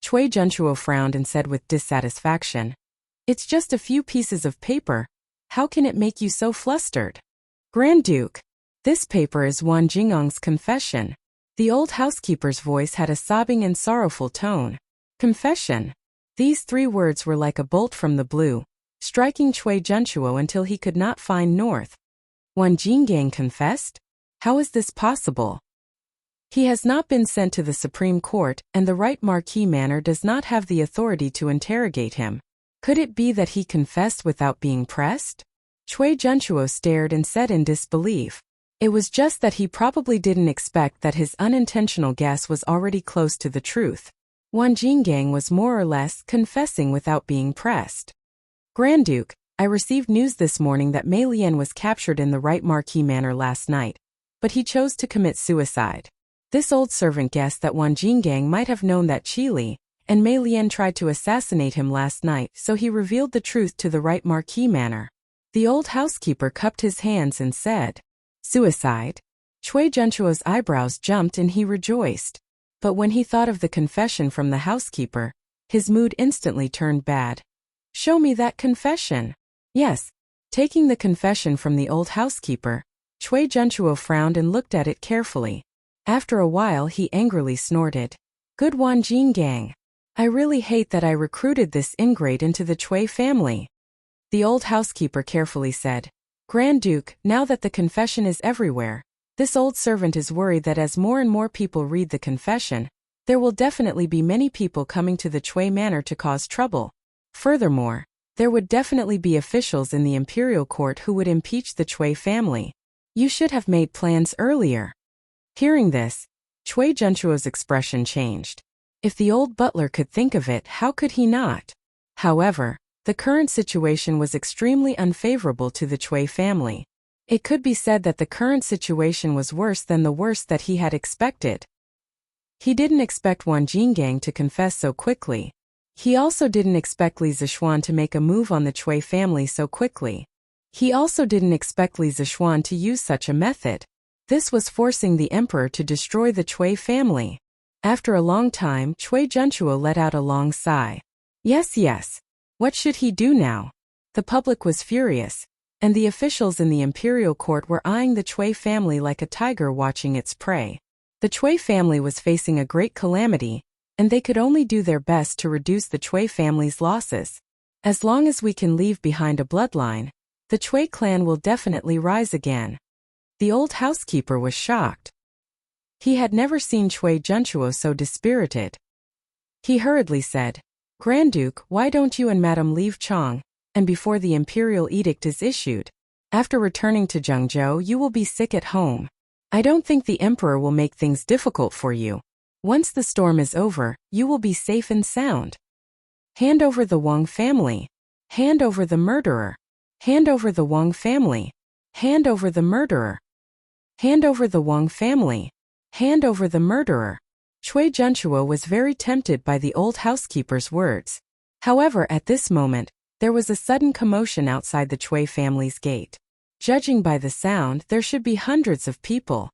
Speaker 1: Chui Junchuo frowned and said with dissatisfaction, It's just a few pieces of paper. How can it make you so flustered? Grand Duke, this paper is Wan Jingong's confession. The old housekeeper's voice had a sobbing and sorrowful tone. Confession. These 3 words were like a bolt from the blue, striking Chui Junchuo until he could not find north. Wan Jinggang confessed? How is this possible? He has not been sent to the Supreme Court, and the right Marquis Manor does not have the authority to interrogate him. Could it be that he confessed without being pressed? Chui Junchuo stared and said in disbelief. It was just that he probably didn't expect that his unintentional guess was already close to the truth. Wan Jinggang was more or less confessing without being pressed. Grand Duke, I received news this morning that Mei Lian was captured in the right Marquis Manor last night, but he chose to commit suicide. This old servant guessed that Wan Jinggang might have known that Qi Li and Mei Lian tried to assassinate him last night, so he revealed the truth to the right Marquis Manor. The old housekeeper cupped his hands and said, Suicide? Chui Junchuo's eyebrows jumped and he rejoiced. But when he thought of the confession from the housekeeper, his mood instantly turned bad. Show me that confession. Yes. Taking the confession from the old housekeeper, Chui Junchuo frowned and looked at it carefully. After a while he angrily snorted. Good Wanjing gang. I really hate that I recruited this ingrate into the Chui family. The old housekeeper carefully said. Grand Duke, now that the confession is everywhere, this old servant is worried that as more and more people read the confession, there will definitely be many people coming to the Chui manor to cause trouble. Furthermore, there would definitely be officials in the imperial court who would impeach the Chui family. You should have made plans earlier. Hearing this, Chui Junchuo's expression changed. If the old butler could think of it, how could he not? However, the current situation was extremely unfavorable to the Chui family. It could be said that the current situation was worse than the worst that he had expected. He didn't expect Wang Jinggang to confess so quickly. He also didn't expect Li Zixuan to make a move on the Chui family so quickly. He also didn't expect Li Zixuan to use such a method. This was forcing the emperor to destroy the Chui family. After a long time, Chui Junchuo let out a long sigh. Yes. What should he do now? The public was furious, and the officials in the imperial court were eyeing the Chui family like a tiger watching its prey. The Chui family was facing a great calamity, and they could only do their best to reduce the Chui family's losses. As long as we can leave behind a bloodline, the Chui clan will definitely rise again. The old housekeeper was shocked. He had never seen Chui Junchuo so dispirited. He hurriedly said, Grand Duke, why don't you and Madame leave Chong, and before the imperial edict is issued? After returning to Zhengzhou, you will be sick at home. I don't think the emperor will make things difficult for you. Once the storm is over, you will be safe and sound. Hand over the Wang family. Hand over the murderer. Hand over the Wang family. Hand over the murderer. Hand over the Wang family. Hand over the murderer. Chui Junchuo was very tempted by the old housekeeper's words. However, at this moment, there was a sudden commotion outside the Chui family's gate. Judging by the sound, there should be hundreds of people.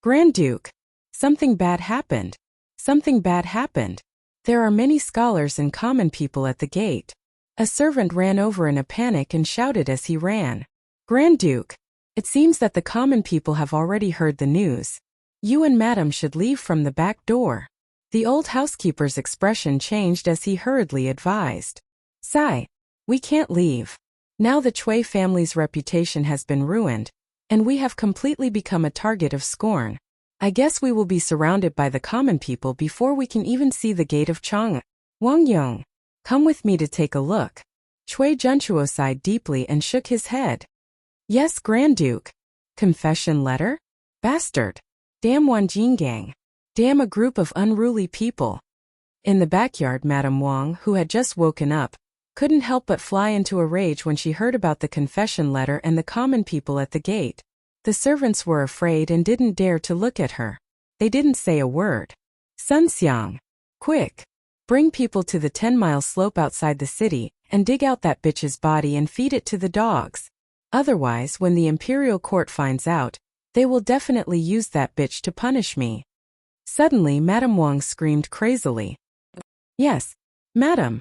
Speaker 1: Grand Duke. Something bad happened. Something bad happened. There are many scholars and common people at the gate. A servant ran over in a panic and shouted as he ran. Grand Duke. It seems that the common people have already heard the news. You and Madam should leave from the back door. The old housekeeper's expression changed as he hurriedly advised. Sai, we can't leave. Now the Chui family's reputation has been ruined, and we have completely become a target of scorn. I guess we will be surrounded by the common people before we can even see the gate of Chang'e. Wang Yong, come with me to take a look. Chui Junchuo sighed deeply and shook his head. Yes, Grand Duke. Confession letter? Bastard. Damn Wanjinggang. Damn a group of unruly people. In the backyard, Madame Wang, who had just woken up, couldn't help but fly into a rage when she heard about the confession letter and the common people at the gate. The servants were afraid and didn't dare to look at her. They didn't say a word. Sun Xiang. Quick. Bring people to the 10-mile slope outside the city, and dig out that bitch's body and feed it to the dogs. Otherwise, when the imperial court finds out, they will definitely use that bitch to punish me. Suddenly, Madame Wang screamed crazily. Yes, Madam.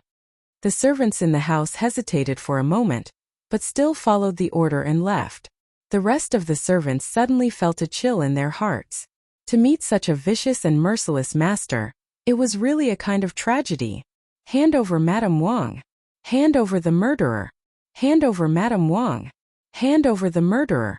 Speaker 1: The servants in the house hesitated for a moment, but still followed the order and left. The rest of the servants suddenly felt a chill in their hearts. To meet such a vicious and merciless master, it was really a kind of tragedy. Hand over Madame Wang. Hand over the murderer. Hand over Madame Wang. Hand over the murderer.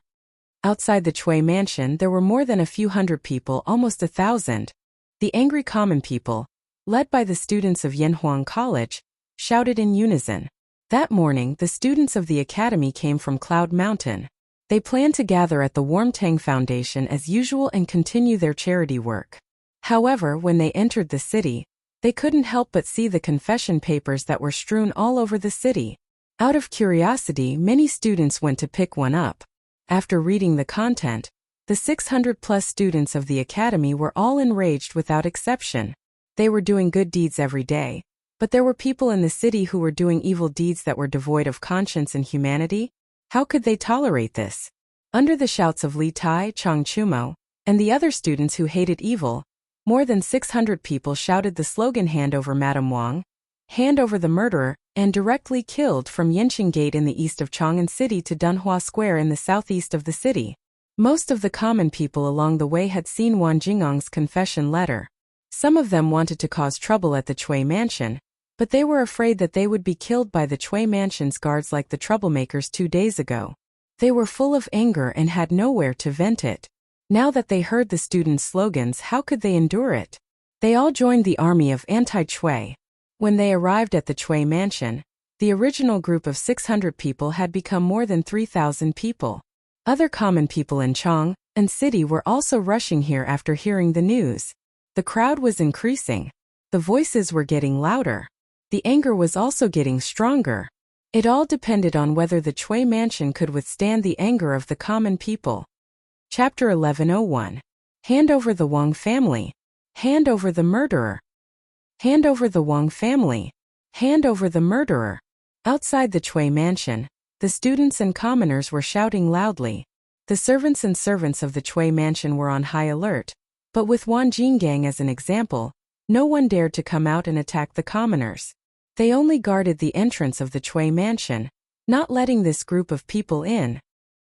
Speaker 1: Outside the Chui mansion there were more than a few hundred people, almost 1,000. The angry common people, led by the students of Yanhuang College, shouted in unison. That morning the students of the academy came from Cloud Mountain. They planned to gather at the Warmtang Foundation as usual and continue their charity work. However, when they entered the city, they couldn't help but see the confession papers that were strewn all over the city. Out of curiosity, many students went to pick one up. After reading the content, the 600-plus students of the academy were all enraged without exception. They were doing good deeds every day, but there were people in the city who were doing evil deeds that were devoid of conscience and humanity. How could they tolerate this? Under the shouts of Li Tai, Chang Chumo, and the other students who hated evil, more than 600 people shouted the slogan "Hand over Madame Wang," "Hand over the murderer," and directly killed from Yanqing Gate in the east of Chang'an City to Dunhua Square in the southeast of the city. Most of the common people along the way had seen Wang Jingang's confession letter. Some of them wanted to cause trouble at the Chui mansion, but they were afraid that they would be killed by the Chui mansion's guards like the troublemakers 2 days ago. They were full of anger and had nowhere to vent it. Now that they heard the students' slogans, how could they endure it? They all joined the army of anti-Chui. When they arrived at the Chui mansion, the original group of 600 people had become more than 3,000 people. Other common people in Chang and city were also rushing here after hearing the news. The crowd was increasing. The voices were getting louder. The anger was also getting stronger. It all depended on whether the Chui mansion could withstand the anger of the common people. Chapter 1101. Hand over the Wang family. Hand over the murderer. Hand over the Wang family. Hand over the murderer. Outside the Chui mansion, the students and commoners were shouting loudly. The servants of the Chui mansion were on high alert, but with Wang Jinggang as an example, no one dared to come out and attack the commoners. They only guarded the entrance of the Chui mansion, not letting this group of people in.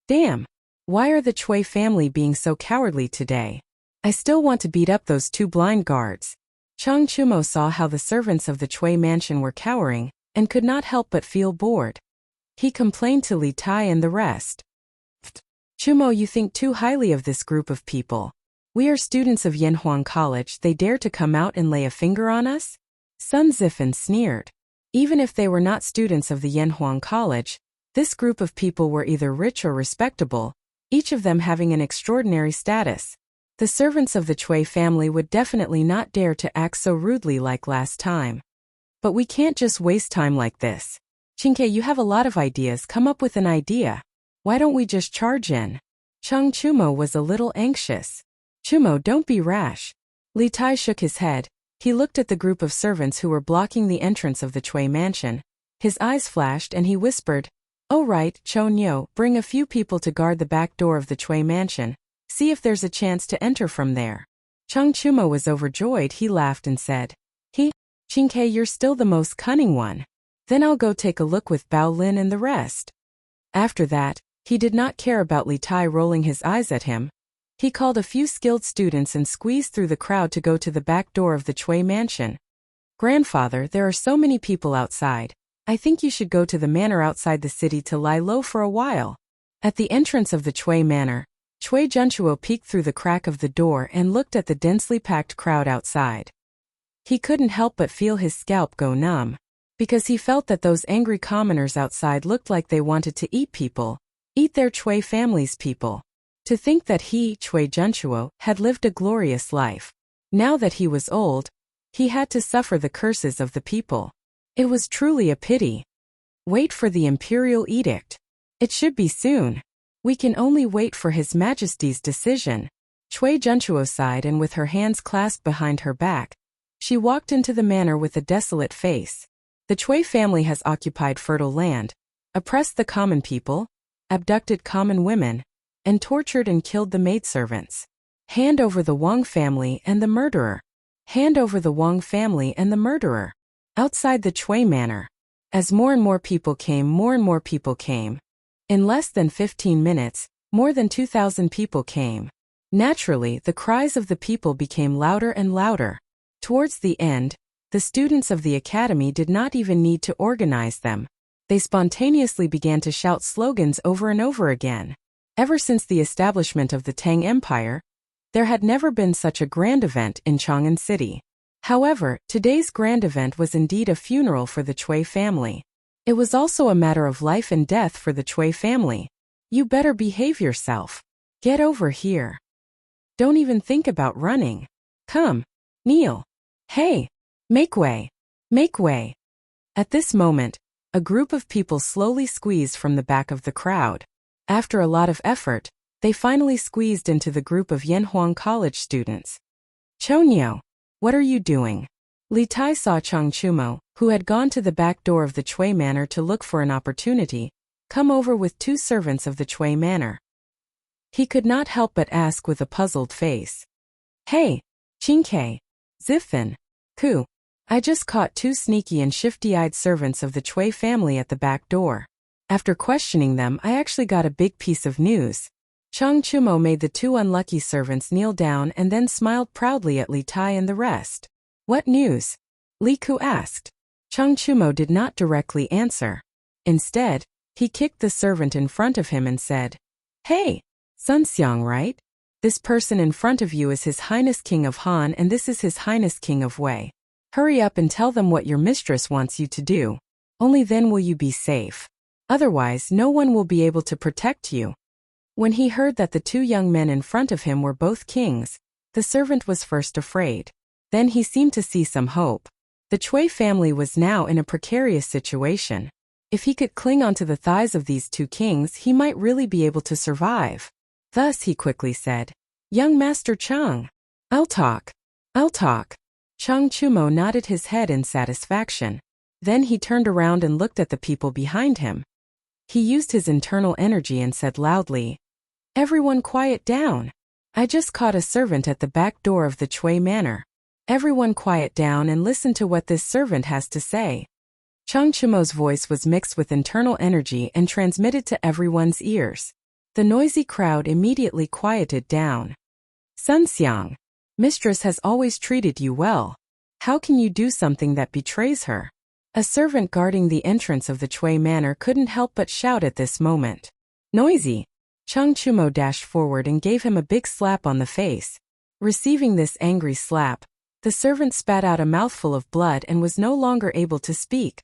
Speaker 1: Damn! Why are the Chui family being so cowardly today? I still want to beat up those 2 blind guards. Chang Chumo saw how the servants of the Chui mansion were cowering, and could not help but feel bored. He complained to Li Tai and the rest. Chumo, you think too highly of this group of people. We are students of Yanhuang College, they dare to come out and lay a finger on us? Sun Zifan sneered. Even if they were not students of the Yanhuang College, this group of people were either rich or respectable, each of them having an extraordinary status. The servants of the Chui family would definitely not dare to act so rudely like last time. But we can't just waste time like this. Qingke, you have a lot of ideas, come up with an idea. Why don't we just charge in? Chang Chumo was a little anxious. Chumo, don't be rash. Li Tai shook his head. He looked at the group of servants who were blocking the entrance of the Chui mansion. His eyes flashed and he whispered, "Oh right, Cho Nyo, bring a few people to guard the back door of the Chui mansion. See if there's a chance to enter from there." Chang Chumo was overjoyed. He laughed and said, Qingke, you're still the most cunning one. Then I'll go take a look with Bao Lin and the rest." After that, he did not care about Li Tai rolling his eyes at him. He called a few skilled students and squeezed through the crowd to go to the back door of the Chui mansion. "Grandfather, there are so many people outside. I think you should go to the manor outside the city to lie low for a while." At the entrance of the Chui manor, Chui Junchuo peeked through the crack of the door and looked at the densely packed crowd outside. He couldn't help but feel his scalp go numb, because he felt that those angry commoners outside looked like they wanted to eat people, eat their Chui family's people. To think that he, Chui Junchuo, had lived a glorious life. Now that he was old, he had to suffer the curses of the people. It was truly a pity. Wait for the imperial edict. It should be soon. We can only wait for His Majesty's decision. Chui Junchuo sighed, and with her hands clasped behind her back, she walked into the manor with a desolate face. The Chui family has occupied fertile land, oppressed the common people, abducted common women, and tortured and killed the maidservants. Hand over the Wang family and the murderer. Hand over the Wang family and the murderer. Outside the Chui manor, as more and more people came. In less than 15 minutes, more than 2,000 people came. Naturally, the cries of the people became louder and louder. Towards the end, the students of the academy did not even need to organize them. They spontaneously began to shout slogans over and over again. Ever since the establishment of the Tang Empire, there had never been such a grand event in Chang'an City. However, today's grand event was indeed a funeral for the Chui family. It was also a matter of life and death for the Chui family. You better behave yourself. Get over here. Don't even think about running. Come. Kneel. Hey. Make way. Make way. At this moment, a group of people slowly squeezed from the back of the crowd. After a lot of effort, they finally squeezed into the group of Yanhuang College students. Chonyo, what are you doing? Li Tai saw Chang Chumo, who had gone to the back door of the Chui manor to look for an opportunity, come over with 2 servants of the Chui manor. He could not help but ask with a puzzled face. Hey, Qingke, Zifan, Ku, I just caught 2 sneaky and shifty-eyed servants of the Chui family at the back door. After questioning them, I actually got a big piece of news. Chang Chumo made the two unlucky servants kneel down and then smiled proudly at Li Tai and the rest. What news? Li Ku asked. Chang Chumo did not directly answer. Instead, he kicked the servant in front of him and said, Hey, Sun Xiang, right? This person in front of you is His Highness King of Han and this is His Highness King of Wei. Hurry up and tell them what your mistress wants you to do. Only then will you be safe. Otherwise, no one will be able to protect you. When he heard that the two young men in front of him were both kings, the servant was first afraid. Then he seemed to see some hope. The Chui family was now in a precarious situation. If he could cling onto the thighs of these two kings, he might really be able to survive. Thus he quickly said, Young Master Chang, I'll talk. Chang Chumo nodded his head in satisfaction. Then he turned around and looked at the people behind him. He used his internal energy and said loudly, Everyone quiet down. I just caught a servant at the back door of the Chui Manor. Everyone quiet down and listen to what this servant has to say. Chang Chumo's voice was mixed with internal energy and transmitted to everyone's ears. The noisy crowd immediately quieted down. Sun Xiang, mistress has always treated you well. How can you do something that betrays her? A servant guarding the entrance of the Chui Manor couldn't help but shout at this moment. Noisy! Chang Chumo dashed forward and gave him a big slap on the face. Receiving this angry slap, the servant spat out a mouthful of blood and was no longer able to speak.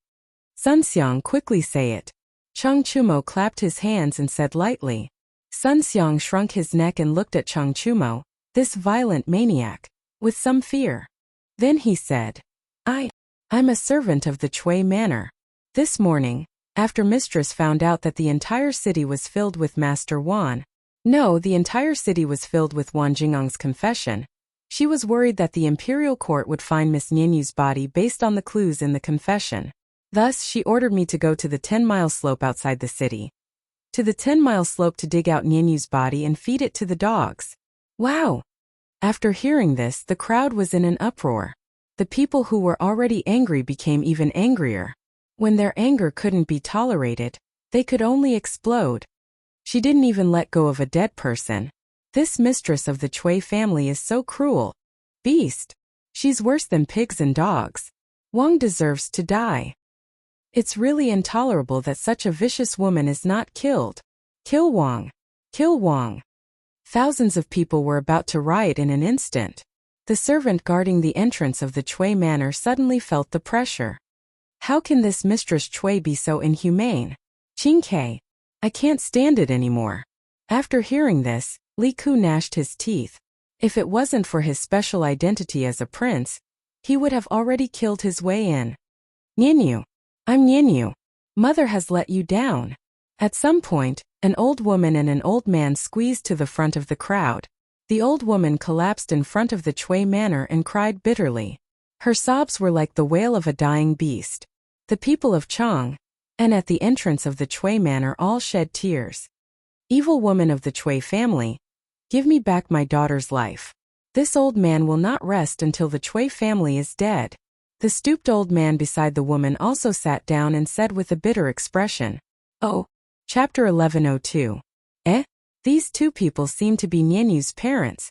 Speaker 1: Sun Xiang, quickly say it. Chang Chumo clapped his hands and said lightly. Sun Xiang shrunk his neck and looked at Chang Chumo, this violent maniac, with some fear. Then he said, I'm a servant of the Chui Manor. This morning, after mistress found out that the entire city was filled with Master Wan, the entire city was filled with Wan Jingang's confession, she was worried that the imperial court would find Miss Nianyu's body based on the clues in the confession. Thus, she ordered me to go to the 10-mile slope outside the city. To the 10-mile slope to dig out Nianyu's body and feed it to the dogs. Wow! After hearing this, the crowd was in an uproar. The people who were already angry became even angrier. When their anger couldn't be tolerated, they could only explode. She didn't even let go of a dead person. This mistress of the Chui family is so cruel. Beast! She's worse than pigs and dogs. Wang deserves to die. It's really intolerable that such a vicious woman is not killed. Kill Wang! Kill Wang! Thousands of people were about to riot in an instant. The servant guarding the entrance of the Chui Manor suddenly felt the pressure. How can this Mistress Chui be so inhumane? Qing Ke, I can't stand it anymore. After hearing this, Li Ku gnashed his teeth. If it wasn't for his special identity as a prince, he would have already killed his way in. Nianyu, I'm Nianyu. Mother has let you down. At some point, an old woman and an old man squeezed to the front of the crowd. The old woman collapsed in front of the Chui Manor and cried bitterly. Her sobs were like the wail of a dying beast. The people of Chang, and at the entrance of the Chui Manor all shed tears. Evil woman of the Chui family, give me back my daughter's life. This old man will not rest until the Chui family is dead. The stooped old man beside the woman also sat down and said with a bitter expression, Oh, Chapter 1102. These two people seem to be Nianyu's parents.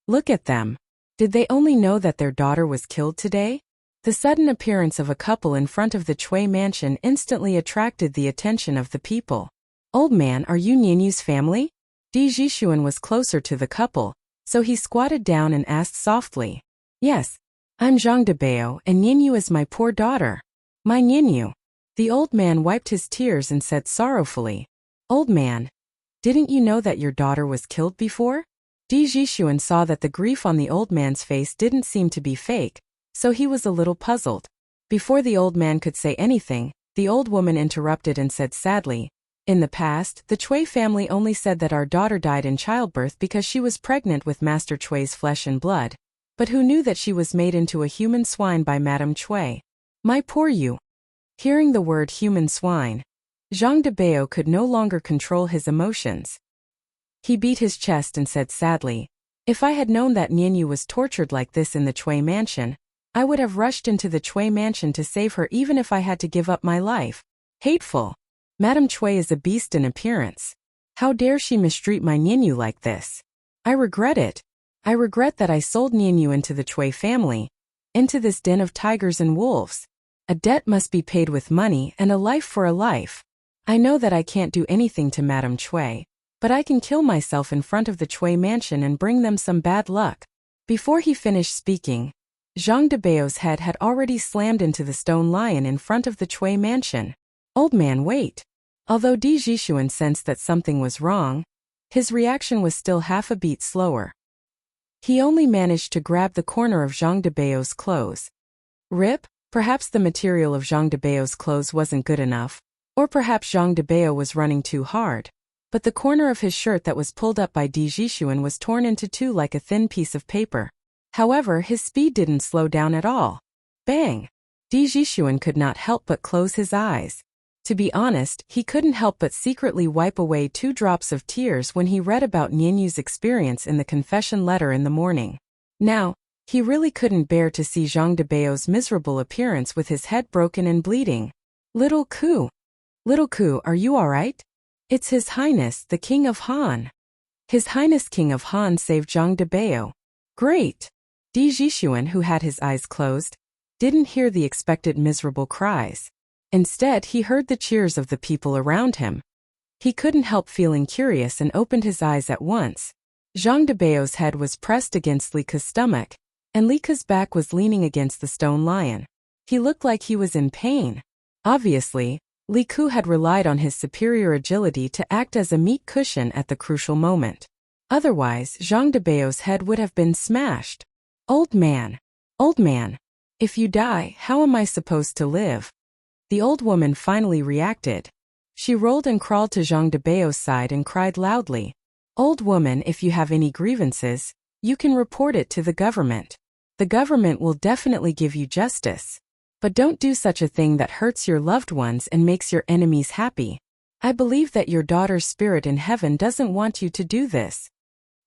Speaker 1: Look at them. Did they only know that their daughter was killed today? The sudden appearance of a couple in front of the Chui mansion instantly attracted the attention of the people. Old man, are you Nianyu's family? Di Jishuan was closer to the couple, so he squatted down and asked softly. Yes, I'm Zhang Debao and Nianyu is my poor daughter. My Nianyu. The old man wiped his tears and said sorrowfully. Old man, didn't you know that your daughter was killed before? Di Jishuan saw that the grief on the old man's face didn't seem to be fake, so he was a little puzzled. Before the old man could say anything, the old woman interrupted and said sadly, In the past, the Chui family only said that our daughter died in childbirth because she was pregnant with Master Chui's flesh and blood. But who knew that she was made into a human swine by Madame Chui? My poor you. Hearing the word human swine, Zhang Debao could no longer control his emotions. He beat his chest and said sadly, If I had known that Nianyu was tortured like this in the Chui mansion, I would have rushed into the Chui mansion to save her even if I had to give up my life. Hateful. Madame Chui is a beast in appearance. How dare she mistreat my Nianyu like this? I regret it. I regret that I sold Nianyu into the Chui family, into this den of tigers and wolves. A debt must be paid with money and a life for a life. I know that I can't do anything to Madame Chui, but I can kill myself in front of the Chui mansion and bring them some bad luck. Before he finished speaking, Zhang Debao's head had already slammed into the stone lion in front of the Chui mansion. Old man, wait. Although Di Jixuan sensed that something was wrong, his reaction was still half a beat slower. He only managed to grab the corner of Zhang Debao's clothes. Rip, perhaps the material of Zhang Debao's clothes wasn't good enough, or perhaps Zhang Debao was running too hard, but the corner of his shirt that was pulled up by Di Jixuan was torn into two like a thin piece of paper. However, his speed didn't slow down at all. Bang! Di Jixuan could not help but close his eyes. To be honest, he couldn't help but secretly wipe away 2 drops of tears when he read about Nianyu's experience in the confession letter in the morning. Now, he really couldn't bear to see Zhang Debao's miserable appearance with his head broken and bleeding. Little Ku, are you alright? It's His Highness, the King of Han. His Highness King of Han saved Zhang Debao. Great! Di Jixuan, who had his eyes closed, didn't hear the expected miserable cries. Instead, he heard the cheers of the people around him. He couldn't help feeling curious and opened his eyes at once. Zhang Debao's head was pressed against Li Ke's stomach, and Li Ke's back was leaning against the stone lion. He looked like he was in pain. Obviously, Li Ke had relied on his superior agility to act as a meat cushion at the crucial moment. Otherwise, Zhang Debao's head would have been smashed. Old man, if you die, how am I supposed to live? The old woman finally reacted. She rolled and crawled to Zhang Debao's side and cried loudly, "Old woman, if you have any grievances, you can report it to the government. The government will definitely give you justice. But don't do such a thing that hurts your loved ones and makes your enemies happy. I believe that your daughter's spirit in heaven doesn't want you to do this."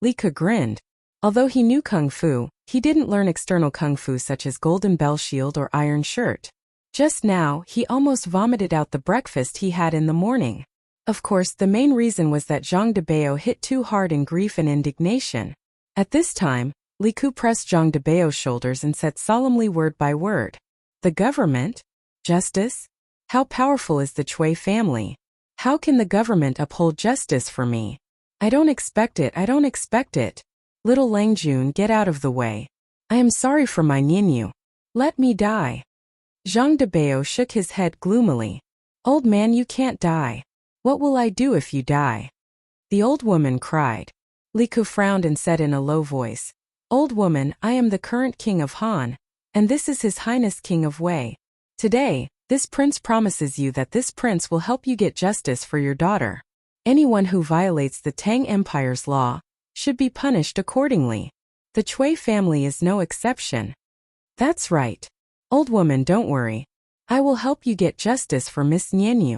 Speaker 1: Li Ke grinned. Although he knew Kung Fu, he didn't learn external Kung Fu such as Golden Bell Shield or Iron Shirt. Just now, he almost vomited out the breakfast he had in the morning. Of course, the main reason was that Zhang Debao hit too hard in grief and indignation. At this time, Li Ke pressed Zhang Debao's shoulders and said solemnly word by word, "The government? Justice? How powerful is the Chui family? How can the government uphold justice for me? I don't expect it. Little Langjun, get out of the way. I am sorry for my Nianyu. Let me die." Zhang Debao shook his head gloomily. "Old man, you can't die. What will I do if you die?" The old woman cried. Li Ke frowned and said in a low voice, "Old woman, I am the current king of Han, and this is His Highness King of Wei. Today, this prince promises you that this prince will help you get justice for your daughter. Anyone who violates the Tang Empire's law should be punished accordingly. The Chui family is no exception." "That's right. Old woman, don't worry. I will help you get justice for Miss Nianyu."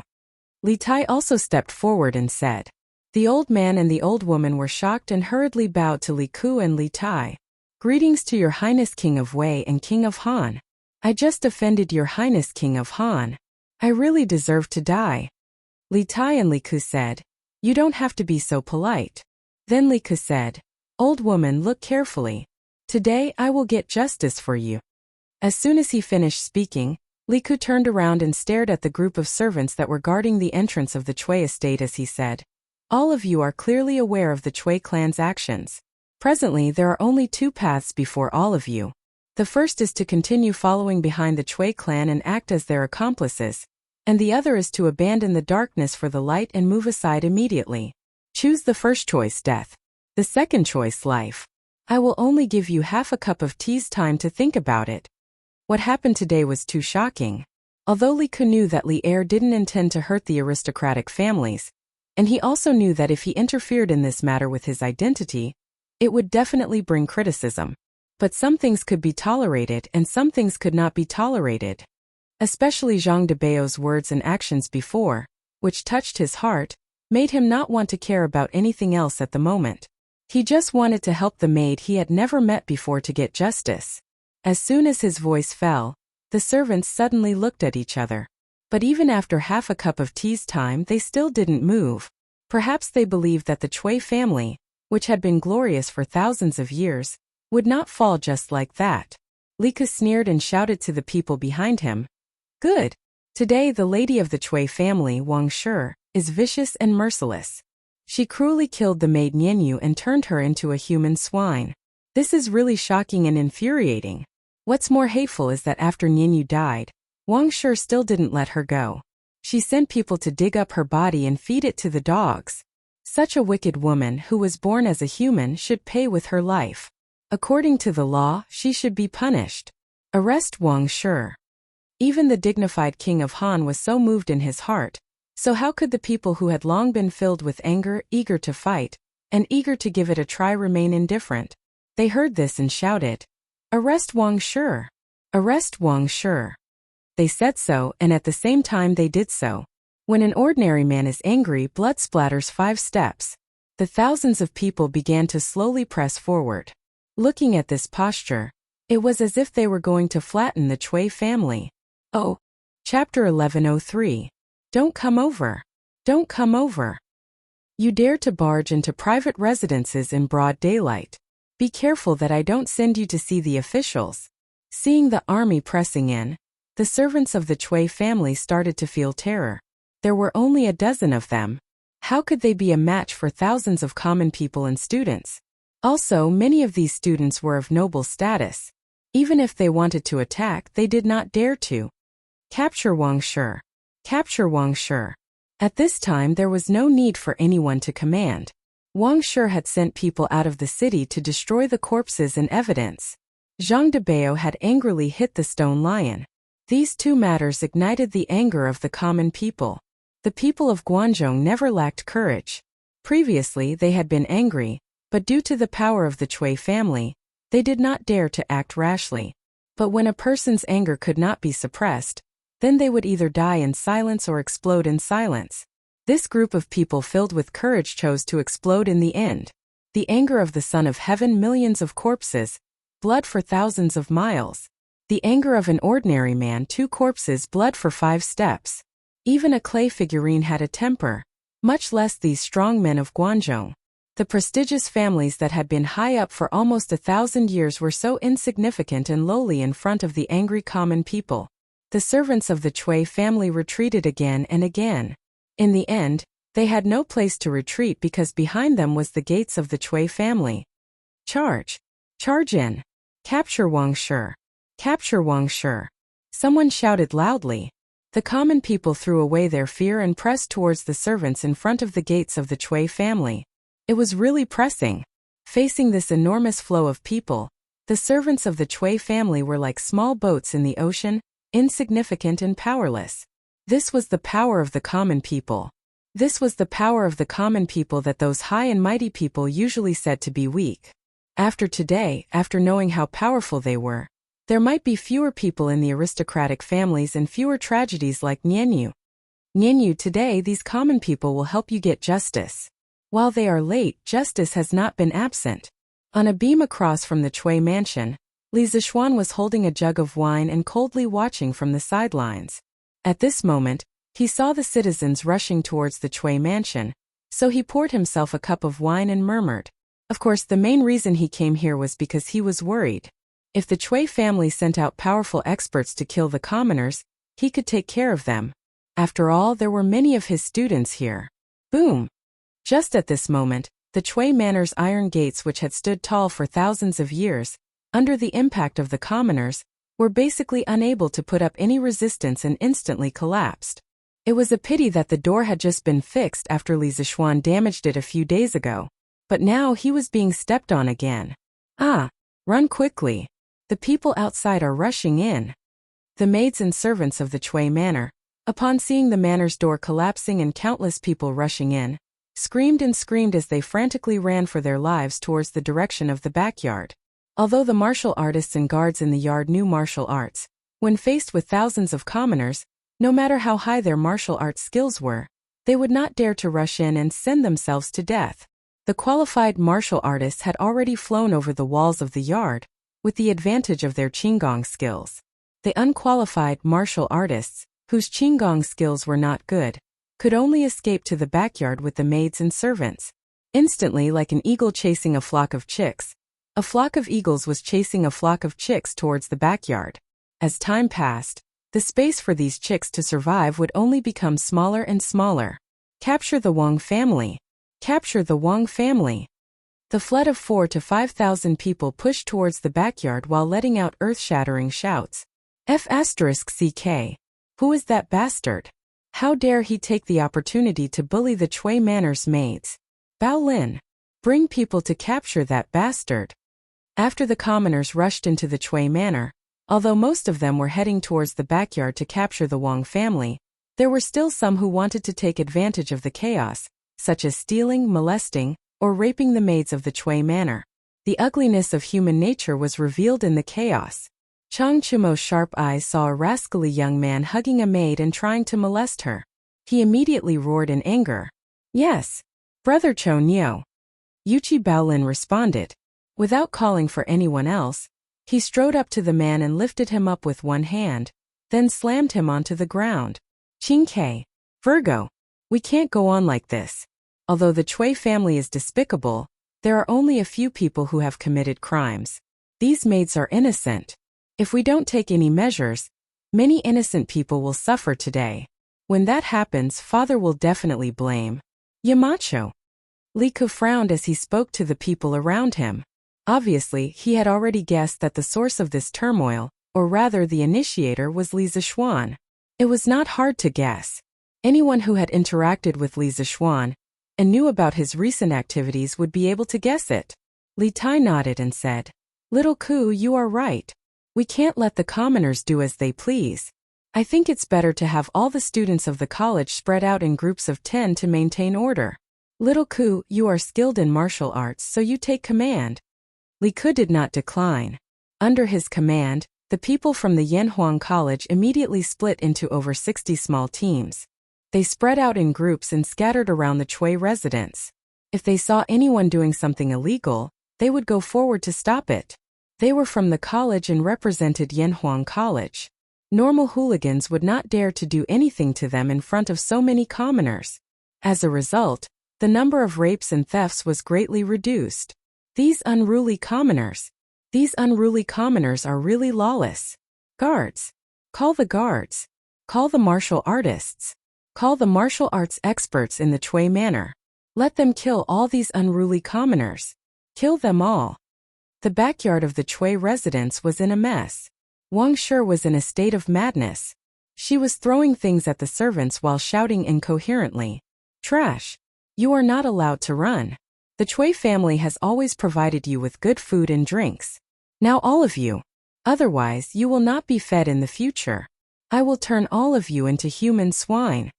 Speaker 1: Li Tai also stepped forward and said. The old man and the old woman were shocked and hurriedly bowed to Li Ke and Li Tai. "Greetings to your Highness King of Wei and King of Han. I just offended your Highness King of Han. I really deserve to die." Li Tai and Li Ke said, "You don't have to be so polite." Then Li Ke said, "Old woman, look carefully. Today I will get justice for you." As soon as he finished speaking, Li Ke turned around and stared at the group of servants that were guarding the entrance of the Chui estate as he said, "All of you are clearly aware of the Chui clan's actions. Presently there are only 2 paths before all of you. The first is to continue following behind the Chui clan and act as their accomplices, and the other is to abandon the darkness for the light and move aside immediately. Choose the first choice, death. The second choice, life. I will only give you half a cup of tea's time to think about it." What happened today was too shocking. Although Li Ke knew that Li Er didn't intend to hurt the aristocratic families, and he also knew that if he interfered in this matter with his identity, it would definitely bring criticism. But some things could be tolerated and some things could not be tolerated. Especially Zhang Debao's words and actions before, which touched his heart, made him not want to care about anything else at the moment. He just wanted to help the maid he had never met before to get justice. As soon as his voice fell, the servants suddenly looked at each other. But even after half a cup of tea's time, they still didn't move. Perhaps they believed that the Chui family, which had been glorious for thousands of years, would not fall just like that. Lika sneered and shouted to the people behind him. Good. Today the lady of the Chui family, Wang Shi, is vicious and merciless. She cruelly killed the maid Nianyu and turned her into a human swine. This is really shocking and infuriating. What's more hateful is that after Nianyu died, Wang Shi still didn't let her go. She sent people to dig up her body and feed it to the dogs. Such a wicked woman who was born as a human should pay with her life. According to the law, she should be punished. Arrest Wang Shi. Even the dignified king of Han was so moved in his heart. So how could the people who had long been filled with anger, eager to fight, and eager to give it a try remain indifferent? They heard this and shouted, Arrest Wang Shi! Arrest Wang Shi! They said so, and at the same time they did so. When an ordinary man is angry, blood splatters 5 steps. The thousands of people began to slowly press forward. Looking at this posture, it was as if they were going to flatten the Chui family. Oh. Chapter 1103. Don't come over. Don't come over. You dare to barge into private residences in broad daylight. Be careful that I don't send you to see the officials. Seeing the army pressing in, the servants of the Chui family started to feel terror. There were only a dozen of them. How could they be a match for thousands of common people and students? Also, many of these students were of noble status. Even if they wanted to attack, they did not dare to. Capture Wang Shi. Capture Wang Shi. At this time there was no need for anyone to command. Wang Shi had sent people out of the city to destroy the corpses and evidence. Zhang Debao had angrily hit the stone lion. These 2 matters ignited the anger of the common people. The people of Guangzhou never lacked courage. Previously they had been angry, but due to the power of the Chui family, they did not dare to act rashly. But when a person's anger could not be suppressed, then they would either die in silence or explode in silence. This group of people filled with courage chose to explode in the end. The anger of the Son of Heaven, millions of corpses, blood for thousands of miles. The anger of an ordinary man, 2 corpses, blood for 5 steps. Even a clay figurine had a temper, much less these strong men of Guangzhou. The prestigious families that had been high up for almost 1,000 years were so insignificant and lowly in front of the angry common people. The servants of the Chui family retreated again and again. In the end, they had no place to retreat because behind them was the gates of the Chui family. Charge! Charge in! Capture Wang Shi! Capture Wang Shi! Someone shouted loudly. The common people threw away their fear and pressed towards the servants in front of the gates of the Chui family. It was really pressing. Facing this enormous flow of people, the servants of the Chui family were like small boats in the ocean, insignificant and powerless. This was the power of the common people. This was the power of the common people that those high and mighty people usually said to be weak. After today, after knowing how powerful they were, there might be fewer people in the aristocratic families and fewer tragedies like Nianyu. Nianyu, today these common people will help you get justice. While they are late, justice has not been absent. On a beam across from the Chui mansion, Li Zixuan was holding a jug of wine and coldly watching from the sidelines. At this moment, he saw the citizens rushing towards the Chui mansion, so he poured himself a cup of wine and murmured. Of course, the main reason he came here was because he was worried. If the Chui family sent out powerful experts to kill the commoners, he could take care of them. After all, there were many of his students here. Boom! Just at this moment, the Chui Manor's iron gates, which had stood tall for thousands of years, under the impact of the commoners, were basically unable to put up any resistance and instantly collapsed. It was a pity that the door had just been fixed after Li Zixuan damaged it a few days ago. But now he was being stepped on again. Ah! Run quickly! The people outside are rushing in. The maids and servants of the Chui Manor, upon seeing the manor's door collapsing and countless people rushing in, screamed and screamed as they frantically ran for their lives towards the direction of the backyard. Although the martial artists and guards in the yard knew martial arts, when faced with thousands of commoners, no matter how high their martial arts skills were, they would not dare to rush in and send themselves to death. The qualified martial artists had already flown over the walls of the yard, with the advantage of their Qinggong skills. The unqualified martial artists, whose Qinggong skills were not good, could only escape to the backyard with the maids and servants. Instantly, like an eagle chasing a flock of chicks, a flock of eagles was chasing a flock of chicks towards the backyard. As time passed, the space for these chicks to survive would only become smaller and smaller. Capture the Wong family. Capture the Wong family. The flood of 4,000 to 5,000 people pushed towards the backyard while letting out earth-shattering shouts. F***CK. Who is that bastard? How dare he take the opportunity to bully the Chui Manor's maids? Bao Lin. Bring people to capture that bastard. After the commoners rushed into the Chui Manor, although most of them were heading towards the backyard to capture the Wong family, there were still some who wanted to take advantage of the chaos, such as stealing, molesting, or raping the maids of the Chui Manor. The ugliness of human nature was revealed in the chaos. Chang Chumo's sharp eyes saw a rascally young man hugging a maid and trying to molest her. He immediately roared in anger. Yes, Brother Cho Nyo. Yuchi Baolin responded. Without calling for anyone else, he strode up to the man and lifted him up with one hand, then slammed him onto the ground. Qing Ke. Virgo. We can't go on like this. Although the Chui family is despicable, there are only a few people who have committed crimes. These maids are innocent. If we don't take any measures, many innocent people will suffer today. When that happens, father will definitely blame Yamacho. Li Ku frowned as he spoke to the people around him. Obviously, he had already guessed that the source of this turmoil, or rather the initiator, was Li Zishuan. It was not hard to guess. Anyone who had interacted with Li Zishuan and knew about his recent activities would be able to guess it. Li Tai nodded and said, Little Ku, you are right. We can't let the commoners do as they please. I think it's better to have all the students of the college spread out in groups of 10 to maintain order. Little Ku, you are skilled in martial arts, so you take command. Li Ku did not decline. Under his command, the people from the Yanhuang College immediately split into over 60 small teams. They spread out in groups and scattered around the Chui residence. If they saw anyone doing something illegal, they would go forward to stop it. They were from the college and represented Yanhuang College. Normal hooligans would not dare to do anything to them in front of so many commoners. As a result, the number of rapes and thefts was greatly reduced. These unruly commoners are really lawless. Guards. Call the guards. Call the martial artists. Call the martial arts experts in the Chui Manor. Let them kill all these unruly commoners. Kill them all. The backyard of the Chui residence was in a mess. Wang Shi was in a state of madness. She was throwing things at the servants while shouting incoherently. Trash. You are not allowed to run. The Chui family has always provided you with good food and drinks. Now all of you. Otherwise, you will not be fed in the future. I will turn all of you into human swine.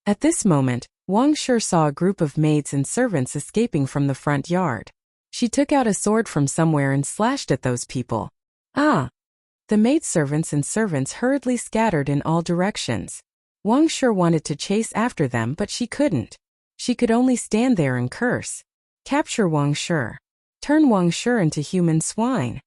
Speaker 1: At this moment, Wang Shi saw a group of maids and servants escaping from the front yard. She took out a sword from somewhere and slashed at those people. Ah! The maidservants and servants hurriedly scattered in all directions. Wang Shi wanted to chase after them, but she couldn't. She could only stand there and curse. Capture Wang Shi. Turn Wang Shi into human swine.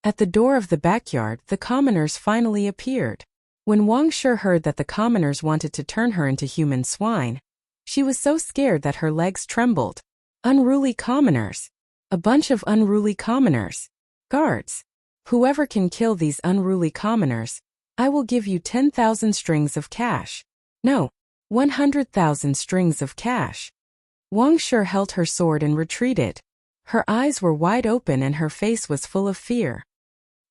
Speaker 1: At the door of the backyard, the commoners finally appeared. When Wang Shi heard that the commoners wanted to turn her into human swine, she was so scared that her legs trembled. Unruly commoners. A bunch of unruly commoners. Guards. Whoever can kill these unruly commoners, I will give you 10,000 strings of cash. No, 100,000 strings of cash. Wang Shi held her sword and retreated. Her eyes were wide open and her face was full of fear.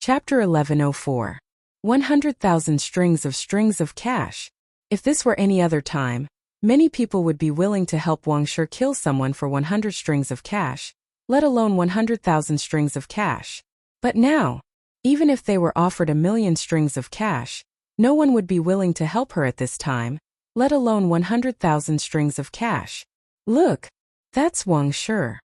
Speaker 1: Chapter 1104. 100,000 strings of cash. If this were any other time, many people would be willing to help Wang Shi kill someone for 100 strings of cash, let alone 100,000 strings of cash. But now, even if they were offered 1,000,000 strings of cash, no one would be willing to help her at this time, let alone 100,000 strings of cash. Look, that's Wang Shi.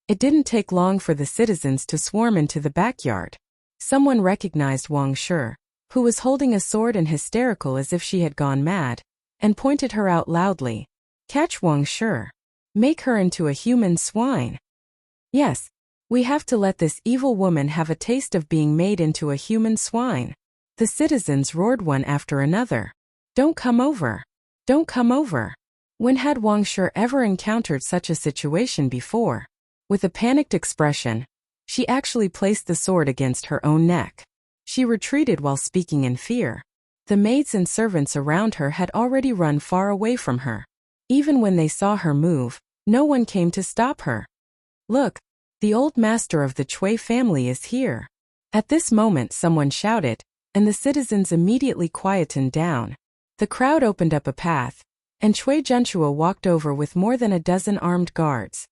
Speaker 1: It didn't take long for the citizens to swarm into the backyard. Someone recognized Wang Shi, who was holding a sword and hysterical as if she had gone mad, and pointed her out loudly. Catch Wang Shi. Make her into a human swine. Yes, we have to let this evil woman have a taste of being made into a human swine. The citizens roared one after another. Don't come over. Don't come over. When had Wang Shi ever encountered such a situation before? With a panicked expression, she actually placed the sword against her own neck. She retreated while speaking in fear. The maids and servants around her had already run far away from her. Even when they saw her move, no one came to stop her. Look, the old master of the Cui family is here. At this moment someone shouted, and the citizens immediately quietened down. The crowd opened up a path, and Cui Junchuo walked over with more than a dozen armed guards.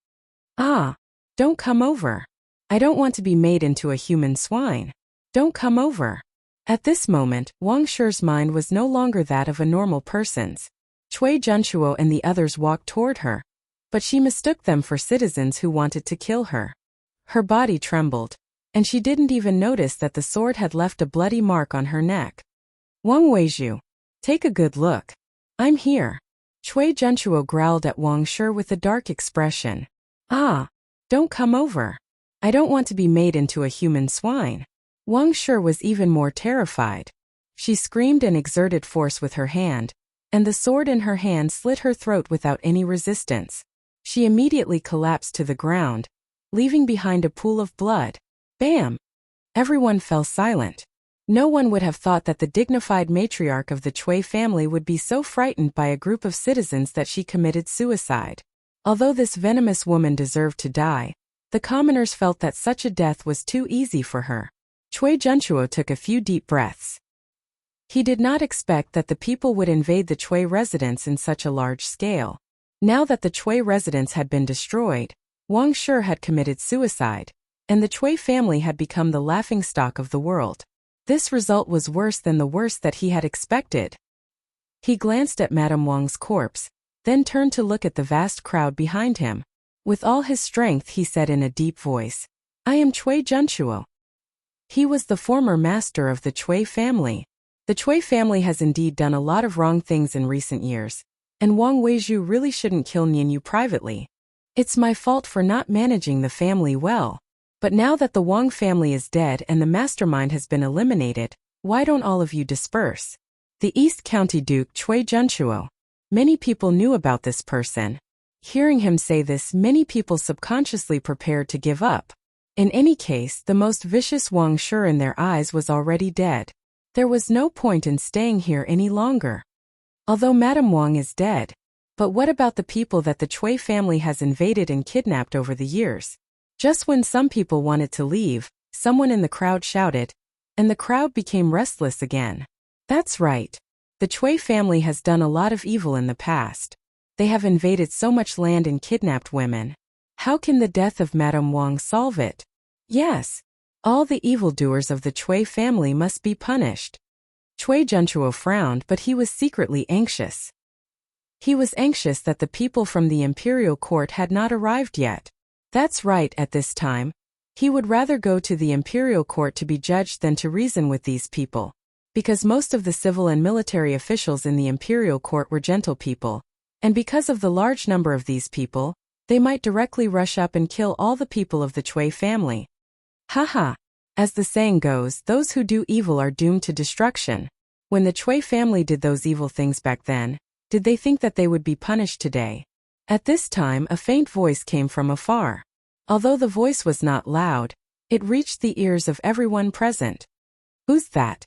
Speaker 1: Ah! Don't come over. I don't want to be made into a human swine. Don't come over. At this moment, Wang Shi's mind was no longer that of a normal person's. Cui Junchuo and the others walked toward her, but she mistook them for citizens who wanted to kill her. Her body trembled, and she didn't even notice that the sword had left a bloody mark on her neck. Wang Weizhu, take a good look. I'm here. Cui Junchuo growled at Wang Shi with a dark expression. Ah! Don't come over. I don't want to be made into a human swine. Wang Shi was even more terrified. She screamed and exerted force with her hand, and the sword in her hand slit her throat without any resistance. She immediately collapsed to the ground, leaving behind a pool of blood. Bam! Everyone fell silent. No one would have thought that the dignified matriarch of the Cui family would be so frightened by a group of citizens that she committed suicide. Although this venomous woman deserved to die, the commoners felt that such a death was too easy for her. Cui Junchuo took a few deep breaths. He did not expect that the people would invade the Cui residence in such a large scale. Now that the Cui residence had been destroyed, Wang Shi had committed suicide, and the Cui family had become the laughingstock of the world. This result was worse than the worst that he had expected. He glanced at Madame Wang's corpse, then turned to look at the vast crowd behind him. With all his strength he said in a deep voice, I am Cui Junchuo. He was the former master of the Cui family. The Cui family has indeed done a lot of wrong things in recent years, and Wang Weizhu really shouldn't kill Nianyu privately. It's my fault for not managing the family well. But now that the Wang family is dead and the mastermind has been eliminated, why don't all of you disperse? The East County Duke Cui Junchuo. Many people knew about this person. Hearing him say this, many people subconsciously prepared to give up. In any case, the most vicious Wang Shi in their eyes was already dead. There was no point in staying here any longer. Although Madame Wang is dead. But what about the people that the Cui family has invaded and kidnapped over the years? Just when some people wanted to leave, someone in the crowd shouted, and the crowd became restless again. That's right. The Cui family has done a lot of evil in the past. They have invaded so much land and kidnapped women. How can the death of Madame Wang solve it? Yes. All the evildoers of the Cui family must be punished. Cui Junchuo frowned, but he was secretly anxious. He was anxious that the people from the imperial court had not arrived yet. That's right, at this time, he would rather go to the imperial court to be judged than to reason with these people. Because most of the civil and military officials in the imperial court were gentle people, and because of the large number of these people, they might directly rush up and kill all the people of the Cui family. Haha. As the saying goes, those who do evil are doomed to destruction. When the Cui family did those evil things back then, did they think that they would be punished today? At this time a faint voice came from afar. Although the voice was not loud, it reached the ears of everyone present. Who's that?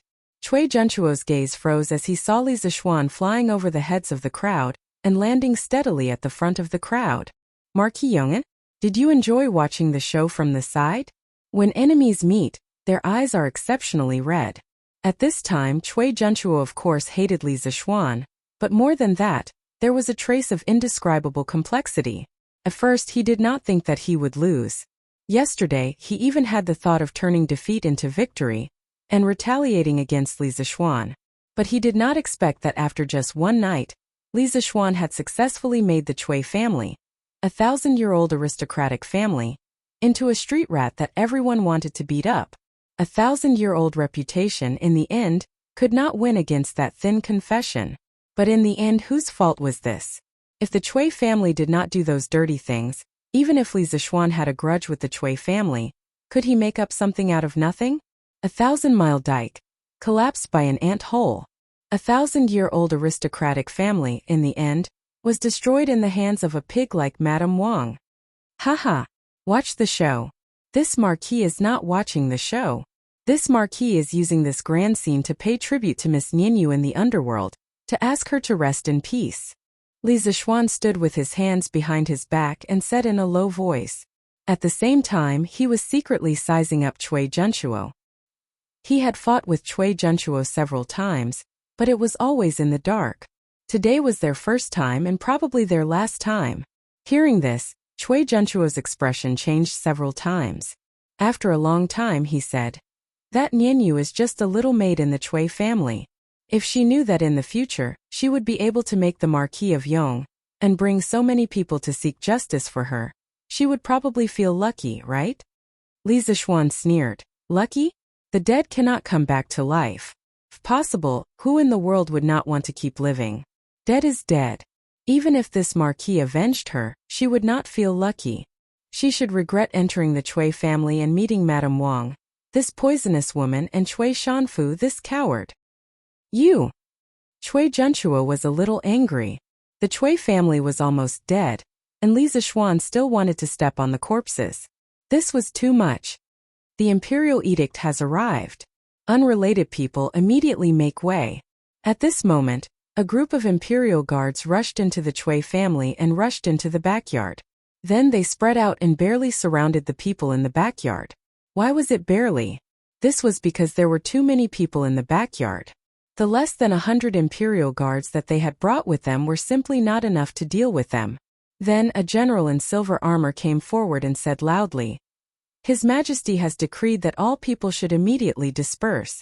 Speaker 1: Cui Junchuo's gaze froze as he saw Li Zixuan flying over the heads of the crowd and landing steadily at the front of the crowd. Marquis Yong'an, did you enjoy watching the show from the side? When enemies meet, their eyes are exceptionally red. At this time Cui Junchuo of course hated Li Zixuan, but more than that, there was a trace of indescribable complexity. At first he did not think that he would lose. Yesterday he even had the thought of turning defeat into victory and retaliating against Li Zixuan. But he did not expect that after just one night, Li Zixuan had successfully made the Cui family, a 1,000-year-old aristocratic family, into a street rat that everyone wanted to beat up. A 1,000-year-old reputation in the end could not win against that thin confession. But in the end, whose fault was this? If the Cui family did not do those dirty things, even if Li Zixuan had a grudge with the Cui family, could he make up something out of nothing? A 1,000-mile dike, collapsed by an ant hole. A 1,000-year-old aristocratic family, in the end, was destroyed in the hands of a pig like Madame Wang. Haha. Watch the show. This marquis is not watching the show. This marquis is using this grand scene to pay tribute to Miss Nianyu in the underworld, to ask her to rest in peace. Li Zixuan stood with his hands behind his back and said in a low voice. At the same time, he was secretly sizing up Cui Junchuo. He had fought with Cui Junchuo several times, but it was always in the dark. Today was their first time and probably their last time. Hearing this, Cui Junchuo's expression changed several times. After a long time he said, "That Nianyu is just a little maid in the Cui family. If she knew that in the future, she would be able to make the Marquis of Yong, and bring so many people to seek justice for her, she would probably feel lucky, right?" Li Zixuan sneered. Lucky? The dead cannot come back to life. If possible, who in the world would not want to keep living? Dead is dead. Even if this Marquis avenged her, she would not feel lucky. She should regret entering the Cui family and meeting Madame Wang, this poisonous woman, and Cui Shanfu, this coward. You! Cui Junchuo was a little angry. The Cui family was almost dead, and Li Zixuan still wanted to step on the corpses. This was too much. The imperial edict has arrived. Unrelated people immediately make way. At this moment, a group of imperial guards rushed into the Cui family and rushed into the backyard. Then they spread out and barely surrounded the people in the backyard. Why was it barely? This was because there were too many people in the backyard. The less than 100 imperial guards that they had brought with them were simply not enough to deal with them. Then a general in silver armor came forward and said loudly, "His Majesty has decreed that all people should immediately disperse.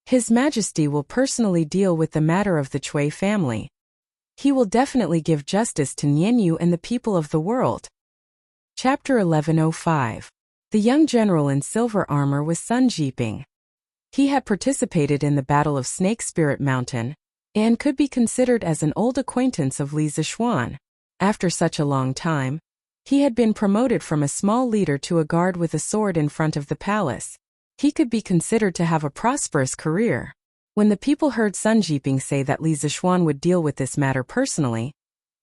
Speaker 1: His Majesty will personally deal with the matter of the Cui family. He will definitely give justice to Nianyu and the people of the world." Chapter 1105. The young general in silver armor was Sun Jiping. He had participated in the Battle of Snake Spirit Mountain, and could be considered as an old acquaintance of Li Zixuan. After such a long time, he had been promoted from a small leader to a guard with a sword in front of the palace. He could be considered to have a prosperous career. When the people heard Sun Jiping say that Li Zixuan would deal with this matter personally,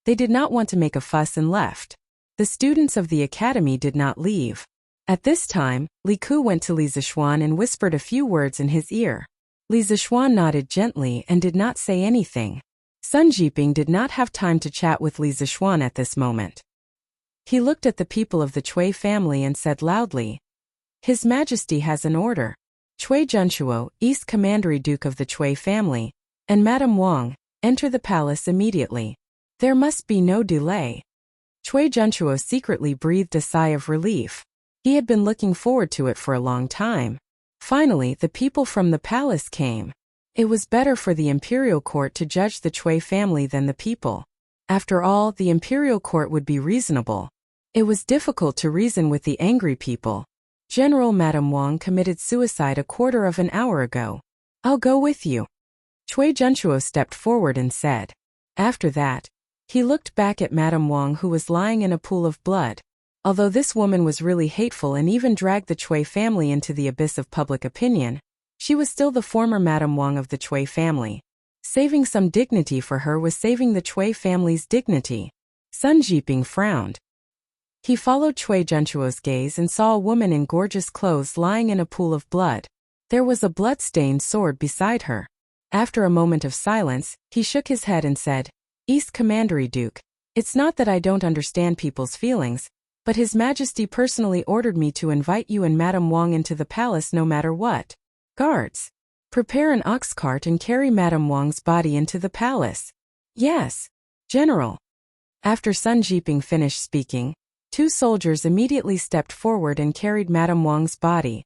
Speaker 1: they did not want to make a fuss and left. The students of the academy did not leave. At this time, Li Ku went to Li Zixuan and whispered a few words in his ear. Li Zixuan nodded gently and did not say anything. Sun Jiping did not have time to chat with Li Zixuan at this moment. He looked at the people of the Cui family and said loudly, "His Majesty has an order. Cui Junchuo, East Commandery Duke of the Cui family, and Madame Wang, enter the palace immediately. There must be no delay." Cui Junchuo secretly breathed a sigh of relief. He had been looking forward to it for a long time. Finally, the people from the palace came. It was better for the imperial court to judge the Cui family than the people. After all, the imperial court would be reasonable. It was difficult to reason with the angry people. General Madame Wang committed suicide a quarter of an hour ago. I'll go with you. Cui Junchuo stepped forward and said. After that, he looked back at Madame Wang, who was lying in a pool of blood. Although this woman was really hateful and even dragged the Cui family into the abyss of public opinion, she was still the former Madame Wang of the Cui family. Saving some dignity for her was saving the Cui family's dignity. Sun Jiping frowned. He followed Cui Junchuo's gaze and saw a woman in gorgeous clothes lying in a pool of blood. There was a blood-stained sword beside her. After a moment of silence, he shook his head and said, East Commandery Duke, it's not that I don't understand people's feelings, but His Majesty personally ordered me to invite you and Madame Wang into the palace no matter what. Guards, prepare an ox cart and carry Madame Wang's body into the palace. Yes, General. After Sun Jiping finished speaking, 2 soldiers immediately stepped forward and carried Madame Wang's body.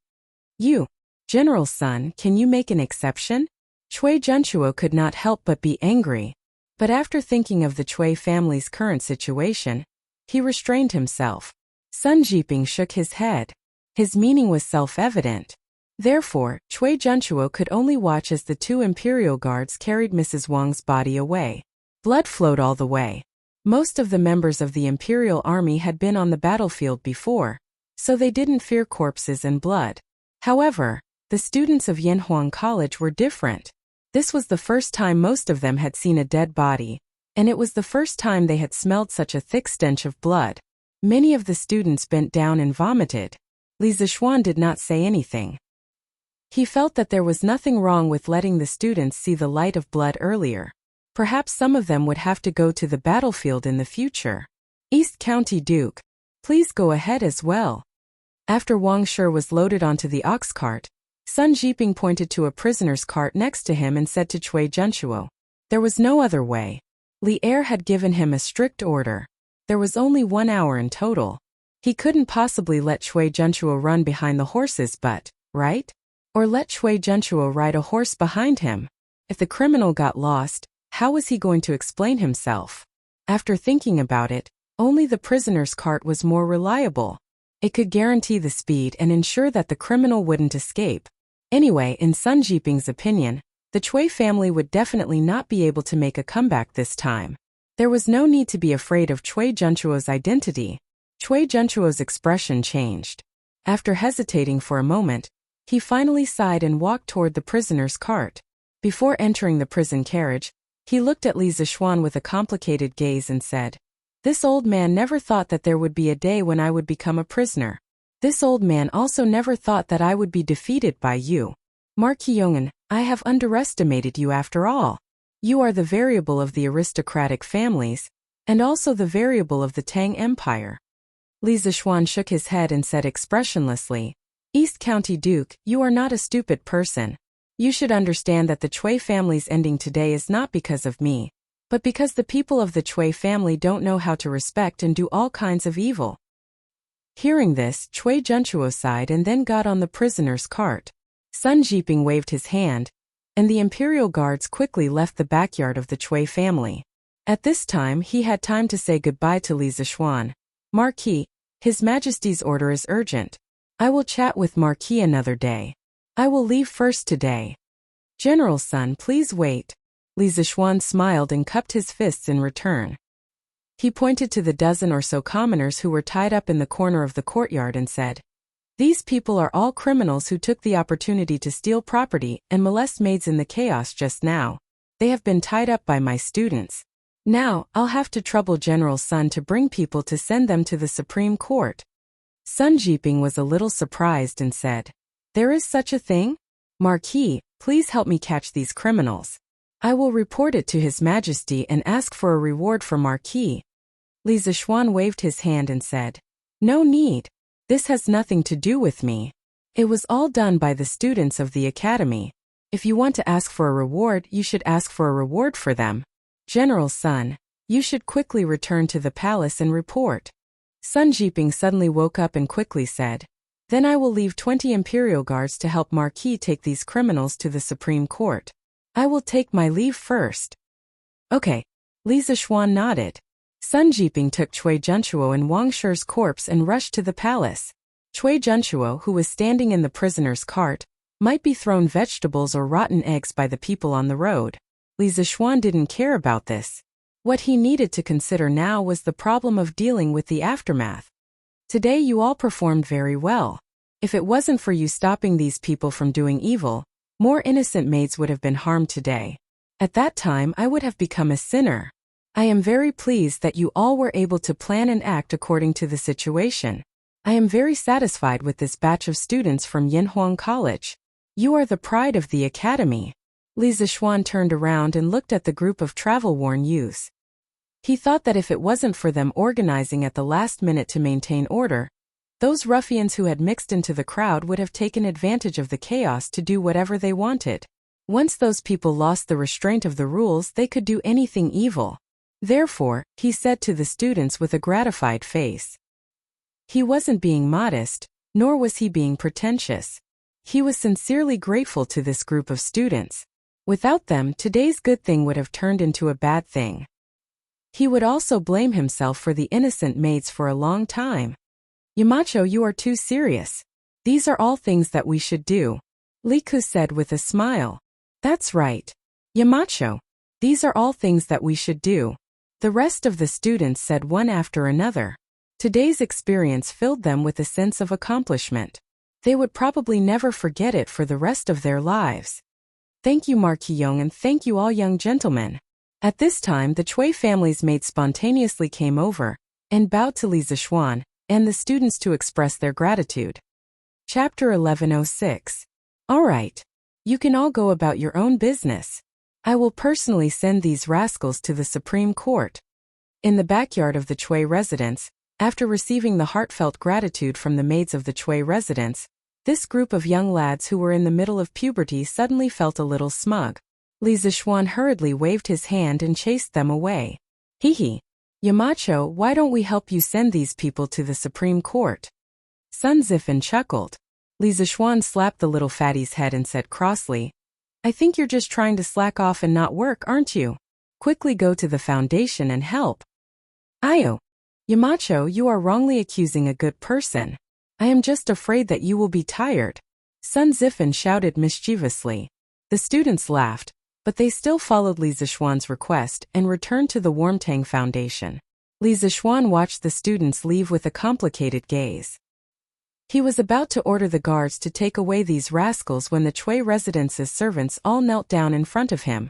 Speaker 1: You, General Sun, can you make an exception? Cui Junchuo could not help but be angry. But after thinking of the Cui family's current situation, he restrained himself. Sun Jiping shook his head. His meaning was self-evident. Therefore, Cui Junchuo could only watch as the 2 imperial guards carried Mrs. Wang's body away. Blood flowed all the way. Most of the members of the imperial army had been on the battlefield before, so they didn't fear corpses and blood. However, the students of Yanhuang College were different. This was the first time most of them had seen a dead body, and it was the first time they had smelled such a thick stench of blood. Many of the students bent down and vomited. Li Zixuan did not say anything. He felt that there was nothing wrong with letting the students see the light of blood earlier. Perhaps some of them would have to go to the battlefield in the future. East County Duke, please go ahead as well. After Wang Shi was loaded onto the ox cart, Sun Jiping pointed to a prisoner's cart next to him and said to Cui Zhenchuo, there was no other way. Li Er had given him a strict order. There was only 1 hour in total. He couldn't possibly let Cui Zhenchuo run behind the horses right? Or let Cui Zhenchuo ride a horse behind him. If the criminal got lost, how was he going to explain himself? After thinking about it, only the prisoner's cart was more reliable. It could guarantee the speed and ensure that the criminal wouldn't escape. Anyway, in Sun Jiping's opinion, the Cui family would definitely not be able to make a comeback this time. There was no need to be afraid of Cui Zhenchuo's identity. Cui Zhenchuo's expression changed. After hesitating for a moment, he finally sighed and walked toward the prisoner's cart. Before entering the prison carriage, he looked at Li Zixuan with a complicated gaze and said, this old man never thought that there would be a day when I would become a prisoner. This old man also never thought that I would be defeated by you. Marquis Yong'an, I have underestimated you after all. You are the variable of the aristocratic families, and also the variable of the Tang Empire. Li Zixuan shook his head and said expressionlessly, East County Duke, you are not a stupid person. You should understand that the Cui family's ending today is not because of me, but because the people of the Cui family don't know how to respect and do all kinds of evil. Hearing this, Cui Zhenchuo sighed and then got on the prisoner's cart. Sun Jiping waved his hand, and the imperial guards quickly left the backyard of the Cui family. At this time he had time to say goodbye to Li Zixuan. Marquis, His Majesty's order is urgent. I will chat with Marquis another day. I will leave first today. General Sun, please wait. Li Zixuan smiled and cupped his fists in return. He pointed to the dozen or so commoners who were tied up in the corner of the courtyard and said, these people are all criminals who took the opportunity to steal property and molest maids in the chaos just now. They have been tied up by my students. Now, I'll have to trouble General Sun to bring people to send them to the Supreme Court. Sun Jiping was a little surprised and said, there is such a thing? Marquis, please help me catch these criminals. I will report it to His Majesty and ask for a reward for Marquis. Li Zixuan waved his hand and said, no need. This has nothing to do with me. It was all done by the students of the academy. If you want to ask for a reward, you should ask for a reward for them. General Sun, you should quickly return to the palace and report. Sun Jiping suddenly woke up and quickly said, then I will leave 20 imperial guards to help Marquis take these criminals to the Supreme Court. I will take my leave first. Okay. Li Zixuan nodded. Sun Jiping took Cui Zhenchuo and Wang Shi's corpse and rushed to the palace. Cui Zhenchuo, who was standing in the prisoner's cart, might be thrown vegetables or rotten eggs by the people on the road. Li Zixuan didn't care about this. What he needed to consider now was the problem of dealing with the aftermath. Today you all performed very well. If it wasn't for you stopping these people from doing evil, more innocent maids would have been harmed today. At that time I would have become a sinner. I am very pleased that you all were able to plan and act according to the situation. I am very satisfied with this batch of students from Yinhuang College. You are the pride of the academy. Li Zixuan turned around and looked at the group of travel-worn youths. He thought that if it wasn't for them organizing at the last minute to maintain order, those ruffians who had mixed into the crowd would have taken advantage of the chaos to do whatever they wanted. Once those people lost the restraint of the rules, they could do anything evil. Therefore, he said to the students with a gratified face. He wasn't being modest, nor was he being pretentious. He was sincerely grateful to this group of students. Without them, today's good thing would have turned into a bad thing. He would also blame himself for the innocent maids for a long time. Yamacho, you are too serious. These are all things that we should do. Liku said with a smile. That's right. Yamacho. These are all things that we should do. The rest of the students said one after another. Today's experience filled them with a sense of accomplishment. They would probably never forget it for the rest of their lives. Thank you, Marquis Yong, and thank you all young gentlemen. At this time the Chui family's maids spontaneously came over and bowed to Li Zixuan and the students to express their gratitude. Chapter 1106. All right. You can all go about your own business. I will personally send these rascals to the Supreme Court. In the backyard of the Chui residence, after receiving the heartfelt gratitude from the maids of the Chui residence, this group of young lads who were in the middle of puberty suddenly felt a little smug. Li Zixuan hurriedly waved his hand and chased them away. Hee. Yamacho, why don't we help you send these people to the Supreme Court? Sun Zifan chuckled. Li Zixuan slapped the little fatty's head and said crossly, I think you're just trying to slack off and not work, aren't you? Quickly go to the foundation and help. Ayo. Yamacho, you are wrongly accusing a good person. I am just afraid that you will be tired. Sun Zifan shouted mischievously. The students laughed, but they still followed Li Zixuan's request and returned to the Warmtang Foundation. Li Zixuan watched the students leave with a complicated gaze. He was about to order the guards to take away these rascals when the Chui residence's servants all knelt down in front of him.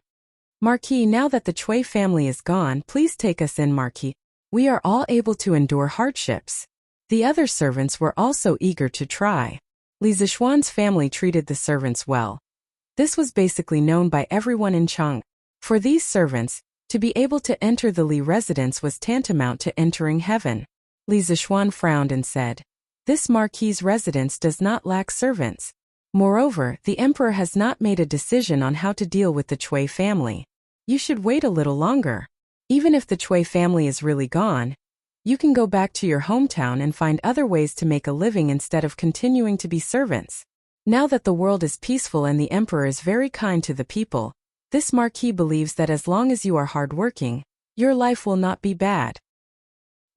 Speaker 1: Marquis, now that the Chui family is gone, please take us in, Marquis. We are all able to endure hardships. The other servants were also eager to try. Li Zixuan's family treated the servants well. This was basically known by everyone in Chang. For these servants, to be able to enter the Li residence was tantamount to entering heaven. Li Zixuan frowned and said, This Marquis' residence does not lack servants. Moreover, the emperor has not made a decision on how to deal with the Chui family. You should wait a little longer. Even if the Chui family is really gone, you can go back to your hometown and find other ways to make a living instead of continuing to be servants. Now that the world is peaceful and the emperor is very kind to the people, this Marquis believes that as long as you are hardworking, your life will not be bad.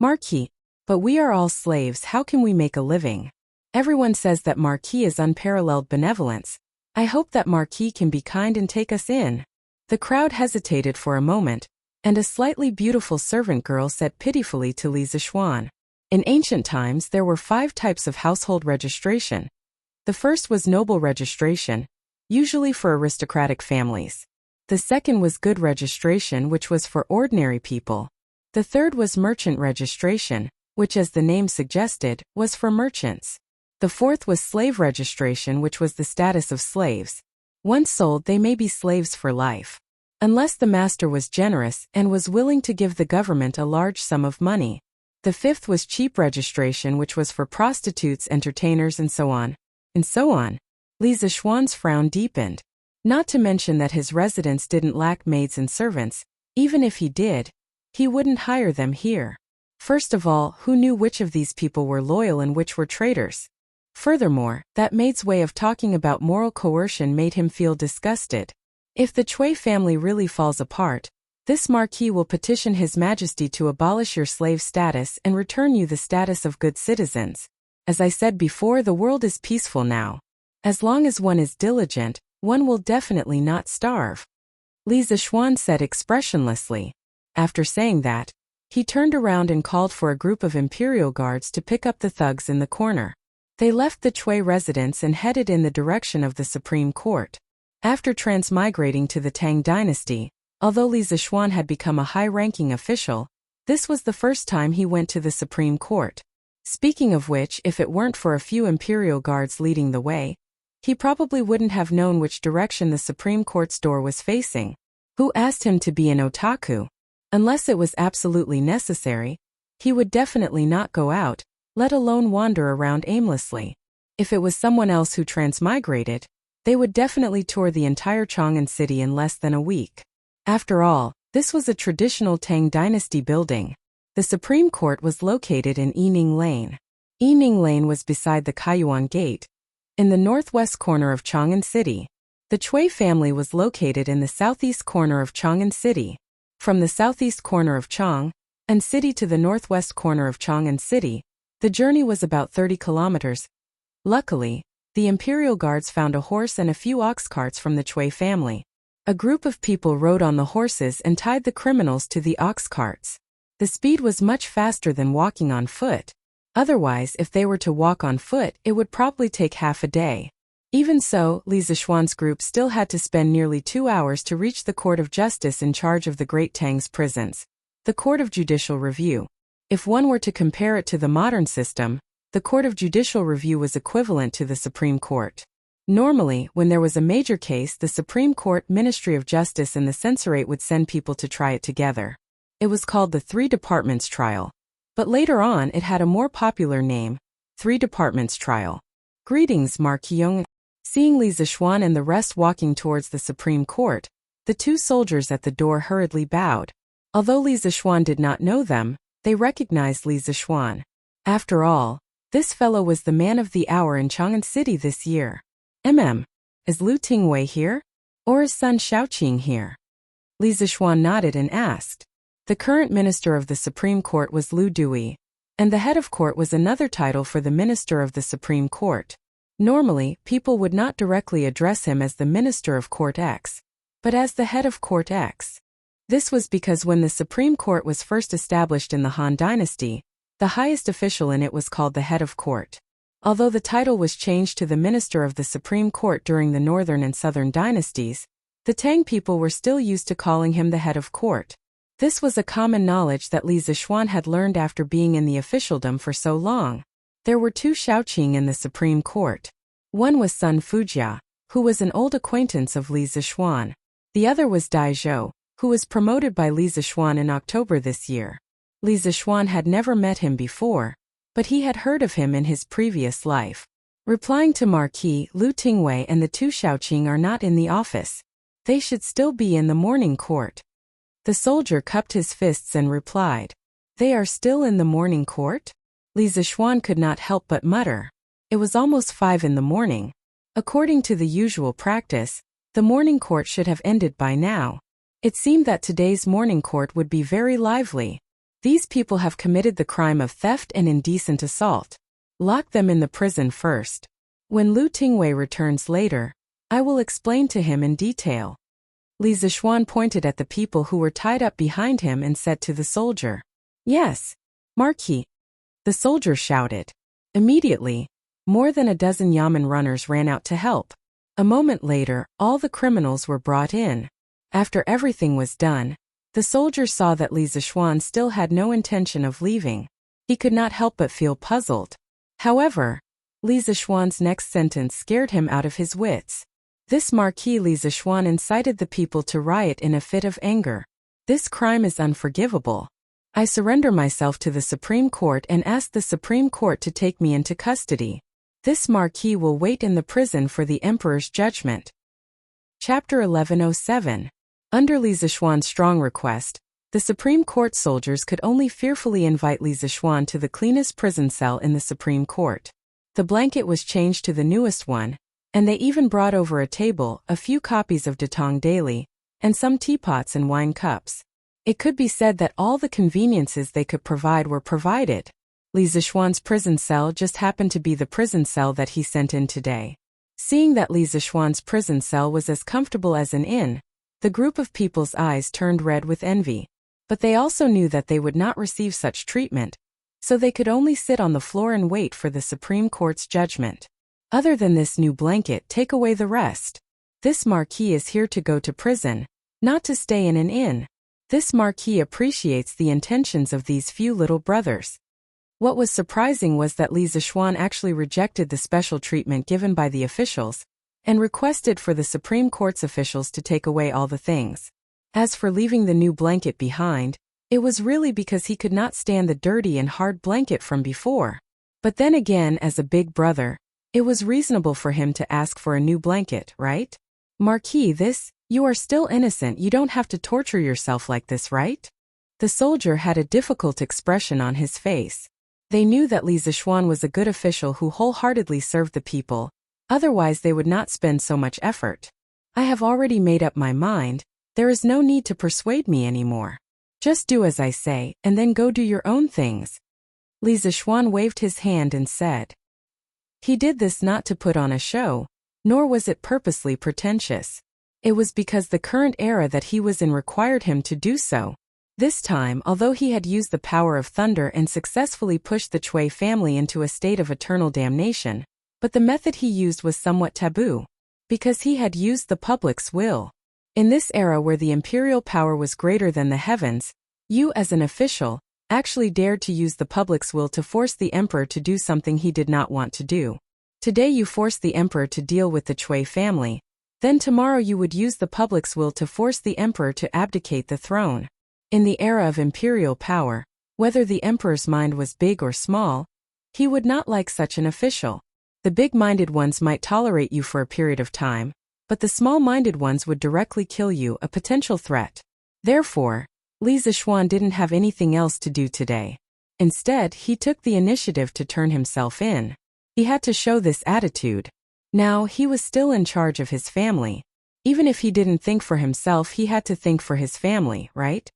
Speaker 1: Marquis, but we are all slaves, how can we make a living? Everyone says that Marquis is unparalleled benevolence. I hope that Marquis can be kind and take us in. The crowd hesitated for a moment, and a slightly beautiful servant girl said pitifully to Li Zixuan. In ancient times there were 5 types of household registration. The first was noble registration, usually for aristocratic families. The second was good registration, which was for ordinary people. The third was merchant registration, which, as the name suggested, was for merchants. The fourth was slave registration, which was the status of slaves. Once sold, they may be slaves for life, unless the master was generous and was willing to give the government a large sum of money. The fifth was cheap registration, which was for prostitutes, entertainers, and so on. And so on. Li Zixuan's frown deepened. Not to mention that his residence didn't lack maids and servants. Even if he did, he wouldn't hire them here. First of all, who knew which of these people were loyal and which were traitors? Furthermore, that maid's way of talking about moral coercion made him feel disgusted. If the Chui family really falls apart, this Marquis will petition His Majesty to abolish your slave status and return you the status of good citizens. As I said before, the world is peaceful now. As long as one is diligent, one will definitely not starve. Li Zixuan said expressionlessly. After saying that, he turned around and called for a group of imperial guards to pick up the thugs in the corner. They left the Chui residence and headed in the direction of the Supreme Court. After transmigrating to the Tang dynasty, although Li Zixuan had become a high-ranking official, this was the first time he went to the Supreme Court. Speaking of which, if it weren't for a few imperial guards leading the way, he probably wouldn't have known which direction the Supreme Court's door was facing. Who asked him to be an otaku? Unless it was absolutely necessary, he would definitely not go out, let alone wander around aimlessly. If it was someone else who transmigrated, they would definitely tour the entire Chang'an city in less than a week. After all, this was a traditional Tang dynasty building. The Supreme Court was located in Yining Lane. Yining Lane was beside the Kaiyuan Gate, in the northwest corner of Chang'an City. The Chui family was located in the southeast corner of Chang'an City. From the southeast corner of Chang'an City to the northwest corner of Chang'an City, the journey was about 30 kilometers. Luckily, the Imperial Guards found a horse and a few ox carts from the Chui family. A group of people rode on the horses and tied the criminals to the ox carts. The speed was much faster than walking on foot. Otherwise, if they were to walk on foot, it would probably take half a day. Even so, Li Zixuan's group still had to spend nearly 2 hours to reach the Court of Justice in charge of the Great Tang's prisons, the Court of Judicial Review. If one were to compare it to the modern system, the Court of Judicial Review was equivalent to the Supreme Court. Normally, when there was a major case, the Supreme Court, Ministry of Justice and the Censorate would send people to try it together. It was called the Three Departments Trial. But later on it had a more popular name, Three Departments Trial. Greetings, Ma Qiong. Seeing Li Zixuan and the rest walking towards the Supreme Court, the two soldiers at the door hurriedly bowed. Although Li Zixuan did not know them, they recognized Li Zixuan. After all, this fellow was the man of the hour in Chang'an City this year. Is Lu Tingwei here? Or is Sun Shaoqing here? Li Zixuan nodded and asked. The current minister of the Supreme Court was Lu Dui, and the head of court was another title for the minister of the Supreme Court. Normally, people would not directly address him as the minister of Court X, but as the head of Court X. This was because when the Supreme Court was first established in the Han Dynasty, the highest official in it was called the head of court. Although the title was changed to the Minister of the Supreme Court during the Northern and Southern dynasties, the Tang people were still used to calling him the head of court. This was a common knowledge that Li Zixuan had learned after being in the officialdom for so long. There were two Shaoqing in the Supreme Court. One was Sun Fujia, who was an old acquaintance of Li Zixuan. The other was Dai Zhou, who was promoted by Li Zixuan in October this year. Li Zixuan had never met him before, but he had heard of him in his previous life. Replying to Marquis, Lu Tingwei and the two Shaoqing are not in the office. They should still be in the morning court. The soldier cupped his fists and replied, They are still in the morning court? Li Zixuan could not help but mutter. It was almost 5 in the morning. According to the usual practice, the morning court should have ended by now. It seemed that today's morning court would be very lively. These people have committed the crime of theft and indecent assault. Lock them in the prison first. When Lu Tingwei returns later, I will explain to him in detail. Li Zixuan pointed at the people who were tied up behind him and said to the soldier, Yes, Marquis. The soldier shouted. Immediately, more than a dozen yamen runners ran out to help. A moment later, all the criminals were brought in. After everything was done, the soldier saw that Li Zixuan still had no intention of leaving. He could not help but feel puzzled. However, Li Zixuan's next sentence scared him out of his wits. This Marquis Li Zixuan incited the people to riot in a fit of anger. This crime is unforgivable. I surrender myself to the Supreme Court and ask the Supreme Court to take me into custody. This Marquis will wait in the prison for the Emperor's judgment. Chapter 1107. Under Li Zixuan's strong request, the Supreme Court soldiers could only fearfully invite Li Zixuan to the cleanest prison cell in the Supreme Court. The blanket was changed to the newest one, and they even brought over a table, a few copies of Datong Daily, and some teapots and wine cups. It could be said that all the conveniences they could provide were provided. Li Zixuan's prison cell just happened to be the prison cell that he sent in today. Seeing that Li Zixuan's prison cell was as comfortable as an inn, the group of people's eyes turned red with envy. But they also knew that they would not receive such treatment, so they could only sit on the floor and wait for the Supreme Court's judgment. Other than this new blanket, take away the rest. This Marquis is here to go to prison, not to stay in an inn. This Marquis appreciates the intentions of these few little brothers. What was surprising was that Li Zixuan actually rejected the special treatment given by the officials, and requested for the Supreme Court's officials to take away all the things. As for leaving the new blanket behind, it was really because he could not stand the dirty and hard blanket from before. But then again, as a big brother, it was reasonable for him to ask for a new blanket, right? Marquis, you are still innocent, you don't have to torture yourself like this, right? The soldier had a difficult expression on his face. They knew that Li Zixuan was a good official who wholeheartedly served the people, otherwise they would not spend so much effort. I have already made up my mind, there is no need to persuade me anymore. Just do as I say, and then go do your own things. Li Zixuan waved his hand and said. He did this not to put on a show, nor was it purposely pretentious. It was because the current era that he was in required him to do so. This time, although he had used the power of thunder and successfully pushed the Cui family into a state of eternal damnation, But the method he used was somewhat taboo, because he had used the public's will. In this era where the imperial power was greater than the heavens, you as an official actually dared to use the public's will to force the emperor to do something he did not want to do. Today you force the emperor to deal with the Chui family, then tomorrow you would use the public's will to force the emperor to abdicate the throne. In the era of imperial power, whether the emperor's mind was big or small, he would not like such an official. The big-minded ones might tolerate you for a period of time, but the small-minded ones would directly kill you, a potential threat. Therefore, Li Zixuan didn't have anything else to do today. Instead, he took the initiative to turn himself in. He had to show this attitude. Now, he was still in charge of his family. Even if he didn't think for himself, he had to think for his family, right?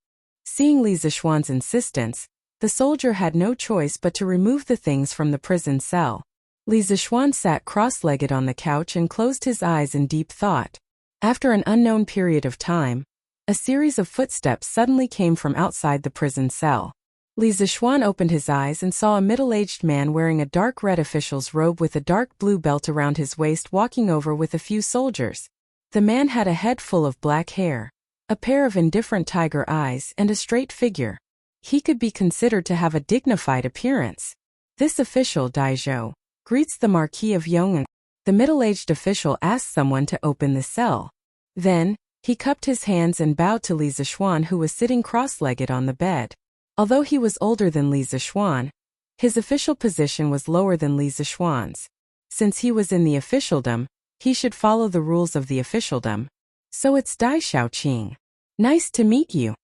Speaker 1: Seeing Li Zixuan's insistence, the soldier had no choice but to remove the things from the prison cell. Li Zixuan sat cross-legged on the couch and closed his eyes in deep thought. After an unknown period of time, a series of footsteps suddenly came from outside the prison cell. Li Zixuan opened his eyes and saw a middle-aged man wearing a dark red official's robe with a dark blue belt around his waist walking over with a few soldiers. The man had a head full of black hair, a pair of indifferent tiger eyes, and a straight figure. He could be considered to have a dignified appearance. This official, Dai Zhou, greets the Marquis of Yong'an. The middle-aged official asked someone to open the cell. Then, he cupped his hands and bowed to Li Zixuan, who was sitting cross-legged on the bed. Although he was older than Li Zixuan, his official position was lower than Li Zixuan's. Since he was in the officialdom, he should follow the rules of the officialdom. So it's Dai Xiaoqing. Nice to meet you.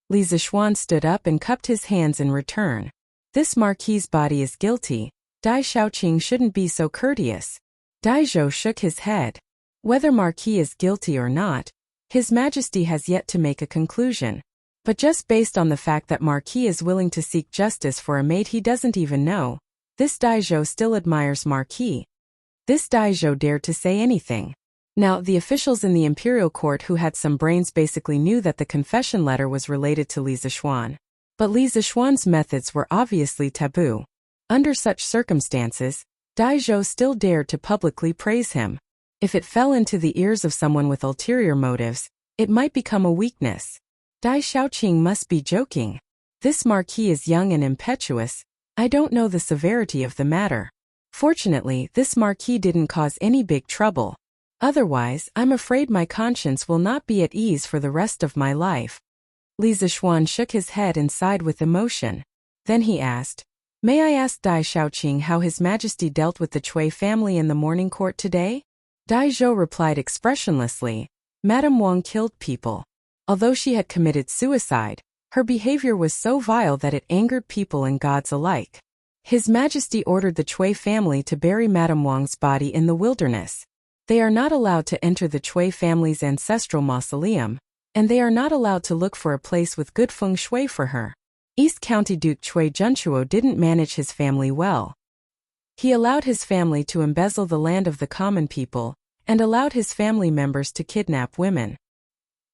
Speaker 1: Li Zixuan stood up and cupped his hands in return. This marquis's body is guilty. Dai Xiaoqing shouldn't be so courteous. Dai Zhou shook his head. Whether Marquis is guilty or not, His Majesty has yet to make a conclusion. But just based on the fact that Marquis is willing to seek justice for a maid he doesn't even know, this Dai Zhou still admires Marquis. This Dai Zhou dared to say anything. Now, the officials in the imperial court who had some brains basically knew that the confession letter was related to Li Zixuan. But Li Zixuan's methods were obviously taboo. Under such circumstances, Dai Zhou still dared to publicly praise him. If it fell into the ears of someone with ulterior motives, it might become a weakness. Dai Xiaoqing must be joking. This marquis is young and impetuous. I don't know the severity of the matter. Fortunately, this marquis didn't cause any big trouble. Otherwise, I'm afraid my conscience will not be at ease for the rest of my life. Li Zixuan shook his head and sighed with emotion. Then he asked, May I ask Dai Xiaoqing how His Majesty dealt with the Chui family in the morning court today? Dai Zhou replied expressionlessly, Madame Wang killed people. Although she had committed suicide, her behavior was so vile that it angered people and gods alike. His Majesty ordered the Chui family to bury Madame Wang's body in the wilderness. They are not allowed to enter the Chui family's ancestral mausoleum, and they are not allowed to look for a place with good feng shui for her. East County Duke Chui Junchuo didn't manage his family well. He allowed his family to embezzle the land of the common people, and allowed his family members to kidnap women.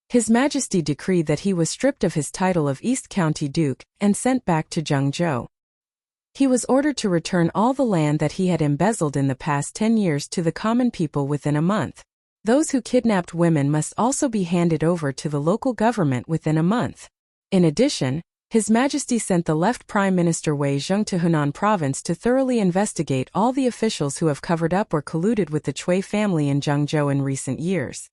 Speaker 1: His Majesty decreed that he was stripped of his title of East County Duke and sent back to Zhengzhou. He was ordered to return all the land that he had embezzled in the past 10 years to the common people within a month. Those who kidnapped women must also be handed over to the local government within a month. In addition, His Majesty sent the left Prime Minister Wei Zheng to Hunan Province to thoroughly investigate all the officials who have covered up or colluded with the Chui family in Zhengzhou in recent years.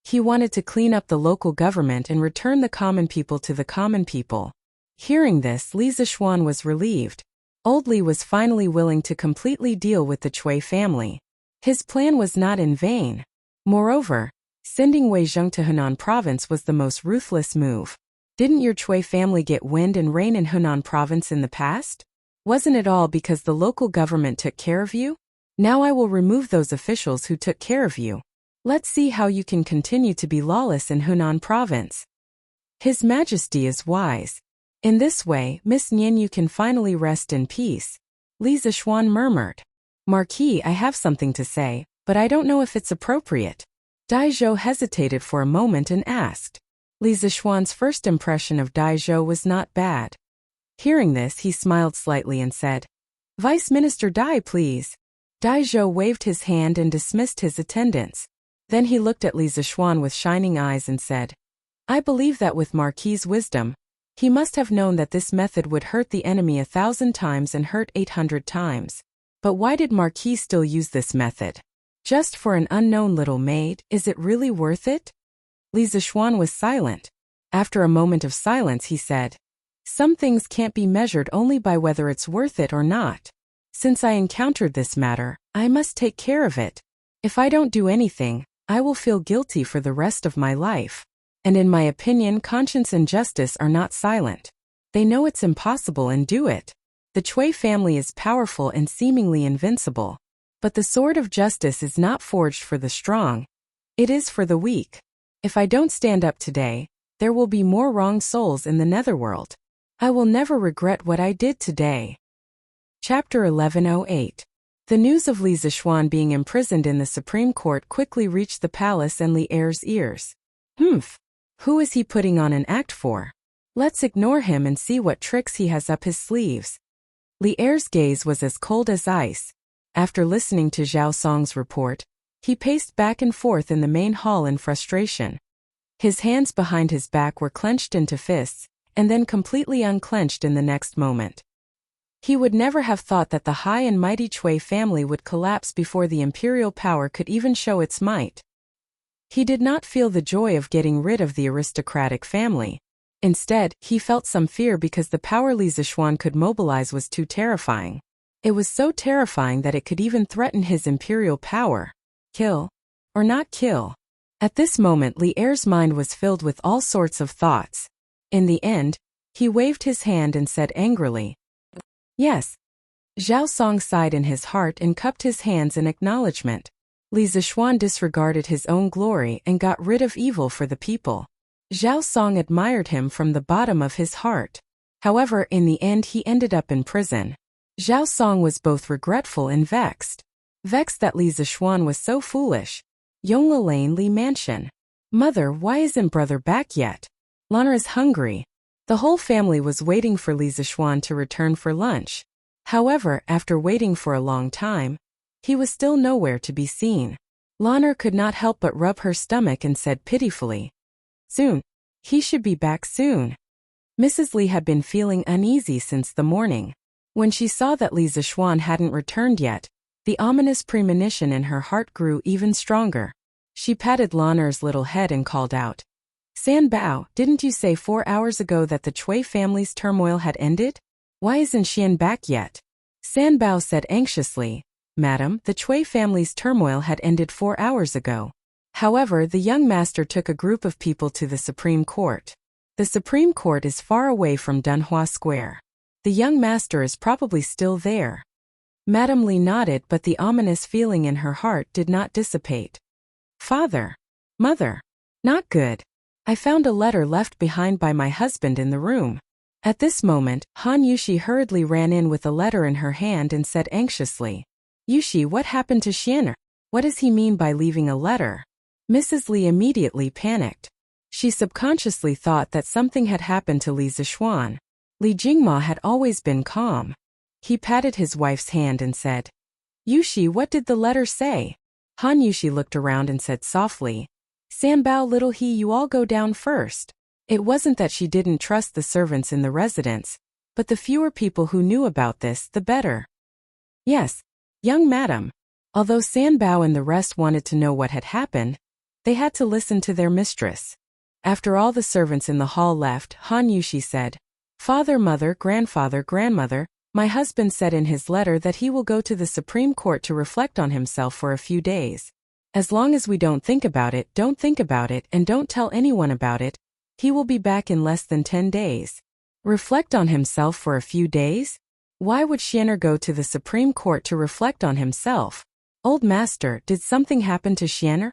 Speaker 1: He wanted to clean up the local government and return the common people to the common people. Hearing this, Li Zixuan was relieved. Old Li was finally willing to completely deal with the Chui family. His plan was not in vain. Moreover, sending Wei Zheng to Hunan Province was the most ruthless move. Didn't your Chui family get wind and reign in Hunan Province in the past? Wasn't it all because the local government took care of you? Now I will remove those officials who took care of you. Let's see how you can continue to be lawless in Hunan Province. His Majesty is wise. In this way, Miss Nian, you can finally rest in peace. Li Zixuan murmured. Marquis, I have something to say, but I don't know if it's appropriate. Dai Zhou hesitated for a moment and asked. Li Zixuan's first impression of Dai Zhou was not bad. Hearing this, he smiled slightly and said, Vice Minister Dai, please. Dai Zhou waved his hand and dismissed his attendants. Then he looked at Li Zixuan with shining eyes and said, I believe that with Marquis's wisdom, he must have known that this method would hurt the enemy 1,000 times and hurt 800 times. But why did Marquis still use this method? Just for an unknown little maid, is it really worth it? Li Zixuan was silent. After a moment of silence he said, Some things can't be measured only by whether it's worth it or not. Since I encountered this matter, I must take care of it. If I don't do anything, I will feel guilty for the rest of my life. And in my opinion, conscience and justice are not silent. They know it's impossible and do it. The Cui family is powerful and seemingly invincible. But the sword of justice is not forged for the strong. It is for the weak. If I don't stand up today, there will be more wrong souls in the netherworld. I will never regret what I did today. Chapter 1108. The news of Li Zixuan being imprisoned in the Supreme Court quickly reached the palace and Li Er's ears. Who is he putting on an act for? Let's ignore him and see what tricks he has up his sleeves. Li Er's gaze was as cold as ice. After listening to Zhao Song's report, he paced back and forth in the main hall in frustration. His hands behind his back were clenched into fists, and then completely unclenched in the next moment. He would never have thought that the high and mighty Cui family would collapse before the imperial power could even show its might. He did not feel the joy of getting rid of the aristocratic family. Instead, he felt some fear because the power Li Zixuan could mobilize was too terrifying. It was so terrifying that it could even threaten his imperial power. Kill? Or not kill? At this moment Li Er's mind was filled with all sorts of thoughts. In the end, he waved his hand and said angrily, Yes. Zhao Song sighed in his heart and cupped his hands in acknowledgement. Li Zixuan disregarded his own glory and got rid of evil for the people. Zhao Song admired him from the bottom of his heart. However, in the end he ended up in prison. Zhao Song was both regretful and vexed. Vexed that Li Zixuan was so foolish. Yongla Lane Li Mansion. Mother, why isn't brother back yet? Lana is hungry. The whole family was waiting for Li Zixuan to return for lunch. However, after waiting for a long time, he was still nowhere to be seen. Lana could not help but rub her stomach and said pitifully, Soon. He should be back soon. Mrs. Li had been feeling uneasy since the morning. When she saw that Li Zixuan hadn't returned yet, the ominous premonition in her heart grew even stronger. She patted Lana's little head and called out, San Bao, didn't you say 4 hours ago that the Cui family's turmoil had ended? Why isn't Xian back yet? San Bao said anxiously, Madam, the Cui family's turmoil had ended 4 hours ago. However, the young master took a group of people to the Supreme Court. The Supreme Court is far away from Dunhua Square. The young master is probably still there. Madame Li nodded, but the ominous feeling in her heart did not dissipate. Father. Mother. Not good. I found a letter left behind by my husband in the room. At this moment, Han Yushi hurriedly ran in with a letter in her hand and said anxiously, Yushi, what happened to Xianer? What does he mean by leaving a letter? Mrs. Li immediately panicked. She subconsciously thought that something had happened to Li Zixuan. Li Jingma had always been calm. He patted his wife's hand and said, Yushi, what did the letter say? Han Yushi looked around and said softly, Sanbao little he, you all go down first. It wasn't that she didn't trust the servants in the residence, but the fewer people who knew about this, the better. Yes, young madam. Although Sanbao and the rest wanted to know what had happened, they had to listen to their mistress. After all the servants in the hall left, Han Yushi said, Father, mother, grandfather, grandmother, my husband said in his letter that he will go to the Supreme Court to reflect on himself for a few days. As long as we don't think about it, and don't tell anyone about it, he will be back in less than 10 days. Reflect on himself for a few days? Why would Xianer go to the Supreme Court to reflect on himself? Old master, did something happen to Xianer?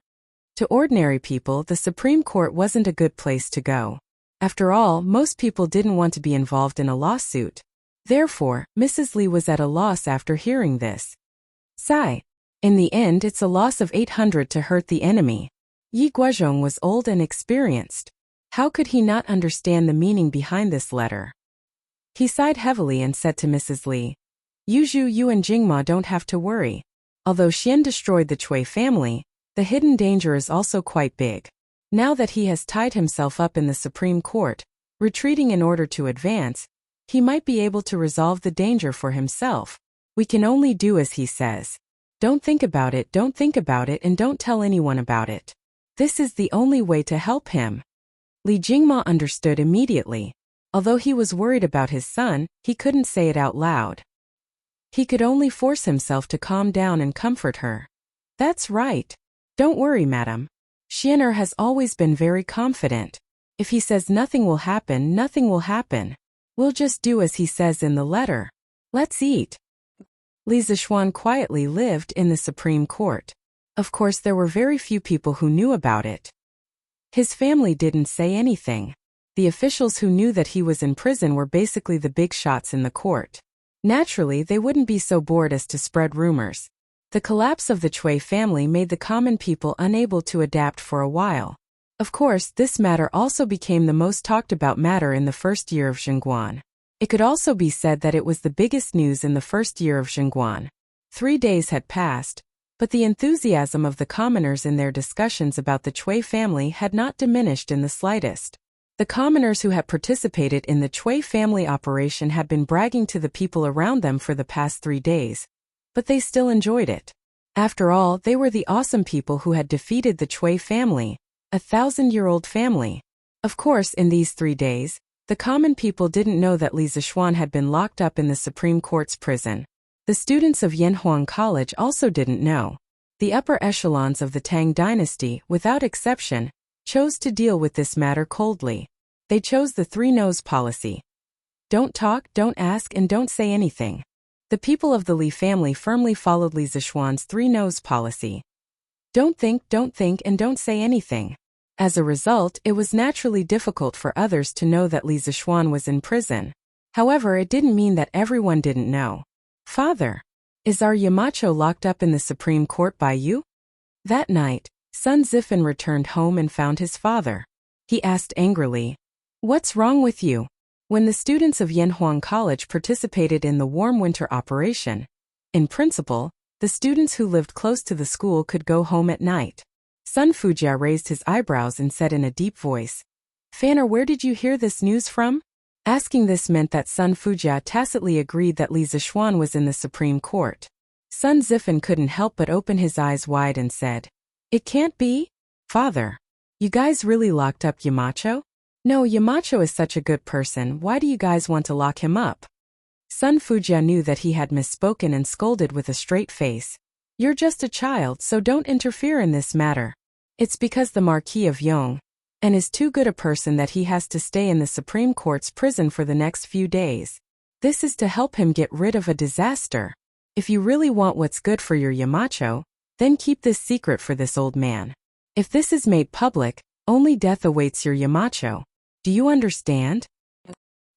Speaker 1: To ordinary people, the Supreme Court wasn't a good place to go. After all, most people didn't want to be involved in a lawsuit. Therefore, Mrs. Li was at a loss after hearing this. Sigh. In the end, it's a loss of 800 to hurt the enemy. Yi Guozhong was old and experienced. How could he not understand the meaning behind this letter? He sighed heavily and said to Mrs. Li, Yuzhu, you and Jingma don't have to worry. Although Xian destroyed the Cui family, the hidden danger is also quite big. Now that he has tied himself up in the Supreme Court, retreating in order to advance, he might be able to resolve the danger for himself. We can only do as he says. Don't think about it, and don't tell anyone about it. This is the only way to help him. Li Jingma understood immediately. Although he was worried about his son, he couldn't say it out loud. He could only force himself to calm down and comfort her. That's right. Don't worry, madam. Xianer has always been very confident. If he says nothing will happen, nothing will happen. We'll just do as he says in the letter. Let's eat. Li Zixuan quietly lived in the Supreme Court. Of course, there were very few people who knew about it. His family didn't say anything. The officials who knew that he was in prison were basically the big shots in the court. Naturally, they wouldn't be so bored as to spread rumors. The collapse of the Cui family made the common people unable to adapt for a while. Of course, this matter also became the most talked about matter in the first year of Xingguan. It could also be said that it was the biggest news in the first year of Xingguan. 3 days had passed, but the enthusiasm of the commoners in their discussions about the Cui family had not diminished in the slightest. The commoners who had participated in the Cui family operation had been bragging to the people around them for the past 3 days, but they still enjoyed it. After all, they were the awesome people who had defeated the Cui family, a 1,000-year-old family. Of course, in these 3 days, the common people didn't know that Li Zixuan had been locked up in the Supreme Court's prison. The students of Yanhuang College also didn't know. The upper echelons of the Tang dynasty, without exception, chose to deal with this matter coldly. They chose the three-nose policy. Don't talk, don't ask, and don't say anything. The people of the Li family firmly followed Li Zixuan's three-nose policy. Don't think, and don't say anything. As a result, it was naturally difficult for others to know that Li Zixuan was in prison. However, it didn't mean that everyone didn't know. Father, is our Yamacho locked up in the Supreme Court by you? That night, son Zifan returned home and found his father. He asked angrily, "What's wrong with you?" When the students of Yanhuang College participated in the warm winter operation, in principle, the students who lived close to the school could go home at night. Sun Fujia raised his eyebrows and said in a deep voice, "Fanner, where did you hear this news from?" Asking this meant that Sun Fujia tacitly agreed that Li Zixuan was in the Supreme Court. Sun Zifan couldn't help but open his eyes wide and said, "It can't be? Father, you guys really locked up Yamacho?" "No, Yamacho is such a good person, why do you guys want to lock him up?" Sun Fujia knew that he had misspoken and scolded with a straight face. "You're just a child, so don't interfere in this matter. It's because the Marquis of Yong and is too good a person that he has to stay in the Supreme Court's prison for the next few days. This is to help him get rid of a disaster. If you really want what's good for your Yamacho, then keep this secret for this old man. If this is made public, only death awaits your Yamacho. Do you understand?"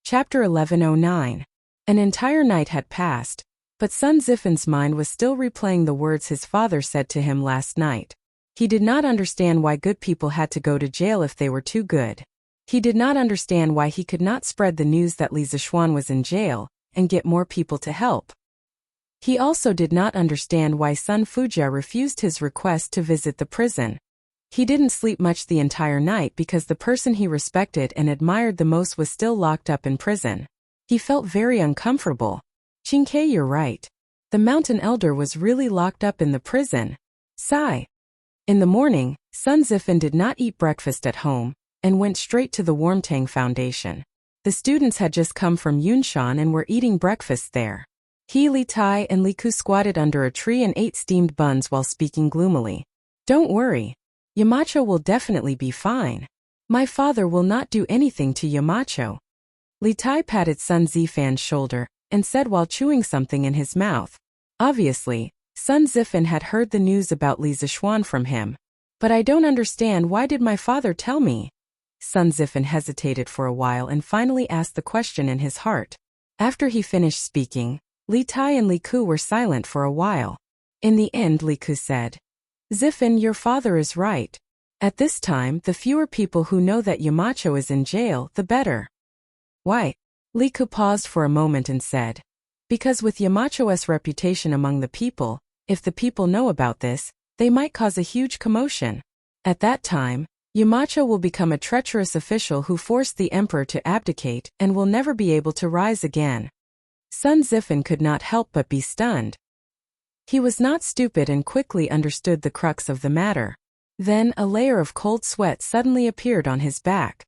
Speaker 1: Chapter 1109. An entire night had passed, but Sun Zifan's mind was still replaying the words his father said to him last night. He did not understand why good people had to go to jail if they were too good. He did not understand why he could not spread the news that Li Zixuan was in jail and get more people to help. He also did not understand why Sun Fujia refused his request to visit the prison. He didn't sleep much the entire night because the person he respected and admired the most was still locked up in prison. He felt very uncomfortable. "Qingke, you're right. The mountain elder was really locked up in the prison." Sigh. In the morning, Sun Zifan did not eat breakfast at home and went straight to the Warmtang Foundation. The students had just come from Yunshan and were eating breakfast there. He, Li Tai, and Li Ku squatted under a tree and ate steamed buns while speaking gloomily. "Don't worry. Yamacho will definitely be fine. My father will not do anything to Yamacho." Li Tai patted Sun Zifan's shoulder and said while chewing something in his mouth. Obviously, Sun Zifan had heard the news about Li Zixuan from him. "But I don't understand, why did my father tell me?" Sun Zifan hesitated for a while and finally asked the question in his heart. After he finished speaking, Li Tai and Li Ku were silent for a while. In the end, Li Ku said, "Zifan, your father is right. At this time, the fewer people who know that Yamacho is in jail, the better." "Why?" Li Ku paused for a moment and said, "Because with Yamacho's reputation among the people, If the people know about this, they might cause a huge commotion. At that time, Yamacho will become a treacherous official who forced the emperor to abdicate and will never be able to rise again. Sun Zifen could not help but be stunned. He was not stupid and quickly understood the crux of the matter. Then a layer of cold sweat suddenly appeared on his back.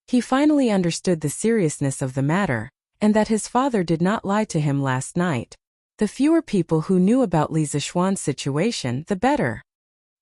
Speaker 1: He finally understood the seriousness of the matter, and that his father did not lie to him last night. The fewer people who knew about Li Zishuan's situation, the better.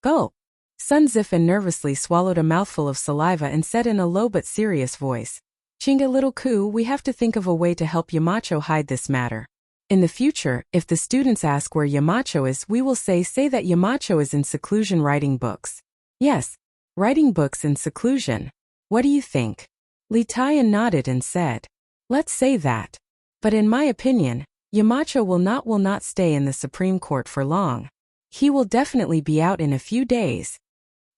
Speaker 1: Gulp. Sun Zifen nervously swallowed a mouthful of saliva and said in a low but serious voice, Chinga little Ku, we have to think of a way to help Yamacho hide this matter. In the future, if the students ask where Yamacho is, we will say that Yamacho is in seclusion writing books. Yes, writing books in seclusion. What do you think? Li Tian nodded and said, let's say that. But in my opinion, Yamacho will not stay in the Supreme Court for long. He will definitely be out in a few days.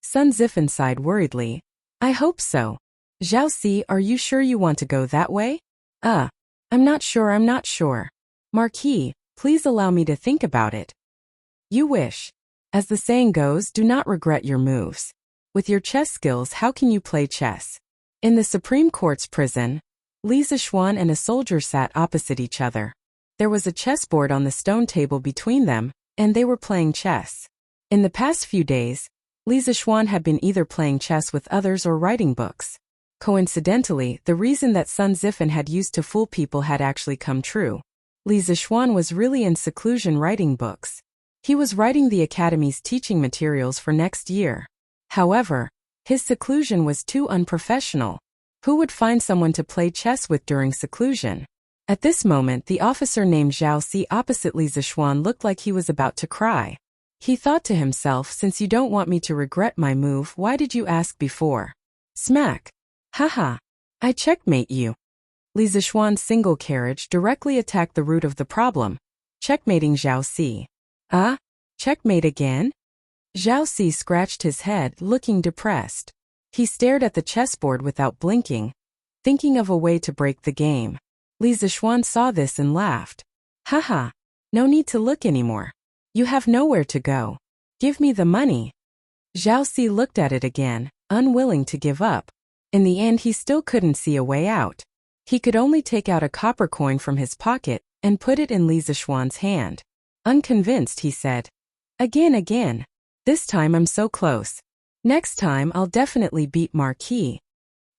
Speaker 1: Sun Zifen sighed worriedly. I hope so. Zhao Si, are you sure you want to go that way? I'm not sure. Marquis, please allow me to think about it. You wish. As the saying goes, do not regret your moves. With your chess skills, how can you play chess? In the Supreme Court's prison, Li Zishuan and a soldier sat opposite each other. There was a chessboard on the stone table between them, and they were playing chess. In the past few days, Li Zishuan had been either playing chess with others or writing books. Coincidentally, the reason that Sun Zifen had used to fool people had actually come true. Li Zishuan was really in seclusion writing books. He was writing the academy's teaching materials for next year. However, his seclusion was too unprofessional. Who would find someone to play chess with during seclusion? At this moment, the officer named Zhao Si opposite Li Zishuan looked like he was about to cry. He thought to himself, since you don't want me to regret my move, why did you ask before? Smack. Haha. I checkmate you. Li Zishuan's single carriage directly attacked the root of the problem, checkmating Zhao Si. Checkmate again? Zhao Si scratched his head, looking depressed. He stared at the chessboard without blinking, thinking of a way to break the game. Li Zishuan saw this and laughed. Haha. No need to look anymore. You have nowhere to go. Give me the money. Zhao Si looked at it again, unwilling to give up. In the end, he still couldn't see a way out. He could only take out a copper coin from his pocket and put it in Li Zishuan's hand. Unconvinced, he said, Again. This time I'm so close. Next time I'll definitely beat Marquis.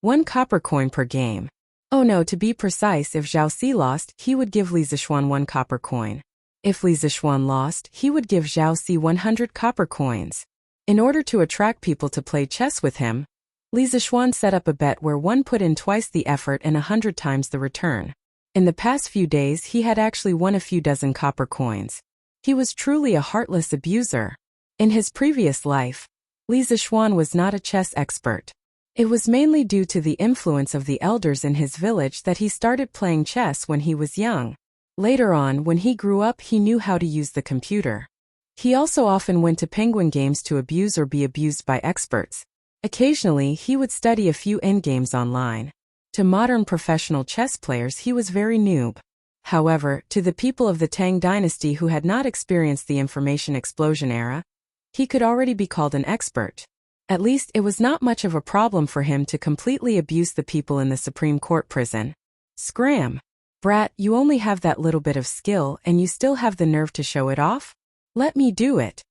Speaker 1: 1 copper coin per game. Oh no, to be precise, if Zhao Si lost, he would give Li Zishuan 1 copper coin. If Li Zishuan lost, he would give Zhao Si 100 copper coins. In order to attract people to play chess with him, Li Zishuan set up a bet where one put in twice the effort and 100 times the return. In the past few days, he had actually won a few dozen copper coins. He was truly a heartless abuser. In his previous life, Li Zishuan was not a chess expert. It was mainly due to the influence of the elders in his village that he started playing chess when he was young. Later on, when he grew up, he knew how to use the computer. He also often went to penguin games to abuse or be abused by experts. Occasionally, he would study a few endgames online. To modern professional chess players, he was very noob. However, to the people of the Tang dynasty who had not experienced the information explosion era, he could already be called an expert. At least it was not much of a problem for him to completely abuse the people in the Supreme Court prison. Scram! Brat, you only have that little bit of skill and you still have the nerve to show it off? Let me do it.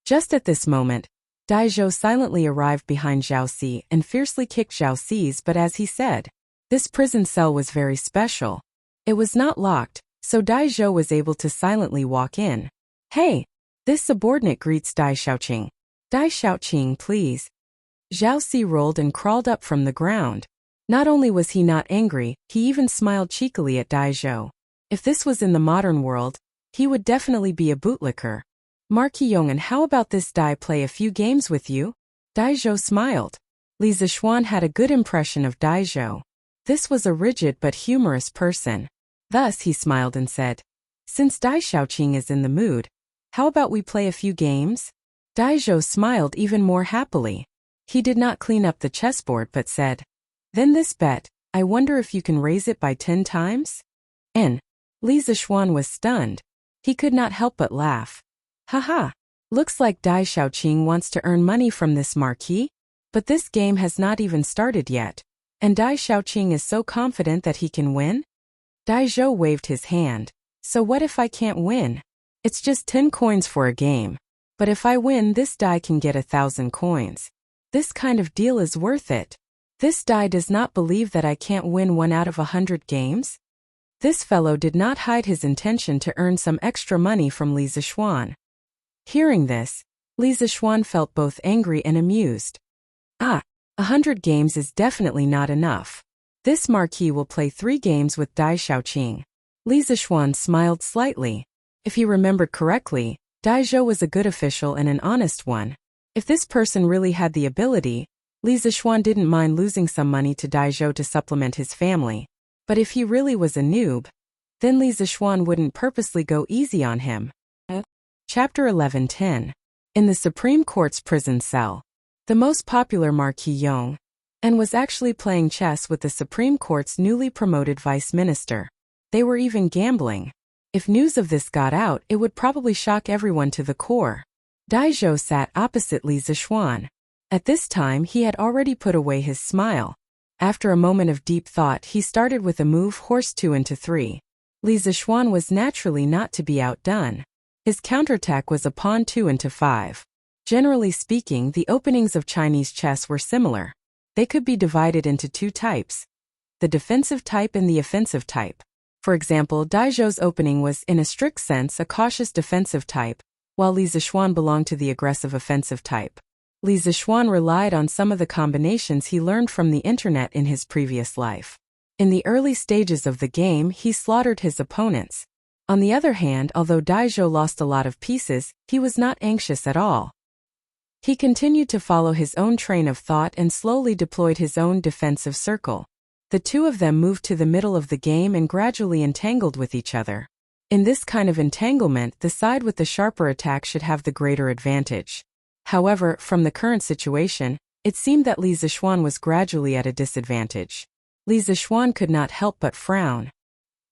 Speaker 1: Just at this moment, Dai Zhou silently arrived behind Zhao Si and fiercely kicked Zhao Si's, but as he said, this prison cell was very special. It was not locked, so Dai Zhou was able to silently walk in. Hey! This subordinate greets Dai Xiaoqing. Dai Xiaoqing, please. Zhao Si rolled and crawled up from the ground. Not only was he not angry, he even smiled cheekily at Dai Zhou. If this was in the modern world, he would definitely be a bootlicker. Marquis Yong'an, how about this Dai play a few games with you? Dai Zhou smiled. Li Zishuan had a good impression of Dai Zhou. This was a rigid but humorous person. Thus he smiled and said, Since Dai Xiaoqing is in the mood, how about we play a few games? Dai Zhou smiled even more happily. He did not clean up the chessboard but said, Then this bet, I wonder if you can raise it by 10 times? Li Zishuan was stunned. He could not help but laugh. Haha. Looks like Dai Xiaoqing wants to earn money from this marquee. But this game has not even started yet. And Dai Xiaoqing is so confident that he can win? Dai Zhou waved his hand. So what if I can't win? It's just 10 coins for a game. But if I win, this Dai can get 1,000 coins. This kind of deal is worth it. This Dai does not believe that I can't win 1 out of 100 games? This fellow did not hide his intention to earn some extra money from Li Zishuan. Hearing this, Li Zishuan felt both angry and amused. 100 games is definitely not enough. This marquis will play 3 games with Dai Xiaoqing. Li Zishuan smiled slightly. If he remembered correctly, Dai Zhou was a good official and an honest one. If this person really had the ability, Li Zishuan didn't mind losing some money to Dai Zhou to supplement his family. But if he really was a noob, then Li Zishuan wouldn't purposely go easy on him. Chapter 11:10. In the Supreme Court's prison cell. The most popular Marquis Yong, and was actually playing chess with the Supreme Court's newly promoted vice minister. They were even gambling. If news of this got out, it would probably shock everyone to the core. Dai Zhou sat opposite Li Zishuan. At this time he had already put away his smile. After a moment of deep thought, he started with a move horse 2 into 3. Li Zishuan was naturally not to be outdone. His counterattack was a pawn 2 into 5. Generally speaking, the openings of Chinese chess were similar. They could be divided into 2 types: the defensive type and the offensive type. For example, Dai Zhou's opening was, in a strict sense, a cautious defensive type, while Li Zishuan belonged to the aggressive offensive type. Li Zishuan relied on some of the combinations he learned from the internet in his previous life. In the early stages of the game, he slaughtered his opponents. On the other hand, although Dai Zhou lost a lot of pieces, he was not anxious at all. He continued to follow his own train of thought and slowly deployed his own defensive circle. The two of them moved to the middle of the game and gradually entangled with each other. In this kind of entanglement, the side with the sharper attack should have the greater advantage. However, from the current situation, it seemed that Li Zishuan was gradually at a disadvantage. Li Zishuan could not help but frown.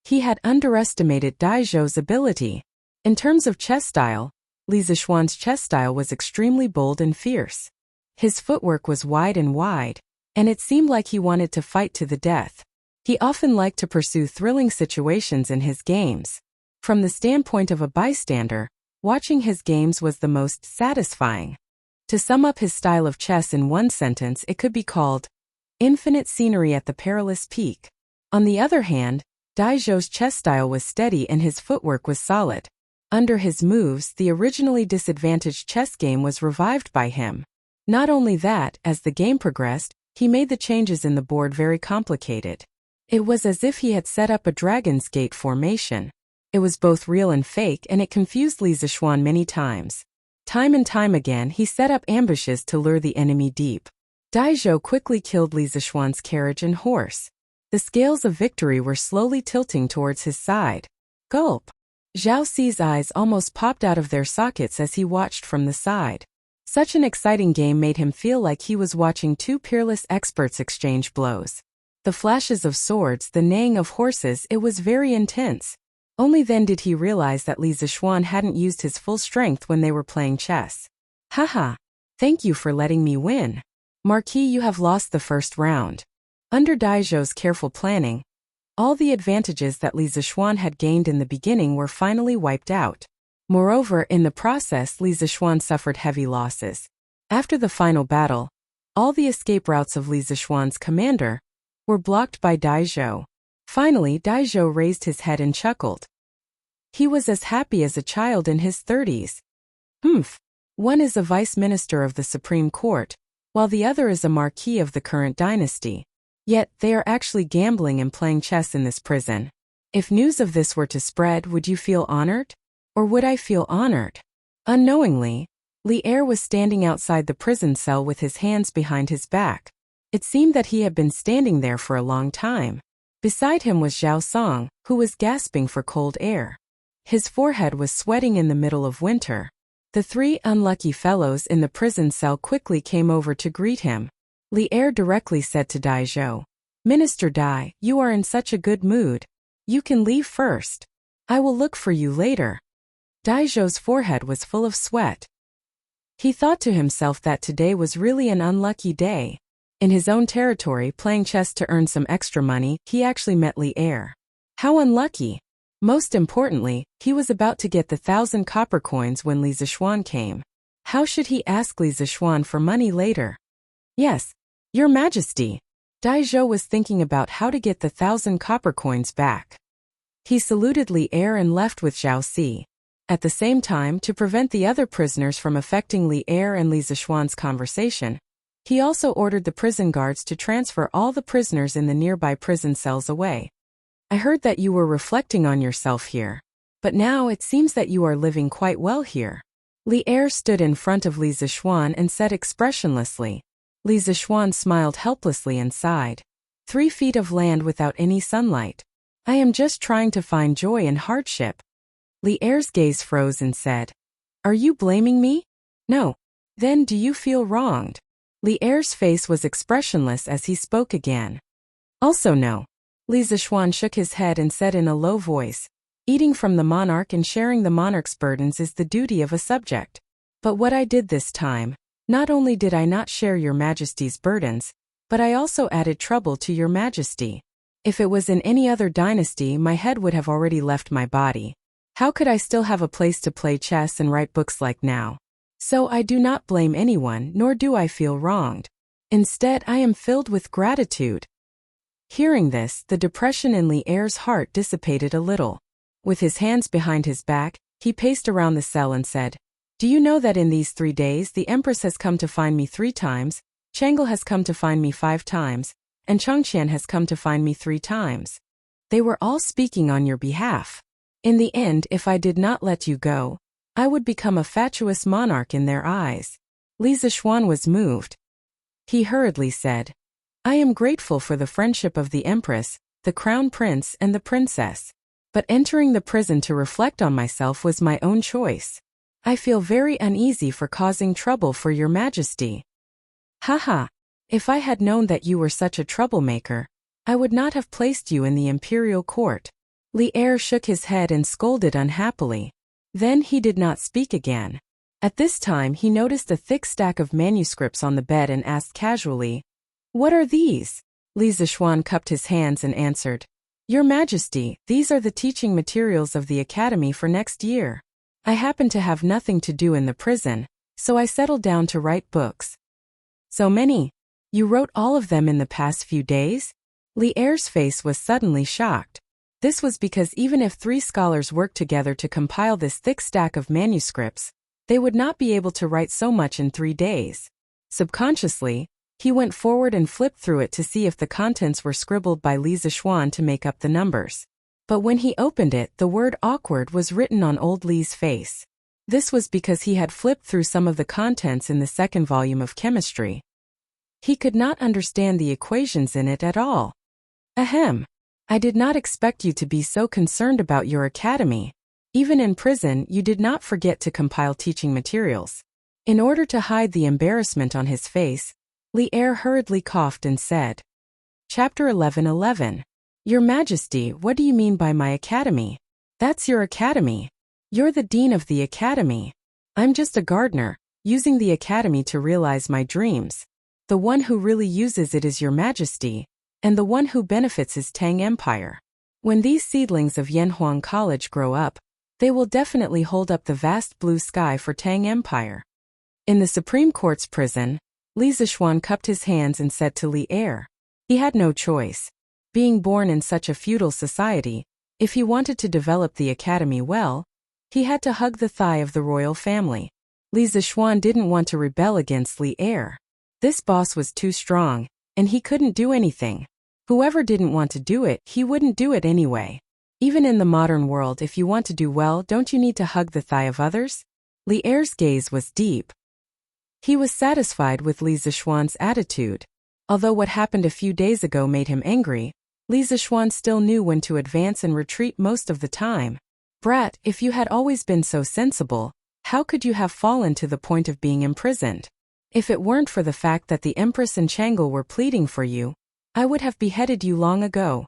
Speaker 1: He had underestimated Dai Zhou's ability. In terms of chess style, Li Zishuan's chess style was extremely bold and fierce. His footwork was wide, and it seemed like he wanted to fight to the death. He often liked to pursue thrilling situations in his games. From the standpoint of a bystander, watching his games was the most satisfying. To sum up his style of chess in one sentence, it could be called infinite scenery at the perilous peak. On the other hand, Dai Zhou's chess style was steady and his footwork was solid. Under his moves, the originally disadvantaged chess game was revived by him. Not only that, as the game progressed, he made the changes in the board very complicated. It was as if he had set up a Dragon's Gate formation. It was both real and fake, and it confused Li Zishuan many times. Time and time again, he set up ambushes to lure the enemy deep. Dai Zhou quickly killed Li Zishuan's carriage and horse. The scales of victory were slowly tilting towards his side. Gulp! Zhao Xi's eyes almost popped out of their sockets as he watched from the side. Such an exciting game made him feel like he was watching 2 peerless experts exchange blows. The flashes of swords, the neighing of horses, it was very intense. Only then did he realize that Li Zishuan hadn't used his full strength when they were playing chess. Haha! Thank you for letting me win. Marquis, you have lost the first round. Under Dai Zhou's careful planning, all the advantages that Li Zishuan had gained in the beginning were finally wiped out. Moreover, in the process, Li Zishuan suffered heavy losses. After the final battle, all the escape routes of Li Zishuan's commander were blocked by Dai Zhou. Finally, Dai Zhou raised his head and chuckled. He was as happy as a child in his 30s. One is a vice minister of the Supreme Court, while the other is a marquis of the current dynasty. Yet, they are actually gambling and playing chess in this prison. If news of this were to spread, would you feel honored? Or would I feel honored? Unknowingly, Li Er was standing outside the prison cell with his hands behind his back. It seemed that he had been standing there for a long time. Beside him was Zhao Song, who was gasping for cold air. His forehead was sweating in the middle of winter. The 3 unlucky fellows in the prison cell quickly came over to greet him. Li Er directly said to Dai Zhou, "Minister Dai, you are in such a good mood. You can leave first. I will look for you later." Dai Zhou's forehead was full of sweat. He thought to himself that today was really an unlucky day. In his own territory playing chess to earn some extra money, he actually met Li Er. How unlucky! Most importantly, he was about to get the 1,000 copper coins when Li Zishuan came. How should he ask Li Zishuan for money later? Yes, Your Majesty. Dai Zhou was thinking about how to get the 1,000 copper coins back. He saluted Li Er and left with Zhao Si. At the same time, to prevent the other prisoners from affecting Li Er and Li Zishuan's conversation, he also ordered the prison guards to transfer all the prisoners in the nearby prison cells away. I heard that you were reflecting on yourself here. But now it seems that you are living quite well here. Li Er stood in front of Li Zishuan and said expressionlessly. Li Zishuan smiled helplessly and sighed. 3 feet of land without any sunlight. I am just trying to find joy in hardship. Li Er's gaze froze and said, Are you blaming me? No. Then do you feel wronged? Li Er's face was expressionless as he spoke again. Also no. Li Zishuan shook his head and said in a low voice, Eating from the monarch and sharing the monarch's burdens is the duty of a subject. But what I did this time, not only did I not share your majesty's burdens, but I also added trouble to your majesty. If it was in any other dynasty, my head would have already left my body. How could I still have a place to play chess and write books like now? So I do not blame anyone, nor do I feel wronged. Instead, I am filled with gratitude. Hearing this, the depression in Li Er's heart dissipated a little. With his hands behind his back, he paced around the cell and said, Do you know that in these 3 days the Empress has come to find me 3 times, Chang'e has come to find me 5 times, and Chongqian has come to find me 3 times? They were all speaking on your behalf. In the end, if I did not let you go, I would become a fatuous monarch in their eyes. Li Zishuan was moved. He hurriedly said, I am grateful for the friendship of the Empress, the Crown Prince and the Princess. But entering the prison to reflect on myself was my own choice. I feel very uneasy for causing trouble for your majesty. Haha. If I had known that you were such a troublemaker, I would not have placed you in the imperial court. Li Er shook his head and scolded unhappily. Then he did not speak again. At this time he noticed a thick stack of manuscripts on the bed and asked casually, What are these? Li Zishuan cupped his hands and answered, Your Majesty, these are the teaching materials of the academy for next year. I happen to have nothing to do in the prison, so I settled down to write books. So many? You wrote all of them in the past few days? Li Er's face was suddenly shocked. This was because even if 3 scholars worked together to compile this thick stack of manuscripts, they would not be able to write so much in 3 days. Subconsciously, he went forward and flipped through it to see if the contents were scribbled by Li Zishuan to make up the numbers. But when he opened it, the word awkward was written on old Li's face. This was because he had flipped through some of the contents in the 2nd volume of chemistry. He could not understand the equations in it at all. Ahem. I did not expect you to be so concerned about your academy. Even in prison, you did not forget to compile teaching materials. In order to hide the embarrassment on his face, Li Er hurriedly coughed and said, Chapter 11:11. Your Majesty, what do you mean by my academy? That's your academy. You're the dean of the academy. I'm just a gardener, using the academy to realize my dreams. The one who really uses it is your Majesty, and the one who benefits is Tang Empire. When these seedlings of Yanhuang College grow up, they will definitely hold up the vast blue sky for Tang Empire. In the Supreme Court's prison, Li Zishuan cupped his hands and said to Li Er, he had no choice. Being born in such a feudal society, if he wanted to develop the academy well, he had to hug the thigh of the royal family. Li Zishuan didn't want to rebel against Li Er. This boss was too strong, and he couldn't do anything. Whoever didn't want to do it, he wouldn't do it anyway. Even in the modern world, if you want to do well, don't you need to hug the thigh of others? Li Er's gaze was deep. He was satisfied with Li Zishuan's attitude. Although what happened a few days ago made him angry, Li Zishuan still knew when to advance and retreat most of the time. Brat, if you had always been so sensible, how could you have fallen to the point of being imprisoned? If it weren't for the fact that the Empress and Chang'e were pleading for you, I would have beheaded you long ago.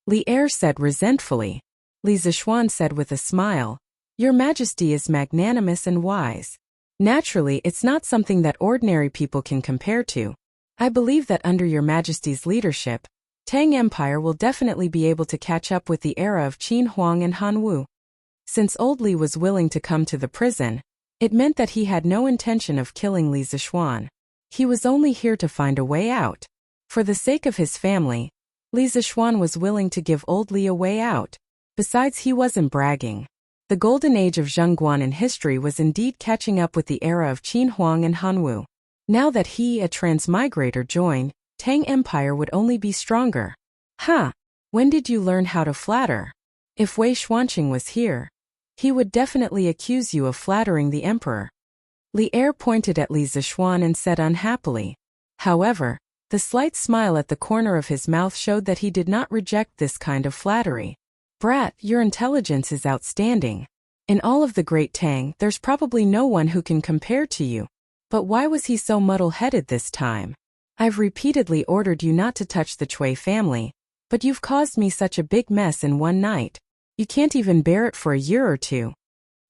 Speaker 1: Li Er said resentfully. Li Zishuan said with a smile, Your Majesty is magnanimous and wise. Naturally, it's not something that ordinary people can compare to. I believe that under Your Majesty's leadership, Tang Empire will definitely be able to catch up with the era of Qin Huang and Han Wu. Since old Li was willing to come to the prison, it meant that he had no intention of killing Li Zishuan. He was only here to find a way out. For the sake of his family, Li Zishuan was willing to give old Li a way out. Besides, he wasn't bragging. The golden age of Zhongguan in history was indeed catching up with the era of Qin Huang and Han Wu. Now that he, a transmigrator, joined, Tang Empire would only be stronger. When did you learn how to flatter? If Wei Xuanqing was here, he would definitely accuse you of flattering the emperor. Li Er pointed at Li Zishuan and said unhappily. However, the slight smile at the corner of his mouth showed that he did not reject this kind of flattery. Brat, your intelligence is outstanding. In all of the Great Tang, there's probably no one who can compare to you. But why was he so muddle-headed this time? I've repeatedly ordered you not to touch the Cui family, but you've caused me such a big mess in one night. You can't even bear it for a year or two.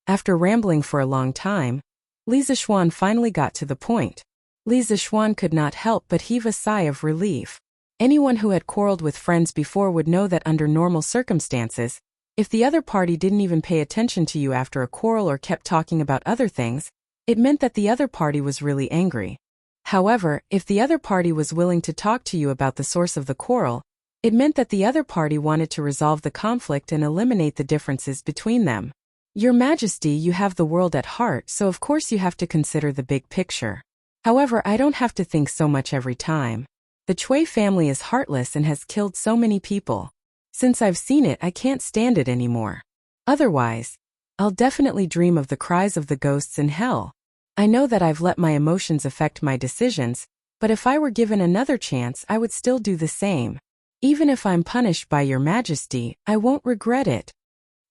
Speaker 1: After rambling for a long time, Li Zishuan finally got to the point. Li Zishuan could not help but heave a sigh of relief. Anyone who had quarreled with friends before would know that under normal circumstances, if the other party didn't even pay attention to you after a quarrel or kept talking about other things, it meant that the other party was really angry. However, if the other party was willing to talk to you about the source of the quarrel, it meant that the other party wanted to resolve the conflict and eliminate the differences between them. Your Majesty, you have the world at heart, so of course you have to consider the big picture. However, I don't have to think so much every time. The Cui family is heartless and has killed so many people. Since I've seen it, I can't stand it anymore. Otherwise, I'll definitely dream of the cries of the ghosts in hell. I know that I've let my emotions affect my decisions, but if I were given another chance, I would still do the same. Even if I'm punished by Your Majesty, I won't regret it.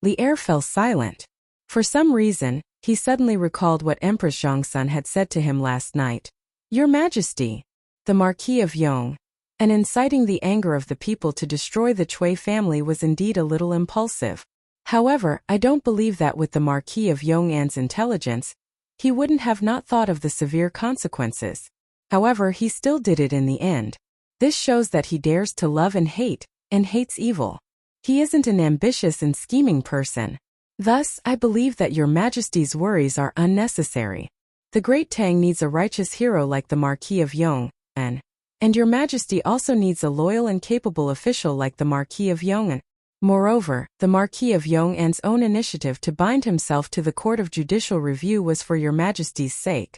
Speaker 1: Li Er fell silent. For some reason, he suddenly recalled what Empress Zhongsun had said to him last night. Your Majesty, the Marquis of Yong, and inciting the anger of the people to destroy the Cui family was indeed a little impulsive. However, I don't believe that with the Marquis of Yong'an's intelligence, he wouldn't have not thought of the severe consequences. However, he still did it in the end. This shows that he dares to love and hates evil. He isn't an ambitious and scheming person. Thus, I believe that Your Majesty's worries are unnecessary. The Great Tang needs a righteous hero like the Marquis of Yong, and Your Majesty also needs a loyal and capable official like the Marquis of Yong'an. Moreover, the Marquis of Yong'an's own initiative to bind himself to the Court of Judicial Review was for Your Majesty's sake.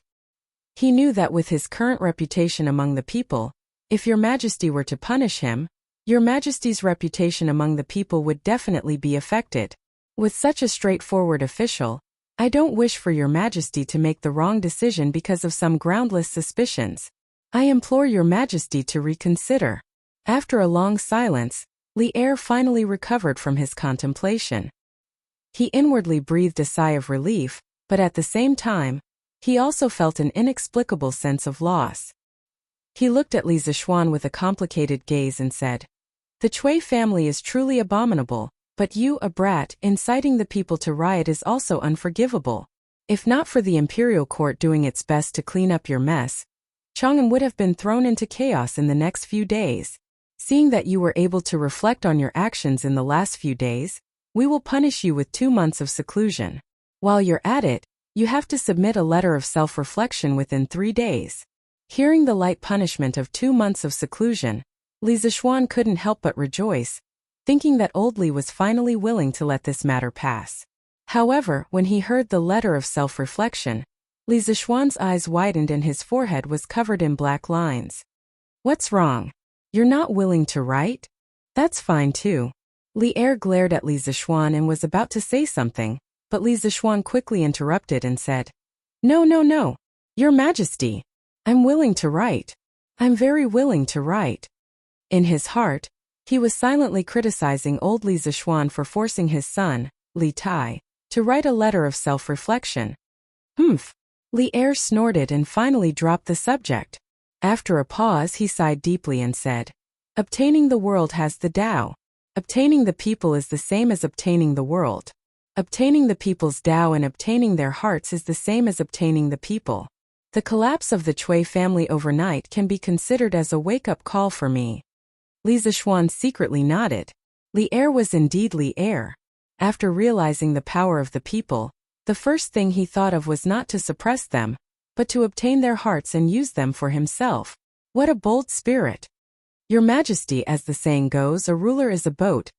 Speaker 1: He knew that with his current reputation among the people, if Your Majesty were to punish him, Your Majesty's reputation among the people would definitely be affected. With such a straightforward official, I don't wish for Your Majesty to make the wrong decision because of some groundless suspicions. I implore Your Majesty to reconsider. After a long silence, Li Er finally recovered from his contemplation. He inwardly breathed a sigh of relief, but at the same time, he also felt an inexplicable sense of loss. He looked at Li Zishuan with a complicated gaze and said, The Cui family is truly abominable, but you, a brat, inciting the people to riot is also unforgivable. If not for the imperial court doing its best to clean up your mess, Chang'an would have been thrown into chaos in the next few days. Seeing that you were able to reflect on your actions in the last few days, we will punish you with 2 months of seclusion. While you're at it, you have to submit a letter of self-reflection within 3 days. Hearing the light punishment of 2 months of seclusion, Li Zishuan couldn't help but rejoice, thinking that old Li was finally willing to let this matter pass. However, when he heard the letter of self-reflection, Li Zishuan's eyes widened and his forehead was covered in black lines. What's wrong? You're not willing to write? That's fine too. Li Er glared at Li Zishuan and was about to say something, but Li Zishuan quickly interrupted and said, No. Your Majesty. I'm willing to write. I'm very willing to write. In his heart, he was silently criticizing old Li Zishuan for forcing his son, Li Tai, to write a letter of self-reflection. Li Er snorted and finally dropped the subject. After a pause, he sighed deeply and said, Obtaining the world has the Tao. Obtaining the people is the same as obtaining the world. Obtaining the people's Tao and obtaining their hearts is the same as obtaining the people. The collapse of the Cui family overnight can be considered as a wake-up call for me. Li Zishuan secretly nodded. Li Er was indeed Li Er. After realizing the power of the people, the first thing he thought of was not to suppress them, but to obtain their hearts and use them for himself. What a bold spirit! Your Majesty, as the saying goes, a ruler is a boat,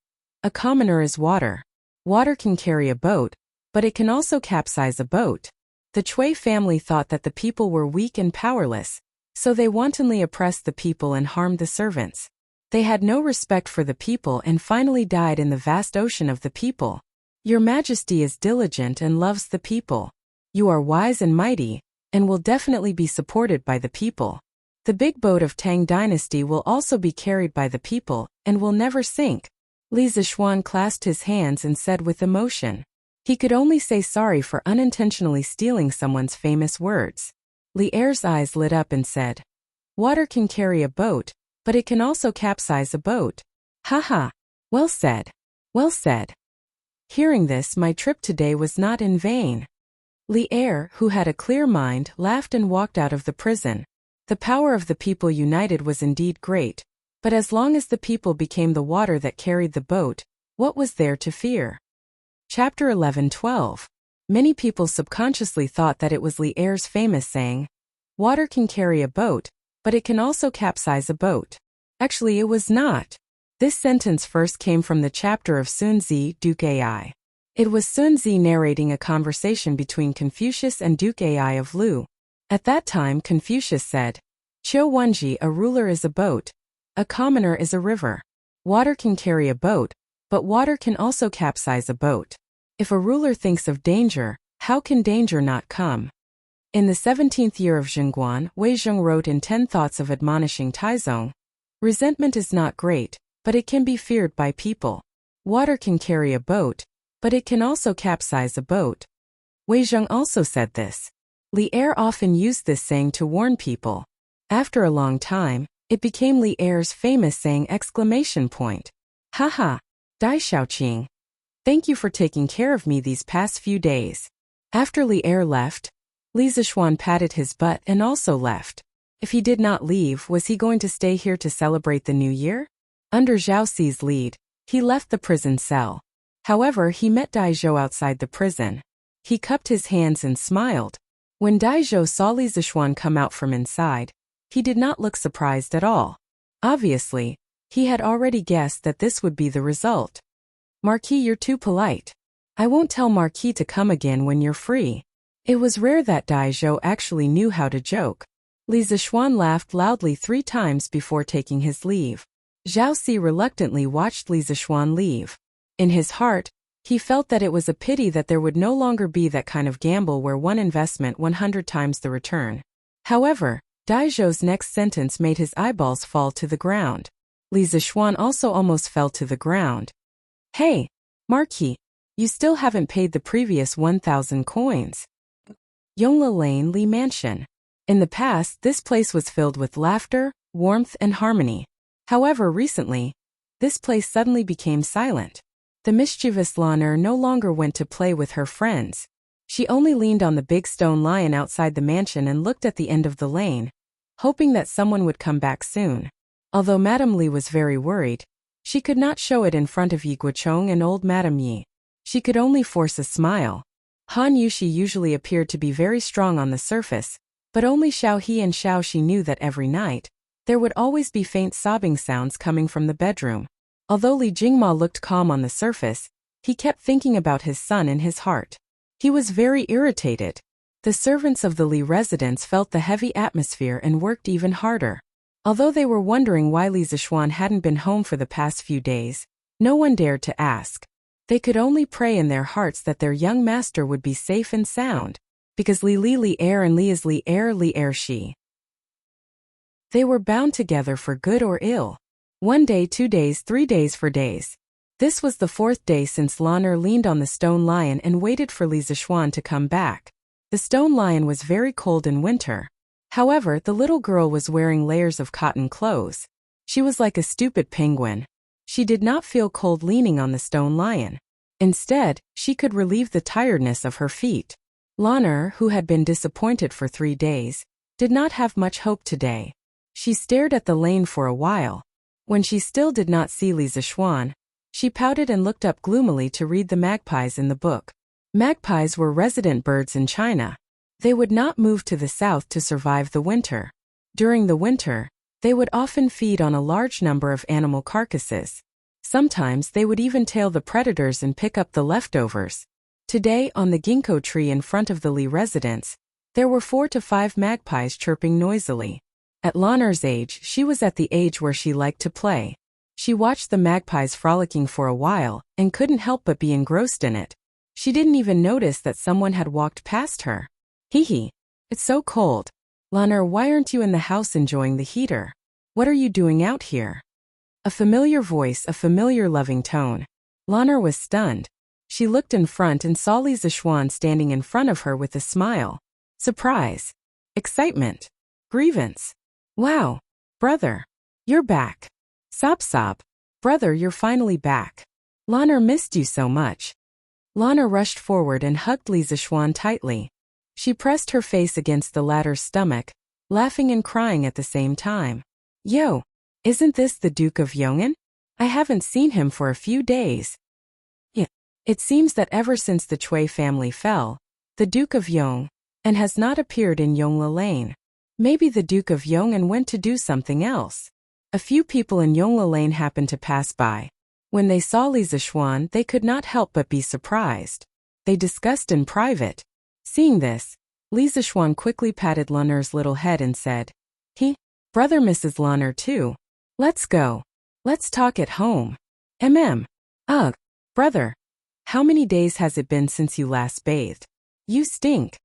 Speaker 1: a commoner is water. Water can carry a boat, but it can also capsize a boat. The Cui family thought that the people were weak and powerless, so they wantonly oppressed the people and harmed the servants. They had no respect for the people and finally died in the vast ocean of the people. Your Majesty is diligent and loves the people. You are wise and mighty, and will definitely be supported by the people. The big boat of Tang Dynasty will also be carried by the people, and will never sink. Li Zishuan clasped his hands and said with emotion. He could only say sorry for unintentionally stealing someone's famous words. Li Er's eyes lit up and said, "Water can carry a boat, but it can also capsize a boat." Haha. Well said. Well said. Hearing this, my trip today was not in vain. Li Er, who had a clear mind, laughed and walked out of the prison. The power of the people united was indeed great, but as long as the people became the water that carried the boat, what was there to fear? Chapter 11:12. Many people subconsciously thought that it was Li Er's famous saying, "Water can carry a boat, but it can also capsize a boat." Actually, it was not. This sentence first came from the chapter of Sun Zi, Duke Ai. It was Sun Zi narrating a conversation between Confucius and Duke Ai of Lu. At that time, Confucius said, "Qiu Wenji, a ruler is a boat, a commoner is a river. Water can carry a boat, but water can also capsize a boat. If a ruler thinks of danger, how can danger not come?" In the 17th year of Zhengguan, Wei Zheng wrote in 10 Thoughts of Admonishing Taizong, "Resentment is not great, but it can be feared by people. Water can carry a boat, but it can also capsize a boat." Wei Zheng also said this. Li Er often used this saying to warn people. After a long time, it became Li Er's famous saying! Haha. Dai Xiaoqing. Thank you for taking care of me these past few days. After Li Er left, Li Zishuan patted his butt and also left. If he did not leave, was he going to stay here to celebrate the new year? Under Zhao Xi's lead, he left the prison cell. However, he met Dai Zhou outside the prison. He cupped his hands and smiled. When Dai Zhou saw Li Zishuan come out from inside, he did not look surprised at all. Obviously, he had already guessed that this would be the result. "Marquis, you're too polite. I won't tell Marquis to come again when you're free." It was rare that Dai Zhou actually knew how to joke. Li Zishuan laughed loudly 3 times before taking his leave. Zhao Xi reluctantly watched Li Zishuan leave. In his heart, he felt that it was a pity that there would no longer be that kind of gamble where one investment 100 times the return. However, Dai Zhou's next sentence made his eyeballs fall to the ground. Li Zishuan also almost fell to the ground. "Hey, Marquis, you still haven't paid the previous 1,000 coins. Yongla Lane Li Mansion." In the past, this place was filled with laughter, warmth, and harmony. However, recently, this place suddenly became silent. The mischievous Lanner no longer went to play with her friends. She only leaned on the big stone lion outside the mansion and looked at the end of the lane, hoping that someone would come back soon. Although Madame Li was very worried, she could not show it in front of Yi Guochong and old Madame Yi. She could only force a smile. Han Yushi usually appeared to be very strong on the surface, but only Xiao He and Xiao Shi knew that every night, there would always be faint sobbing sounds coming from the bedroom. Although Li Jingma looked calm on the surface, he kept thinking about his son in his heart. He was very irritated. The servants of the Li residence felt the heavy atmosphere and worked even harder. Although they were wondering why Li Zishuan hadn't been home for the past few days, no one dared to ask. They could only pray in their hearts that their young master would be safe and sound, because Li Er and Li is Li Er Shi. They were bound together for good or ill. 1 day, 2 days, 3 days for days. This was the 4th day since Lanner leaned on the stone lion and waited for Li Zishuan to come back. The stone lion was very cold in winter. However, the little girl was wearing layers of cotton clothes. She was like a stupid penguin. She did not feel cold leaning on the stone lion. Instead, she could relieve the tiredness of her feet. Lanner, who had been disappointed for 3 days, did not have much hope today. She stared at the lane for a while. When she still did not see Li Zixuan, she pouted and looked up gloomily to read the magpies in the book. Magpies were resident birds in China. They would not move to the south to survive the winter. During the winter, they would often feed on a large number of animal carcasses. Sometimes they would even tail the predators and pick up the leftovers. Today, on the ginkgo tree in front of the Li residence, there were 4 to 5 magpies chirping noisily. At Lanner's age, she was at the age where she liked to play. She watched the magpies frolicking for a while and couldn't help but be engrossed in it. She didn't even notice that someone had walked past her. Hee, it's so cold. Lanner, why aren't you in the house enjoying the heater? What are you doing out here? A familiar voice, a familiar loving tone. Lanner was stunned. She looked in front and saw Li Zixuan standing in front of her with a smile. Surprise. Excitement. Grievance. Wow. Brother. You're back. Sob. Brother, you're finally back. Lanner missed you so much. Lanner rushed forward and hugged Li Zixuan tightly. She pressed her face against the latter's stomach, laughing and crying at the same time. Yo, isn't this the Duke of Yong'an? I haven't seen him for a few days. Yeah, it seems that ever since the Cui family fell, the Duke of Yong'an has not appeared in Yongla Lane. Maybe the Duke of Yong'an went to do something else. A few people in Yongla Lane happened to pass by. When they saw Li Zixuan, they could not help but be surprised. They discussed in private. Seeing this, Li Zixuan quickly patted Lanner's little head and said, Brother Mrs. Lanner too. Let's go. Let's talk at home. Ugh. Brother. How many days has it been since you last bathed? You stink.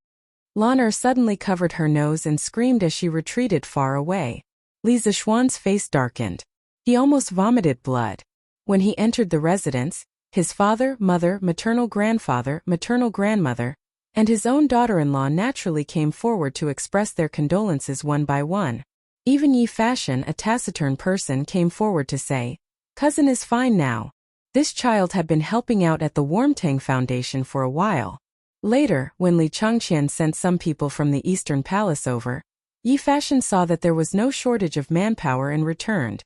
Speaker 1: Lanner suddenly covered her nose and screamed as she retreated far away. Li Zixuan's face darkened. He almost vomited blood. When he entered the residence, his father, mother, maternal grandfather, maternal grandmother, and his own daughter-in-law naturally came forward to express their condolences one by one. Even Yi Fashion, a taciturn person, came forward to say, "Cousin is fine now." This child had been helping out at the Warmtang Foundation for a while. Later, when Li Changqian sent some people from the Eastern Palace over, Yi Fashion saw that there was no shortage of manpower and returned.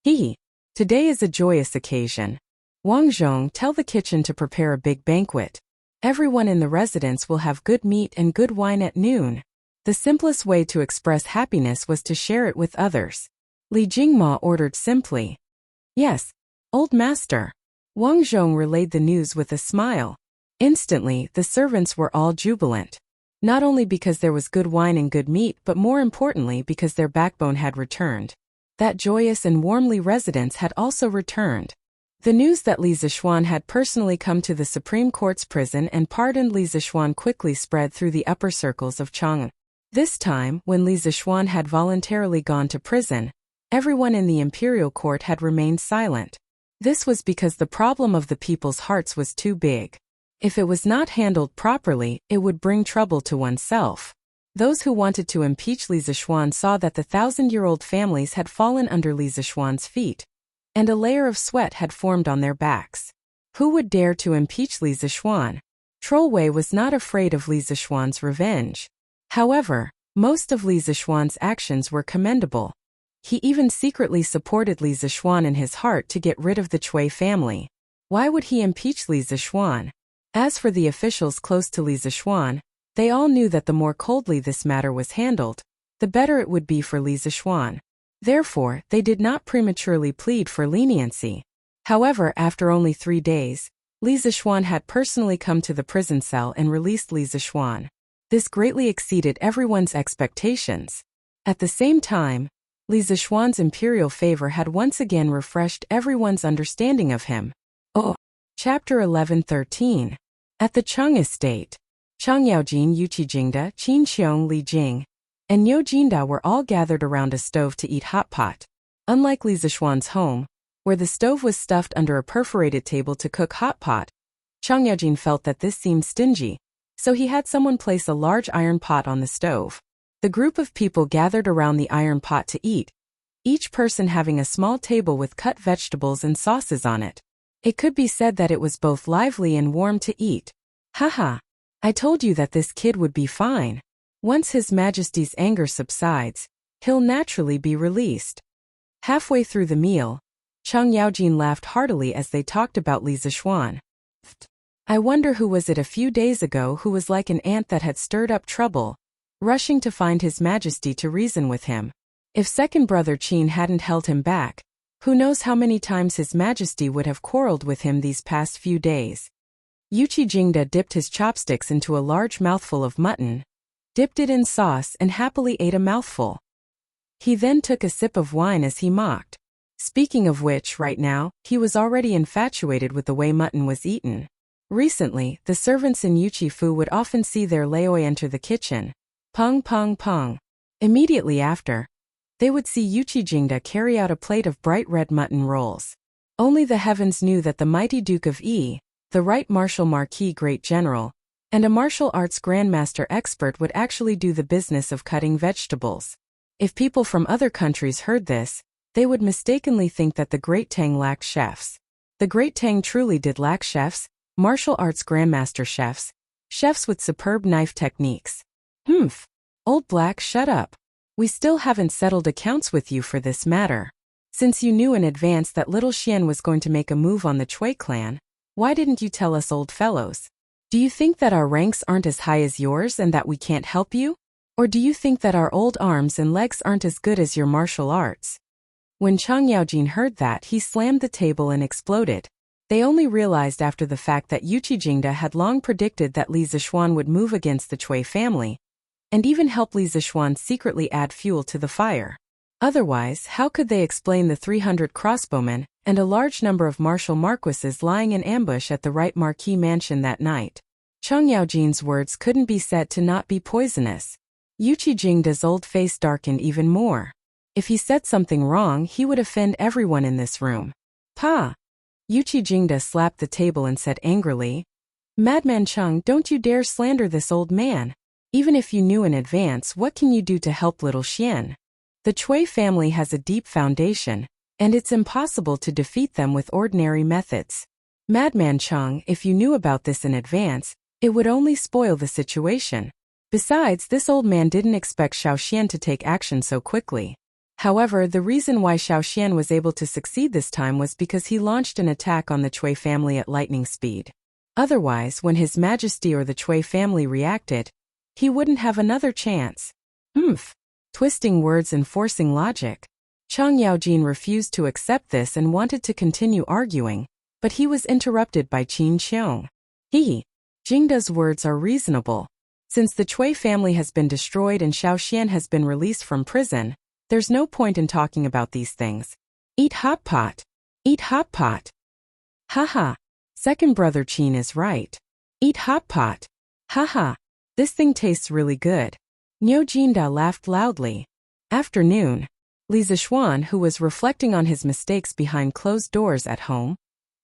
Speaker 1: Today is a joyous occasion. Wang Zhong, tell the kitchen to prepare a big banquet. Everyone in the residence will have good meat and good wine at noon. The simplest way to express happiness was to share it with others. Li Jingma ordered simply. Yes, old master. Wang Zhong relayed the news with a smile. Instantly, the servants were all jubilant. Not only because there was good wine and good meat, but more importantly because their backbone had returned. That joyous and warmly residence had also returned. The news that Li Zixuan had personally come to the Supreme Court's prison and pardoned Li Zixuan quickly spread through the upper circles of Chang'an. This time, when Li Zixuan had voluntarily gone to prison, everyone in the imperial court had remained silent. This was because the problem of the people's hearts was too big. If it was not handled properly, it would bring trouble to oneself. Those who wanted to impeach Li Zixuan saw that the 1,000-year-old families had fallen under Li Zixuan's feet, and a layer of sweat had formed on their backs. Who would dare to impeach Li Zixuan? Trollwei was not afraid of Li Zixuan's revenge. However, most of Li Zixuan's actions were commendable. He even secretly supported Li Zixuan in his heart to get rid of the Cui family. Why would he impeach Li Zixuan? As for the officials close to Li Zixuan, they all knew that the more coldly this matter was handled, the better it would be for Li Zixuan. Therefore, they did not prematurely plead for leniency. However, after only 3 days, Li Zixuan had personally come to the prison cell and released Li Zixuan. This greatly exceeded everyone's expectations. At the same time, Li Zixuan's imperial favor had once again refreshed everyone's understanding of him. Chapter 11-13. At the Cheng estate, Chang Yaojin, Yuqijingda, Qin Xiong, Li Jing, and Niu Jinda were all gathered around a stove to eat hot pot. Unlike Li Zixuan's home, where the stove was stuffed under a perforated table to cook hot pot, Chang Yaojin felt that this seemed stingy, so he had someone place a large iron pot on the stove. The group of people gathered around the iron pot to eat, each person having a small table with cut vegetables and sauces on it. It could be said that it was both lively and warm to eat. Haha. I told you that this kid would be fine. Once His Majesty's anger subsides, he'll naturally be released. Halfway through the meal, Chang Yaojin laughed heartily as they talked about Li Zixuan. I wonder who was it a few days ago who was like an ant that had stirred up trouble, rushing to find His Majesty to reason with him. If second brother Qin hadn't held him back, who knows how many times His Majesty would have quarreled with him these past few days. Yuqi Jingda dipped his chopsticks into a large mouthful of mutton, dipped it in sauce and happily ate a mouthful. He then took a sip of wine as he mocked. Speaking of which, right now, he was already infatuated with the way mutton was eaten. Recently, the servants in Yuqi Fu would often see their Laoi enter the kitchen. Pung pung pung. Immediately after, they would see Yuqi Jingda carry out a plate of bright red mutton rolls. Only the heavens knew that the mighty Duke of Yi, the Right Martial Marquis Great General, and a martial arts grandmaster expert would actually do the business of cutting vegetables. If people from other countries heard this, they would mistakenly think that the Great Tang lacked chefs. The Great Tang truly did lack chefs, martial arts grandmaster chefs, chefs with superb knife techniques. Humph. Old Black, shut up. We still haven't settled accounts with you for this matter. Since you knew in advance that little Xian was going to make a move on the Chui clan, why didn't you tell us, old fellows? Do you think that our ranks aren't as high as yours and that we can't help you? Or do you think that our old arms and legs aren't as good as your martial arts? When Chang Yaojin heard that, he slammed the table and exploded. They only realized after the fact that Yuqi Jingda had long predicted that Li Zixuan would move against the Chui family, and even help Li Zixuan secretly add fuel to the fire. Otherwise, how could they explain the 300 crossbowmen and a large number of martial marquises lying in ambush at the Right Marquis mansion that night? Chang Yaojin's words couldn't be said to not be poisonous. Yuqi Jingda's old face darkened even more. If he said something wrong, he would offend everyone in this room. Pa! Yuqi Jingda slapped the table and said angrily, Madman Chang, don't you dare slander this old man. Even if you knew in advance, what can you do to help little Xian? The Chui family has a deep foundation, and it's impossible to defeat them with ordinary methods. Madman Chang, if you knew about this in advance, it would only spoil the situation. Besides, this old man didn't expect Xiao Xian to take action so quickly. However, the reason why Xiao Xian was able to succeed this time was because he launched an attack on the Chui family at lightning speed. Otherwise, when His Majesty or the Chui family reacted, he wouldn't have another chance. Humph. Twisting words and forcing logic. Chang Yaojin refused to accept this and wanted to continue arguing, but he was interrupted by Qin Qiong. Jingda's words are reasonable. Since the Chui family has been destroyed and Xiao Xian has been released from prison, there's no point in talking about these things. Eat hot pot. Eat hot pot. Haha. Second brother Qin is right. Eat hot pot. Haha. This thing tastes really good. Niu Jinda laughed loudly. Afternoon. Li Zixuan, who was reflecting on his mistakes behind closed doors at home,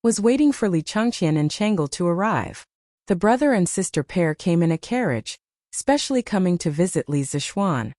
Speaker 1: was waiting for Li Changqian and Changel to arrive. The brother and sister pair came in a carriage, specially coming to visit Li Zixuan.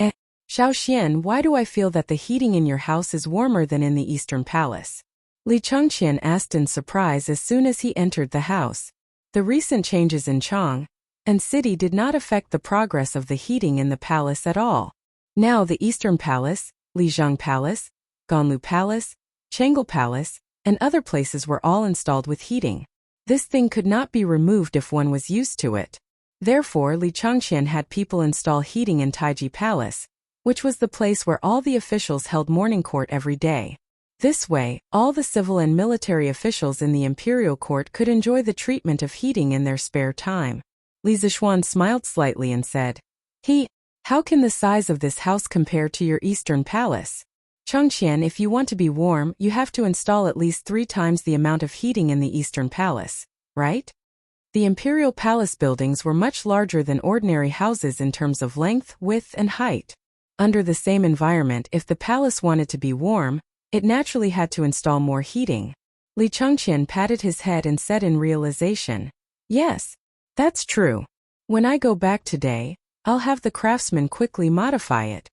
Speaker 1: Xiao Xian, why do I feel that the heating in your house is warmer than in the Eastern Palace? Li Changqian asked in surprise as soon as he entered the house. The recent changes in Chang and city did not affect the progress of the heating in the palace at all. Now the Eastern Palace, Lijiang Palace, Ganlu Palace, Changel Palace, and other places were all installed with heating. This thing could not be removed if one was used to it. Therefore, Li Changqian had people install heating in Taiji Palace, which was the place where all the officials held morning court every day. This way, all the civil and military officials in the imperial court could enjoy the treatment of heating in their spare time. Li Zixuan smiled slightly and said, How can the size of this house compare to your Eastern Palace? Changqian, if you want to be warm, you have to install at least 3 times the amount of heating in the Eastern Palace, right? The imperial palace buildings were much larger than ordinary houses in terms of length, width, and height. Under the same environment, if the palace wanted to be warm, it naturally had to install more heating. Li Changqian patted his head and said in realization, Yes, that's true. When I go back today, I'll have the craftsman quickly modify it.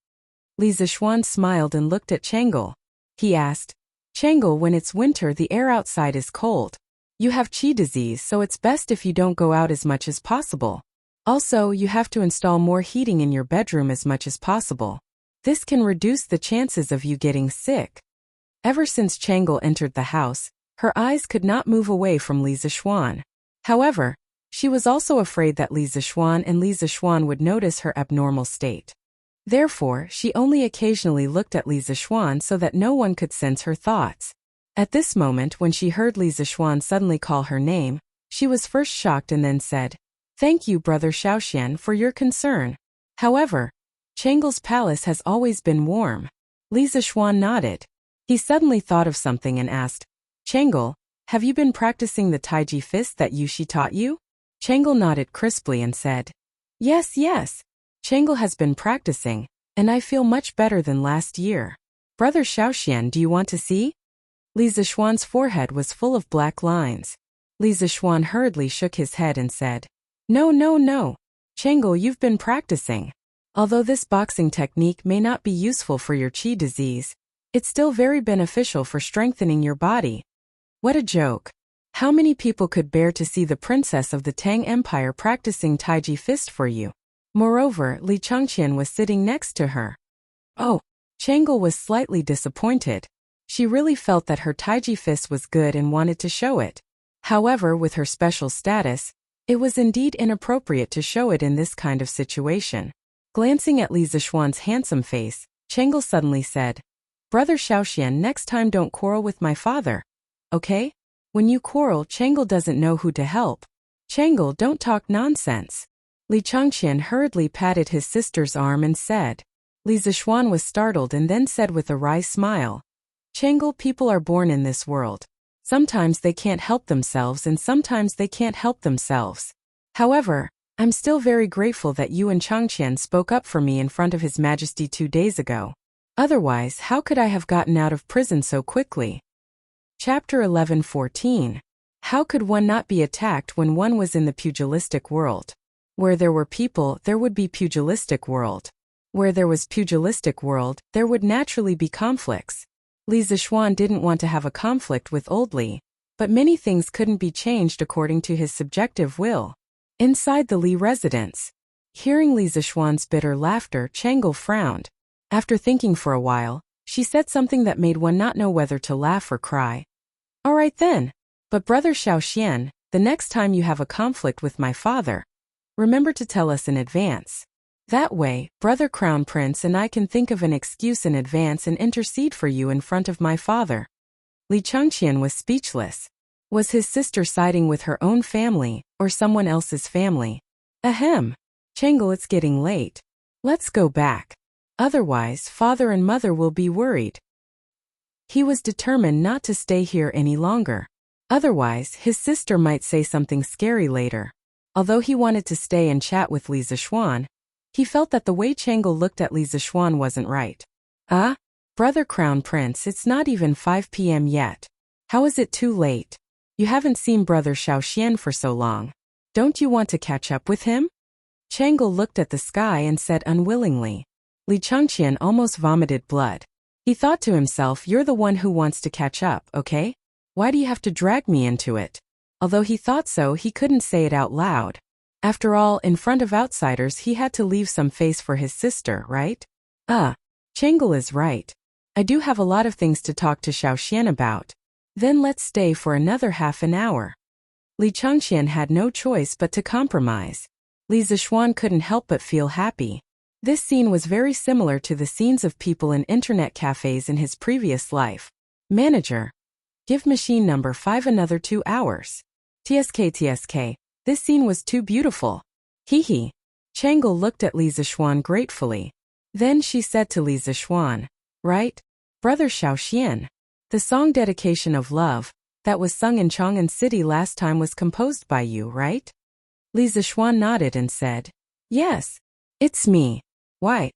Speaker 1: Li Zixuan smiled and looked at Changel. He asked, Changel, when it's winter, the air outside is cold. You have qi disease, so it's best if you don't go out as much as possible. Also, you have to install more heating in your bedroom as much as possible. This can reduce the chances of you getting sick. Ever since Changel entered the house, her eyes could not move away from Li Zixuan. However, she was also afraid that Li Zixuan would notice her abnormal state. Therefore, she only occasionally looked at Li Zixuan so that no one could sense her thoughts. At this moment, when she heard Li Zixuan suddenly call her name, she was first shocked and then said, "Thank you, Brother Xiaoxian, for your concern." However, Changel's palace has always been warm. Li Zixuan nodded. He suddenly thought of something and asked, "Changel, have you been practicing the Taiji fist that Yushi taught you?" Changel nodded crisply and said, Yes. Changel has been practicing, and I feel much better than last year. Brother Xiaoxian, do you want to see?" Li Zixuan's forehead was full of black lines. Li Zixuan hurriedly shook his head and said, No. Changel, you've been practicing. Although this boxing technique may not be useful for your qi disease, it's still very beneficial for strengthening your body. What a joke. How many people could bear to see the princess of the Tang Empire practicing Taiji fist for you? Moreover, Li Changqian was sitting next to her. Oh, Changel was slightly disappointed. She really felt that her Taiji fist was good and wanted to show it. However, with her special status, it was indeed inappropriate to show it in this kind of situation. Glancing at Li Zixuan's handsome face, Changel suddenly said, "Brother Xiaoxian, next time don't quarrel with my father. Okay? When you quarrel, Changel doesn't know who to help. Changel, don't talk nonsense." Li Changqian hurriedly patted his sister's arm and said. Li Zixuan was startled and then said with a wry smile, "Changel, people are born in this world. Sometimes they can't help themselves and sometimes they can't help themselves. However, I'm still very grateful that you and Changqian spoke up for me in front of His Majesty 2 days ago. Otherwise, how could I have gotten out of prison so quickly?" Chapter 11:14. How could one not be attacked when one was in the pugilistic world? Where there were people, there would be pugilistic world. Where there was pugilistic world, there would naturally be conflicts. Li Zixuan didn't want to have a conflict with old Li, but many things couldn't be changed according to his subjective will. Inside the Li residence, hearing Li Zixuan's bitter laughter, Changel frowned. After thinking for a while, she said something that made one not know whether to laugh or cry. "All right then. But Brother Xiaoxian, the next time you have a conflict with my father, remember to tell us in advance. That way, Brother Crown Prince and I can think of an excuse in advance and intercede for you in front of my father." Li Changqian was speechless. Was his sister siding with her own family, or someone else's family? Ahem. Changel, it's getting late. Let's go back. Otherwise, father and mother will be worried. He was determined not to stay here any longer. Otherwise, his sister might say something scary later. Although he wanted to stay and chat with Li Zixuan, he felt that the way Changel looked at Li Zixuan wasn't right. Brother Crown Prince, it's not even 5 p.m. yet. How is it too late? You haven't seen Brother Xiaoxian for so long. Don't you want to catch up with him?" Changel looked at the sky and said unwillingly. Li Changqian almost vomited blood. He thought to himself, "You're the one who wants to catch up, okay? Why do you have to drag me into it?" Although he thought so, he couldn't say it out loud. After all, in front of outsiders he had to leave some face for his sister, right? Changel is right. I do have a lot of things to talk to Xiaoxian about. Then let's stay for another half an hour. Li Changqian had no choice but to compromise. Li Zixuan couldn't help but feel happy. This scene was very similar to the scenes of people in internet cafes in his previous life. "Manager, give machine number 5 another 2 hours. TSK. This scene was too beautiful. Hee. Changel looked at Li Zixuan gratefully. Then she said to Li Zixuan, "Right? Brother Xiaoxian, the song Dedication of Love, that was sung in Chang'an City last time was composed by you, right?" Li Zixuan nodded and said, "Yes, it's me. Why?"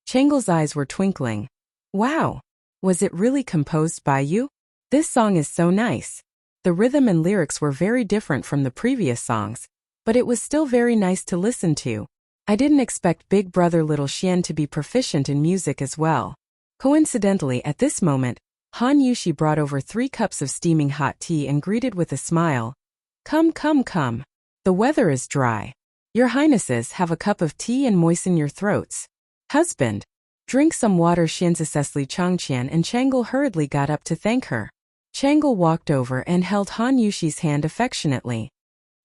Speaker 1: Changel's eyes were twinkling. "Wow. Was it really composed by you? This song is so nice." The rhythm and lyrics were very different from the previous songs, but it was still very nice to listen to. I didn't expect Big Brother Little Xian to be proficient in music as well. Coincidentally, at this moment, Han Yushi brought over 3 cups of steaming hot tea and greeted with a smile. Come, come, come. The weather is dry. Your Highnesses, have a cup of tea and moisten your throats. Husband, drink some water. Li Changqian and Chang'e hurriedly got up to thank her. Chang'e walked over and held Han Yushi's hand affectionately.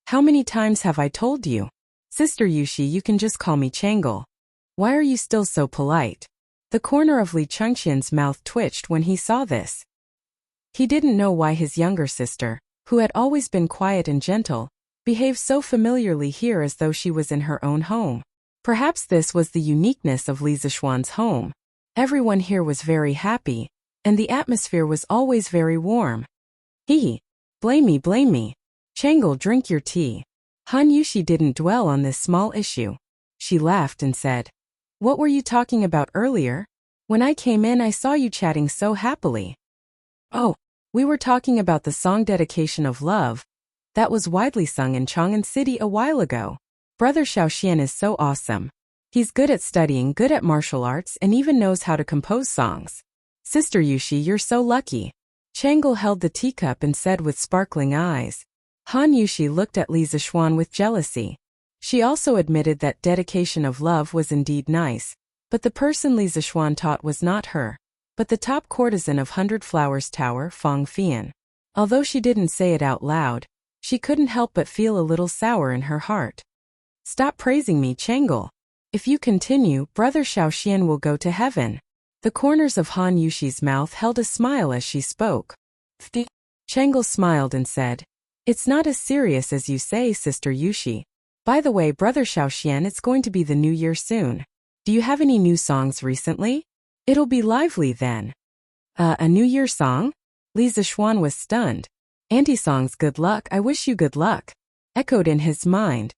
Speaker 1: How many times have I told you? Sister Yushi, you can just call me Chang'e. Why are you still so polite? The corner of Li Changqian's mouth twitched when he saw this. He didn't know why his younger sister, who had always been quiet and gentle, behaved so familiarly here as though she was in her own home. Perhaps this was the uniqueness of Li Zishuan's home. Everyone here was very happy, and the atmosphere was always very warm. Blame me, blame me. Chang'e, drink your tea. Han Yushi didn't dwell on this small issue. She laughed and said, What were you talking about earlier? When I came in, I saw you chatting so happily. Oh, we were talking about the song Dedication of Love. That was widely sung in Chang'an City a while ago. Brother Xiaoxian is so awesome. He's good at studying, good at martial arts, and even knows how to compose songs. Sister Yushi, you're so lucky. Chang'e held the teacup and said with sparkling eyes. Han Yushi looked at Li Zishuan with jealousy. She also admitted that Dedication of Love was indeed nice, but the person Li Zishuan taught was not her, but the top courtesan of 100 Flowers Tower, Fang Fian. Although she didn't say it out loud, she couldn't help but feel a little sour in her heart. Stop praising me, Chang'e. If you continue, Brother Xiaoxian will go to heaven. The corners of Han Yushi's mouth held a smile as she spoke. Chang'e smiled and said, It's not as serious as you say, Sister Yushi. By the way, Brother Xiaoxian, it's going to be the new year soon. Do you have any new songs recently? It'll be lively then. A new year song? Li Zishuan was stunned. Anti-songs, good luck, I wish you good luck, echoed in his mind.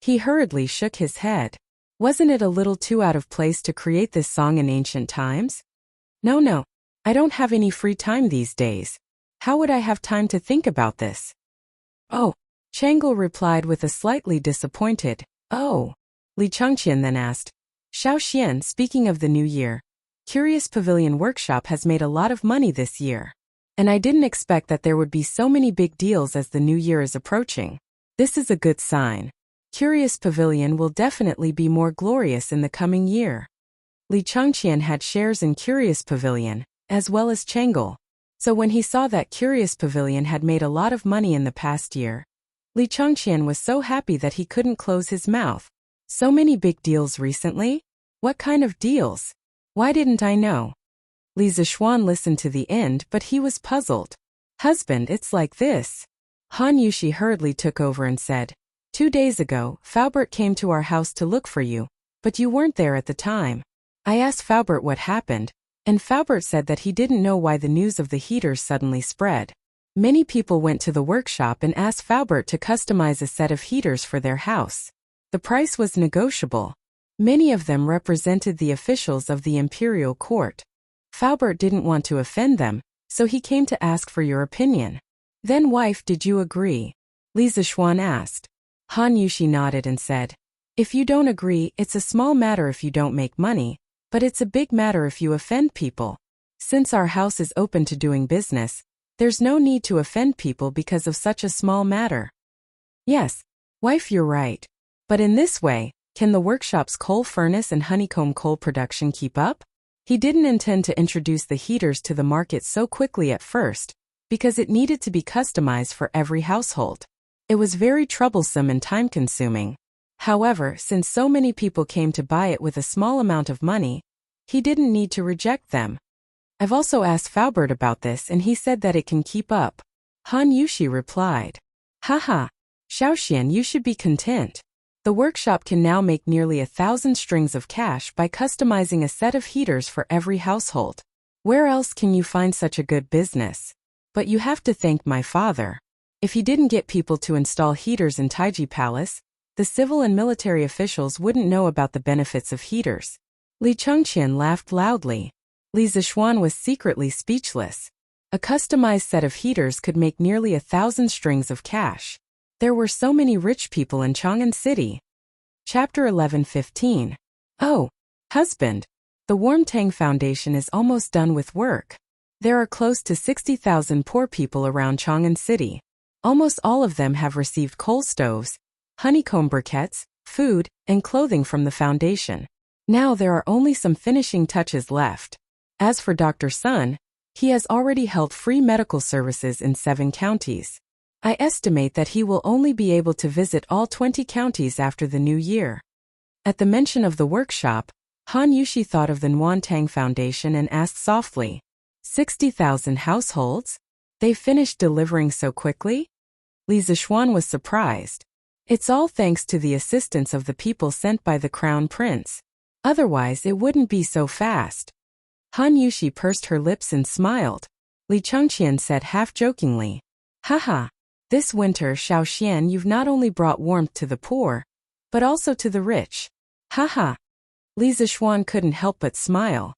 Speaker 1: He hurriedly shook his head. Wasn't it a little too out of place to create this song in ancient times? No, I don't have any free time these days. How would I have time to think about this? Oh, Chang'e replied with a slightly disappointed, oh. Li Changqian then asked, Xiaoxian, speaking of the new year, Curious Pavilion Workshop has made a lot of money this year. And I didn't expect that there would be so many big deals as the new year is approaching. This is a good sign. Curious Pavilion will definitely be more glorious in the coming year. Li Changqian had shares in Curious Pavilion, as well as Chang'e. So when he saw that Curious Pavilion had made a lot of money in the past year, Li Changqian was so happy that he couldn't close his mouth. So many big deals recently? What kind of deals? Why didn't I know? Li Zishuan listened to the end, but he was puzzled. Husband, it's like this. Han Yushi hurriedly took over and said, 2 days ago, Faubert came to our house to look for you, but you weren't there at the time. I asked Faubert what happened, and Faubert said that he didn't know why the news of the heaters suddenly spread. Many people went to the workshop and asked Faubert to customize a set of heaters for their house. The price was negotiable. Many of them represented the officials of the imperial court. Faubert didn't want to offend them, so he came to ask for your opinion. Then, wife, did you agree? Li Zishuan asked. Han Yushi nodded and said, If you don't agree, it's a small matter if you don't make money, but it's a big matter if you offend people. Since our house is open to doing business, there's no need to offend people because of such a small matter. Yes, wife, you're right. But in this way, can the workshop's coal furnace and honeycomb coal production keep up? He didn't intend to introduce the heaters to the market so quickly at first, because it needed to be customized for every household. It was very troublesome and time-consuming. However, since so many people came to buy it with a small amount of money, he didn't need to reject them. I've also asked Faubert about this and he said that it can keep up. Han Yushi replied. Haha, Xiaoxian, you should be content. The workshop can now make nearly 1,000 strings of cash by customizing a set of heaters for every household. Where else can you find such a good business? But you have to thank my father. If he didn't get people to install heaters in Taiji Palace, the civil and military officials wouldn't know about the benefits of heaters. Li Changqian laughed loudly. Li Zishuan was secretly speechless. A customized set of heaters could make nearly 1,000 strings of cash. There were so many rich people in Chang'an City. Chapter 11:15. Oh, husband, the Warm Tang Foundation is almost done with work. There are close to 60,000 poor people around Chang'an City. Almost all of them have received coal stoves, honeycomb briquettes, food, and clothing from the foundation. Now there are only some finishing touches left. As for Dr. Sun, he has already held free medical services in 7 counties. I estimate that he will only be able to visit all 20 counties after the new year. At the mention of the workshop, Han Yushi thought of the Nguyen Foundation and asked softly, 60,000 households? They finished delivering so quickly? Li Zixuan was surprised. It's all thanks to the assistance of the people sent by the Crown Prince. Otherwise it wouldn't be so fast. Han Yushi pursed her lips and smiled. Li Chengqian said half-jokingly, Haha, this winter, Xiaoxian, you've not only brought warmth to the poor, but also to the rich. Haha. Li Zixuan couldn't help but smile.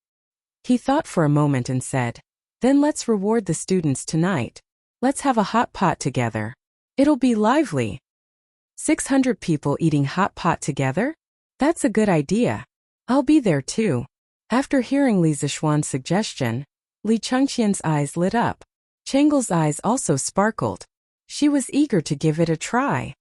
Speaker 1: He thought for a moment and said, Then let's reward the students tonight. Let's have a hot pot together. It'll be lively. 600 people eating hot pot together? That's a good idea. I'll be there too. After hearing Li Zixuan's suggestion, Li Chengqian's eyes lit up. Chengle's eyes also sparkled. She was eager to give it a try.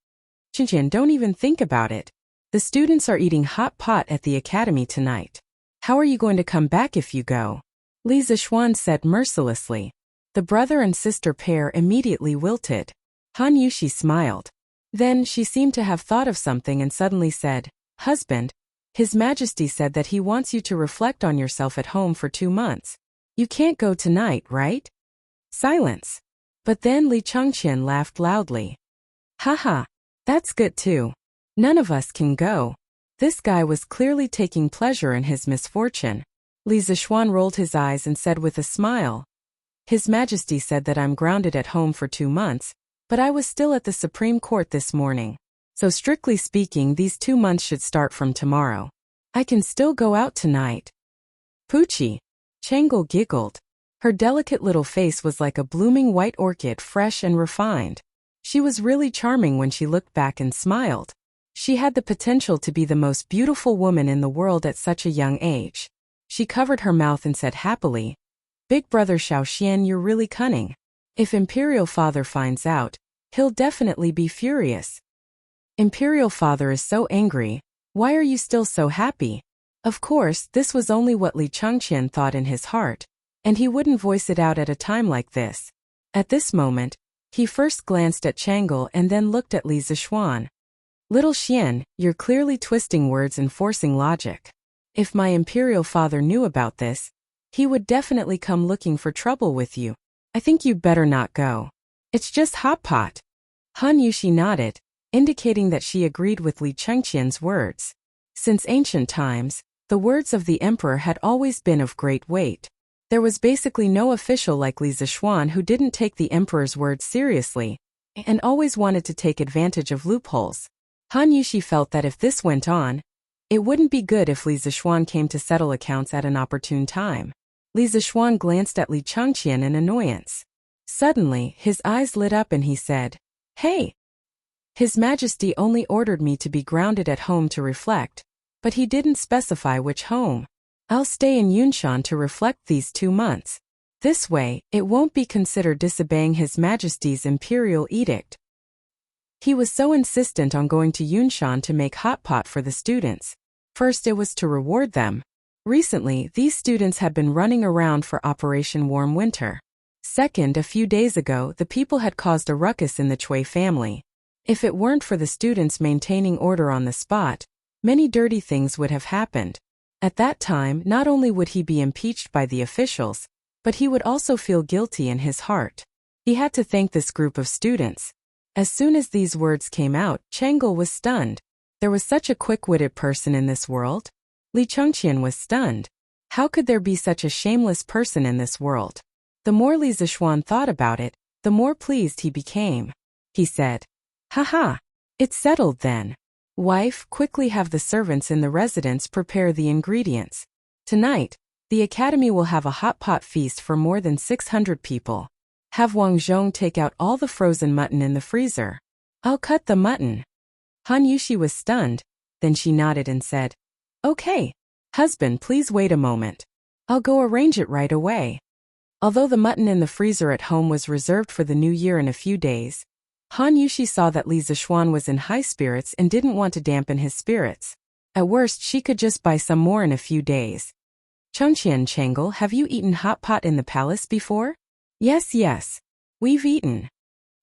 Speaker 1: Chengqian, don't even think about it. The students are eating hot pot at the academy tonight. How are you going to come back if you go? Li Zixuan said mercilessly. The brother and sister pair immediately wilted. Han Yushi smiled. Then she seemed to have thought of something and suddenly said, Husband, His Majesty said that he wants you to reflect on yourself at home for 2 months. You can't go tonight, right? Silence. But then Li Chengqian laughed loudly. Haha, that's good too. None of us can go. This guy was clearly taking pleasure in his misfortune. Li Zixuan rolled his eyes and said with a smile, His Majesty said that I'm grounded at home for 2 months, but I was still at the Supreme Court this morning. So strictly speaking, these 2 months should start from tomorrow. I can still go out tonight. Poochie. Changle giggled. Her delicate little face was like a blooming white orchid, fresh and refined. She was really charming when she looked back and smiled. She had the potential to be the most beautiful woman in the world at such a young age. She covered her mouth and said happily, Big brother Xiaoxian, you're really cunning. If Imperial Father finds out, he'll definitely be furious. Imperial Father is so angry. Why are you still so happy? Of course, this was only what Li Chengqian thought in his heart, and he wouldn't voice it out at a time like this. At this moment, he first glanced at Changle and then looked at Li Zixuan. Little Xian, you're clearly twisting words and forcing logic. If my Imperial Father knew about this, he would definitely come looking for trouble with you. I think you'd better not go. It's just hot pot. Han Yushi nodded, indicating that she agreed with Li Chengqian's words. Since ancient times, the words of the emperor had always been of great weight. There was basically no official like Li Zixuan who didn't take the emperor's words seriously, and always wanted to take advantage of loopholes. Han Yushi felt that if this went on, it wouldn't be good if Li Zixuan came to settle accounts at an opportune time. Li Zixuan glanced at Li Chengqian in annoyance. Suddenly, his eyes lit up and he said, Hey! His Majesty only ordered me to be grounded at home to reflect, but he didn't specify which home. I'll stay in Yunshan to reflect these 2 months. This way, it won't be considered disobeying His Majesty's imperial edict. He was so insistent on going to Yunshan to make hot pot for the students. First, it was to reward them. Recently, these students had been running around for Operation Warm Winter. Second, a few days ago, the people had caused a ruckus in the Chui family. If it weren't for the students maintaining order on the spot, many dirty things would have happened. At that time, not only would he be impeached by the officials, but he would also feel guilty in his heart. He had to thank this group of students. As soon as these words came out, Changle was stunned. There was such a quick-witted person in this world. Li Chengqian was stunned. How could there be such a shameless person in this world? The more Li Zixuan thought about it, the more pleased he became. He said, Haha, it's settled then. Wife, quickly have the servants in the residence prepare the ingredients. Tonight, the academy will have a hot pot feast for more than 600 people. Have Wang Zhong take out all the frozen mutton in the freezer. I'll cut the mutton. Han Yushi was stunned, then she nodded and said, Okay. Husband, please wait a moment. I'll go arrange it right away. Although the mutton in the freezer at home was reserved for the new year in a few days, Han Yushi saw that Li Zixuan was in high spirits and didn't want to dampen his spirits. At worst, she could just buy some more in a few days. Chengqian Changel, have you eaten hot pot in the palace before? Yes, we've eaten.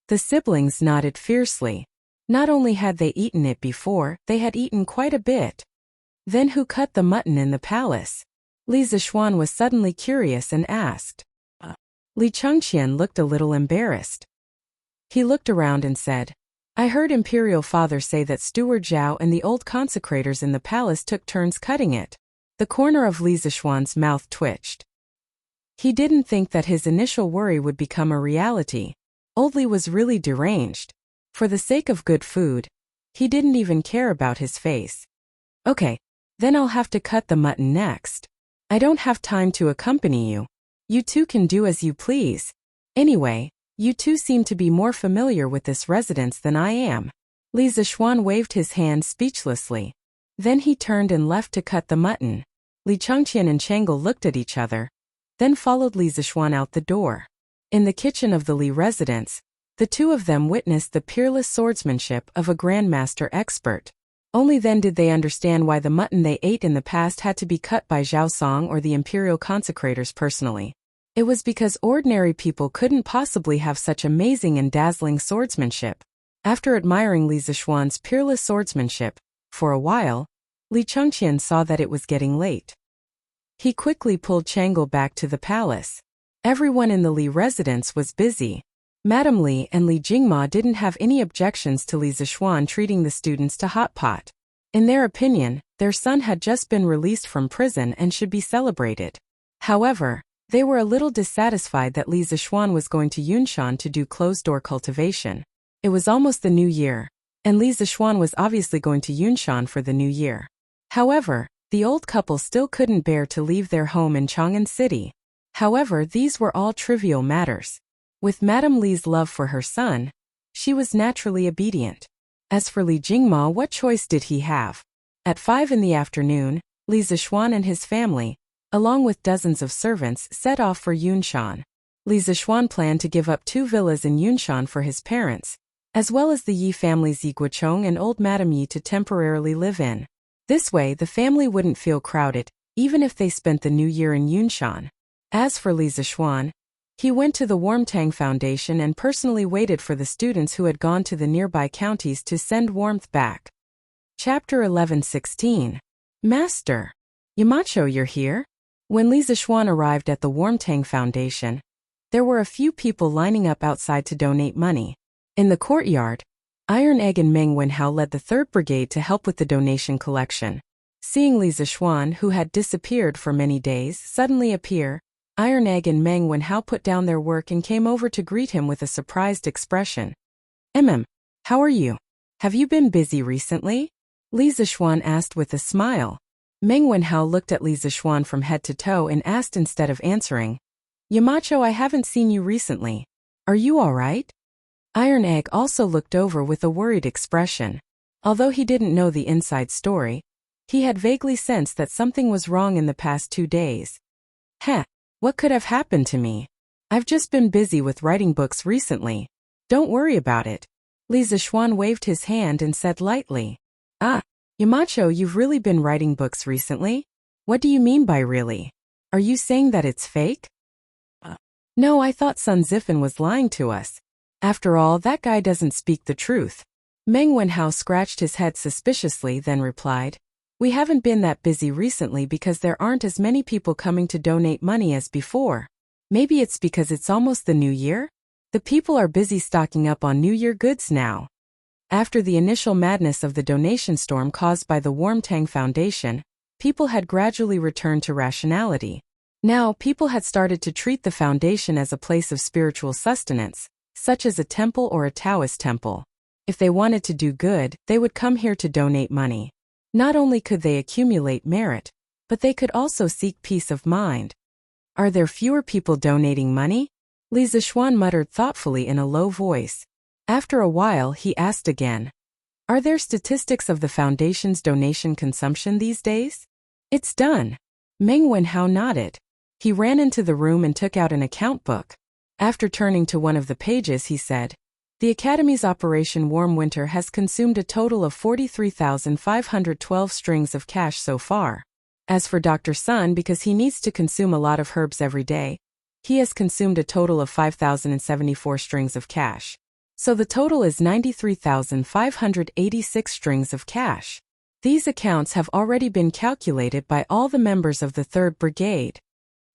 Speaker 1: The siblings nodded fiercely. Not only had they eaten it before, they had eaten quite a bit. Then who cut the mutton in the palace? Li Zixuan was suddenly curious and asked. Li Chengqian looked a little embarrassed. He looked around and said, I heard Imperial Father say that Steward Zhao and the old consecrators in the palace took turns cutting it. The corner of Li Zixuan's mouth twitched. He didn't think that his initial worry would become a reality. Old Li was really deranged. For the sake of good food, he didn't even care about his face. Okay, then I'll have to cut the mutton next. I don't have time to accompany you. You two can do as you please. Anyway, you two seem to be more familiar with this residence than I am. Li Zixuan waved his hand speechlessly. Then he turned and left to cut the mutton. Li Chengqian and Changel looked at each other, then followed Li Zixuan out the door. In the kitchen of the Li residence, the two of them witnessed the peerless swordsmanship of a grandmaster expert. Only then did they understand why the mutton they ate in the past had to be cut by Zhao Song or the imperial consecrators personally. It was because ordinary people couldn't possibly have such amazing and dazzling swordsmanship. After admiring Li Zixuan's peerless swordsmanship, for a while, Li Chengqian saw that it was getting late. He quickly pulled Changel back to the palace. Everyone in the Li residence was busy. Madame Li and Li Jingma didn't have any objections to Li Zixuan treating the students to hot pot. In their opinion, their son had just been released from prison and should be celebrated. However, they were a little dissatisfied that Li Zixuan was going to Yunshan to do closed-door cultivation. It was almost the new year, and Li Zixuan was obviously going to Yunshan for the new year. However, the old couple still couldn't bear to leave their home in Chang'an City. However, these were all trivial matters. With Madame Li's love for her son, she was naturally obedient. As for Li Jingma, what choice did he have? At 5 in the afternoon, Li Zixuan and his family, along with dozens of servants, set off for Yunshan. Li Zixuan planned to give up 2 villas in Yunshan for his parents, as well as the Yi families Yi Guochong and old Madame Yi to temporarily live in. This way, the family wouldn't feel crowded, even if they spent the new year in Yunshan. As for Li Zixuan, he went to the Warmtang Foundation and personally waited for the students who had gone to the nearby counties to send warmth back. Chapter 11:16. Master. Yamacho, you're here? When Li Zixuan arrived at the Warmtang Foundation, there were a few people lining up outside to donate money. In the courtyard, Iron Egg and Meng Wenhao led the 3rd Brigade to help with the donation collection. Seeing Li Zixuan, who had disappeared for many days, suddenly appear, Iron Egg and Meng Wenhao put down their work and came over to greet him with a surprised expression. How are you? Have you been busy recently? Li Zixuan asked with a smile. Meng Wenhao looked at Li Zixuan from head to toe and asked instead of answering, Yamacho, I haven't seen you recently. Are you all right? Iron Egg also looked over with a worried expression. Although he didn't know the inside story, he had vaguely sensed that something was wrong in the past 2 days. What could have happened to me? I've just been busy with writing books recently. Don't worry about it. Li Zixuan waved his hand and said lightly. Yamacho, you've really been writing books recently? What do you mean by really? Are you saying that it's fake? No, I thought Sun Zifan was lying to us. After all, that guy doesn't speak the truth. Meng Wenhao scratched his head suspiciously, then replied, We haven't been that busy recently because there aren't as many people coming to donate money as before. Maybe it's because it's almost the new year? The people are busy stocking up on New Year goods now. After the initial madness of the donation storm caused by the Warmtang Foundation, people had gradually returned to rationality. Now, people had started to treat the foundation as a place of spiritual sustenance, such as a temple or a Taoist temple. If they wanted to do good, they would come here to donate money. Not only could they accumulate merit, but they could also seek peace of mind. Are there fewer people donating money? Li Zixuan muttered thoughtfully in a low voice. After a while, he asked again. Are there statistics of the foundation's donation consumption these days? It's done. Meng Wenhao nodded. He ran into the room and took out an account book. After turning to one of the pages, he said, "The Academy's Operation Warm Winter has consumed a total of 43,512 strings of cash so far. As for Dr. Sun, because he needs to consume a lot of herbs every day, he has consumed a total of 5,074 strings of cash. So the total is 93,586 strings of cash. These accounts have already been calculated by all the members of the 3rd Brigade.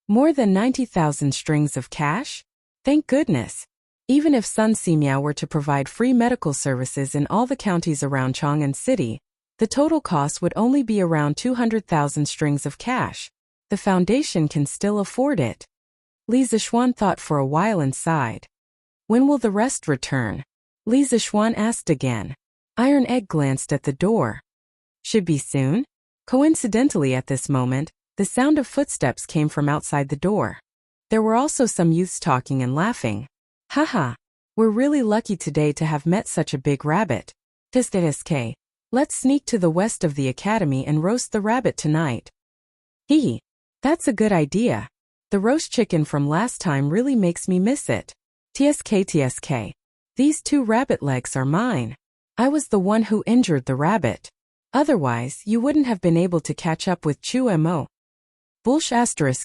Speaker 1: More than 90,000 strings of cash? Thank goodness. Even if Sun Simiao were to provide free medical services in all the counties around Chang'an City, the total cost would only be around 200,000 strings of cash. The Foundation can still afford it." Li Zixuan thought for a while and sighed. "When will the rest return?" Li Zixuan asked again. Iron Egg glanced at the door. "Should be soon?" Coincidentally at this moment, the sound of footsteps came from outside the door. There were also some youths talking and laughing. "Haha, we're really lucky today to have met such a big rabbit. TSK, let's sneak to the west of the academy and roast the rabbit tonight." "Hee, that's a good idea. The roast chicken from last time really makes me miss it. TSK, these 2 rabbit legs are mine. I was the one who injured the rabbit. Otherwise, you wouldn't have been able to catch up with Chu Mo. Bullsh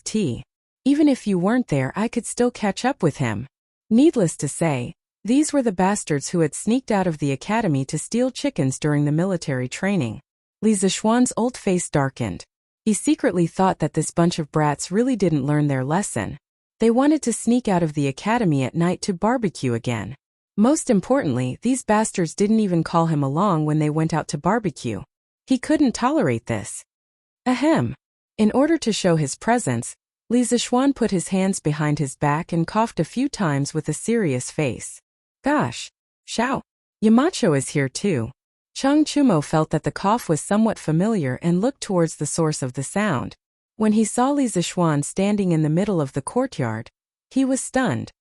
Speaker 1: *T. Even if you weren't there, I could still catch up with him." Needless to say, these were the bastards who had sneaked out of the academy to steal chickens during the military training. Li Zixuan's old face darkened. He secretly thought that this bunch of brats really didn't learn their lesson. They wanted to sneak out of the academy at night to barbecue again. Most importantly, these bastards didn't even call him along when they went out to barbecue. He couldn't tolerate this. Ahem. In order to show his presence, Li Zixuan put his hands behind his back and coughed a few times with a serious face. "Gosh. Xiao. Yamacho is here too." Chang Chumo felt that the cough was somewhat familiar and looked towards the source of the sound. When he saw Li Zixuan standing in the middle of the courtyard, he was stunned.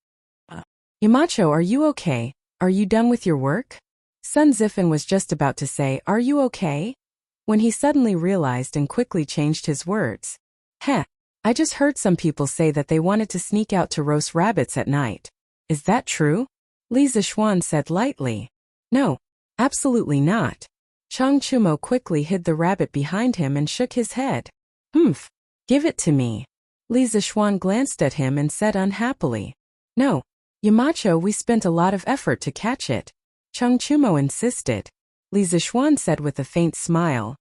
Speaker 1: "Yamacho, are you okay? Are you done with your work?" Sun Zifan was just about to say, "Are you okay?" when he suddenly realized and quickly changed his words. "Heh. I just heard some people say that they wanted to sneak out to roast rabbits at night. Is that true?" Li Zixuan said lightly. "No, absolutely not." Chang Chumo quickly hid the rabbit behind him and shook his head. "Humph. Give it to me." Li Zixuan glanced at him and said unhappily. "No, Yamacho, we spent a lot of effort to catch it." Chang Chumo insisted. Li Zixuan said with a faint smile.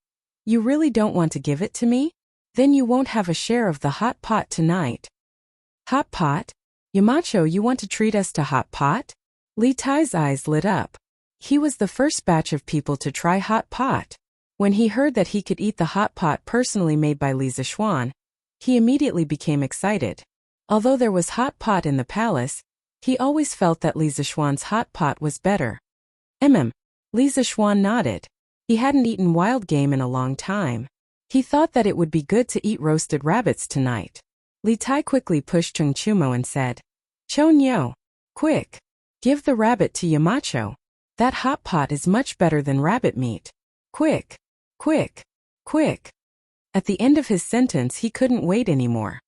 Speaker 1: "You really don't want to give it to me? Then you won't have a share of the hot pot tonight." "Hot pot? Yamacho, you want to treat us to hot pot?" Li Tai's eyes lit up. He was the first batch of people to try hot pot. When he heard that he could eat the hot pot personally made by Li Zixuan, he immediately became excited. Although there was hot pot in the palace, he always felt that Li Zixuan's hot pot was better. Li Zixuan nodded. He hadn't eaten wild game in a long time. He thought that it would be good to eat roasted rabbits tonight. Li Tai quickly pushed Chang Chumo and said, "Chon Yo, quick, give the rabbit to Yamacho. That hot pot is much better than rabbit meat. Quick, quick, quick." At the end of his sentence, he couldn't wait anymore.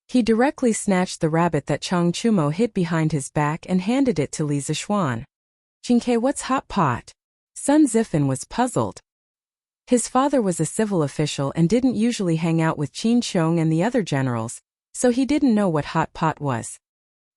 Speaker 1: He directly snatched the rabbit that Chang Chumo hid behind his back and handed it to Li Zixuan. "Jinke, what's hot pot?" Sun Zifan was puzzled. His father was a civil official and didn't usually hang out with Qin Qiong and the other generals, so he didn't know what hot pot was.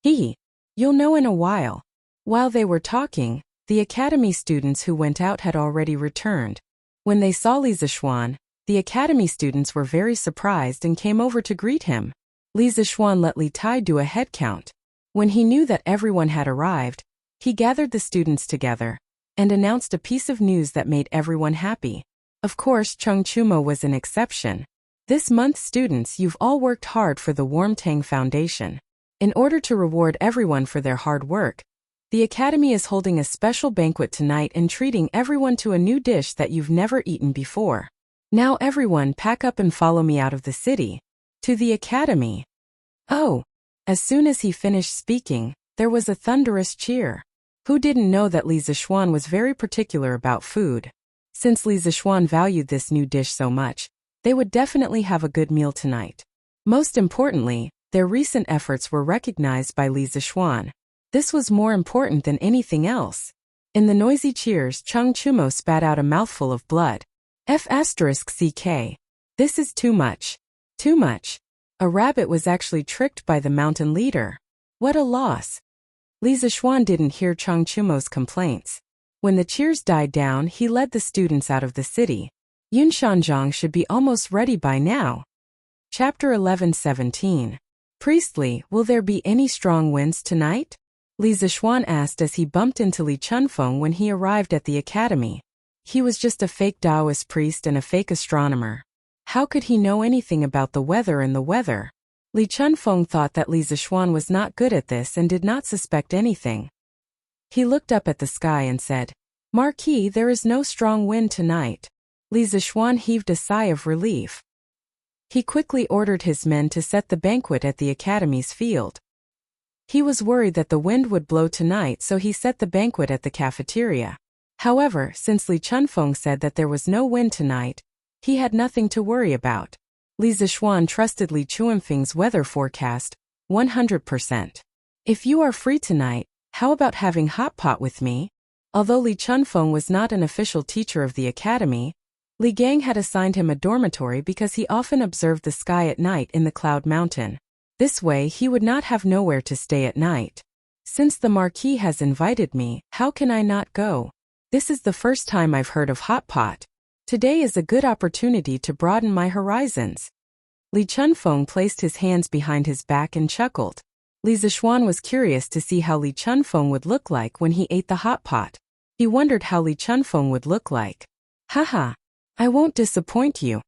Speaker 1: You'll know in a while." While they were talking, the academy students who went out had already returned. When they saw Li Zixuan, the academy students were very surprised and came over to greet him. Li Zixuan let Li Tai do a head count. When he knew that everyone had arrived, he gathered the students together and announced a piece of news that made everyone happy. Of course, Chang Chumo was an exception. "This month, students, you've all worked hard for the Warm Tang Foundation. In order to reward everyone for their hard work, the Academy is holding a special banquet tonight and treating everyone to a new dish that you've never eaten before. Now everyone pack up and follow me out of the city. To the Academy." "Oh!" As soon as he finished speaking, there was a thunderous cheer. Who didn't know that Li Zixuan was very particular about food? Since Li Zixuan valued this new dish so much, they would definitely have a good meal tonight. Most importantly, their recent efforts were recognized by Li Zixuan. This was more important than anything else. In the noisy cheers, Cheng Chumo spat out a mouthful of blood. F***CK. This is too much. Too much. A rabbit was actually tricked by the mountain leader. What a loss. Li Zixuan didn't hear Cheng Chumo's complaints. When the cheers died down, he led the students out of the city. Yunshanzhang should be almost ready by now. Chapter 11:17. Priestly, will there be any strong winds tonight? Li Zixuan asked as he bumped into Li Chunfeng when he arrived at the academy. He was just a fake Taoist priest and a fake astronomer. How could he know anything about the weather and the weather? Li Chunfeng thought that Li Zixuan was not good at this and did not suspect anything. He looked up at the sky and said, "Marquis, there is no strong wind tonight." Li Zixuan heaved a sigh of relief. He quickly ordered his men to set the banquet at the academy's field. He was worried that the wind would blow tonight, so he set the banquet at the cafeteria. However, since Li Chunfeng said that there was no wind tonight, he had nothing to worry about. Li Zixuan trusted Li Chuanfeng's weather forecast, 100%. If you are free tonight, how about having hot pot with me? Although Li Chunfeng was not an official teacher of the academy, Li Gang had assigned him a dormitory because he often observed the sky at night in the Cloud Mountain. This way he would not have nowhere to stay at night. Since the Marquis has invited me, how can I not go? This is the first time I've heard of hot pot. Today is a good opportunity to broaden my horizons. Li Chunfeng placed his hands behind his back and chuckled. Li Zixuan was curious to see how Li Chunfeng would look like when he ate the hot pot. He wondered how Li Chunfeng would look like. Haha, I won't disappoint you.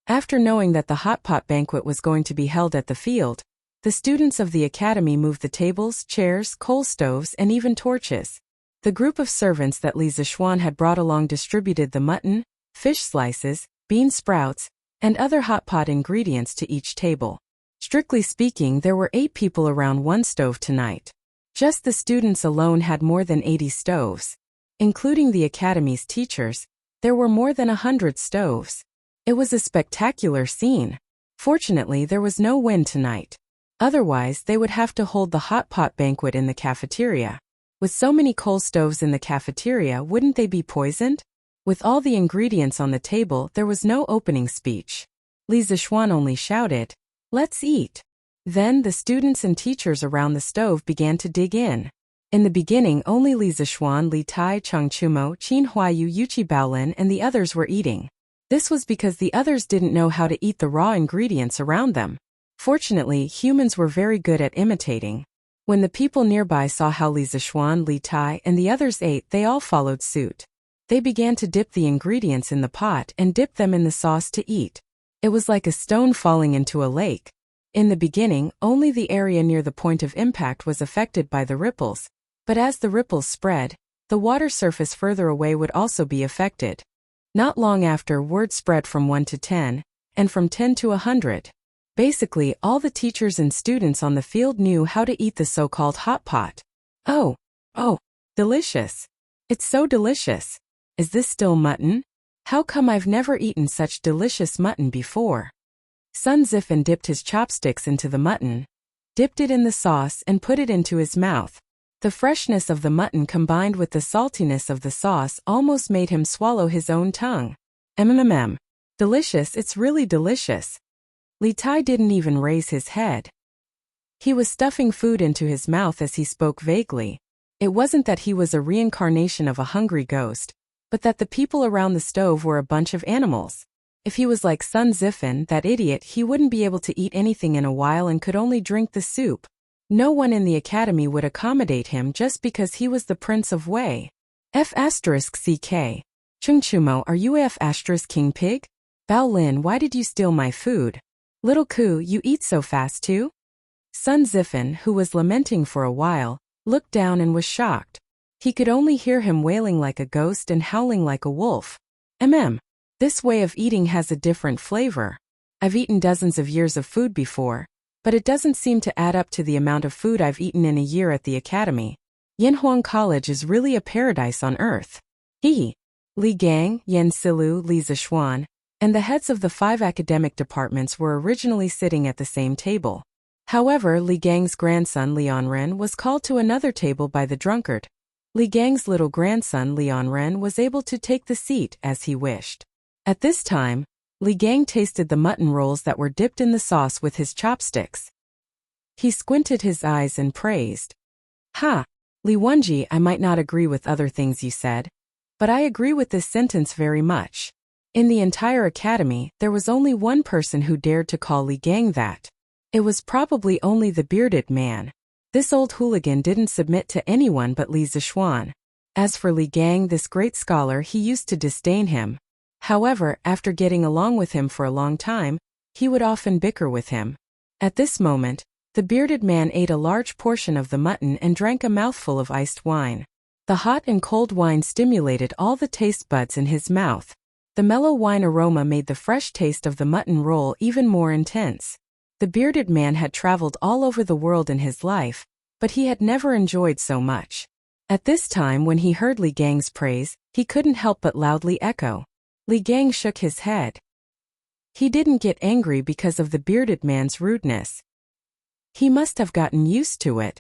Speaker 1: After knowing that the hot pot banquet was going to be held at the field, the students of the academy moved the tables, chairs, coal stoves, and even torches. The group of servants that Li Zixuan had brought along distributed the mutton, fish slices, bean sprouts, and other hot pot ingredients to each table. Strictly speaking, there were 8 people around one stove tonight. Just the students alone had more than 80 stoves. Including the academy's teachers, there were more than 100 stoves. It was a spectacular scene. Fortunately, there was no wind tonight. Otherwise, they would have to hold the hot pot banquet in the cafeteria. With so many coal stoves in the cafeteria, wouldn't they be poisoned? With all the ingredients on the table, there was no opening speech. Li Zixuan only shouted, "Let's eat." Then the students and teachers around the stove began to dig in. In the beginning, only Li Zixuan, Li Tai, Cheng Chumo, Qin Huayu, Yuqi Baolin, and the others were eating. This was because the others didn't know how to eat the raw ingredients around them. Fortunately, humans were very good at imitating. When the people nearby saw how Li Zixuan, Li Tai, and the others ate, they all followed suit. They began to dip the ingredients in the pot and dip them in the sauce to eat. It was like a stone falling into a lake. In the beginning, only the area near the point of impact was affected by the ripples. But as the ripples spread, the water surface further away would also be affected. Not long after, word spread from 1 to 10, and from 10 to 100. Basically, all the teachers and students on the field knew how to eat the so-called hot pot. Oh, delicious. It's so delicious. Is this still mutton? How come I've never eaten such delicious mutton before? Sun Zifen dipped his chopsticks into the mutton, dipped it in the sauce and put it into his mouth. The freshness of the mutton combined with the saltiness of the sauce almost made him swallow his own tongue. Delicious, it's really delicious. Li Tai didn't even raise his head. He was stuffing food into his mouth as he spoke vaguely. It wasn't that he was a reincarnation of a hungry ghost, but that the people around the stove were a bunch of animals. If he was like Sun Zifen, that idiot, he wouldn't be able to eat anything in a while and could only drink the soup. No one in the academy would accommodate him just because he was the Prince of Wei. F***CK. Chungchumo, are you F***King Pig? Bao Lin, why did you steal my food? Little Ku, you eat so fast too? Sun Zifen, who was lamenting for a while, looked down and was shocked. He could only hear him wailing like a ghost and howling like a wolf. This way of eating has a different flavor. I've eaten dozens of years of food before, but it doesn't seem to add up to the amount of food I've eaten in a year at the academy. Yanhuang College is really a paradise on earth. Li Gang, Yan Silu, Li Zixuan, and the heads of the 5 academic departments were originally sitting at the same table. However, Li Gang's grandson Lianren was called to another table by the drunkard. Li Gang's little grandson Lianren was able to take the seat as he wished. At this time, Li Gang tasted the mutton rolls that were dipped in the sauce with his chopsticks. He squinted his eyes and praised. "Ha! Li Wenji, I might not agree with other things you said, but I agree with this sentence very much." In the entire academy, there was only one person who dared to call Li Gang that. It was probably only the bearded man. This old hooligan didn't submit to anyone but Li Zishuan. As for Li Gang, this great scholar, he used to disdain him. However, after getting along with him for a long time, he would often bicker with him. At this moment, the bearded man ate a large portion of the mutton and drank a mouthful of iced wine. The hot and cold wine stimulated all the taste buds in his mouth. The mellow wine aroma made the fresh taste of the mutton roll even more intense. The bearded man had traveled all over the world in his life, but he had never enjoyed so much. At this time, when he heard Li Gang's praise, he couldn't help but loudly echo. Li Gang shook his head. He didn't get angry because of the bearded man's rudeness. He must have gotten used to it.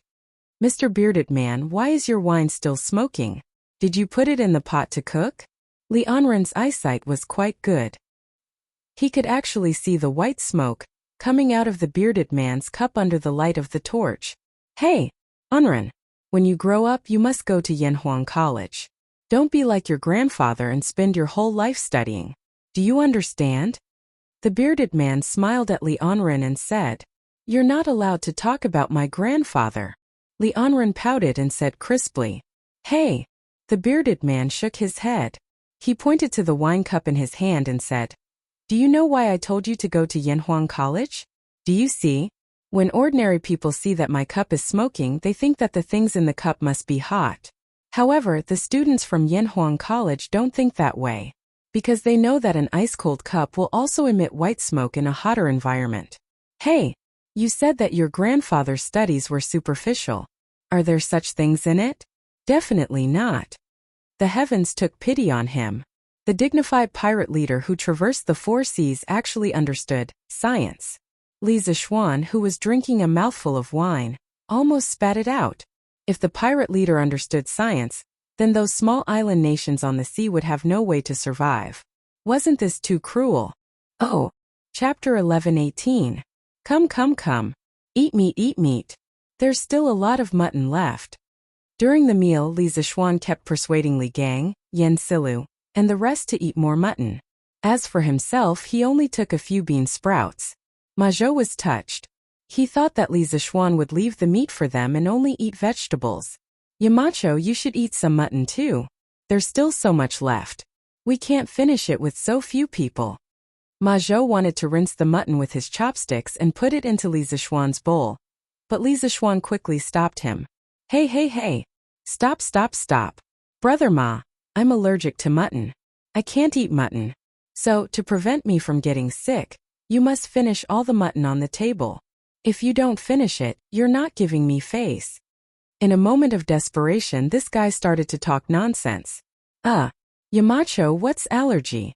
Speaker 1: "Mr. Bearded Man, why is your wine still smoking? Did you put it in the pot to cook?" Li Anren's eyesight was quite good. He could actually see the white smoke coming out of the bearded man's cup under the light of the torch. "Hey, Anren, when you grow up you must go to Yanhuang College. Don't be like your grandfather and spend your whole life studying. Do you understand?" The bearded man smiled at Li Anren and said, "You're not allowed to talk about my grandfather." Li Anren pouted and said crisply, "Hey." The bearded man shook his head. He pointed to the wine cup in his hand and said, "Do you know why I told you to go to Yanhuang College? Do you see? When ordinary people see that my cup is smoking, they think that the things in the cup must be hot. However, the students from Yanhuang College don't think that way, because they know that an ice-cold cup will also emit white smoke in a hotter environment." "Hey, you said that your grandfather's studies were superficial. Are there such things in it?" "Definitely not." The heavens took pity on him. The dignified pirate leader who traversed the 4 seas actually understood science. Li Zishuan, who was drinking a mouthful of wine, almost spat it out. If the pirate leader understood science, then those small island nations on the sea would have no way to survive. Wasn't this too cruel? Oh, Chapter 11:18. Come, come, come. Eat meat, eat meat. There's still a lot of mutton left. During the meal, Li Zishuan kept persuading Li Gang, Yen Silu, and the rest to eat more mutton. As for himself, he only took a few bean sprouts. Ma Zhou was touched. He thought that Li Zishuan would leave the meat for them and only eat vegetables. "Yamacho, you should eat some mutton too. There's still so much left. We can't finish it with so few people." Ma Zhou wanted to rinse the mutton with his chopsticks and put it into Li Zishuan's bowl, but Li Zishuan quickly stopped him. Hey, hey, hey. Stop, stop, stop. Brother Ma, I'm allergic to mutton. I can't eat mutton. So, to prevent me from getting sick, you must finish all the mutton on the table. If you don't finish it, you're not giving me face." In a moment of desperation, this guy started to talk nonsense. Yamacho, what's allergy?"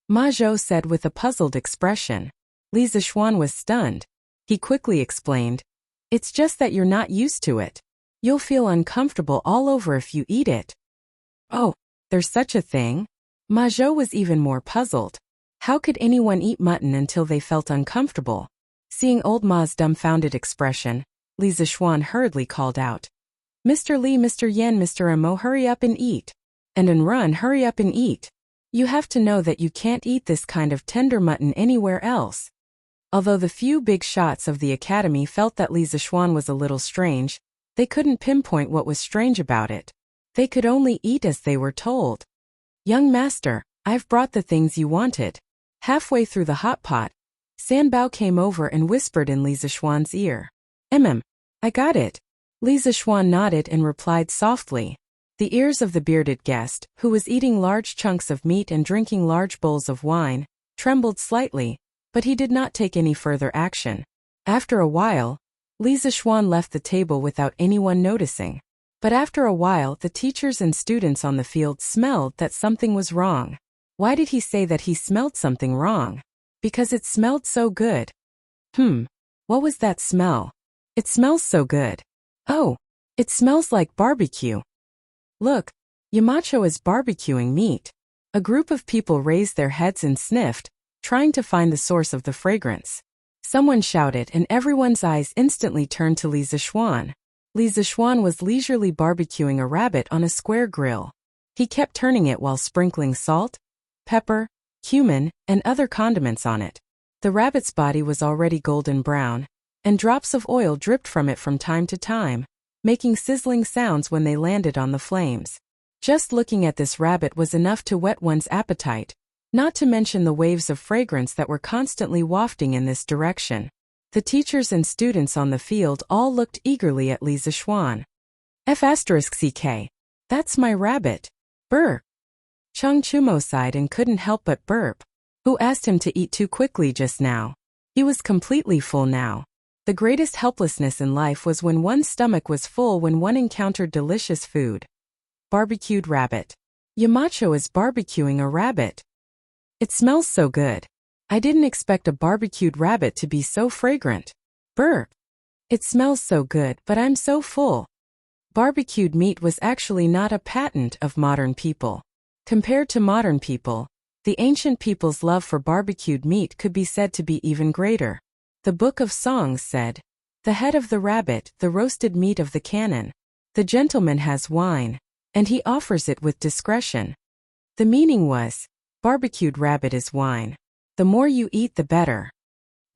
Speaker 1: Ma Zhou said with a puzzled expression. Li Zishuan was stunned. He quickly explained, "It's just that you're not used to it. You'll feel uncomfortable all over if you eat it." "Oh, there's such a thing?" Ma Zhou was even more puzzled. How could anyone eat mutton until they felt uncomfortable? Seeing old Ma's dumbfounded expression, Li Zishuan hurriedly called out, "Mr. Li, Mr. Yen, Mr. Mo, hurry up and eat. And run, hurry up and eat. You have to know that you can't eat this kind of tender mutton anywhere else." Although the few big shots of the academy felt that Li Zishuan was a little strange, they couldn't pinpoint what was strange about it. They could only eat as they were told. "Young master, I've brought the things you wanted." Halfway through the hot pot, Sanbao came over and whispered in Li Zishuan's ear. I got it." Li Zishuan nodded and replied softly. The ears of the bearded guest, who was eating large chunks of meat and drinking large bowls of wine, trembled slightly, but he did not take any further action. After a while, Li Zishuan left the table without anyone noticing. But after a while, the teachers and students on the field smelled that something was wrong. Why did he say that he smelled something wrong? Because it smelled so good. What was that smell? It smells so good. Oh, it smells like barbecue. Look, Yamacho is barbecuing meat. A group of people raised their heads and sniffed, trying to find the source of the fragrance. Someone shouted and everyone's eyes instantly turned to Li Zixuan. Li Zixuan was leisurely barbecuing a rabbit on a square grill. He kept turning it while sprinkling salt, pepper, cumin, and other condiments on it. The rabbit's body was already golden brown, and drops of oil dripped from it from time to time, making sizzling sounds when they landed on the flames. Just looking at this rabbit was enough to whet one's appetite, not to mention the waves of fragrance that were constantly wafting in this direction. The teachers and students on the field all looked eagerly at Li Zixuan. F***ck. That's my rabbit. Burp. Chang Chumo sighed and couldn't help but burp. Who asked him to eat too quickly just now? He was completely full now. The greatest helplessness in life was when one's stomach was full when one encountered delicious food. Barbecued rabbit. Yamacho is barbecuing a rabbit. It smells so good. I didn't expect a barbecued rabbit to be so fragrant. Burp. It smells so good, but I'm so full. Barbecued meat was actually not a patent of modern people. Compared to modern people, the ancient people's love for barbecued meat could be said to be even greater. The Book of Songs said, "The head of the rabbit, the roasted meat of the cannon. The gentleman has wine, and he offers it with discretion." The meaning was, barbecued rabbit is wine. The more you eat, the better.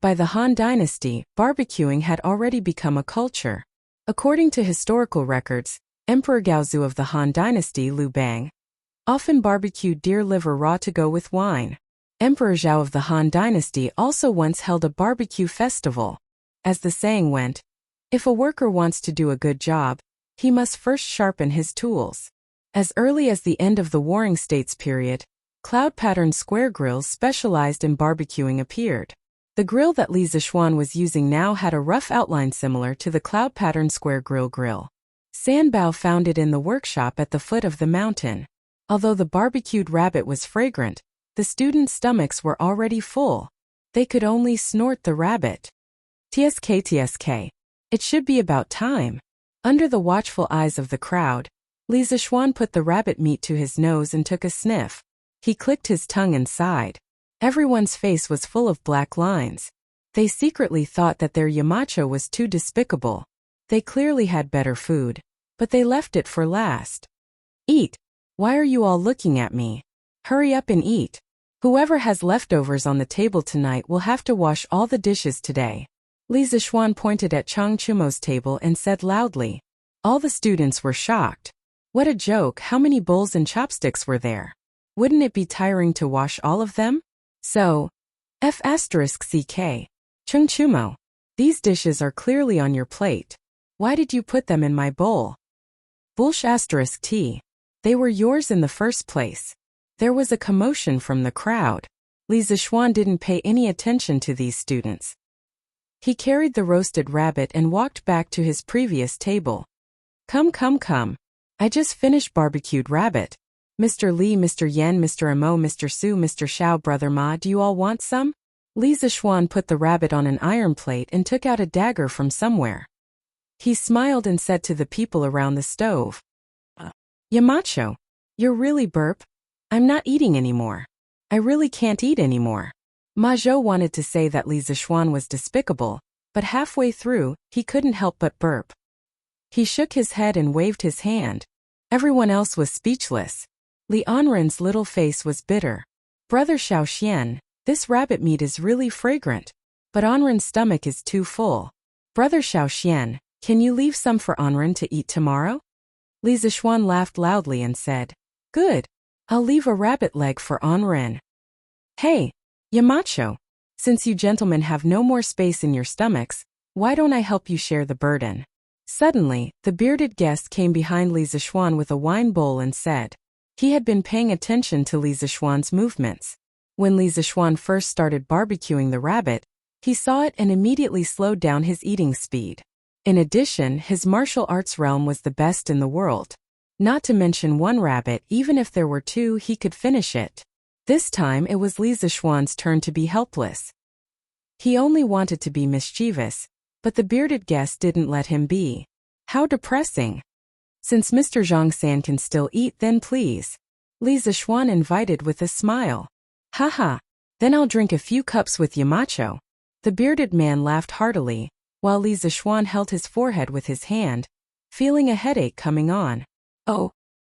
Speaker 1: By the Han Dynasty, barbecuing had already become a culture. According to historical records, Emperor Gaozu of the Han Dynasty, Liu Bang, often barbecued deer liver raw to go with wine. Emperor Zhao of the Han Dynasty also once held a barbecue festival. As the saying went, if a worker wants to do a good job, he must first sharpen his tools. As early as the end of the Warring States period, cloud-patterned square grills specialized in barbecuing appeared. The grill that Li Zixuan was using now had a rough outline similar to the cloud-patterned square grill. Sanbao found it in the workshop at the foot of the mountain. Although the barbecued rabbit was fragrant, the students' stomachs were already full. They could only snort the rabbit. Tsk. It should be about time. Under the watchful eyes of the crowd, Li Zixuan put the rabbit meat to his nose and took a sniff. He clicked his tongue and sighed. Everyone's face was full of black lines. They secretly thought that their Yamacho was too despicable. They clearly had better food, but they left it for last. Eat. Why are you all looking at me? Hurry up and eat. Whoever has leftovers on the table tonight will have to wash all the dishes today. Li Zixuan pointed at Chang Chumo's table and said loudly. All the students were shocked. What a joke! How many bowls and chopsticks were there? Wouldn't it be tiring to wash all of them? So, F***ck. Chang Chumo, these dishes are clearly on your plate. Why did you put them in my bowl? Bullsh**t. They were yours in the first place. There was a commotion from the crowd. Li Zixuan didn't pay any attention to these students. He carried the roasted rabbit and walked back to his previous table. Come. I just finished barbecued rabbit. Mr. Li, Mr. Yan, Mr. Amo, Mr. Su, Mr. Xiao, Brother Ma, do you all want some? Li Zixuan put the rabbit on an iron plate and took out a dagger from somewhere. He smiled and said to the people around the stove. Yamacho, you're really burp? I'm not eating anymore. I really can't eat anymore. Ma Zhou wanted to say that Li Zixuan was despicable, but halfway through, he couldn't help but burp. He shook his head and waved his hand. Everyone else was speechless. Li Anren's little face was bitter. Brother Xiaoxian, this rabbit meat is really fragrant, but Anren's stomach is too full. Brother Xiaoxian, can you leave some for Anren to eat tomorrow? Li Zixuan laughed loudly and said, Good. I'll leave a rabbit leg for Anren. Hey, Yamacho, since you gentlemen have no more space in your stomachs, why don't I help you share the burden? Suddenly, the bearded guest came behind Li Zixuan with a wine bowl and said. He had been paying attention to Li Zixuan's movements. When Li Zixuan first started barbecuing the rabbit, he saw it and immediately slowed down his eating speed. In addition, his martial arts realm was the best in the world. Not to mention one rabbit, even if there were two, he could finish it. This time it was Li Zishuan's turn to be helpless. He only wanted to be mischievous, but the bearded guest didn't let him be. How depressing. Since Mr. Zhang-san can still eat, then please. Li Zishuan invited with a smile. Haha, then I'll drink a few cups with Yamacho. The bearded man laughed heartily, while Li Zishuan held his forehead with his hand, feeling a headache coming on. Oh,